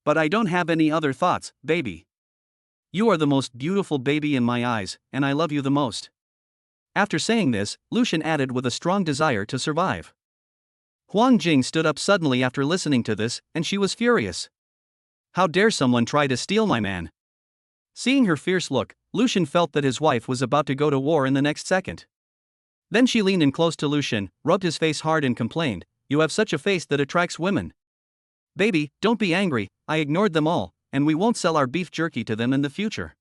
"But I don't have any other thoughts, baby. You are the most beautiful baby in my eyes, and I love you the most." After saying this, Lucian added with a strong desire to survive. Huang Jing stood up suddenly after listening to this, and she was furious. "How dare someone try to steal my man?" Seeing her fierce look, Lucian felt that his wife was about to go to war in the next second. Then she leaned in close to Lucian, rubbed his face hard and complained, "You have such a face that attracts women. Baby, don't be angry, I ignored them all, and we won't sell our beef jerky to them in the future."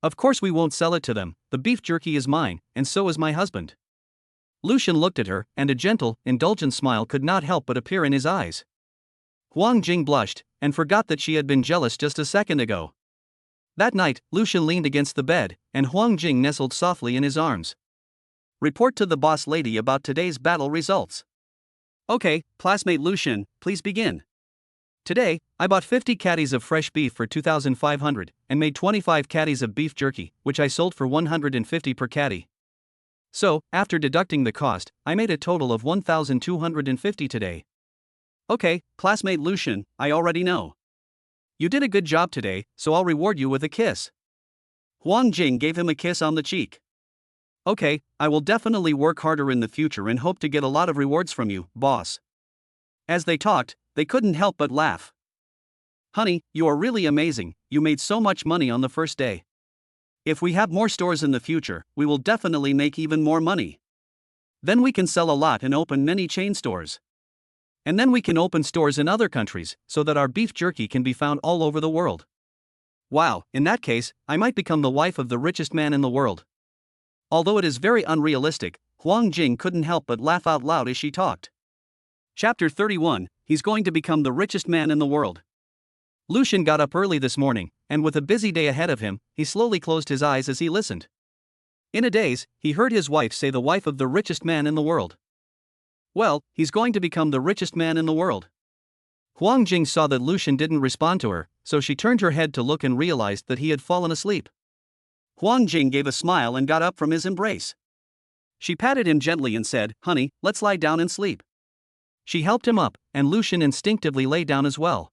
"Of course we won't sell it to them, the beef jerky is mine, and so is my husband." Lucian looked at her, and a gentle, indulgent smile could not help but appear in his eyes. Huang Jing blushed, and forgot that she had been jealous just a second ago. That night, Lucian leaned against the bed, and Huang Jing nestled softly in his arms. "Report to the boss lady about today's battle results." "Okay, classmate Lucian, please begin." "Today, I bought 50 caddies of fresh beef for 2,500, and made 25 caddies of beef jerky, which I sold for 150 per caddy. So, after deducting the cost, I made a total of 1,250 today." "Okay, classmate Lucian, I already know. You did a good job today, so I'll reward you with a kiss." Huang Jing gave him a kiss on the cheek. "Okay, I will definitely work harder in the future and hope to get a lot of rewards from you, boss." As they talked, they couldn't help but laugh. Honey, you are really amazing, you made so much money on the first day. If we have more stores in the future, we will definitely make even more money. Then we can sell a lot and open many chain stores. And then we can open stores in other countries, so that our beef jerky can be found all over the world. Wow, in that case, I might become the wife of the richest man in the world. Although it is very unrealistic, Huang Jing couldn't help but laugh out loud as she talked. Chapter 31, He's going to become the richest man in the world. Lucian got up early this morning, and with a busy day ahead of him, he slowly closed his eyes as he listened. In a daze, he heard his wife say the wife of the richest man in the world. Well, he's going to become the richest man in the world. Huang Jing saw that Lucian didn't respond to her, so she turned her head to look and realized that he had fallen asleep. Huang Jing gave a smile and got up from his embrace. She patted him gently and said, "Honey, let's lie down and sleep." She helped him up, and Lucian instinctively lay down as well.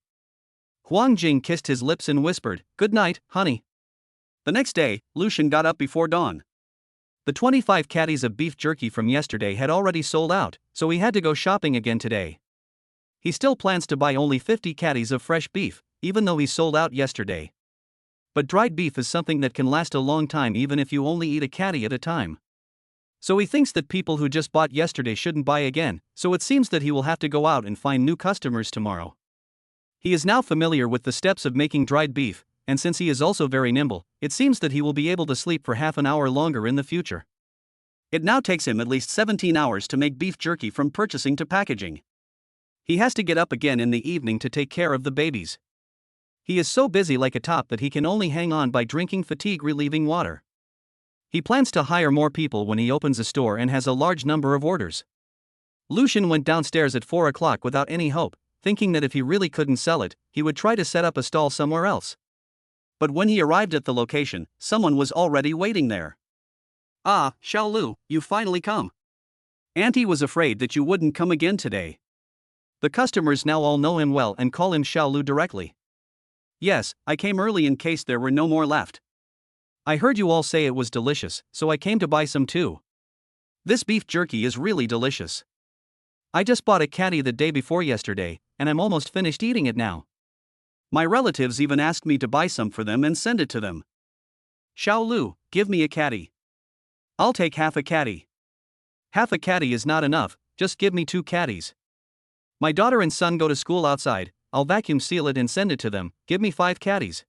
Huang Jing kissed his lips and whispered, "Good night, honey." The next day, Lucian got up before dawn. The 25 caddies of beef jerky from yesterday had already sold out, so he had to go shopping again today. He still plans to buy only 50 caddies of fresh beef, even though he sold out yesterday. But dried beef is something that can last a long time even if you only eat a caddy at a time. So he thinks that people who just bought yesterday shouldn't buy again, so it seems that he will have to go out and find new customers tomorrow. He is now familiar with the steps of making dried beef, and since he is also very nimble, it seems that he will be able to sleep for half an hour longer in the future. It now takes him at least 17 hours to make beef jerky from purchasing to packaging. He has to get up again in the evening to take care of the babies. He is so busy like a top that he can only hang on by drinking fatigue-relieving water. He plans to hire more people when he opens a store and has a large number of orders. Lucian went downstairs at 4 o'clock without any hope, thinking that if he really couldn't sell it, he would try to set up a stall somewhere else. But when he arrived at the location, someone was already waiting there. "Ah, Xiaolu, you finally come. Auntie was afraid that you wouldn't come again today." The customers now all know him well and call him Xiaolu directly. "Yes, I came early in case there were no more left. I heard you all say it was delicious, so I came to buy some too. This beef jerky is really delicious. I just bought a caddy the day before yesterday, and I'm almost finished eating it now. My relatives even asked me to buy some for them and send it to them. Xiaolu, give me a caddy. I'll take half a caddy." "Half a caddy is not enough, just give me 2 caddies. My daughter and son go to school outside, I'll vacuum seal it and send it to them, give me 5 caddies."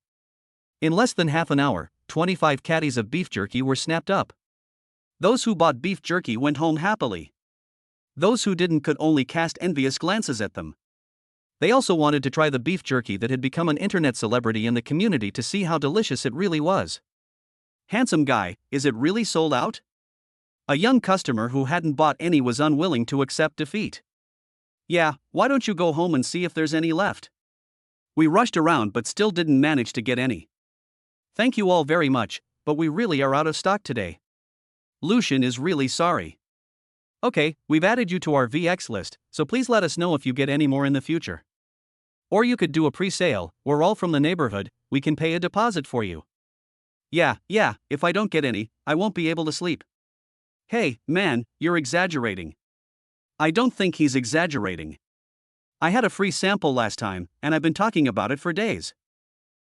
In less than half an hour, 25 caddies of beef jerky were snapped up. Those who bought beef jerky went home happily. Those who didn't could only cast envious glances at them. They also wanted to try the beef jerky that had become an internet celebrity in the community to see how delicious it really was. "Handsome guy, is it really sold out?" A young customer who hadn't bought any was unwilling to accept defeat. "Yeah, why don't you go home and see if there's any left? We rushed around but still didn't manage to get any. Thank you all very much, but we really are out of stock today. Lucian is really sorry." "Okay, we've added you to our VX list, so please let us know if you get any more in the future. Or you could do a pre-sale, we're all from the neighborhood, we can pay a deposit for you." Yeah, if I don't get any, I won't be able to sleep." "Hey, man, you're exaggerating." "I don't think he's exaggerating. I had a free sample last time, and I've been talking about it for days.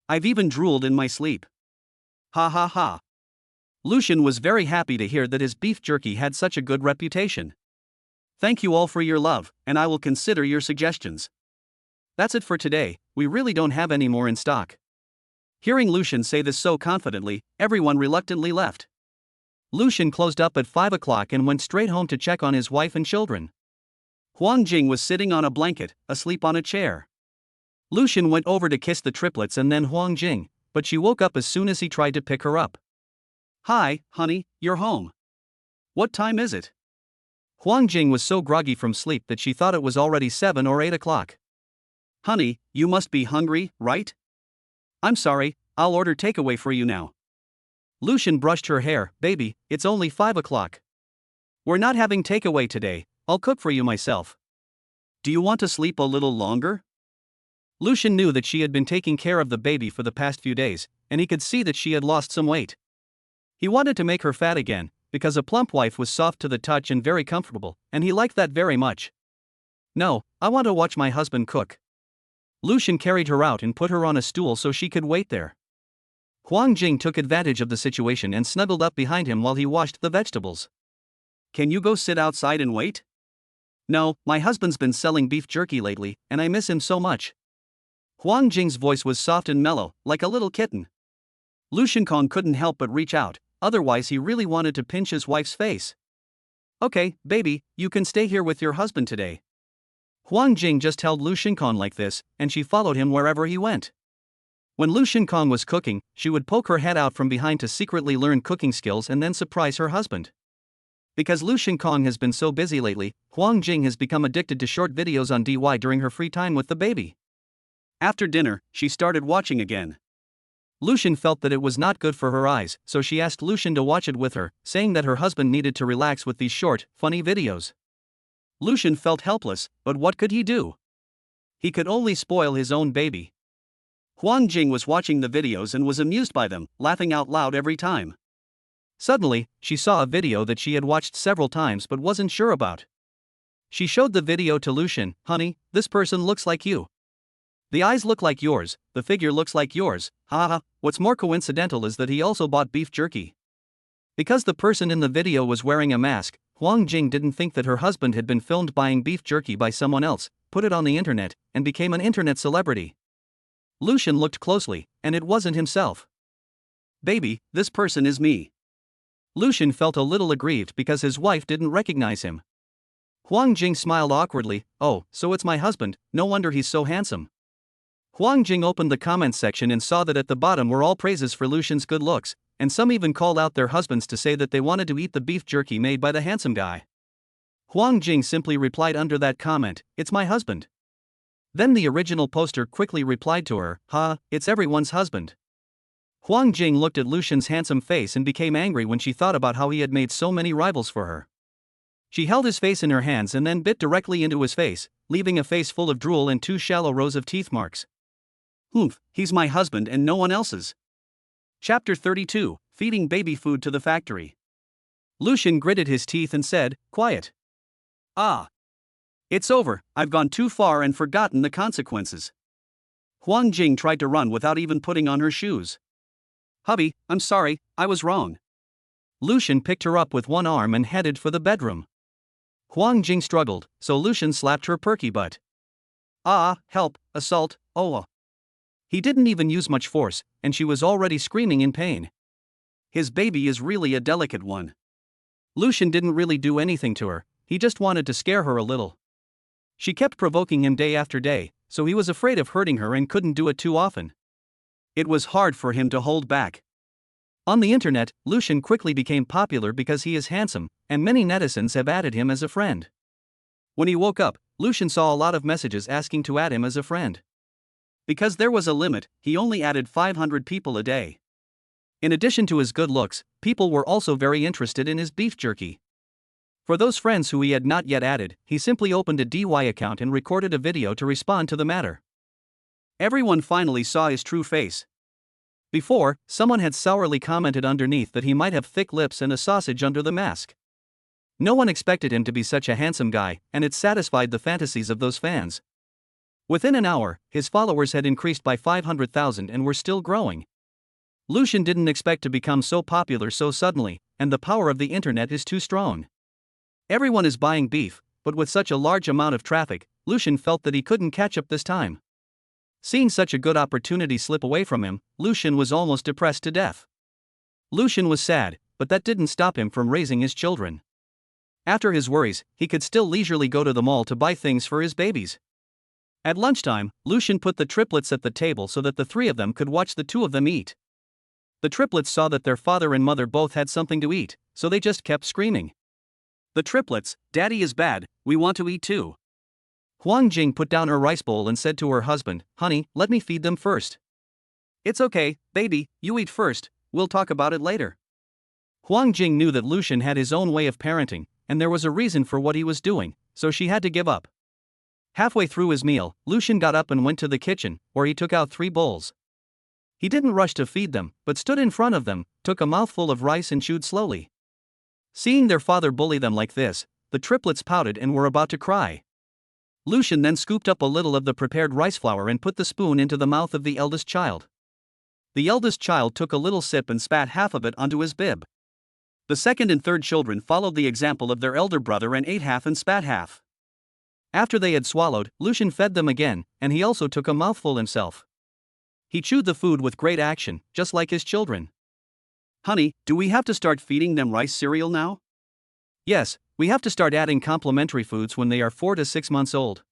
I've even drooled in my sleep." Ha ha ha. Lucian was very happy to hear that his beef jerky had such a good reputation. "Thank you all for your love, and I will consider your suggestions. That's it for today, we really don't have any more in stock." Hearing Lucian say this so confidently, everyone reluctantly left. Lucian closed up at 5 o'clock and went straight home to check on his wife and children. Huang Jing was sitting on a blanket, asleep on a chair. Lucian went over to kiss the triplets and then Huang Jing, but she woke up as soon as he tried to pick her up. "Hi, honey, you're home. What time is it?" Huang Jing was so groggy from sleep that she thought it was already 7 or 8 o'clock. "Honey, you must be hungry, right? I'm sorry, I'll order takeaway for you now." Lucian brushed her hair. "Baby, it's only 5 o'clock. We're not having takeaway today, I'll cook for you myself. Do you want to sleep a little longer?" Lucian knew that she had been taking care of the baby for the past few days, and he could see that she had lost some weight. He wanted to make her fat again, because a plump wife was soft to the touch and very comfortable, and he liked that very much. "No, I want to watch my husband cook. Lucian carried her out and put her on a stool so she could wait there. Huang Jing took advantage of the situation and snuggled up behind him while he washed the vegetables. Can you go sit outside and wait? No, my husband's been selling beef jerky lately, and I miss him so much. Huang Jing's voice was soft and mellow, like a little kitten. Lucian Kong couldn't help but reach out, otherwise he really wanted to pinch his wife's face. Okay, baby, you can stay here with your husband today. Huang Jing just held Lucian Kong like this, and she followed him wherever he went. When Lucian Kong was cooking, she would poke her head out from behind to secretly learn cooking skills and then surprise her husband. Because Lucian Kong has been so busy lately, Huang Jing has become addicted to short videos on DY during her free time with the baby. After dinner, she started watching again. Lucian felt that it was not good for her eyes, so she asked Lucian to watch it with her, saying that her husband needed to relax with these short, funny videos. Lucian felt helpless, but what could he do? He could only spoil his own baby. Huang Jing was watching the videos and was amused by them, laughing out loud every time. Suddenly, she saw a video that she had watched several times but wasn't sure about. She showed the video to Lucian. Honey, this person looks like you. The eyes look like yours, the figure looks like yours, haha. What's more coincidental is that he also bought beef jerky. Because the person in the video was wearing a mask, Huang Jing didn't think that her husband had been filmed buying beef jerky by someone else, put it on the internet, and became an internet celebrity. Lucian looked closely, and it wasn't himself. Baby, this person is me. Lucian felt a little aggrieved because his wife didn't recognize him. Huang Jing smiled awkwardly. Oh, so it's my husband, no wonder he's so handsome. Huang Jing opened the comments section and saw that at the bottom were all praises for Lucian's good looks, and some even called out their husbands to say that they wanted to eat the beef jerky made by the handsome guy. Huang Jing simply replied under that comment, "It's my husband." Then the original poster quickly replied to her, it's everyone's husband. Huang Jing looked at Lucian's handsome face and became angry when she thought about how he had made so many rivals for her. She held his face in her hands and then bit directly into his face, leaving a face full of drool and 2 shallow rows of teeth marks. Oomph, he's my husband and no one else's. Chapter 32, Feeding Baby Food to the Factory. Lucian gritted his teeth and said, quiet. It's over, I've gone too far and forgotten the consequences. Huang Jing tried to run without even putting on her shoes. Hubby, I'm sorry, I was wrong. Lucian picked her up with one arm and headed for the bedroom. Huang Jing struggled, so Lucian slapped her perky butt. Help, assault, He didn't even use much force, and she was already screaming in pain. His baby is really a delicate one. Lucian didn't really do anything to her, he just wanted to scare her a little. She kept provoking him day after day, so he was afraid of hurting her and couldn't do it too often. It was hard for him to hold back. On the internet, Lucian quickly became popular because he is handsome, and many netizens have added him as a friend. When he woke up, Lucian saw a lot of messages asking to add him as a friend. Because there was a limit, he only added 500 people a day. In addition to his good looks, people were also very interested in his beef jerky. For those friends who he had not yet added, he simply opened a DY account and recorded a video to respond to the matter. Everyone finally saw his true face. Before, someone had sourly commented underneath that he might have thick lips and a sausage under the mask. No one expected him to be such a handsome guy, and it satisfied the fantasies of those fans. Within an hour, his followers had increased by 500,000 and were still growing. Lucian didn't expect to become so popular so suddenly, and the power of the internet is too strong. Everyone is buying beef, but with such a large amount of traffic, Lucian felt that he couldn't catch up this time. Seeing such a good opportunity slip away from him, Lucian was almost depressed to death. Lucian was sad, but that didn't stop him from raising his children. After his worries, he could still leisurely go to the mall to buy things for his babies. At lunchtime, Lucian put the triplets at the table so that the 3 of them could watch the 2 of them eat. The triplets saw that their father and mother both had something to eat, so they just kept screaming. The triplets, Daddy is bad, we want to eat too. Huang Jing put down her rice bowl and said to her husband, honey, let me feed them first. It's okay, baby, you eat first, we'll talk about it later. Huang Jing knew that Lucian had his own way of parenting, and there was a reason for what he was doing, so she had to give up. Halfway through his meal, Lucian got up and went to the kitchen, where he took out 3 bowls. He didn't rush to feed them, but stood in front of them, took a mouthful of rice and chewed slowly. Seeing their father bully them like this, the triplets pouted and were about to cry. Lucian then scooped up a little of the prepared rice flour and put the spoon into the mouth of the eldest child. The eldest child took a little sip and spat half of it onto his bib. The second and third children followed the example of their elder brother and ate half and spat half. After they had swallowed, Lucian fed them again, and he also took a mouthful himself. He chewed the food with great action, just like his children. Honey, do we have to start feeding them rice cereal now? Yes, we have to start adding complementary foods when they are 4 to 6 months old.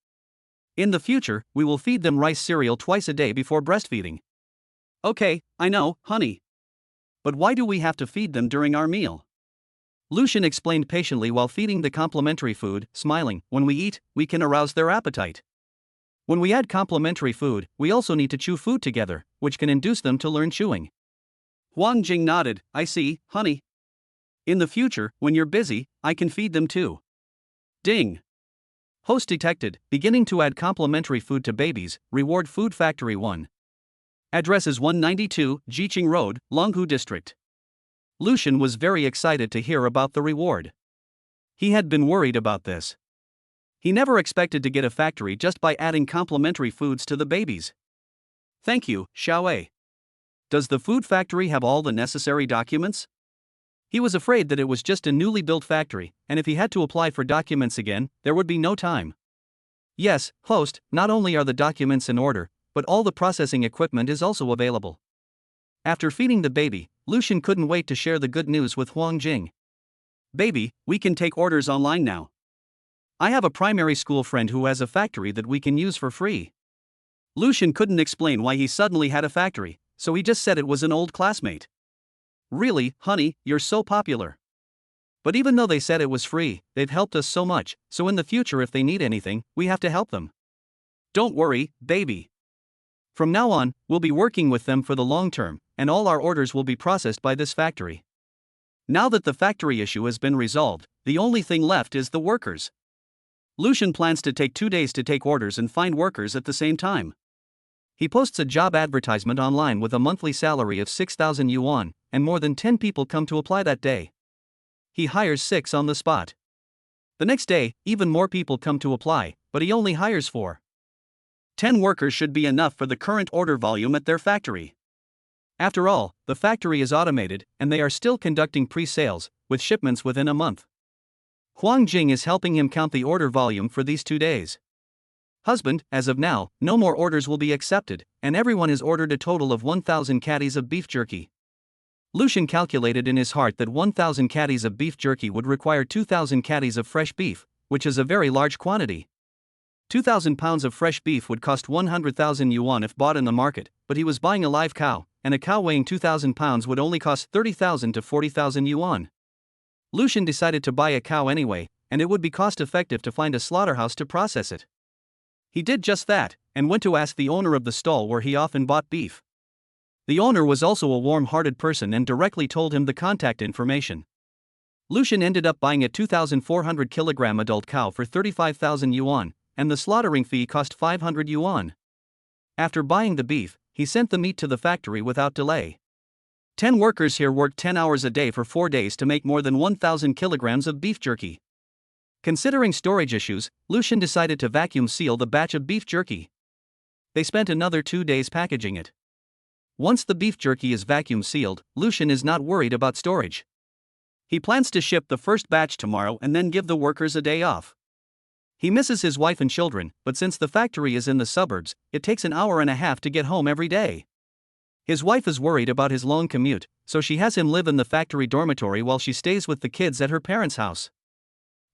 In the future, we will feed them rice cereal twice a day before breastfeeding. Okay, I know, honey. But why do we have to feed them during our meal? Lucian explained patiently while feeding the complementary food, smiling. When we eat, we can arouse their appetite. When we add complementary food, we also need to chew food together, which can induce them to learn chewing. Huang Jing nodded. I see, honey. In the future, when you're busy, I can feed them too. Ding. Host detected, beginning to add complementary food to babies, Reward Food Factory 1. Address is 192, Jiqing Road, Longhu District. Lucian was very excited to hear about the reward. He had been worried about this. He never expected to get a factory just by adding complementary foods to the babies. Thank you, Xiaowei. Does the food factory have all the necessary documents? He was afraid that it was just a newly built factory, and if he had to apply for documents again, there would be no time. Yes, host, not only are the documents in order, but all the processing equipment is also available. After feeding the baby, Lucian couldn't wait to share the good news with Huang Jing. Baby, we can take orders online now. I have a primary school friend who has a factory that we can use for free. Lucian couldn't explain why he suddenly had a factory, so he just said it was an old classmate. Really, honey, you're so popular. But even though they said it was free, they've helped us so much, so in the future if they need anything, we have to help them. Don't worry, baby. From now on, we'll be working with them for the long term, and all our orders will be processed by this factory. Now that the factory issue has been resolved, the only thing left is the workers. Lucian plans to take 2 days to take orders and find workers at the same time. He posts a job advertisement online with a monthly salary of 6,000 yuan, and more than 10 people come to apply that day. He hires 6 on the spot. The next day, even more people come to apply, but he only hires 4. 10 workers should be enough for the current order volume at their factory. After all, the factory is automated, and they are still conducting pre-sales, with shipments within a month. Huang Jing is helping him count the order volume for these 2 days. Husband, as of now, no more orders will be accepted, and everyone is ordered a total of 1,000 caddies of beef jerky. Lucian calculated in his heart that 1,000 caddies of beef jerky would require 2,000 caddies of fresh beef, which is a very large quantity. 2,000 pounds of fresh beef would cost 100,000 yuan if bought in the market, but he was buying a live cow, and a cow weighing 2,000 pounds would only cost 30,000 to 40,000 yuan. Lucian decided to buy a cow anyway, and it would be cost-effective to find a slaughterhouse to process it. He did just that, and went to ask the owner of the stall where he often bought beef. The owner was also a warm-hearted person and directly told him the contact information. Lucian ended up buying a 2,400 kilogram adult cow for 35,000 yuan, and the slaughtering fee cost 500 yuan. After buying the beef, he sent the meat to the factory without delay. 10 workers here worked 10 hours a day for 4 days to make more than 1,000 kilograms of beef jerky. Considering storage issues, Lucian decided to vacuum seal the batch of beef jerky. They spent another 2 days packaging it. Once the beef jerky is vacuum sealed, Lucian is not worried about storage. He plans to ship the first batch tomorrow and then give the workers a day off. He misses his wife and children, but since the factory is in the suburbs, it takes an hour and a half to get home every day. His wife is worried about his long commute, so she has him live in the factory dormitory while she stays with the kids at her parents' house.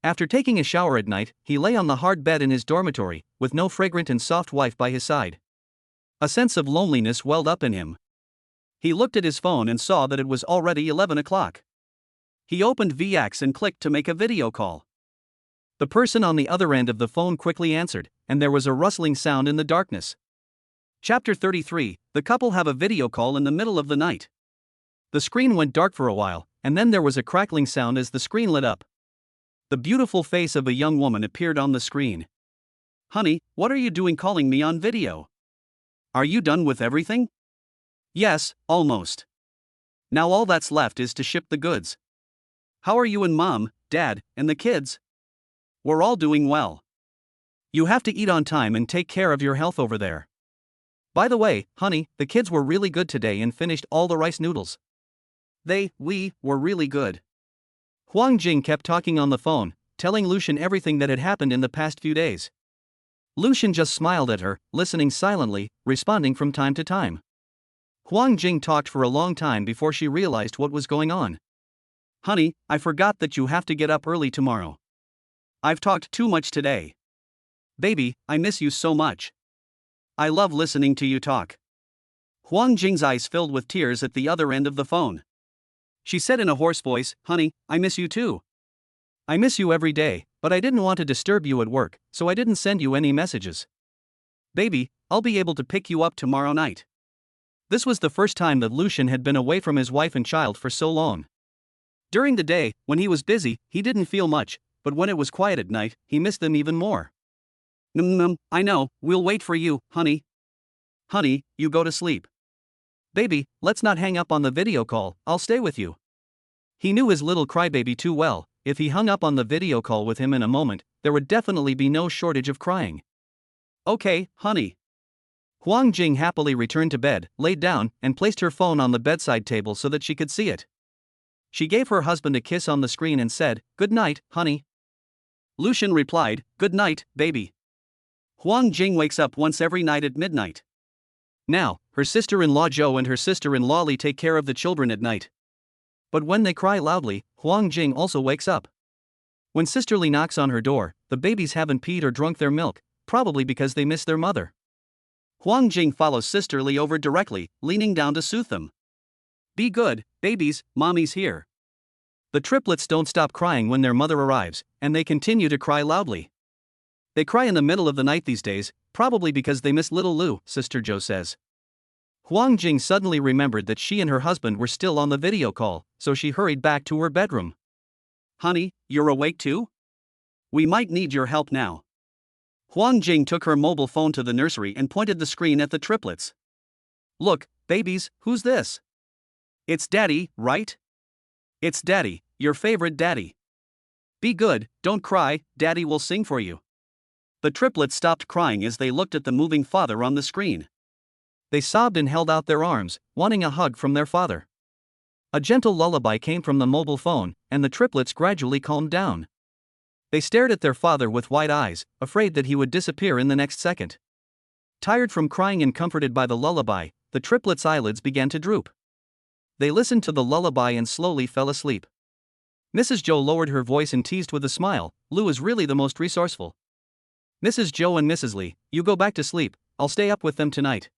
After taking a shower at night, he lay on the hard bed in his dormitory, with no fragrant and soft wife by his side. A sense of loneliness welled up in him. He looked at his phone and saw that it was already 11 o'clock. He opened VX and clicked to make a video call. The person on the other end of the phone quickly answered, and there was a rustling sound in the darkness. Chapter 33, the couple have a video call in the middle of the night. The screen went dark for a while, and then there was a crackling sound as the screen lit up. The beautiful face of a young woman appeared on the screen. Honey, what are you doing calling me on video? Are you done with everything? Yes, almost. Now all that's left is to ship the goods. How are you and Mom, Dad, and the kids? We're all doing well. You have to eat on time and take care of your health over there. By the way, honey, the kids were really good today and finished all the rice noodles. We were really good. Huang Jing kept talking on the phone, telling Lucian everything that had happened in the past few days. Lucian just smiled at her, listening silently, responding from time to time. Huang Jing talked for a long time before she realized what was going on. Honey, I forgot that you have to get up early tomorrow. I've talked too much today. Baby, I miss you so much. I love listening to you talk. Huang Jing's eyes filled with tears at the other end of the phone. She said in a hoarse voice, Honey, I miss you too. I miss you every day, but I didn't want to disturb you at work, so I didn't send you any messages. Baby, I'll be able to pick you up tomorrow night. This was the first time that Lucian had been away from his wife and child for so long. During the day, when he was busy, he didn't feel much, but when it was quiet at night, he missed them even more. I know, we'll wait for you, honey. Honey, you go to sleep. Baby, let's not hang up on the video call, I'll stay with you. He knew his little crybaby too well. If he hung up on the video call with him in a moment, there would definitely be no shortage of crying. Okay, honey. Huang Jing happily returned to bed, laid down, and placed her phone on the bedside table so that she could see it. She gave her husband a kiss on the screen and said, Good night, honey. Lucian replied, Good night, baby. Huang Jing wakes up once every night at midnight. Now, her sister-in-law Zhou and her sister-in-law Li take care of the children at night. But when they cry loudly, Huang Jing also wakes up. When Sister Li knocks on her door, the babies haven't peed or drunk their milk, probably because they miss their mother. Huang Jing follows Sister Li over directly, leaning down to soothe them. Be good, babies, mommy's here. The triplets don't stop crying when their mother arrives, and they continue to cry loudly. They cry in the middle of the night these days, probably because they miss little Lu, Sister Zhou says. Huang Jing suddenly remembered that she and her husband were still on the video call, so she hurried back to her bedroom. Honey, you're awake too? We might need your help now. Huang Jing took her mobile phone to the nursery and pointed the screen at the triplets. Look, babies, who's this? It's Daddy, right? It's Daddy, your favorite Daddy. Be good, don't cry, Daddy will sing for you. The triplets stopped crying as they looked at the moving father on the screen. They sobbed and held out their arms, wanting a hug from their father. A gentle lullaby came from the mobile phone, and the triplets gradually calmed down. They stared at their father with wide eyes, afraid that he would disappear in the next second. Tired from crying and comforted by the lullaby, the triplets' eyelids began to droop. They listened to the lullaby and slowly fell asleep. Mrs. Zhou lowered her voice and teased with a smile, Lu is really the most resourceful. Mrs. Zhou and Mrs. Li, you go back to sleep, I'll stay up with them tonight.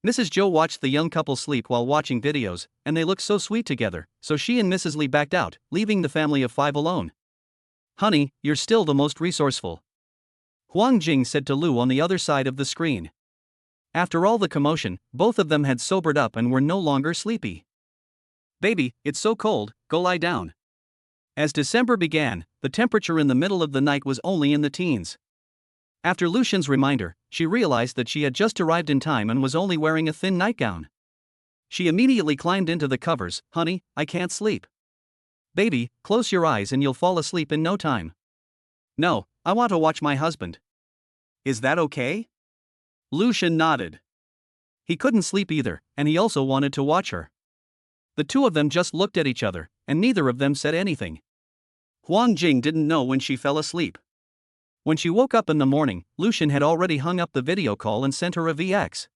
Mrs. Zhou watched the young couple sleep while watching videos, and they looked so sweet together, so she and Mrs. Li backed out, leaving the family of 5 alone. Honey, you're still the most resourceful. Huang Jing said to Lu on the other side of the screen. After all the commotion, both of them had sobered up and were no longer sleepy. Baby, it's so cold, go lie down. As December began, the temperature in the middle of the night was only in the teens. After Lucian's reminder, she realized that she had just arrived in time and was only wearing a thin nightgown. She immediately climbed into the covers. Honey, I can't sleep. Baby, close your eyes and you'll fall asleep in no time. No, I want to watch my husband. Is that okay? Lucian nodded. He couldn't sleep either, and he also wanted to watch her. The two of them just looked at each other, and neither of them said anything. Huang Jing didn't know when she fell asleep. When she woke up in the morning, Lucian had already hung up the video call and sent her a VX.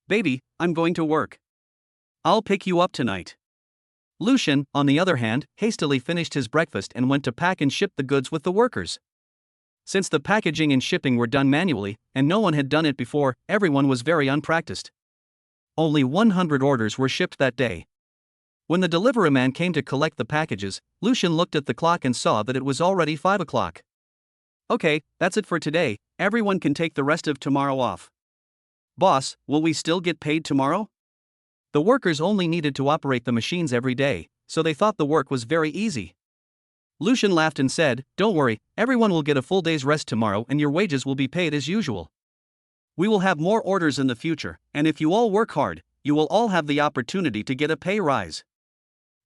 Baby, I'm going to work. I'll pick you up tonight. Lucian, on the other hand, hastily finished his breakfast and went to pack and ship the goods with the workers. Since the packaging and shipping were done manually, and no one had done it before, everyone was very unpracticed. Only 100 orders were shipped that day. When the delivery man came to collect the packages, Lucian looked at the clock and saw that it was already 5 o'clock. Okay, that's it for today, everyone can take the rest of tomorrow off. Boss, will we still get paid tomorrow? The workers only needed to operate the machines every day, so they thought the work was very easy. Lucian laughed and said, Don't worry, everyone will get a full day's rest tomorrow and your wages will be paid as usual. We will have more orders in the future, and if you all work hard, you will all have the opportunity to get a pay rise.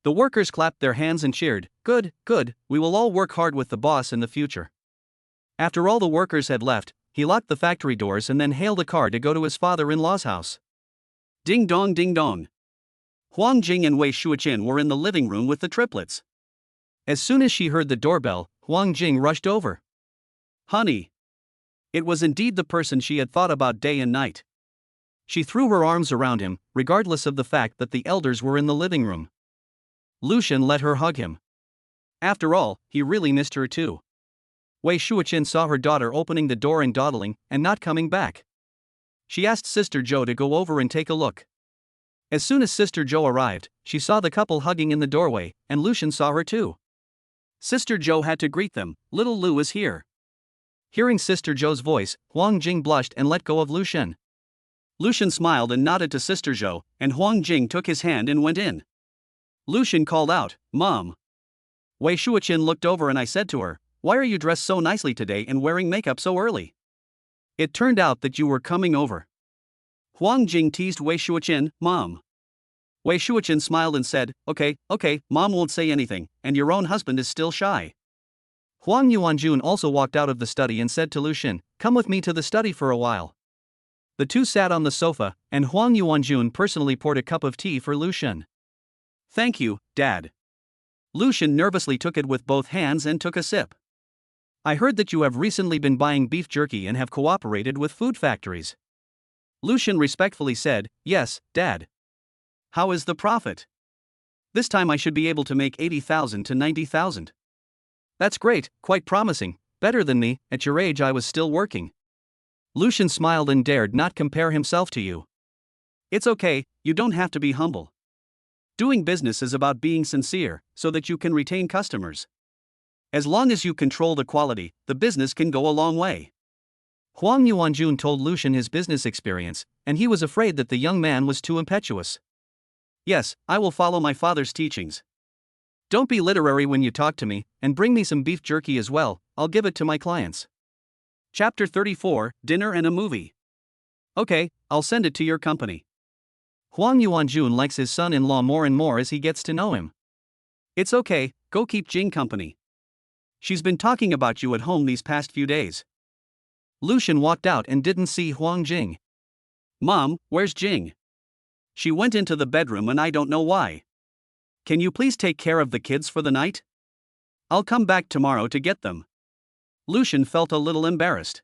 The workers clapped their hands and cheered, Good, good, we will all work hard with the boss in the future. After all the workers had left, he locked the factory doors and then hailed a car to go to his father-in-law's house. Ding dong ding dong. Huang Jing and Wei Shuqian were in the living room with the triplets. As soon as she heard the doorbell, Huang Jing rushed over. Honey. It was indeed the person she had thought about day and night. She threw her arms around him, regardless of the fact that the elders were in the living room. Lucian let her hug him. After all, he really missed her too. Wei Shuqian saw her daughter opening the door and dawdling, and not coming back. She asked Sister Zhou to go over and take a look. As soon as Sister Zhou arrived, she saw the couple hugging in the doorway, and Lucian saw her too. Sister Zhou had to greet them, "Little Lu is here." Hearing Sister Zhou's voice, Huang Jing blushed and let go of Lucian. Lucian smiled and nodded to Sister Zhou, and Huang Jing took his hand and went in. Lucian called out, "Mom." Wei Shuqian looked over and I said to her, "Why are you dressed so nicely today and wearing makeup so early? It turned out that you were coming over." Huang Jing teased Wei Shuqian, "Mom." Wei Shuqian smiled and said, Okay, Mom won't say anything, and your own husband is still shy." Huang Yuanjun also walked out of the study and said to Lucian, "Come with me to the study for a while." The two sat on the sofa, and Huang Yuanjun personally poured a cup of tea for Lucian. "Thank you, Dad." Lucian nervously took it with both hands and took a sip. "I heard that you have recently been buying beef jerky and have cooperated with food factories." Lucian respectfully said, "Yes, Dad." "How is the profit?" "This time I should be able to make 80,000 to 90,000. "That's great, quite promising, better than me, at your age I was still working." Lucian smiled and dared not compare himself to you. "It's okay, you don't have to be humble. Doing business is about being sincere, so that you can retain customers. As long as you control the quality, the business can go a long way." Huang Yuanjun told Lucian his business experience, and he was afraid that the young man was too impetuous. "Yes, I will follow my father's teachings. Don't be literary when you talk to me, and bring me some beef jerky as well, I'll give it to my clients." Chapter 34, Dinner and a Movie. "Okay, I'll send it to your company." Huang Yuanjun likes his son-in-law more and more as he gets to know him. "It's okay, go keep Jing company. She's been talking about you at home these past few days." Lucian walked out and didn't see Huang Jing. "Mom, where's Jing? She went into the bedroom and I don't know why. Can you please take care of the kids for the night? I'll come back tomorrow to get them." Lucian felt a little embarrassed.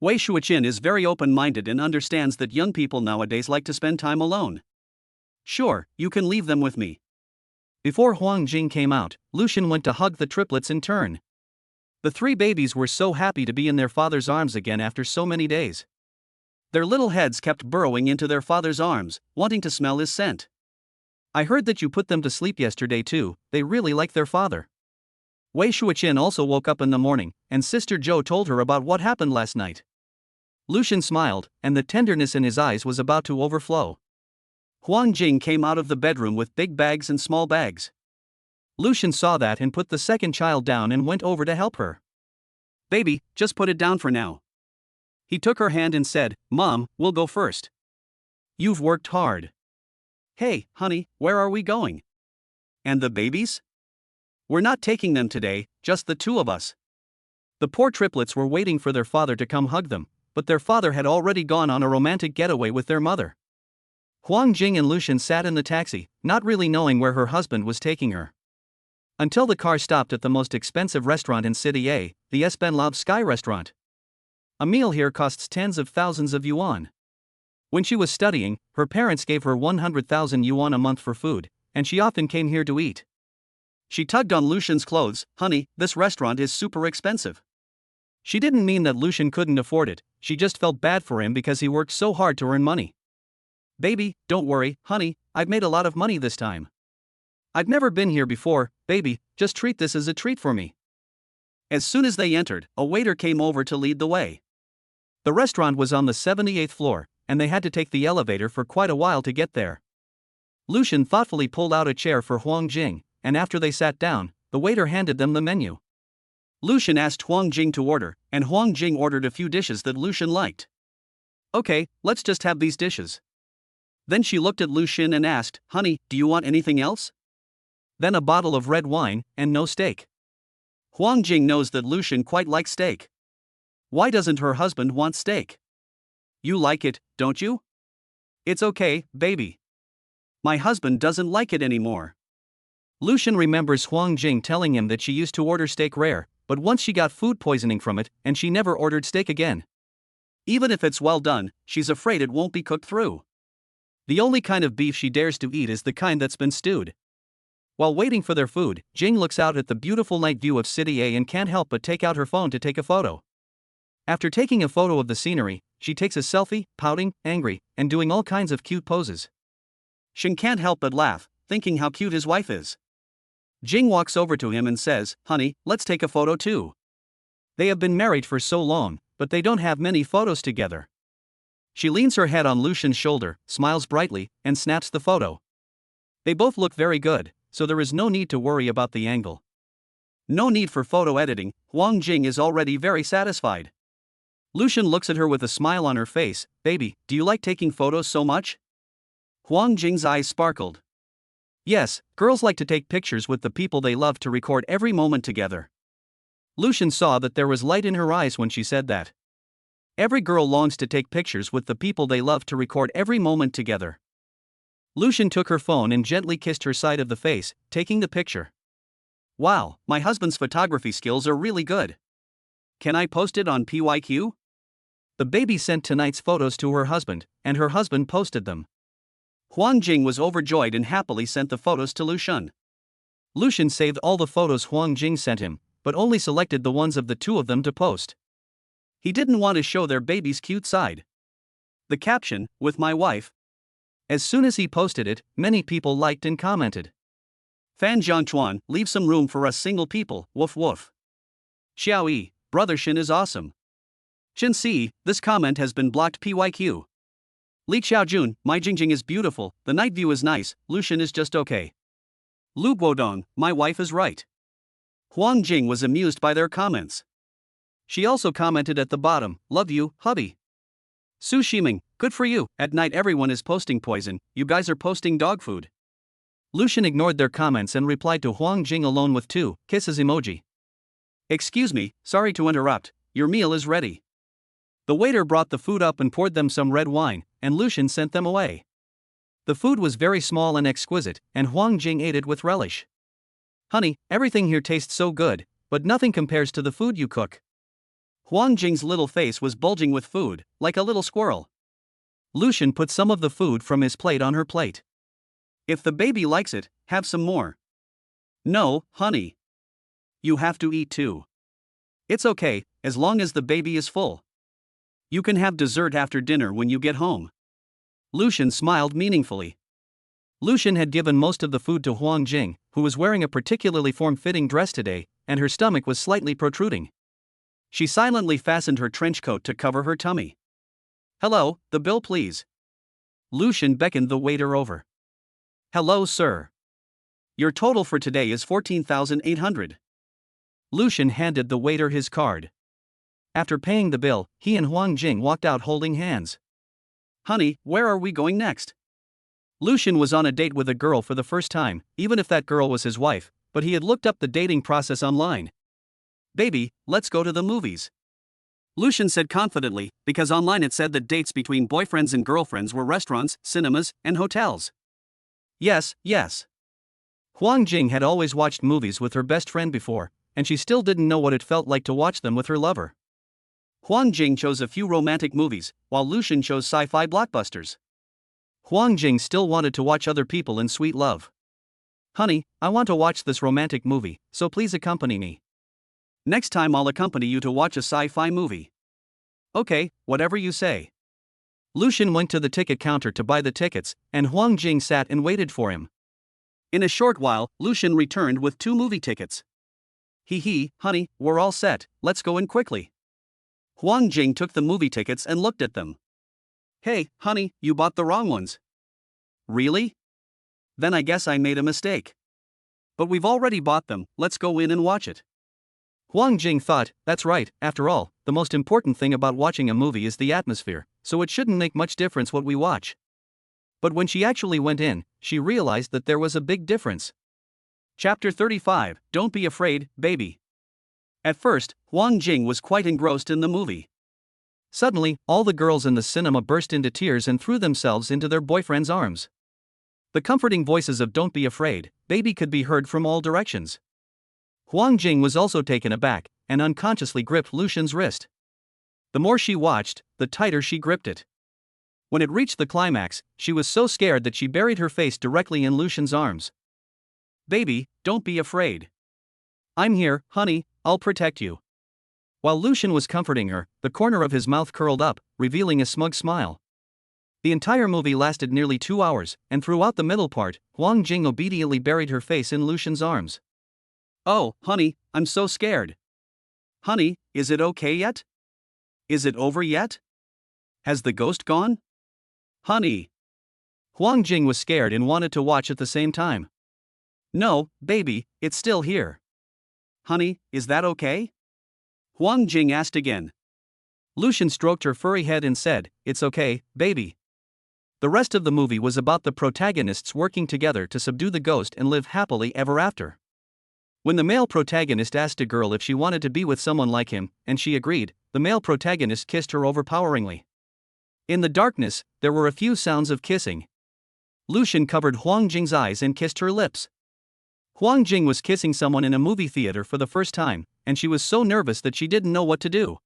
Wei Shuqian is very open-minded and understands that young people nowadays like to spend time alone. "Sure, you can leave them with me." Before Huang Jing came out, Lucian went to hug the triplets in turn. The three babies were so happy to be in their father's arms again after so many days. Their little heads kept burrowing into their father's arms, wanting to smell his scent. "I heard that you put them to sleep yesterday too, they really like their father." Wei Shuqian also woke up in the morning, and Sister Zhou told her about what happened last night. Lucian smiled, and the tenderness in his eyes was about to overflow. Huang Jing came out of the bedroom with big bags and small bags. Lucian saw that and put the second child down and went over to help her. "Baby, just put it down for now." He took her hand and said, "Mom, we'll go first. You've worked hard." "Hey, honey, where are we going? And the babies?" "We're not taking them today, just the two of us." The poor triplets were waiting for their father to come hug them, but their father had already gone on a romantic getaway with their mother. Huang Jing and Lucian sat in the taxi, not really knowing where her husband was taking her. Until the car stopped at the most expensive restaurant in City A, the Espenlaub Sky Restaurant. A meal here costs tens of thousands of yuan. When she was studying, her parents gave her 100,000 yuan a month for food, and she often came here to eat. She tugged on Lucian's clothes. "Honey, this restaurant is super expensive." She didn't mean that Lucian couldn't afford it, she just felt bad for him because he worked so hard to earn money. "Baby, don't worry, honey, I've made a lot of money this time. I've never been here before, baby, just treat this as a treat for me." As soon as they entered, a waiter came over to lead the way. The restaurant was on the 78th floor, and they had to take the elevator for quite a while to get there. Lucian thoughtfully pulled out a chair for Huang Jing, and after they sat down, the waiter handed them the menu. Lucian asked Huang Jing to order, and Huang Jing ordered a few dishes that Lucian liked. "Okay, let's just have these dishes." Then she looked at Lucian and asked, "Honey, do you want anything else?" Then a bottle of red wine, and no steak. Huang Jing knows that Lucian quite likes steak. Why doesn't her husband want steak? You like it, don't you? It's okay, baby. My husband doesn't like it anymore. Lucian remembers Huang Jing telling him that she used to order steak rare, but once she got food poisoning from it, and she never ordered steak again. Even if it's well done, she's afraid it won't be cooked through. The only kind of beef she dares to eat is the kind that's been stewed. While waiting for their food, Jing looks out at the beautiful night view of City A and can't help but take out her phone to take a photo. After taking a photo of the scenery, she takes a selfie, pouting, angry, and doing all kinds of cute poses. Shen can't help but laugh, thinking how cute his wife is. Jing walks over to him and says, "Honey, let's take a photo too." They have been married for so long, but they don't have many photos together. She leans her head on Lucian's shoulder, smiles brightly, and snaps the photo. They both look very good, so there is no need to worry about the angle. No need for photo editing, Huang Jing is already very satisfied. Lucian looks at her with a smile on her face. "Baby, do you like taking photos so much?" Huang Jing's eyes sparkled. Yes, girls like to take pictures with the people they love to record every moment together. Lucian saw that there was light in her eyes when she said that. Every girl longs to take pictures with the people they love to record every moment together. Lucian took her phone and gently kissed her side of the face, taking the picture. Wow, my husband's photography skills are really good. Can I post it on PYQ? The baby sent tonight's photos to her husband, and her husband posted them. Huang Jing was overjoyed and happily sent the photos to Lucian. Lucian saved all the photos Huang Jing sent him, but only selected the ones of the two of them to post. He didn't want to show their baby's cute side. The caption, "With my wife." As soon as he posted it, many people liked and commented. Fan Zhangchuan, leave some room for us single people, woof woof. Xiao Yi, brother Shin is awesome. Chen Si, this comment has been blocked PYQ. Li Xiaojun, my Jingjing is beautiful, the night view is nice, Lucian is just okay. Lu Guodong, my wife is right. Huang Jing was amused by their comments. She also commented at the bottom, "Love you, hubby." Su Shiming, good for you, at night everyone is posting poison, you guys are posting dog food. Lucian ignored their comments and replied to Huang Jing alone with two kisses emoji. Excuse me, sorry to interrupt, your meal is ready. The waiter brought the food up and poured them some red wine, and Lucian sent them away. The food was very small and exquisite, and Huang Jing ate it with relish. Honey, everything here tastes so good, but nothing compares to the food you cook. Huang Jing's little face was bulging with food, like a little squirrel. Lucian put some of the food from his plate on her plate. If the baby likes it, have some more. No, honey. You have to eat too. It's okay, as long as the baby is full. You can have dessert after dinner when you get home. Lucian smiled meaningfully. Lucian had given most of the food to Huang Jing, who was wearing a particularly form-fitting dress today, and her stomach was slightly protruding. She silently fastened her trench coat to cover her tummy. "Hello, the bill please." Lucian beckoned the waiter over. "Hello, sir. Your total for today is 14,800. Lucian handed the waiter his card. After paying the bill, he and Huang Jing walked out holding hands. Honey, where are we going next? Lucian was on a date with a girl for the first time, even if that girl was his wife, but he had looked up the dating process online. Baby, let's go to the movies. Lucian said confidently, because online it said that dates between boyfriends and girlfriends were restaurants, cinemas, and hotels. Yes, yes. Huang Jing had always watched movies with her best friend before, and she still didn't know what it felt like to watch them with her lover. Huang Jing chose a few romantic movies, while Lucian chose sci-fi blockbusters. Huang Jing still wanted to watch other people in sweet love. Honey, I want to watch this romantic movie, so please accompany me. Next time I'll accompany you to watch a sci-fi movie. Okay, whatever you say. Lucian went to the ticket counter to buy the tickets, and Huang Jing sat and waited for him. In a short while, Lucian returned with 2 movie tickets. Hee, honey, we're all set, let's go in quickly. Huang Jing took the movie tickets and looked at them. Hey, honey, you bought the wrong ones. Really? Then I guess I made a mistake. But we've already bought them, let's go in and watch it. Huang Jing thought, that's right, after all, the most important thing about watching a movie is the atmosphere, so it shouldn't make much difference what we watch. But when she actually went in, she realized that there was a big difference. Chapter 35, Don't Be Afraid, Baby. At first, Huang Jing was quite engrossed in the movie. Suddenly, all the girls in the cinema burst into tears and threw themselves into their boyfriend's arms. The comforting voices of "Don't be afraid, baby" could be heard from all directions. Huang Jing was also taken aback and unconsciously gripped Lucian's wrist. The more she watched, the tighter she gripped it. When it reached the climax, she was so scared that she buried her face directly in Lucian's arms. "Baby, don't be afraid. I'm here, honey, I'll protect you." While Lucian was comforting her, the corner of his mouth curled up, revealing a smug smile. The entire movie lasted nearly 2 hours, and throughout the middle part, Huang Jing obediently buried her face in Lucian's arms. "Oh, honey, I'm so scared. Honey, is it okay yet? Is it over yet? Has the ghost gone? Honey." Huang Jing was scared and wanted to watch at the same time. "No, baby, it's still here. Honey, is that okay?" Huang Jing asked again. Lucian stroked her furry head and said, "It's okay, baby." The rest of the movie was about the protagonists working together to subdue the ghost and live happily ever after. When the male protagonist asked a girl if she wanted to be with someone like him, and she agreed, the male protagonist kissed her overpoweringly. In the darkness, there were a few sounds of kissing. Lucian covered Huang Jing's eyes and kissed her lips. Huang Jing was kissing someone in a movie theater for the first time, and she was so nervous that she didn't know what to do.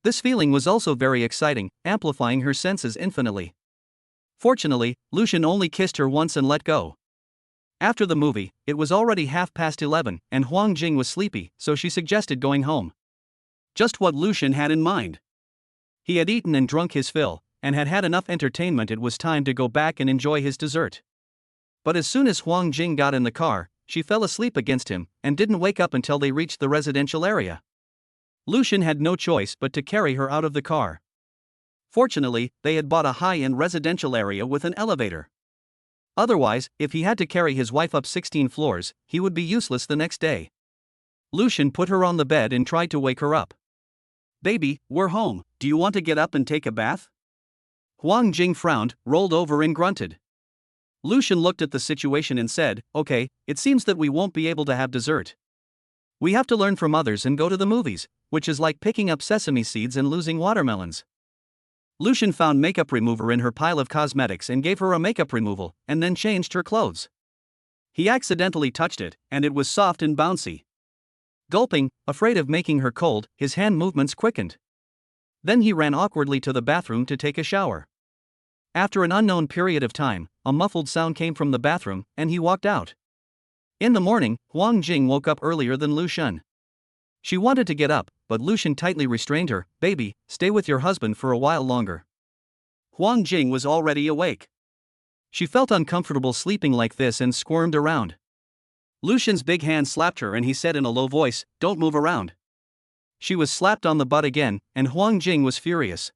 This feeling was also very exciting, amplifying her senses infinitely. Fortunately, Lucian only kissed her once and let go. After the movie, it was already 11:30, and Huang Jing was sleepy, so she suggested going home. Just what Lucian had in mind. He had eaten and drunk his fill, and had had enough entertainment. It was time to go back and enjoy his dessert. But as soon as Huang Jing got in the car, she fell asleep against him, and didn't wake up until they reached the residential area. Lucian had no choice but to carry her out of the car. Fortunately, they had bought a high-end residential area with an elevator. Otherwise, if he had to carry his wife up 16 floors, he would be useless the next day. Lucian put her on the bed and tried to wake her up. "Baby, we're home, do you want to get up and take a bath?" Huang Jing frowned, rolled over and grunted. Lucian looked at the situation and said, "Okay, it seems that we won't be able to have dessert. We have to learn from others and go to the movies, which is like picking up sesame seeds and losing watermelons." Lucian found makeup remover in her pile of cosmetics and gave her a makeup removal, and then changed her clothes. He accidentally touched it, and it was soft and bouncy. Gulping, afraid of making her cold, his hand movements quickened. Then he ran awkwardly to the bathroom to take a shower. After an unknown period of time, a muffled sound came from the bathroom, and he walked out. In the morning, Huang Jing woke up earlier than Lucian. She wanted to get up, but Lucian tightly restrained her. "Baby, stay with your husband for a while longer." Huang Jing was already awake. She felt uncomfortable sleeping like this and squirmed around. Lucian's big hand slapped her and he said in a low voice, "Don't move around." She was slapped on the butt again, and Huang Jing was furious.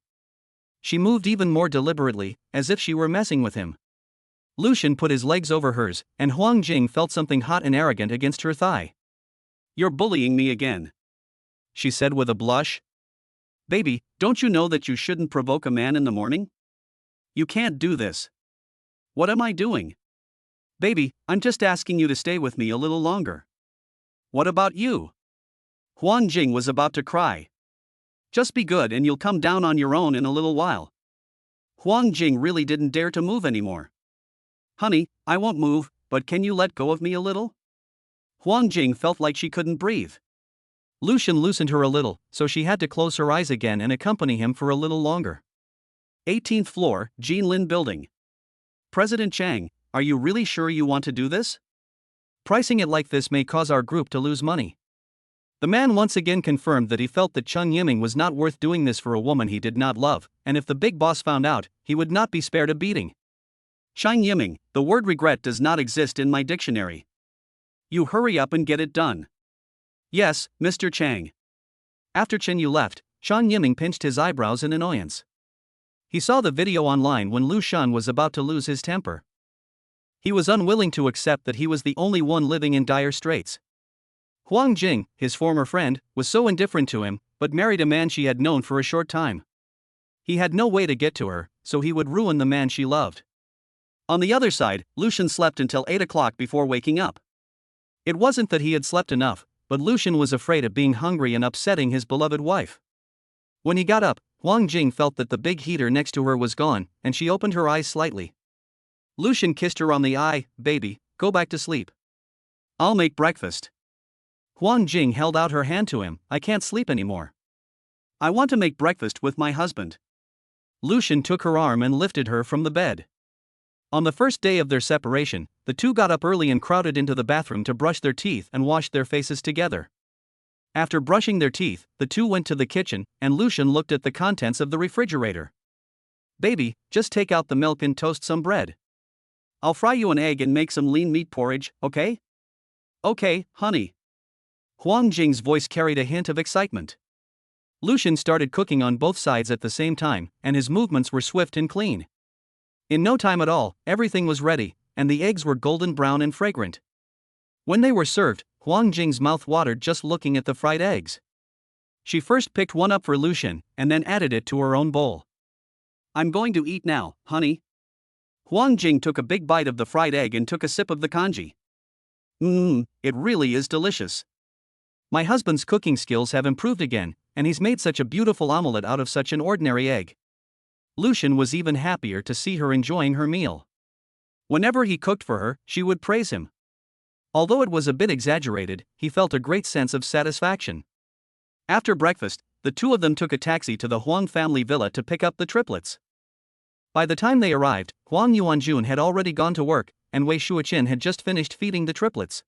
She moved even more deliberately, as if she were messing with him. Lucian put his legs over hers, and Huang Jing felt something hot and arrogant against her thigh. "You're bullying me again," she said with a blush. "Baby, don't you know that you shouldn't provoke a man in the morning? You can't do this." "What am I doing?" "Baby, I'm just asking you to stay with me a little longer." "What about you?" Huang Jing was about to cry. "Just be good and you'll come down on your own in a little while." Huang Jing really didn't dare to move anymore. "Honey, I won't move, but can you let go of me a little?" Huang Jing felt like she couldn't breathe. Lucian loosened her a little, so she had to close her eyes again and accompany him for a little longer. 18th floor, Jinlin Building. "President Chang, are you really sure you want to do this? Pricing it like this may cause our group to lose money." The man once again confirmed that he felt that Cheng Yiming was not worth doing this for a woman he did not love, and if the big boss found out, he would not be spared a beating. "Cheng Yiming, the word regret does not exist in my dictionary. You hurry up and get it done." "Yes, Mr. Chang." After Chen Yu left, Cheng Yiming pinched his eyebrows in annoyance. He saw the video online when Lu Shan was about to lose his temper. He was unwilling to accept that he was the only one living in dire straits. Huang Jing, his former friend, was so indifferent to him, but married a man she had known for a short time. He had no way to get to her, so he would ruin the man she loved. On the other side, Lucian slept until 8 o'clock before waking up. It wasn't that he had slept enough, but Lucian was afraid of being hungry and upsetting his beloved wife. When he got up, Huang Jing felt that the big heater next to her was gone, and she opened her eyes slightly. Lucian kissed her on the eye. "Baby, go back to sleep. I'll make breakfast." Huang Jing held out her hand to him. "I can't sleep anymore. I want to make breakfast with my husband." Lucian took her arm and lifted her from the bed. On the first day of their separation, the two got up early and crowded into the bathroom to brush their teeth and wash their faces together. After brushing their teeth, the two went to the kitchen, and Lucian looked at the contents of the refrigerator. "Baby, just take out the milk and toast some bread. I'll fry you an egg and make some lean meat porridge, okay?" "Okay, honey." Huang Jing's voice carried a hint of excitement. Lucian started cooking on both sides at the same time, and his movements were swift and clean. In no time at all, everything was ready, and the eggs were golden brown and fragrant. When they were served, Huang Jing's mouth watered just looking at the fried eggs. She first picked one up for Lucian, and then added it to her own bowl. "I'm going to eat now, honey." Huang Jing took a big bite of the fried egg and took a sip of the congee. It really is delicious. My husband's cooking skills have improved again, and he's made such a beautiful omelette out of such an ordinary egg." Lucian was even happier to see her enjoying her meal. Whenever he cooked for her, she would praise him. Although it was a bit exaggerated, he felt a great sense of satisfaction. After breakfast, the two of them took a taxi to the Huang family villa to pick up the triplets. By the time they arrived, Huang Yuanjun had already gone to work, and Wei Shuoqin had just finished feeding the triplets.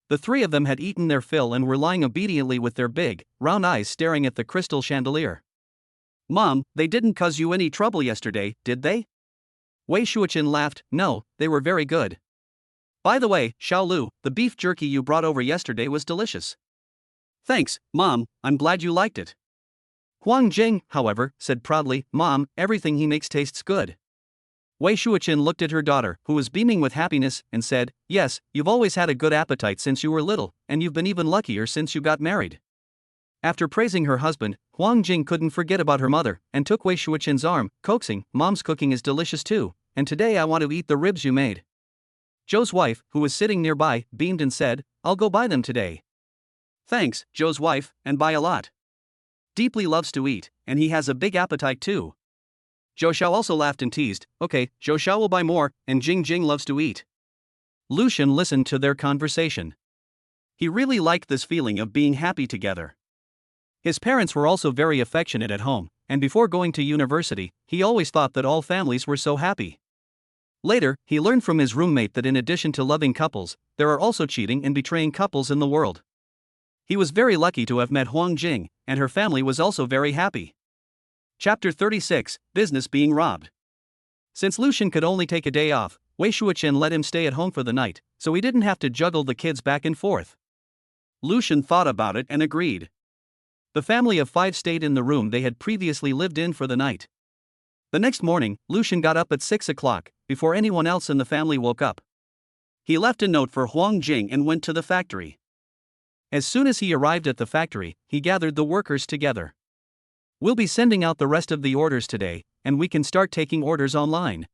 The three of them had eaten their fill and were lying obediently with their big, round eyes staring at the crystal chandelier. "Mom, they didn't cause you any trouble yesterday, did they?" Wei Shuoqin laughed. "No, they were very good. By the way, Xiaolu, the beef jerky you brought over yesterday was delicious." "Thanks, Mom, I'm glad you liked it." Huang Jing, however, said proudly, "Mom, everything he makes tastes good." Wei Shuoqin looked at her daughter, who was beaming with happiness, and said, "Yes, you've always had a good appetite since you were little, and you've been even luckier since you got married." After praising her husband, Huang Jing couldn't forget about her mother, and took Wei Shuoqin's arm, coaxing, "Mom's cooking is delicious too, and today I want to eat the ribs you made." Zhou's wife, who was sitting nearby, beamed and said, "I'll go buy them today." "Thanks, Zhou's wife, and buy a lot. Deeply loves to eat, and he has a big appetite too." Zhou Xiao also laughed and teased, "Okay, Zhou Xiao will buy more, and Jing Jing loves to eat." Lucian listened to their conversation. He really liked this feeling of being happy together. His parents were also very affectionate at home, and before going to university, he always thought that all families were so happy. Later, he learned from his roommate that in addition to loving couples, there are also cheating and betraying couples in the world. He was very lucky to have met Huang Jing, and her family was also very happy. Chapter 36, Business Being Robbed. Since Lucian could only take a day off, Wei Shuoqin let him stay at home for the night, so he didn't have to juggle the kids back and forth. Lucian thought about it and agreed. The family of 5 stayed in the room they had previously lived in for the night. The next morning, Lucian got up at 6 o'clock, before anyone else in the family woke up. He left a note for Huang Jing and went to the factory. As soon as he arrived at the factory, he gathered the workers together. "We'll be sending out the rest of the orders today, and we can start taking orders online."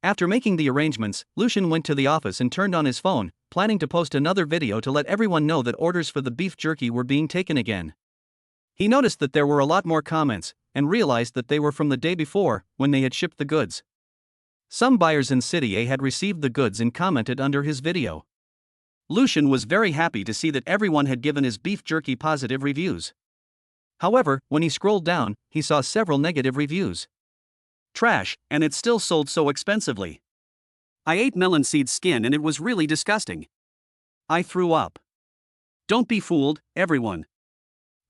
After making the arrangements, Lucian went to the office and turned on his phone, planning to post another video to let everyone know that orders for the beef jerky were being taken again. He noticed that there were a lot more comments, and realized that they were from the day before, when they had shipped the goods. Some buyers in City A had received the goods and commented under his video. Lucian was very happy to see that everyone had given his beef jerky positive reviews. However, when he scrolled down, he saw several negative reviews. "Trash, and it still sold so expensively. I ate melon seed skin and it was really disgusting. I threw up. Don't be fooled, everyone.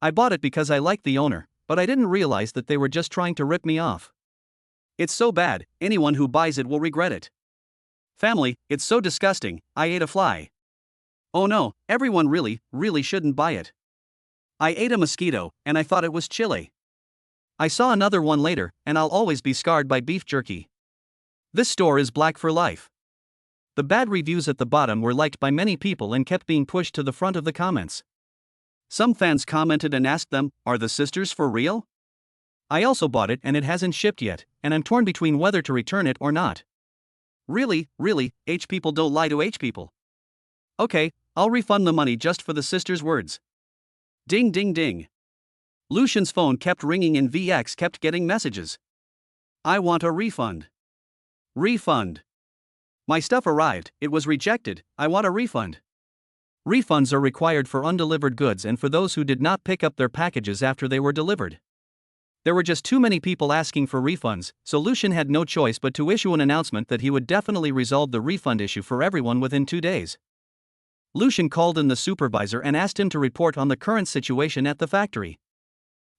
I bought it because I liked the owner, but I didn't realize that they were just trying to rip me off. It's so bad, anyone who buys it will regret it. Family, it's so disgusting, I ate a fly. Oh no, everyone really shouldn't buy it. I ate a mosquito, and I thought it was chili. I saw another one later, and I'll always be scarred by beef jerky. This store is black for life." The bad reviews at the bottom were liked by many people and kept being pushed to the front of the comments. Some fans commented and asked them, "Are the sisters for real? I also bought it and it hasn't shipped yet, and I'm torn between whether to return it or not. Really, H people don't lie to H people. Okay, I'll refund the money just for the sister's words. Ding ding ding. Lucian's phone kept ringing and VX kept getting messages. I want a refund. Refund. My stuff arrived, it was rejected, I want a refund. Refunds are required for undelivered goods and for those who did not pick up their packages after they were delivered. There were just too many people asking for refunds, so Lucian had no choice but to issue an announcement that he would definitely resolve the refund issue for everyone within 2 days. Lucian called in the supervisor and asked him to report on the current situation at the factory.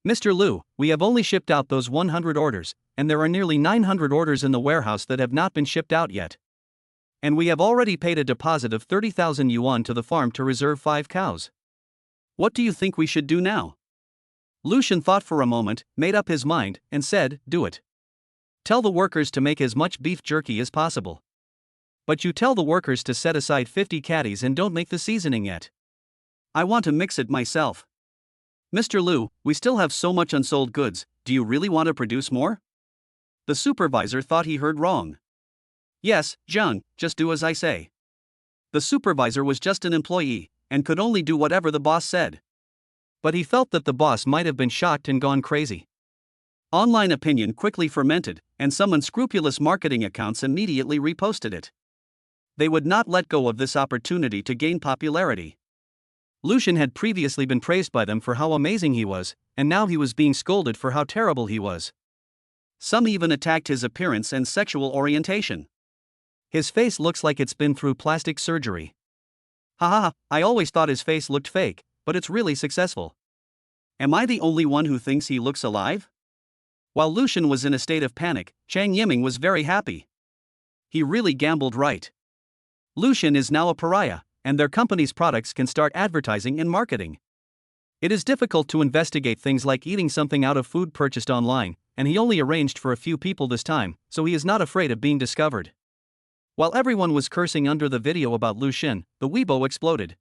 Mr. Liu, we have only shipped out those 100 orders, and there are nearly 900 orders in the warehouse that have not been shipped out yet. And we have already paid a deposit of 30,000 yuan to the farm to reserve 5 cows. What do you think we should do now? Lucian thought for a moment, made up his mind, and said, do it. Tell the workers to make as much beef jerky as possible. But you tell the workers to set aside 50 caddies and don't make the seasoning yet. I want to mix it myself. Mr. Liu, we still have so much unsold goods, do you really want to produce more? The supervisor thought he heard wrong. Yes, Zhang, just do as I say. The supervisor was just an employee, and could only do whatever the boss said. But he felt that the boss might have been shocked and gone crazy. Online opinion quickly fermented, and some unscrupulous marketing accounts immediately reposted it. They would not let go of this opportunity to gain popularity. Lucian had previously been praised by them for how amazing he was, and now he was being scolded for how terrible he was. Some even attacked his appearance and sexual orientation. His face looks like it's been through plastic surgery. Haha, I always thought his face looked fake, but it's really successful. Am I the only one who thinks he looks alive? While Lucian was in a state of panic, Chang Yiming was very happy. He really gambled right. Lucian is now a pariah, and their company's products can start advertising and marketing. It is difficult to investigate things like eating something out of food purchased online, and he only arranged for a few people this time, so he is not afraid of being discovered. While everyone was cursing under the video about Lucian, the Weibo exploded.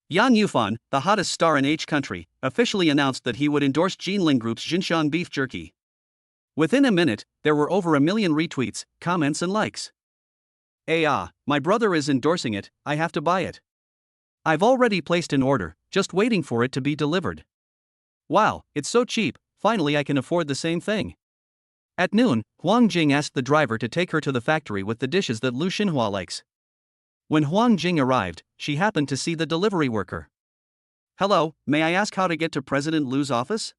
Yang Yufan, the hottest star in H country, officially announced that he would endorse Jinling Group's Jinshan beef jerky. Within a minute, there were over 1 million retweets, comments and likes. My brother is endorsing it, I have to buy it. I've already placed an order, just waiting for it to be delivered. Wow, it's so cheap, finally I can afford the same thing. At noon, Huang Jing asked the driver to take her to the factory with the dishes that Lu Xinhua likes. When Huang Jing arrived, she happened to see the delivery worker. Hello, may I ask how to get to President Lu's office?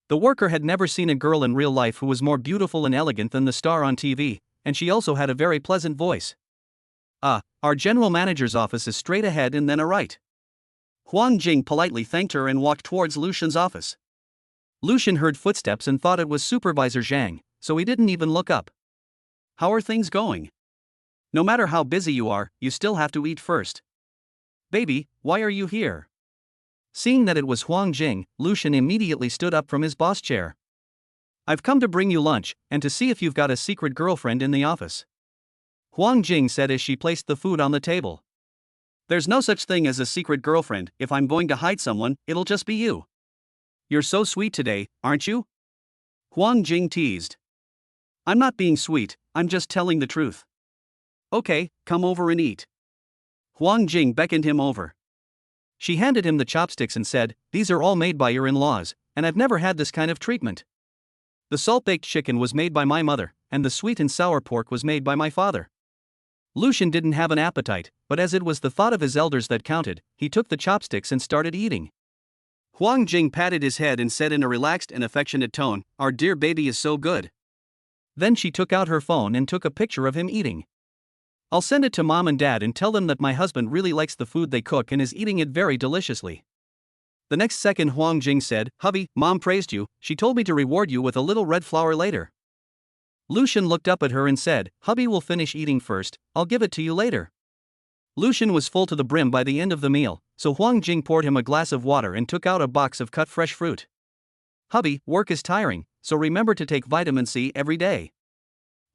The worker had never seen a girl in real life who was more beautiful and elegant than the star on TV, and she also had a very pleasant voice. Our general manager's office is straight ahead and then a right. Huang Jing politely thanked her and walked towards Lucian's office. Lucian heard footsteps and thought it was Supervisor Zhang, so he didn't even look up. How are things going? No matter how busy you are, you still have to eat first. Baby, why are you here? Seeing that it was Huang Jing, Lucian immediately stood up from his boss chair. I've come to bring you lunch, and to see if you've got a secret girlfriend in the office. Huang Jing said as she placed the food on the table. There's no such thing as a secret girlfriend, if I'm going to hide someone, it'll just be you. You're so sweet today, aren't you? Huang Jing teased. I'm not being sweet, I'm just telling the truth. Okay, come over and eat. Huang Jing beckoned him over. She handed him the chopsticks and said, these are all made by your in-laws, and I've never had this kind of treatment. The salt-baked chicken was made by my mother, and the sweet and sour pork was made by my father. Lucian didn't have an appetite, but as it was the thought of his elders that counted, he took the chopsticks and started eating. Huang Jing patted his head and said in a relaxed and affectionate tone, our dear baby is so good. Then she took out her phone and took a picture of him eating. I'll send it to mom and dad and tell them that my husband really likes the food they cook and is eating it very deliciously. The next second Huang Jing said, hubby, mom praised you, she told me to reward you with a little red flower later. Lucian looked up at her and said, hubby will finish eating first, I'll give it to you later. Lucian was full to the brim by the end of the meal, so Huang Jing poured him a glass of water and took out a box of cut fresh fruit. Hubby, work is tiring, so remember to take vitamin C every day.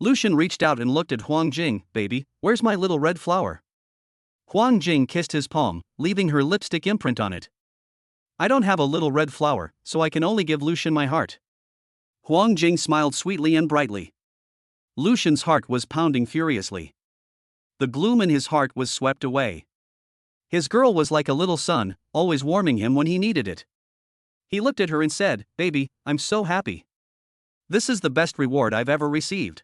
Lucian reached out and looked at Huang Jing, baby, where's my little red flower? Huang Jing kissed his palm, leaving her lipstick imprint on it. I don't have a little red flower, so I can only give Lucian my heart. Huang Jing smiled sweetly and brightly. Lucian's heart was pounding furiously. The gloom in his heart was swept away. His girl was like a little son, always warming him when he needed it. He looked at her and said, "Baby, I'm so happy. This is the best reward I've ever received.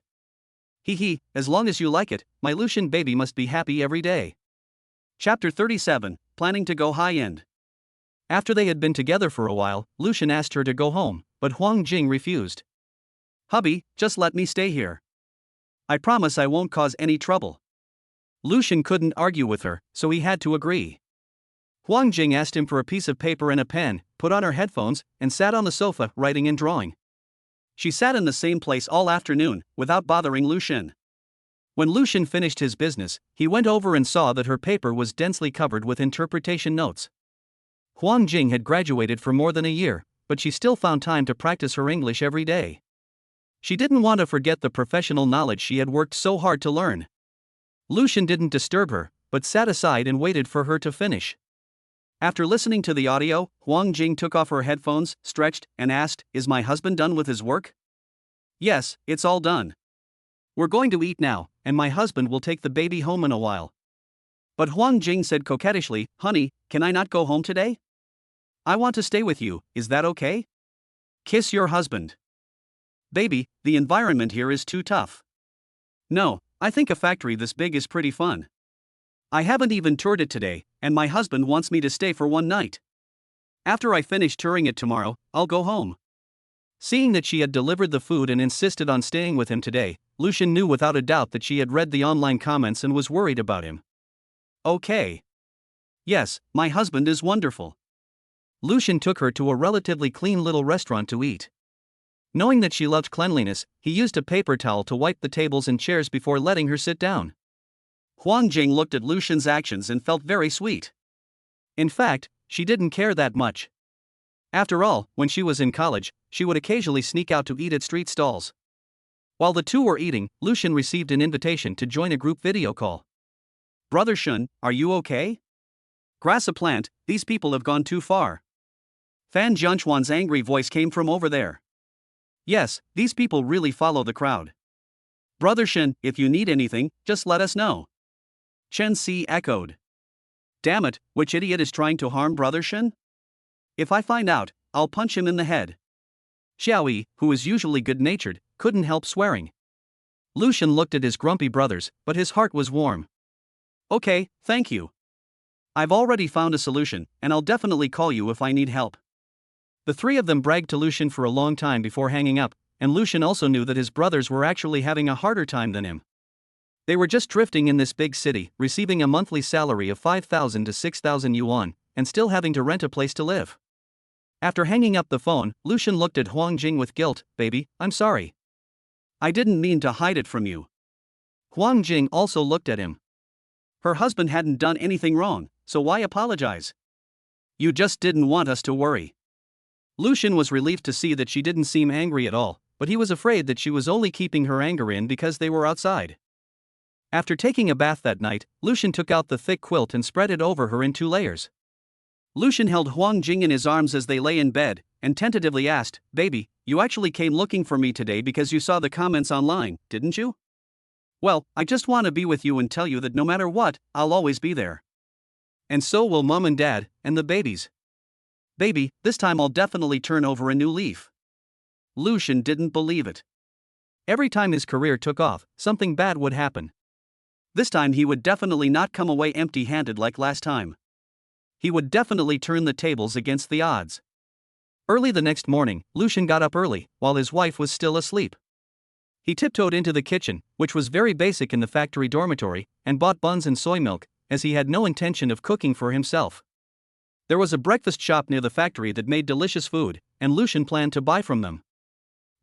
Hee, as long as you like it, my Lucian baby must be happy every day." Chapter 37, Planning to go high-end. After they had been together for a while, Lucian asked her to go home, but Huang Jing refused. "Hubby, just let me stay here. I promise I won't cause any trouble." Lucian couldn't argue with her, so he had to agree. Huang Jing asked him for a piece of paper and a pen, put on her headphones, and sat on the sofa, writing and drawing. She sat in the same place all afternoon, without bothering Lucian. When Lucian finished his business, he went over and saw that her paper was densely covered with interpretation notes. Huang Jing had graduated for more than a year, but she still found time to practice her English every day. She didn't want to forget the professional knowledge she had worked so hard to learn. Lucian didn't disturb her, but sat aside and waited for her to finish. After listening to the audio, Huang Jing took off her headphones, stretched, and asked, "Is my husband done with his work?" "Yes, it's all done. We're going to eat now, and my husband will take the baby home in a while." But Huang Jing said coquettishly, "Honey, can I not go home today? I want to stay with you, is that okay? Kiss your husband." "Baby, the environment here is too tough." "No, I think a factory this big is pretty fun. I haven't even toured it today, and my husband wants me to stay for one night. After I finish touring it tomorrow, I'll go home." Seeing that she had delivered the food and insisted on staying with him today, Lucian knew without a doubt that she had read the online comments and was worried about him. "Okay. Yes, my husband is wonderful." Lucian took her to a relatively clean little restaurant to eat. Knowing that she loved cleanliness, he used a paper towel to wipe the tables and chairs before letting her sit down. Huang Jing looked at Lucian's actions and felt very sweet. In fact, she didn't care that much. After all, when she was in college, she would occasionally sneak out to eat at street stalls. While the two were eating, Lucian received an invitation to join a group video call. "Brother Shun, are you okay? Grass a plant, these people have gone too far." Fan Jianchuan's angry voice came from over there. "Yes, these people really follow the crowd. Brother Shen, if you need anything, just let us know." Chen Si echoed. "Damn it, which idiot is trying to harm Brother Shen? If I find out, I'll punch him in the head." Xiaoyi, who is usually good-natured, couldn't help swearing. Lucian looked at his grumpy brothers, but his heart was warm. "Okay, thank you. I've already found a solution, and I'll definitely call you if I need help." The three of them bragged to Lucian for a long time before hanging up, and Lucian also knew that his brothers were actually having a harder time than him. They were just drifting in this big city, receiving a monthly salary of 5,000 to 6,000 yuan, and still having to rent a place to live. After hanging up the phone, Lucian looked at Huang Jing with guilt. "Baby, I'm sorry. I didn't mean to hide it from you." Huang Jing also looked at him. Her husband hadn't done anything wrong, so why apologize? "You just didn't want us to worry." Lucian was relieved to see that she didn't seem angry at all, but he was afraid that she was only keeping her anger in because they were outside. After taking a bath that night, Lucian took out the thick quilt and spread it over her in 2 layers. Lucian held Huang Jing in his arms as they lay in bed, and tentatively asked, "Baby, you actually came looking for me today because you saw the comments online, didn't you?" "Well, I just want to be with you and tell you that no matter what, I'll always be there. And so will Mom and Dad, and the babies. Baby, this time I'll definitely turn over a new leaf." Lucian didn't believe it. Every time his career took off, something bad would happen. This time he would definitely not come away empty-handed like last time. He would definitely turn the tables against the odds. Early the next morning, Lucian got up early, while his wife was still asleep. He tiptoed into the kitchen, which was very basic in the factory dormitory, and bought buns and soy milk, as he had no intention of cooking for himself. There was a breakfast shop near the factory that made delicious food, and Lucian planned to buy from them.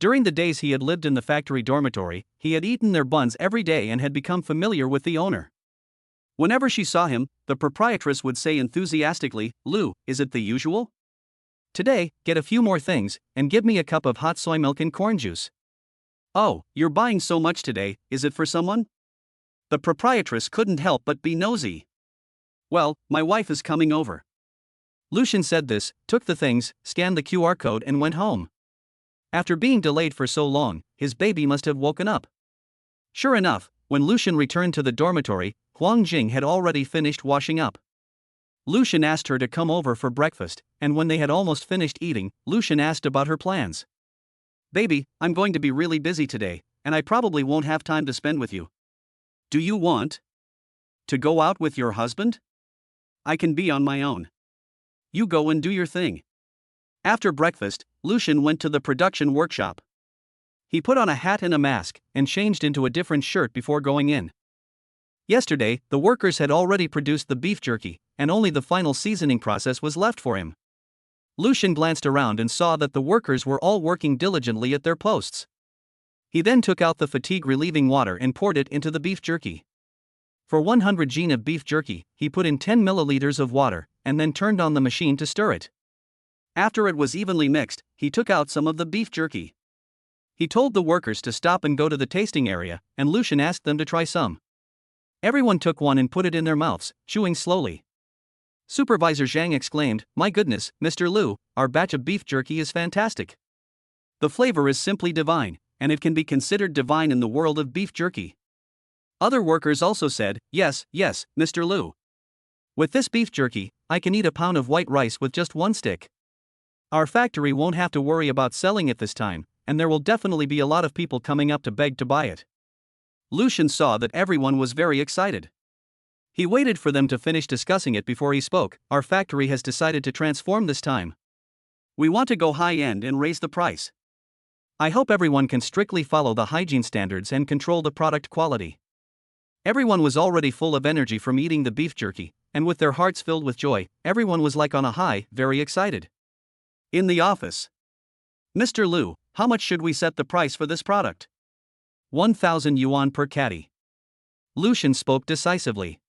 During the days he had lived in the factory dormitory, he had eaten their buns every day and had become familiar with the owner. Whenever she saw him, the proprietress would say enthusiastically, "Lu, is it the usual? Today, get a few more things, and give me a cup of hot soy milk and corn juice." "Oh, you're buying so much today, is it for someone?" The proprietress couldn't help but be nosy. "Well, my wife is coming over." Lucian said this, took the things, scanned the QR code and went home. After being delayed for so long, his baby must have woken up. Sure enough, when Lucian returned to the dormitory, Huang Jing had already finished washing up. Lucian asked her to come over for breakfast, and when they had almost finished eating, Lucian asked about her plans. Baby, I'm going to be really busy today, and I probably won't have time to spend with you. Do you want to go out with your husband? I can be on my own. You go and do your thing. After breakfast, Lucian went to the production workshop. He put on a hat and a mask, and changed into a different shirt before going in. Yesterday, the workers had already produced the beef jerky, and only the final seasoning process was left for him. Lucian glanced around and saw that the workers were all working diligently at their posts. He then took out the fatigue-relieving water and poured it into the beef jerky. For 100 g of beef jerky, he put in 10 milliliters of water, and then turned on the machine to stir it. After it was evenly mixed, he took out some of the beef jerky. He told the workers to stop and go to the tasting area, and Lucian asked them to try some. Everyone took one and put it in their mouths, chewing slowly. Supervisor Zhang exclaimed, "My goodness, Mr. Liu, our batch of beef jerky is fantastic. The flavor is simply divine, and it can be considered divine in the world of beef jerky." Other workers also said, "Yes, yes, Mr. Liu. With this beef jerky, I can eat a pound of white rice with just one stick. Our factory won't have to worry about selling it this time, and there will definitely be a lot of people coming up to beg to buy it." Lucian saw that everyone was very excited. He waited for them to finish discussing it before he spoke. "Our factory has decided to transform this time. We want to go high-end and raise the price. I hope everyone can strictly follow the hygiene standards and control the product quality." Everyone was already full of energy from eating the beef jerky, and with their hearts filled with joy, everyone was like on a high, very excited. In the office. "Mr. Liu, how much should we set the price for this product?" 1,000 yuan per caddy. Lucian spoke decisively.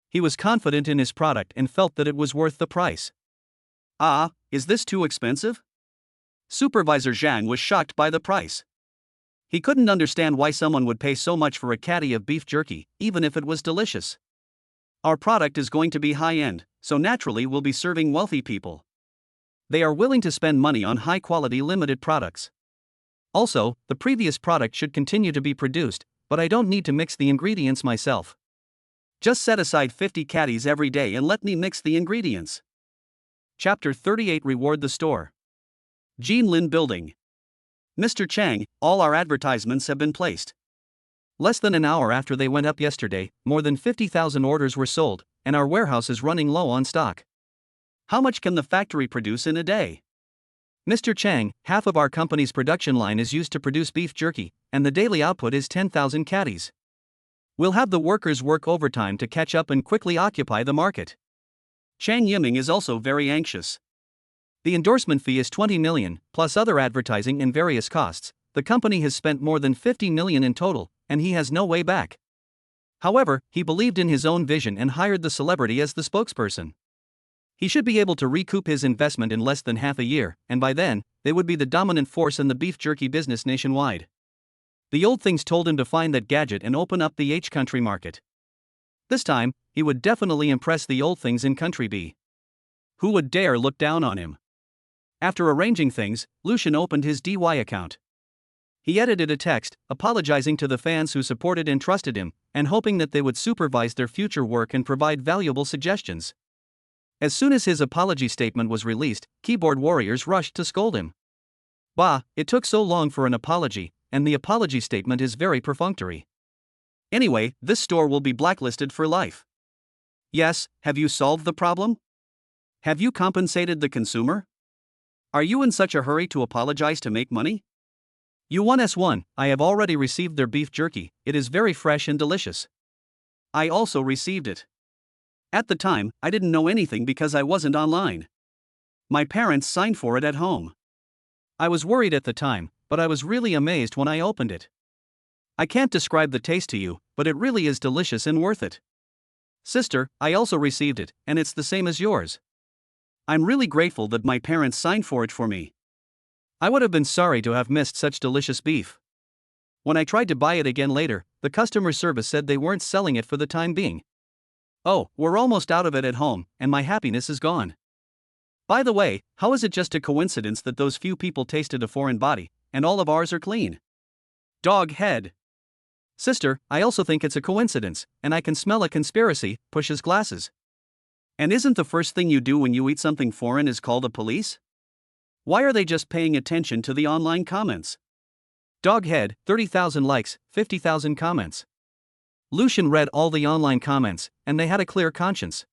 He was confident in his product and felt that it was worth the price. "Ah, is this too expensive?" Supervisor Zhang was shocked by the price. He couldn't understand why someone would pay so much for a caddy of beef jerky, even if it was delicious. "Our product is going to be high-end, so naturally we'll be serving wealthy people. They are willing to spend money on high-quality limited products. Also, the previous product should continue to be produced, but I don't need to mix the ingredients myself. Just set aside 50 caddies every day and let me mix the ingredients." Chapter 38 Reward the Store. Jinlin Building. "Mr. Chang, all our advertisements have been placed." Less than an hour after they went up yesterday, more than 50,000 orders were sold, and our warehouse is running low on stock. "How much can the factory produce in a day?" "Mr. Chang, half of our company's production line is used to produce beef jerky, and the daily output is 10,000 caddies. We'll have the workers work overtime to catch up and quickly occupy the market." Chang Yiming is also very anxious. The endorsement fee is 20 million, plus other advertising and various costs. The company has spent more than 50 million in total, and he has no way back. However, he believed in his own vision and hired the celebrity as the spokesperson. He should be able to recoup his investment in less than half a year, and by then, they would be the dominant force in the beef jerky business nationwide. The old things told him to find that gadget and open up the H country market. This time, he would definitely impress the old things in country B. Who would dare look down on him? After arranging things, Lucian opened his DY account. He edited a text, apologizing to the fans who supported and trusted him, and hoping that they would supervise their future work and provide valuable suggestions. As soon as his apology statement was released, keyboard warriors rushed to scold him. "Bah, it took so long for an apology, and the apology statement is very perfunctory. Anyway, this store will be blacklisted for life." "Yes, have you solved the problem? Have you compensated the consumer? Are you in such a hurry to apologize to make money?" "Yuan S1, I have already received their beef jerky, it is very fresh and delicious." "I also received it. At the time, I didn't know anything because I wasn't online. My parents signed for it at home. I was worried at the time, but I was really amazed when I opened it. I can't describe the taste to you, but it really is delicious and worth it. Sister, I also received it, and it's the same as yours. I'm really grateful that my parents signed for it for me. I would have been sorry to have missed such delicious beef. When I tried to buy it again later, the customer service said they weren't selling it for the time being. Oh, we're almost out of it at home, and my happiness is gone. By the way, how is it just a coincidence that those few people tasted a foreign body, and all of ours are clean?" Dog head. "Sister, I also think it's a coincidence, and I can smell a conspiracy," pushes glasses. And isn't the first thing you do when you eat something foreign is call the police? Why are they just paying attention to the online comments? Doghead, 30,000 likes, 50,000 comments. Lucian read all the online comments, and they had a clear conscience.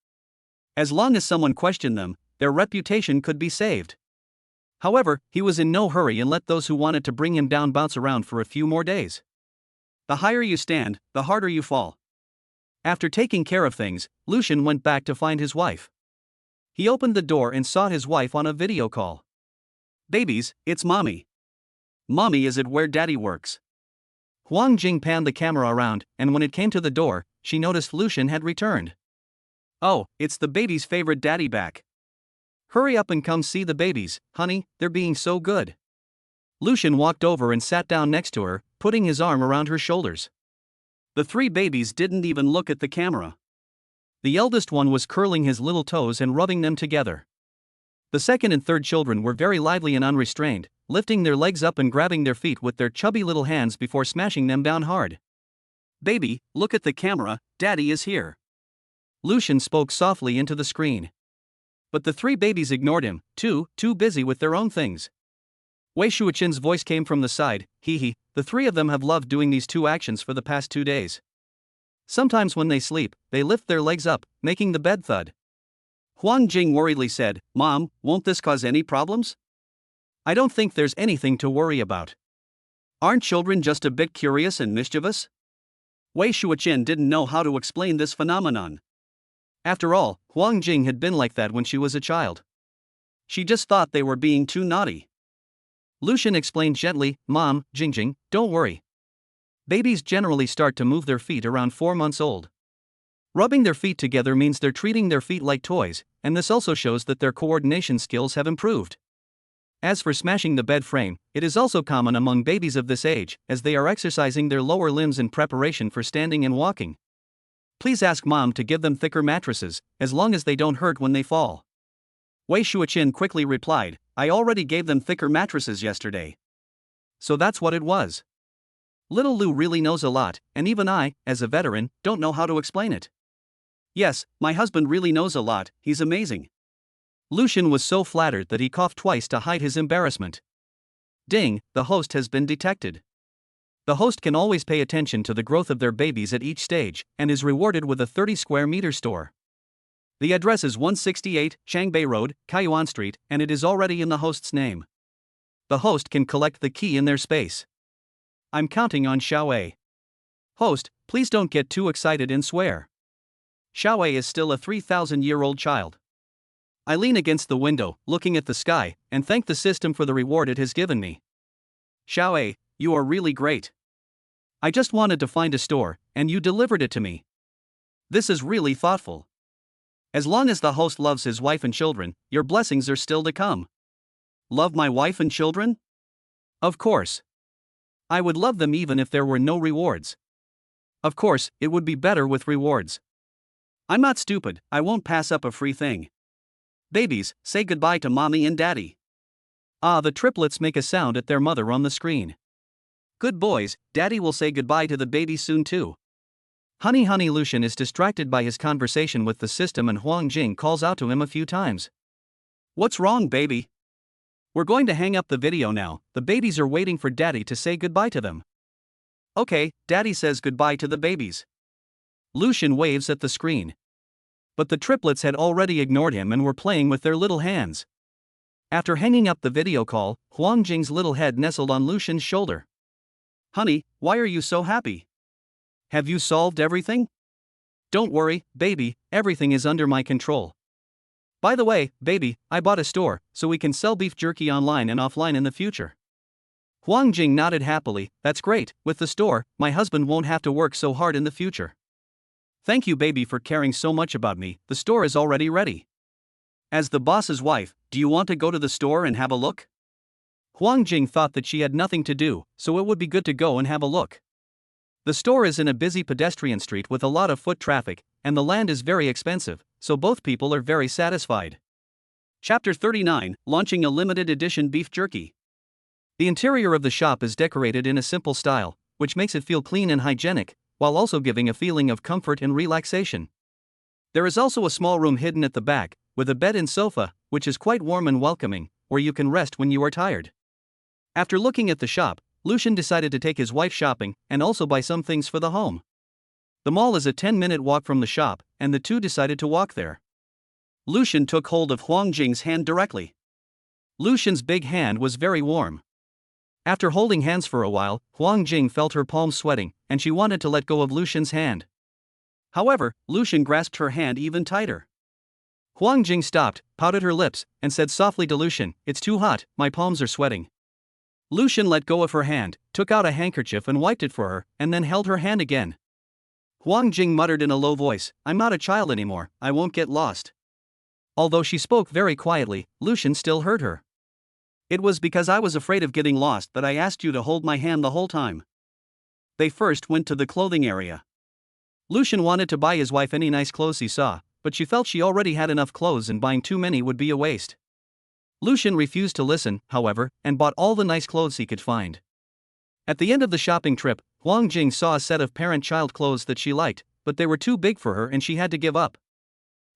As long as someone questioned them, their reputation could be saved. However, he was in no hurry and let those who wanted to bring him down bounce around for a few more days. The higher you stand, the harder you fall. After taking care of things, Lucian went back to find his wife. He opened the door and saw his wife on a video call. "Babies, it's Mommy. Mommy is at where Daddy works." Huang Jing panned the camera around, and when it came to the door, she noticed Lucian had returned. "Oh, it's the baby's favorite daddy back. Hurry up and come see the babies, honey, they're being so good." Lucian walked over and sat down next to her, putting his arm around her shoulders. The three babies didn't even look at the camera. The eldest one was curling his little toes and rubbing them together. The second and third children were very lively and unrestrained, lifting their legs up and grabbing their feet with their chubby little hands before smashing them down hard. "Baby, look at the camera, Daddy is here." Lucian spoke softly into the screen. But the three babies ignored him, too busy with their own things. Wei Shuichen's voice came from the side, "Hee, the three of them have loved doing these two actions for the past 2 days. Sometimes when they sleep, they lift their legs up, making the bed thud." Huang Jing worriedly said, "Mom, won't this cause any problems?" "I don't think there's anything to worry about. Aren't children just a bit curious and mischievous?" Wei Shuichen didn't know how to explain this phenomenon. After all, Huang Jing had been like that when she was a child. She just thought they were being too naughty. Lucian explained gently, "Mom, Jingjing, don't worry. Babies generally start to move their feet around 4 months old. Rubbing their feet together means they're treating their feet like toys, and this also shows that their coordination skills have improved. As for smashing the bed frame, it is also common among babies of this age, as they are exercising their lower limbs in preparation for standing and walking. Please ask Mom to give them thicker mattresses, as long as they don't hurt when they fall." Wei Shuichin quickly replied, "I already gave them thicker mattresses yesterday." So that's what it was. Little Lu really knows a lot, and even I, as a veteran, don't know how to explain it. Yes, my husband really knows a lot, he's amazing. Lucian was so flattered that he coughed twice to hide his embarrassment. Ding, the host has been detected. The host can always pay attention to the growth of their babies at each stage, and is rewarded with a 30 square meter store. The address is 168 Changbei Road, Kaiyuan Street, and it is already in the host's name. The host can collect the key in their space. I'm counting on Xiaowei. Host, please don't get too excited and swear. Xiaowei is still a 3,000-year-old child. I lean against the window, looking at the sky, and thank the system for the reward it has given me. Xiaowei, you are really great. I just wanted to find a store, and you delivered it to me. This is really thoughtful. As long as the host loves his wife and children, your blessings are still to come. Love my wife and children? Of course. I would love them even if there were no rewards. Of course, it would be better with rewards. I'm not stupid, I won't pass up a free thing. Babies, say goodbye to Mommy and Daddy. Ah, the triplets make a sound at their mother on the screen. Good boys, Daddy will say goodbye to the baby soon too. Honey Lucian is distracted by his conversation with the system and Huang Jing calls out to him a few times. What's wrong, baby? We're going to hang up the video now, the babies are waiting for Daddy to say goodbye to them. Okay, Daddy says goodbye to the babies. Lucian waves at the screen. But the triplets had already ignored him and were playing with their little hands. After hanging up the video call, Huang Jing's little head nestled on Lucian's shoulder. Honey, why are you so happy? Have you solved everything? Don't worry, baby, everything is under my control. By the way, baby, I bought a store, so we can sell beef jerky online and offline in the future. Huang Jing nodded happily, that's great, with the store, my husband won't have to work so hard in the future. Thank you, baby, for caring so much about me, the store is already ready. As the boss's wife, do you want to go to the store and have a look? Huang Jing thought that she had nothing to do, so it would be good to go and have a look. The store is in a busy pedestrian street with a lot of foot traffic, and the land is very expensive, so both people are very satisfied. Chapter 39, Launching a Limited Edition Beef Jerky. The interior of the shop is decorated in a simple style, which makes it feel clean and hygienic, while also giving a feeling of comfort and relaxation. There is also a small room hidden at the back, with a bed and sofa, which is quite warm and welcoming, where you can rest when you are tired. After looking at the shop, Lucian decided to take his wife shopping and also buy some things for the home. The mall is a 10-minute walk from the shop, and the two decided to walk there. Lucian took hold of Huang Jing's hand directly. Lucian's big hand was very warm. After holding hands for a while, Huang Jing felt her palms sweating, and she wanted to let go of Lucian's hand. However, Lucian grasped her hand even tighter. Huang Jing stopped, pouted her lips, and said softly to Lucian, "It's too hot, my palms are sweating." Lucian let go of her hand, took out a handkerchief and wiped it for her, and then held her hand again. Huang Jing muttered in a low voice, "I'm not a child anymore, I won't get lost." Although she spoke very quietly, Lucian still heard her. "It was because I was afraid of getting lost that I asked you to hold my hand the whole time." They first went to the clothing area. Lucian wanted to buy his wife any nice clothes he saw, but she felt she already had enough clothes and buying too many would be a waste. Lucian refused to listen, however, and bought all the nice clothes he could find. At the end of the shopping trip, Huang Jing saw a set of parent-child clothes that she liked, but they were too big for her and she had to give up.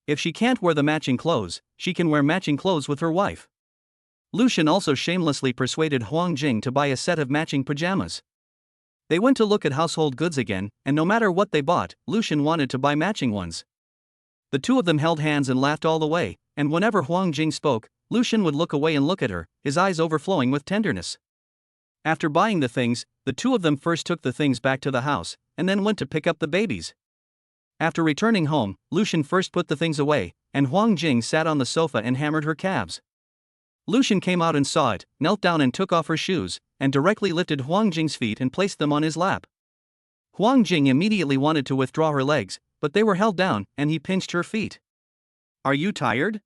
If she can't wear the matching clothes, she can wear matching clothes with her wife. Lucian also shamelessly persuaded Huang Jing to buy a set of matching pajamas. They went to look at household goods again, and no matter what they bought, Lucian wanted to buy matching ones. The two of them held hands and laughed all the way, and whenever Huang Jing spoke, Lucian would look away and look at her, his eyes overflowing with tenderness. After buying the things, the two of them first took the things back to the house, and then went to pick up the babies. After returning home, Lucian first put the things away, and Huang Jing sat on the sofa and hammered her calves. Lucian came out and saw it, knelt down and took off her shoes, and directly lifted Huang Jing's feet and placed them on his lap. Huang Jing immediately wanted to withdraw her legs, but they were held down, and he pinched her feet. "Are you tired?"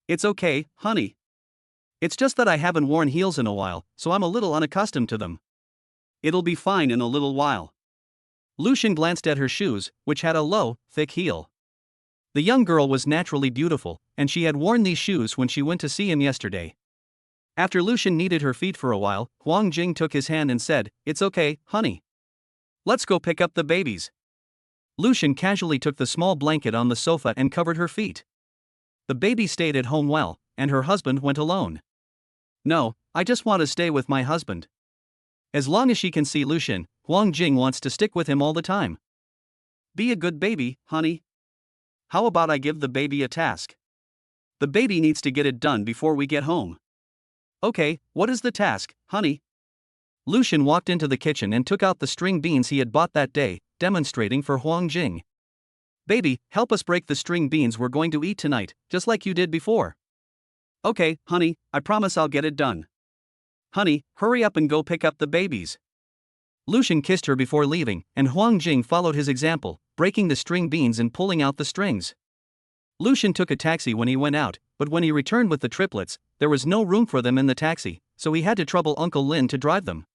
"It's okay, honey. It's just that I haven't worn heels in a while, so I'm a little unaccustomed to them. It'll be fine in a little while." Lucian glanced at her shoes, which had a low, thick heel. The young girl was naturally beautiful, and she had worn these shoes when she went to see him yesterday. After Lucian kneaded her feet for a while, Huang Jing took his hand and said, "It's okay, honey. Let's go pick up the babies." Lucian casually took the small blanket on the sofa and covered her feet. The baby stayed at home well, and her husband went alone. "No, I just want to stay with my husband." As long as she can see Lucian, Huang Jing wants to stick with him all the time. "Be a good baby, honey. How about I give the baby a task? The baby needs to get it done before we get home." "Okay, what is the task, honey?" Lucian walked into the kitchen and took out the string beans he had bought that day, demonstrating for Huang Jing. "Baby, help us break the string beans we're going to eat tonight, just like you did before." "Okay, honey, I promise I'll get it done. Honey, hurry up and go pick up the babies." Lucian kissed her before leaving, and Huang Jing followed his example, breaking the string beans and pulling out the strings. Lucian took a taxi when he went out, but when he returned with the triplets, there was no room for them in the taxi, so he had to trouble Uncle Lin to drive them.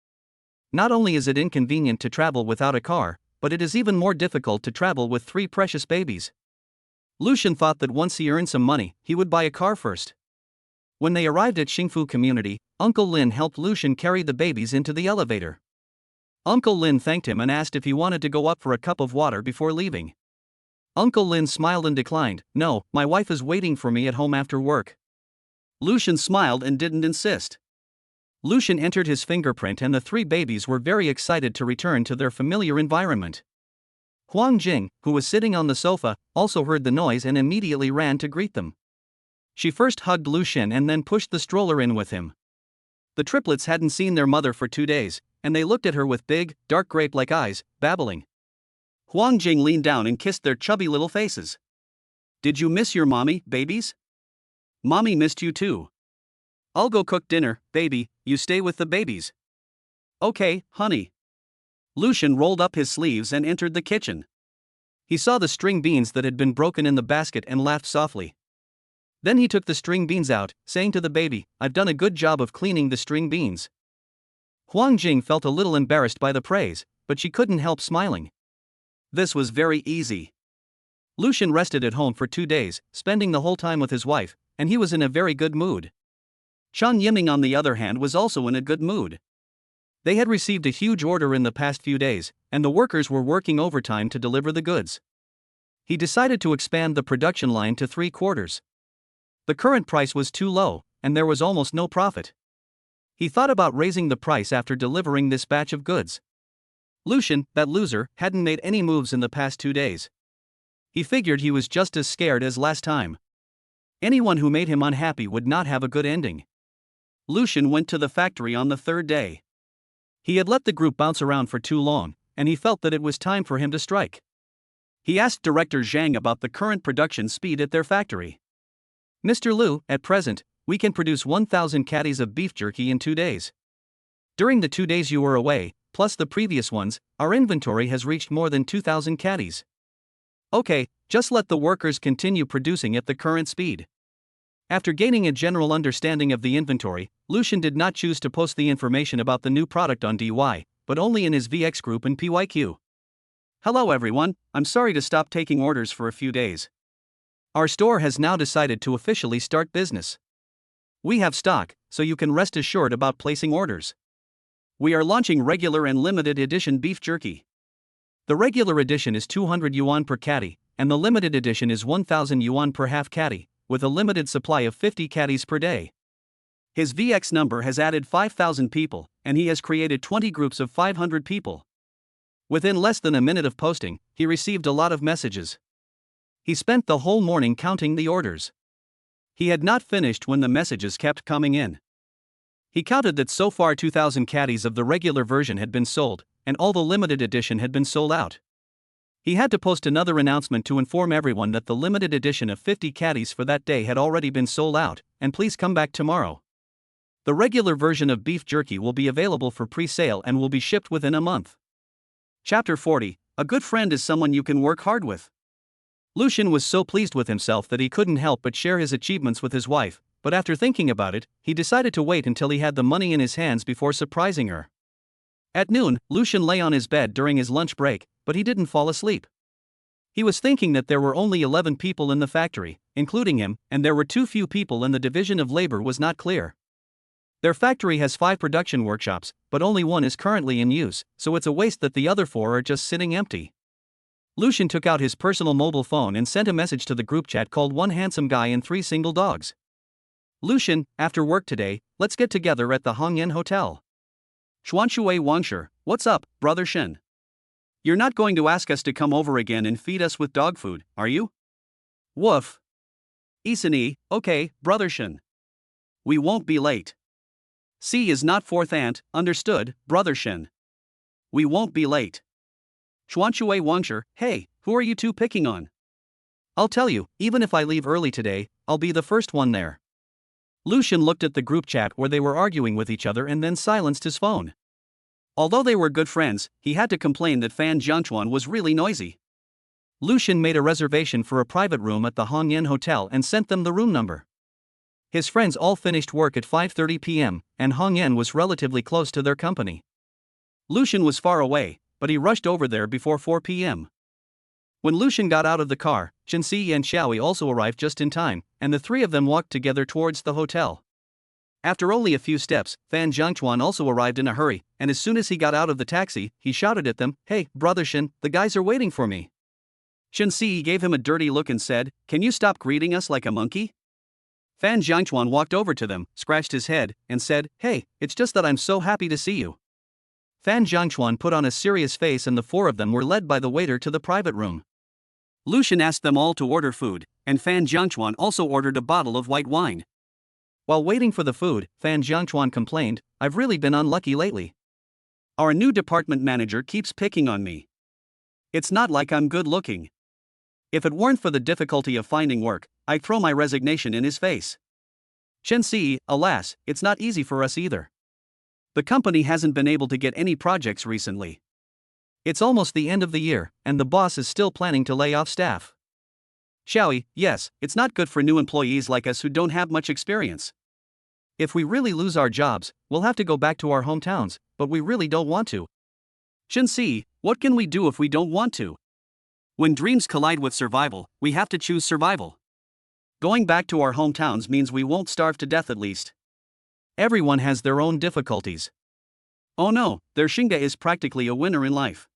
Not only is it inconvenient to travel without a car, but it is even more difficult to travel with 3 precious babies. Lucian thought that once he earned some money, he would buy a car first. When they arrived at Xingfu Community, Uncle Lin helped Lucian carry the babies into the elevator. Uncle Lin thanked him and asked if he wanted to go up for a cup of water before leaving. Uncle Lin smiled and declined, "No, my wife is waiting for me at home after work." Lucian smiled and didn't insist. Lucian entered his fingerprint and the 3 babies were very excited to return to their familiar environment. Huang Jing, who was sitting on the sofa, also heard the noise and immediately ran to greet them. She first hugged Lucian and then pushed the stroller in with him. The triplets hadn't seen their mother for 2 days, and they looked at her with big, dark grape-like eyes, babbling. Huang Jing leaned down and kissed their chubby little faces. "Did you miss your mommy, babies?" "Mommy missed you too." "I'll go cook dinner, baby, you stay with the babies." "Okay, honey." Lucian rolled up his sleeves and entered the kitchen. He saw the string beans that had been broken in the basket and laughed softly. Then he took the string beans out, saying to the baby, "I've done a good job of cleaning the string beans." Huang Jing felt a little embarrassed by the praise, but she couldn't help smiling. This was very easy. Lucian rested at home for 2 days, spending the whole time with his wife, and he was in a very good mood. Chen Yiming on the other hand was also in a good mood. They had received a huge order in the past few days, and the workers were working overtime to deliver the goods. He decided to expand the production line to 3/4. The current price was too low, and there was almost no profit. He thought about raising the price after delivering this batch of goods. Lucian, that loser, hadn't made any moves in the past 2 days. He figured he was just as scared as last time. Anyone who made him unhappy would not have a good ending. Lucian went to the factory on the 3rd day. He had let the group bounce around for too long, and he felt that it was time for him to strike. He asked Director Zhang about the current production speed at their factory. "Mr. Liu, at present, we can produce 1,000 caddies of beef jerky in 2 days. During the 2 days you were away, plus the previous ones, our inventory has reached more than 2,000 caddies. Okay, just let the workers continue producing at the current speed." After gaining a general understanding of the inventory, Lucian did not choose to post the information about the new product on DY, but only in his VX group and PYQ. "Hello everyone, I'm sorry to stop taking orders for a few days. Our store has now decided to officially start business. We have stock, so you can rest assured about placing orders. We are launching regular and limited edition beef jerky. The regular edition is 200 yuan per caddy, and the limited edition is 1,000 yuan per half caddy, with a limited supply of 50 caddies per day. His VX number has added 5,000 people, and he has created 20 groups of 500 people. Within less than a minute of posting, he received a lot of messages. He spent the whole morning counting the orders. He had not finished when the messages kept coming in. He counted that so far 2,000 caddies of the regular version had been sold, and all the limited edition had been sold out. He had to post another announcement to inform everyone that the limited edition of 50 caddies for that day had already been sold out, and please come back tomorrow. The regular version of beef jerky will be available for pre-sale and will be shipped within a month. Chapter 40. A good friend is someone you can work hard with. Lucian was so pleased with himself that he couldn't help but share his achievements with his wife, but after thinking about it, he decided to wait until he had the money in his hands before surprising her. At noon, Lucian lay on his bed during his lunch break, but he didn't fall asleep. He was thinking that there were only 11 people in the factory, including him, and there were too few people and the division of labor was not clear. Their factory has 5 production workshops, but only 1 is currently in use, so it's a waste that the other 4 are just sitting empty. Lucian took out his personal mobile phone and sent a message to the group chat called "One Handsome Guy and 3 Single Dogs." "Lucian, after work today, let's get together at the Hongyan Hotel." "Xuanshui Wangshi, what's up, brother Shen? You're not going to ask us to come over again and feed us with dog food, are you?" "Woof. Isani, okay, brother Shen. We won't be late. C is not 4th aunt, understood, brother Shen. We won't be late." "Xuanshui Wangshi, hey, who are you two picking on?" "I'll tell you, even if I leave early today, I'll be the first one there." Lucian looked at the group chat where they were arguing with each other and then silenced his phone. Although they were good friends, he had to complain that Fan Jiangchuan was really noisy. Lucian made a reservation for a private room at the Hongyan Hotel and sent them the room number. His friends all finished work at 5:30 p.m., and Hongyan was relatively close to their company. Lucian was far away, but he rushed over there before 4 p.m. When Lucian got out of the car, Chenxi and Xiaoi also arrived just in time, and the 3 of them walked together towards the hotel. After only a few steps, Fan Jiangchuan also arrived in a hurry, and as soon as he got out of the taxi, he shouted at them, "Hey, brother Shen, the guys are waiting for me." Chenxi gave him a dirty look and said, "Can you stop greeting us like a monkey?" Fan Jiangchuan walked over to them, scratched his head, and said, "Hey, it's just that I'm so happy to see you." Fan Jiangchuan put on a serious face and the 4 of them were led by the waiter to the private room. Lucian asked them all to order food, and Fan Jiangchuan also ordered a bottle of white wine. While waiting for the food, Fan Jiangchuan complained, "I've really been unlucky lately. Our new department manager keeps picking on me. It's not like I'm good looking. If it weren't for the difficulty of finding work, I'd throw my resignation in his face." Chenxi, alas, it's not easy for us either. The company hasn't been able to get any projects recently. It's almost the end of the year, and the boss is still planning to lay off staff. Xiaoi, yes, it's not good for new employees like us who don't have much experience. If we really lose our jobs, we'll have to go back to our hometowns, but we really don't want to. Chenxi, what can we do if we don't want to? When dreams collide with survival, we have to choose survival. Going back to our hometowns means we won't starve to death at least. Everyone has their own difficulties. Oh no, their Xinga is practically a winner in life.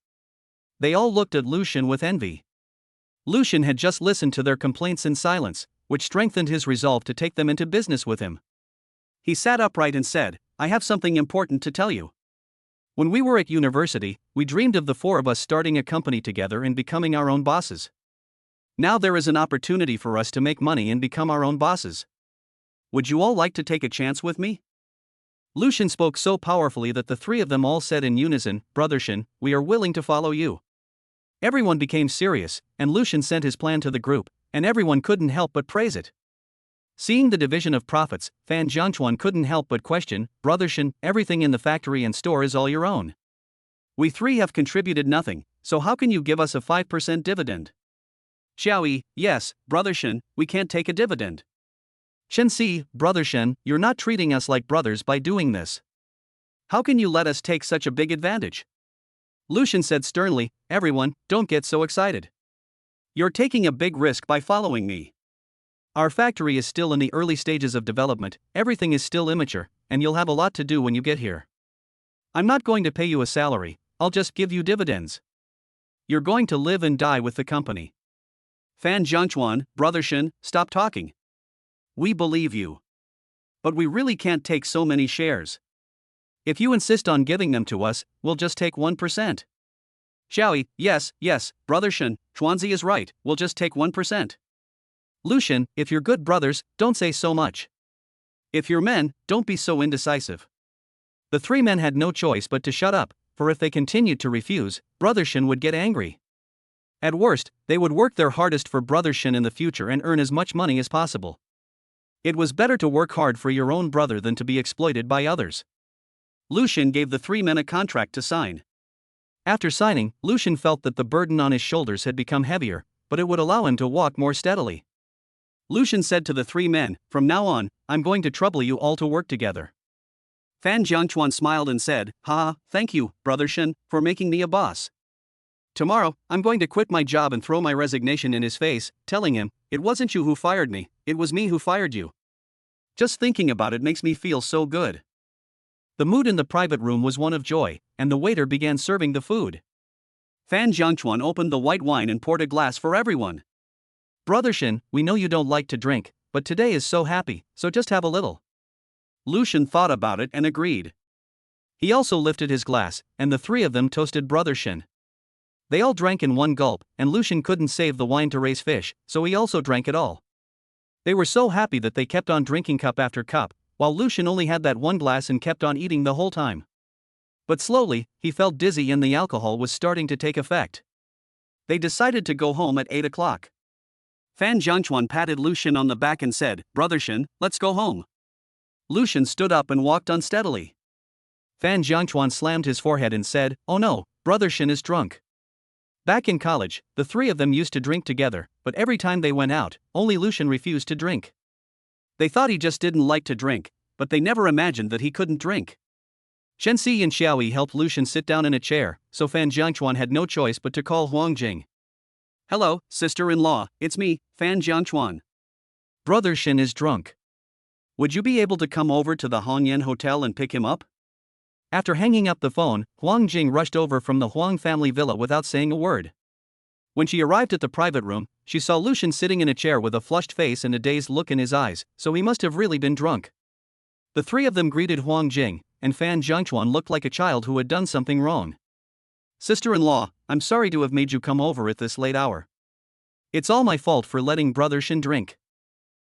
They all looked at Lucian with envy. Lucian had just listened to their complaints in silence, which strengthened his resolve to take them into business with him. He sat upright and said, I have something important to tell you. When we were at university, we dreamed of the four of us starting a company together and becoming our own bosses. Now there is an opportunity for us to make money and become our own bosses. Would you all like to take a chance with me? Lucian spoke so powerfully that the three of them all said in unison, Brotherson, we are willing to follow you. Everyone became serious, and Lucian sent his plan to the group, and everyone couldn't help but praise it. Seeing the division of profits, Fan Jiangchuan couldn't help but question, Brotherson, everything in the factory and store is all your own. We three have contributed nothing, so how can you give us a 5% dividend? Xiaoyi, yes, Brotherson, we can't take a dividend. Shenxi, Brotherson, you're not treating us like brothers by doing this. How can you let us take such a big advantage? Lucian said sternly, everyone, don't get so excited. You're taking a big risk by following me. Our factory is still in the early stages of development, everything is still immature, and you'll have a lot to do when you get here. I'm not going to pay you a salary, I'll just give you dividends. You're going to live and die with the company. Fan Jiangchuan, Brotherson, stop talking. We believe you. But we really can't take so many shares. If you insist on giving them to us, we'll just take 1%. Xiaoyi, yes, Brotherson, Chuanzi is right, we'll just take 1%. Lucian, if you're good brothers, don't say so much. If you're men, don't be so indecisive. The three men had no choice but to shut up, for if they continued to refuse, Brotherson would get angry. At worst, they would work their hardest for Brotherson in the future and earn as much money as possible. It was better to work hard for your own brother than to be exploited by others. Lucian gave the three men a contract to sign. After signing, Lucian felt that the burden on his shoulders had become heavier, but it would allow him to walk more steadily. Lucian said to the three men, from now on, I'm going to trouble you all to work together. Fan Jiangchuan smiled and said, haha, thank you, Brotherson, for making me a boss. Tomorrow, I'm going to quit my job and throw my resignation in his face, telling him, it wasn't you who fired me, it was me who fired you. Just thinking about it makes me feel so good. The mood in the private room was one of joy, and the waiter began serving the food. Fan Jiangchuan opened the white wine and poured a glass for everyone. Brotherson, we know you don't like to drink, but today is so happy, so just have a little. Lucian thought about it and agreed. He also lifted his glass, and the three of them toasted Brotherson. They all drank in one gulp, and Lucian couldn't save the wine to raise fish, so he also drank it all. They were so happy that they kept on drinking cup after cup, while Lucian only had that one glass and kept on eating the whole time. But slowly, he felt dizzy and the alcohol was starting to take effect. They decided to go home at 8 o'clock. Fan Jiangchuan patted Lucian on the back and said, Brotherson, let's go home. Lucian stood up and walked unsteadily. Fan Jiangchuan slammed his forehead and said, oh no, Brotherson is drunk. Back in college, the three of them used to drink together, but every time they went out, only Lucian refused to drink. They thought he just didn't like to drink, but they never imagined that he couldn't drink. Shenxi and Xiaoyi helped Lucian sit down in a chair, so Fan Jiangchuan had no choice but to call Huang Jing. Hello, sister-in-law, it's me, Fan Jiangchuan. Brotherson is drunk. Would you be able to come over to the Hongyan Hotel and pick him up? After hanging up the phone, Huang Jing rushed over from the Huang family villa without saying a word. When she arrived at the private room, she saw Lucian sitting in a chair with a flushed face and a dazed look in his eyes, so he must have really been drunk. The three of them greeted Huang Jing, and Fan Jiangchuan looked like a child who had done something wrong. Sister-in-law, I'm sorry to have made you come over at this late hour. It's all my fault for letting Brotherson drink.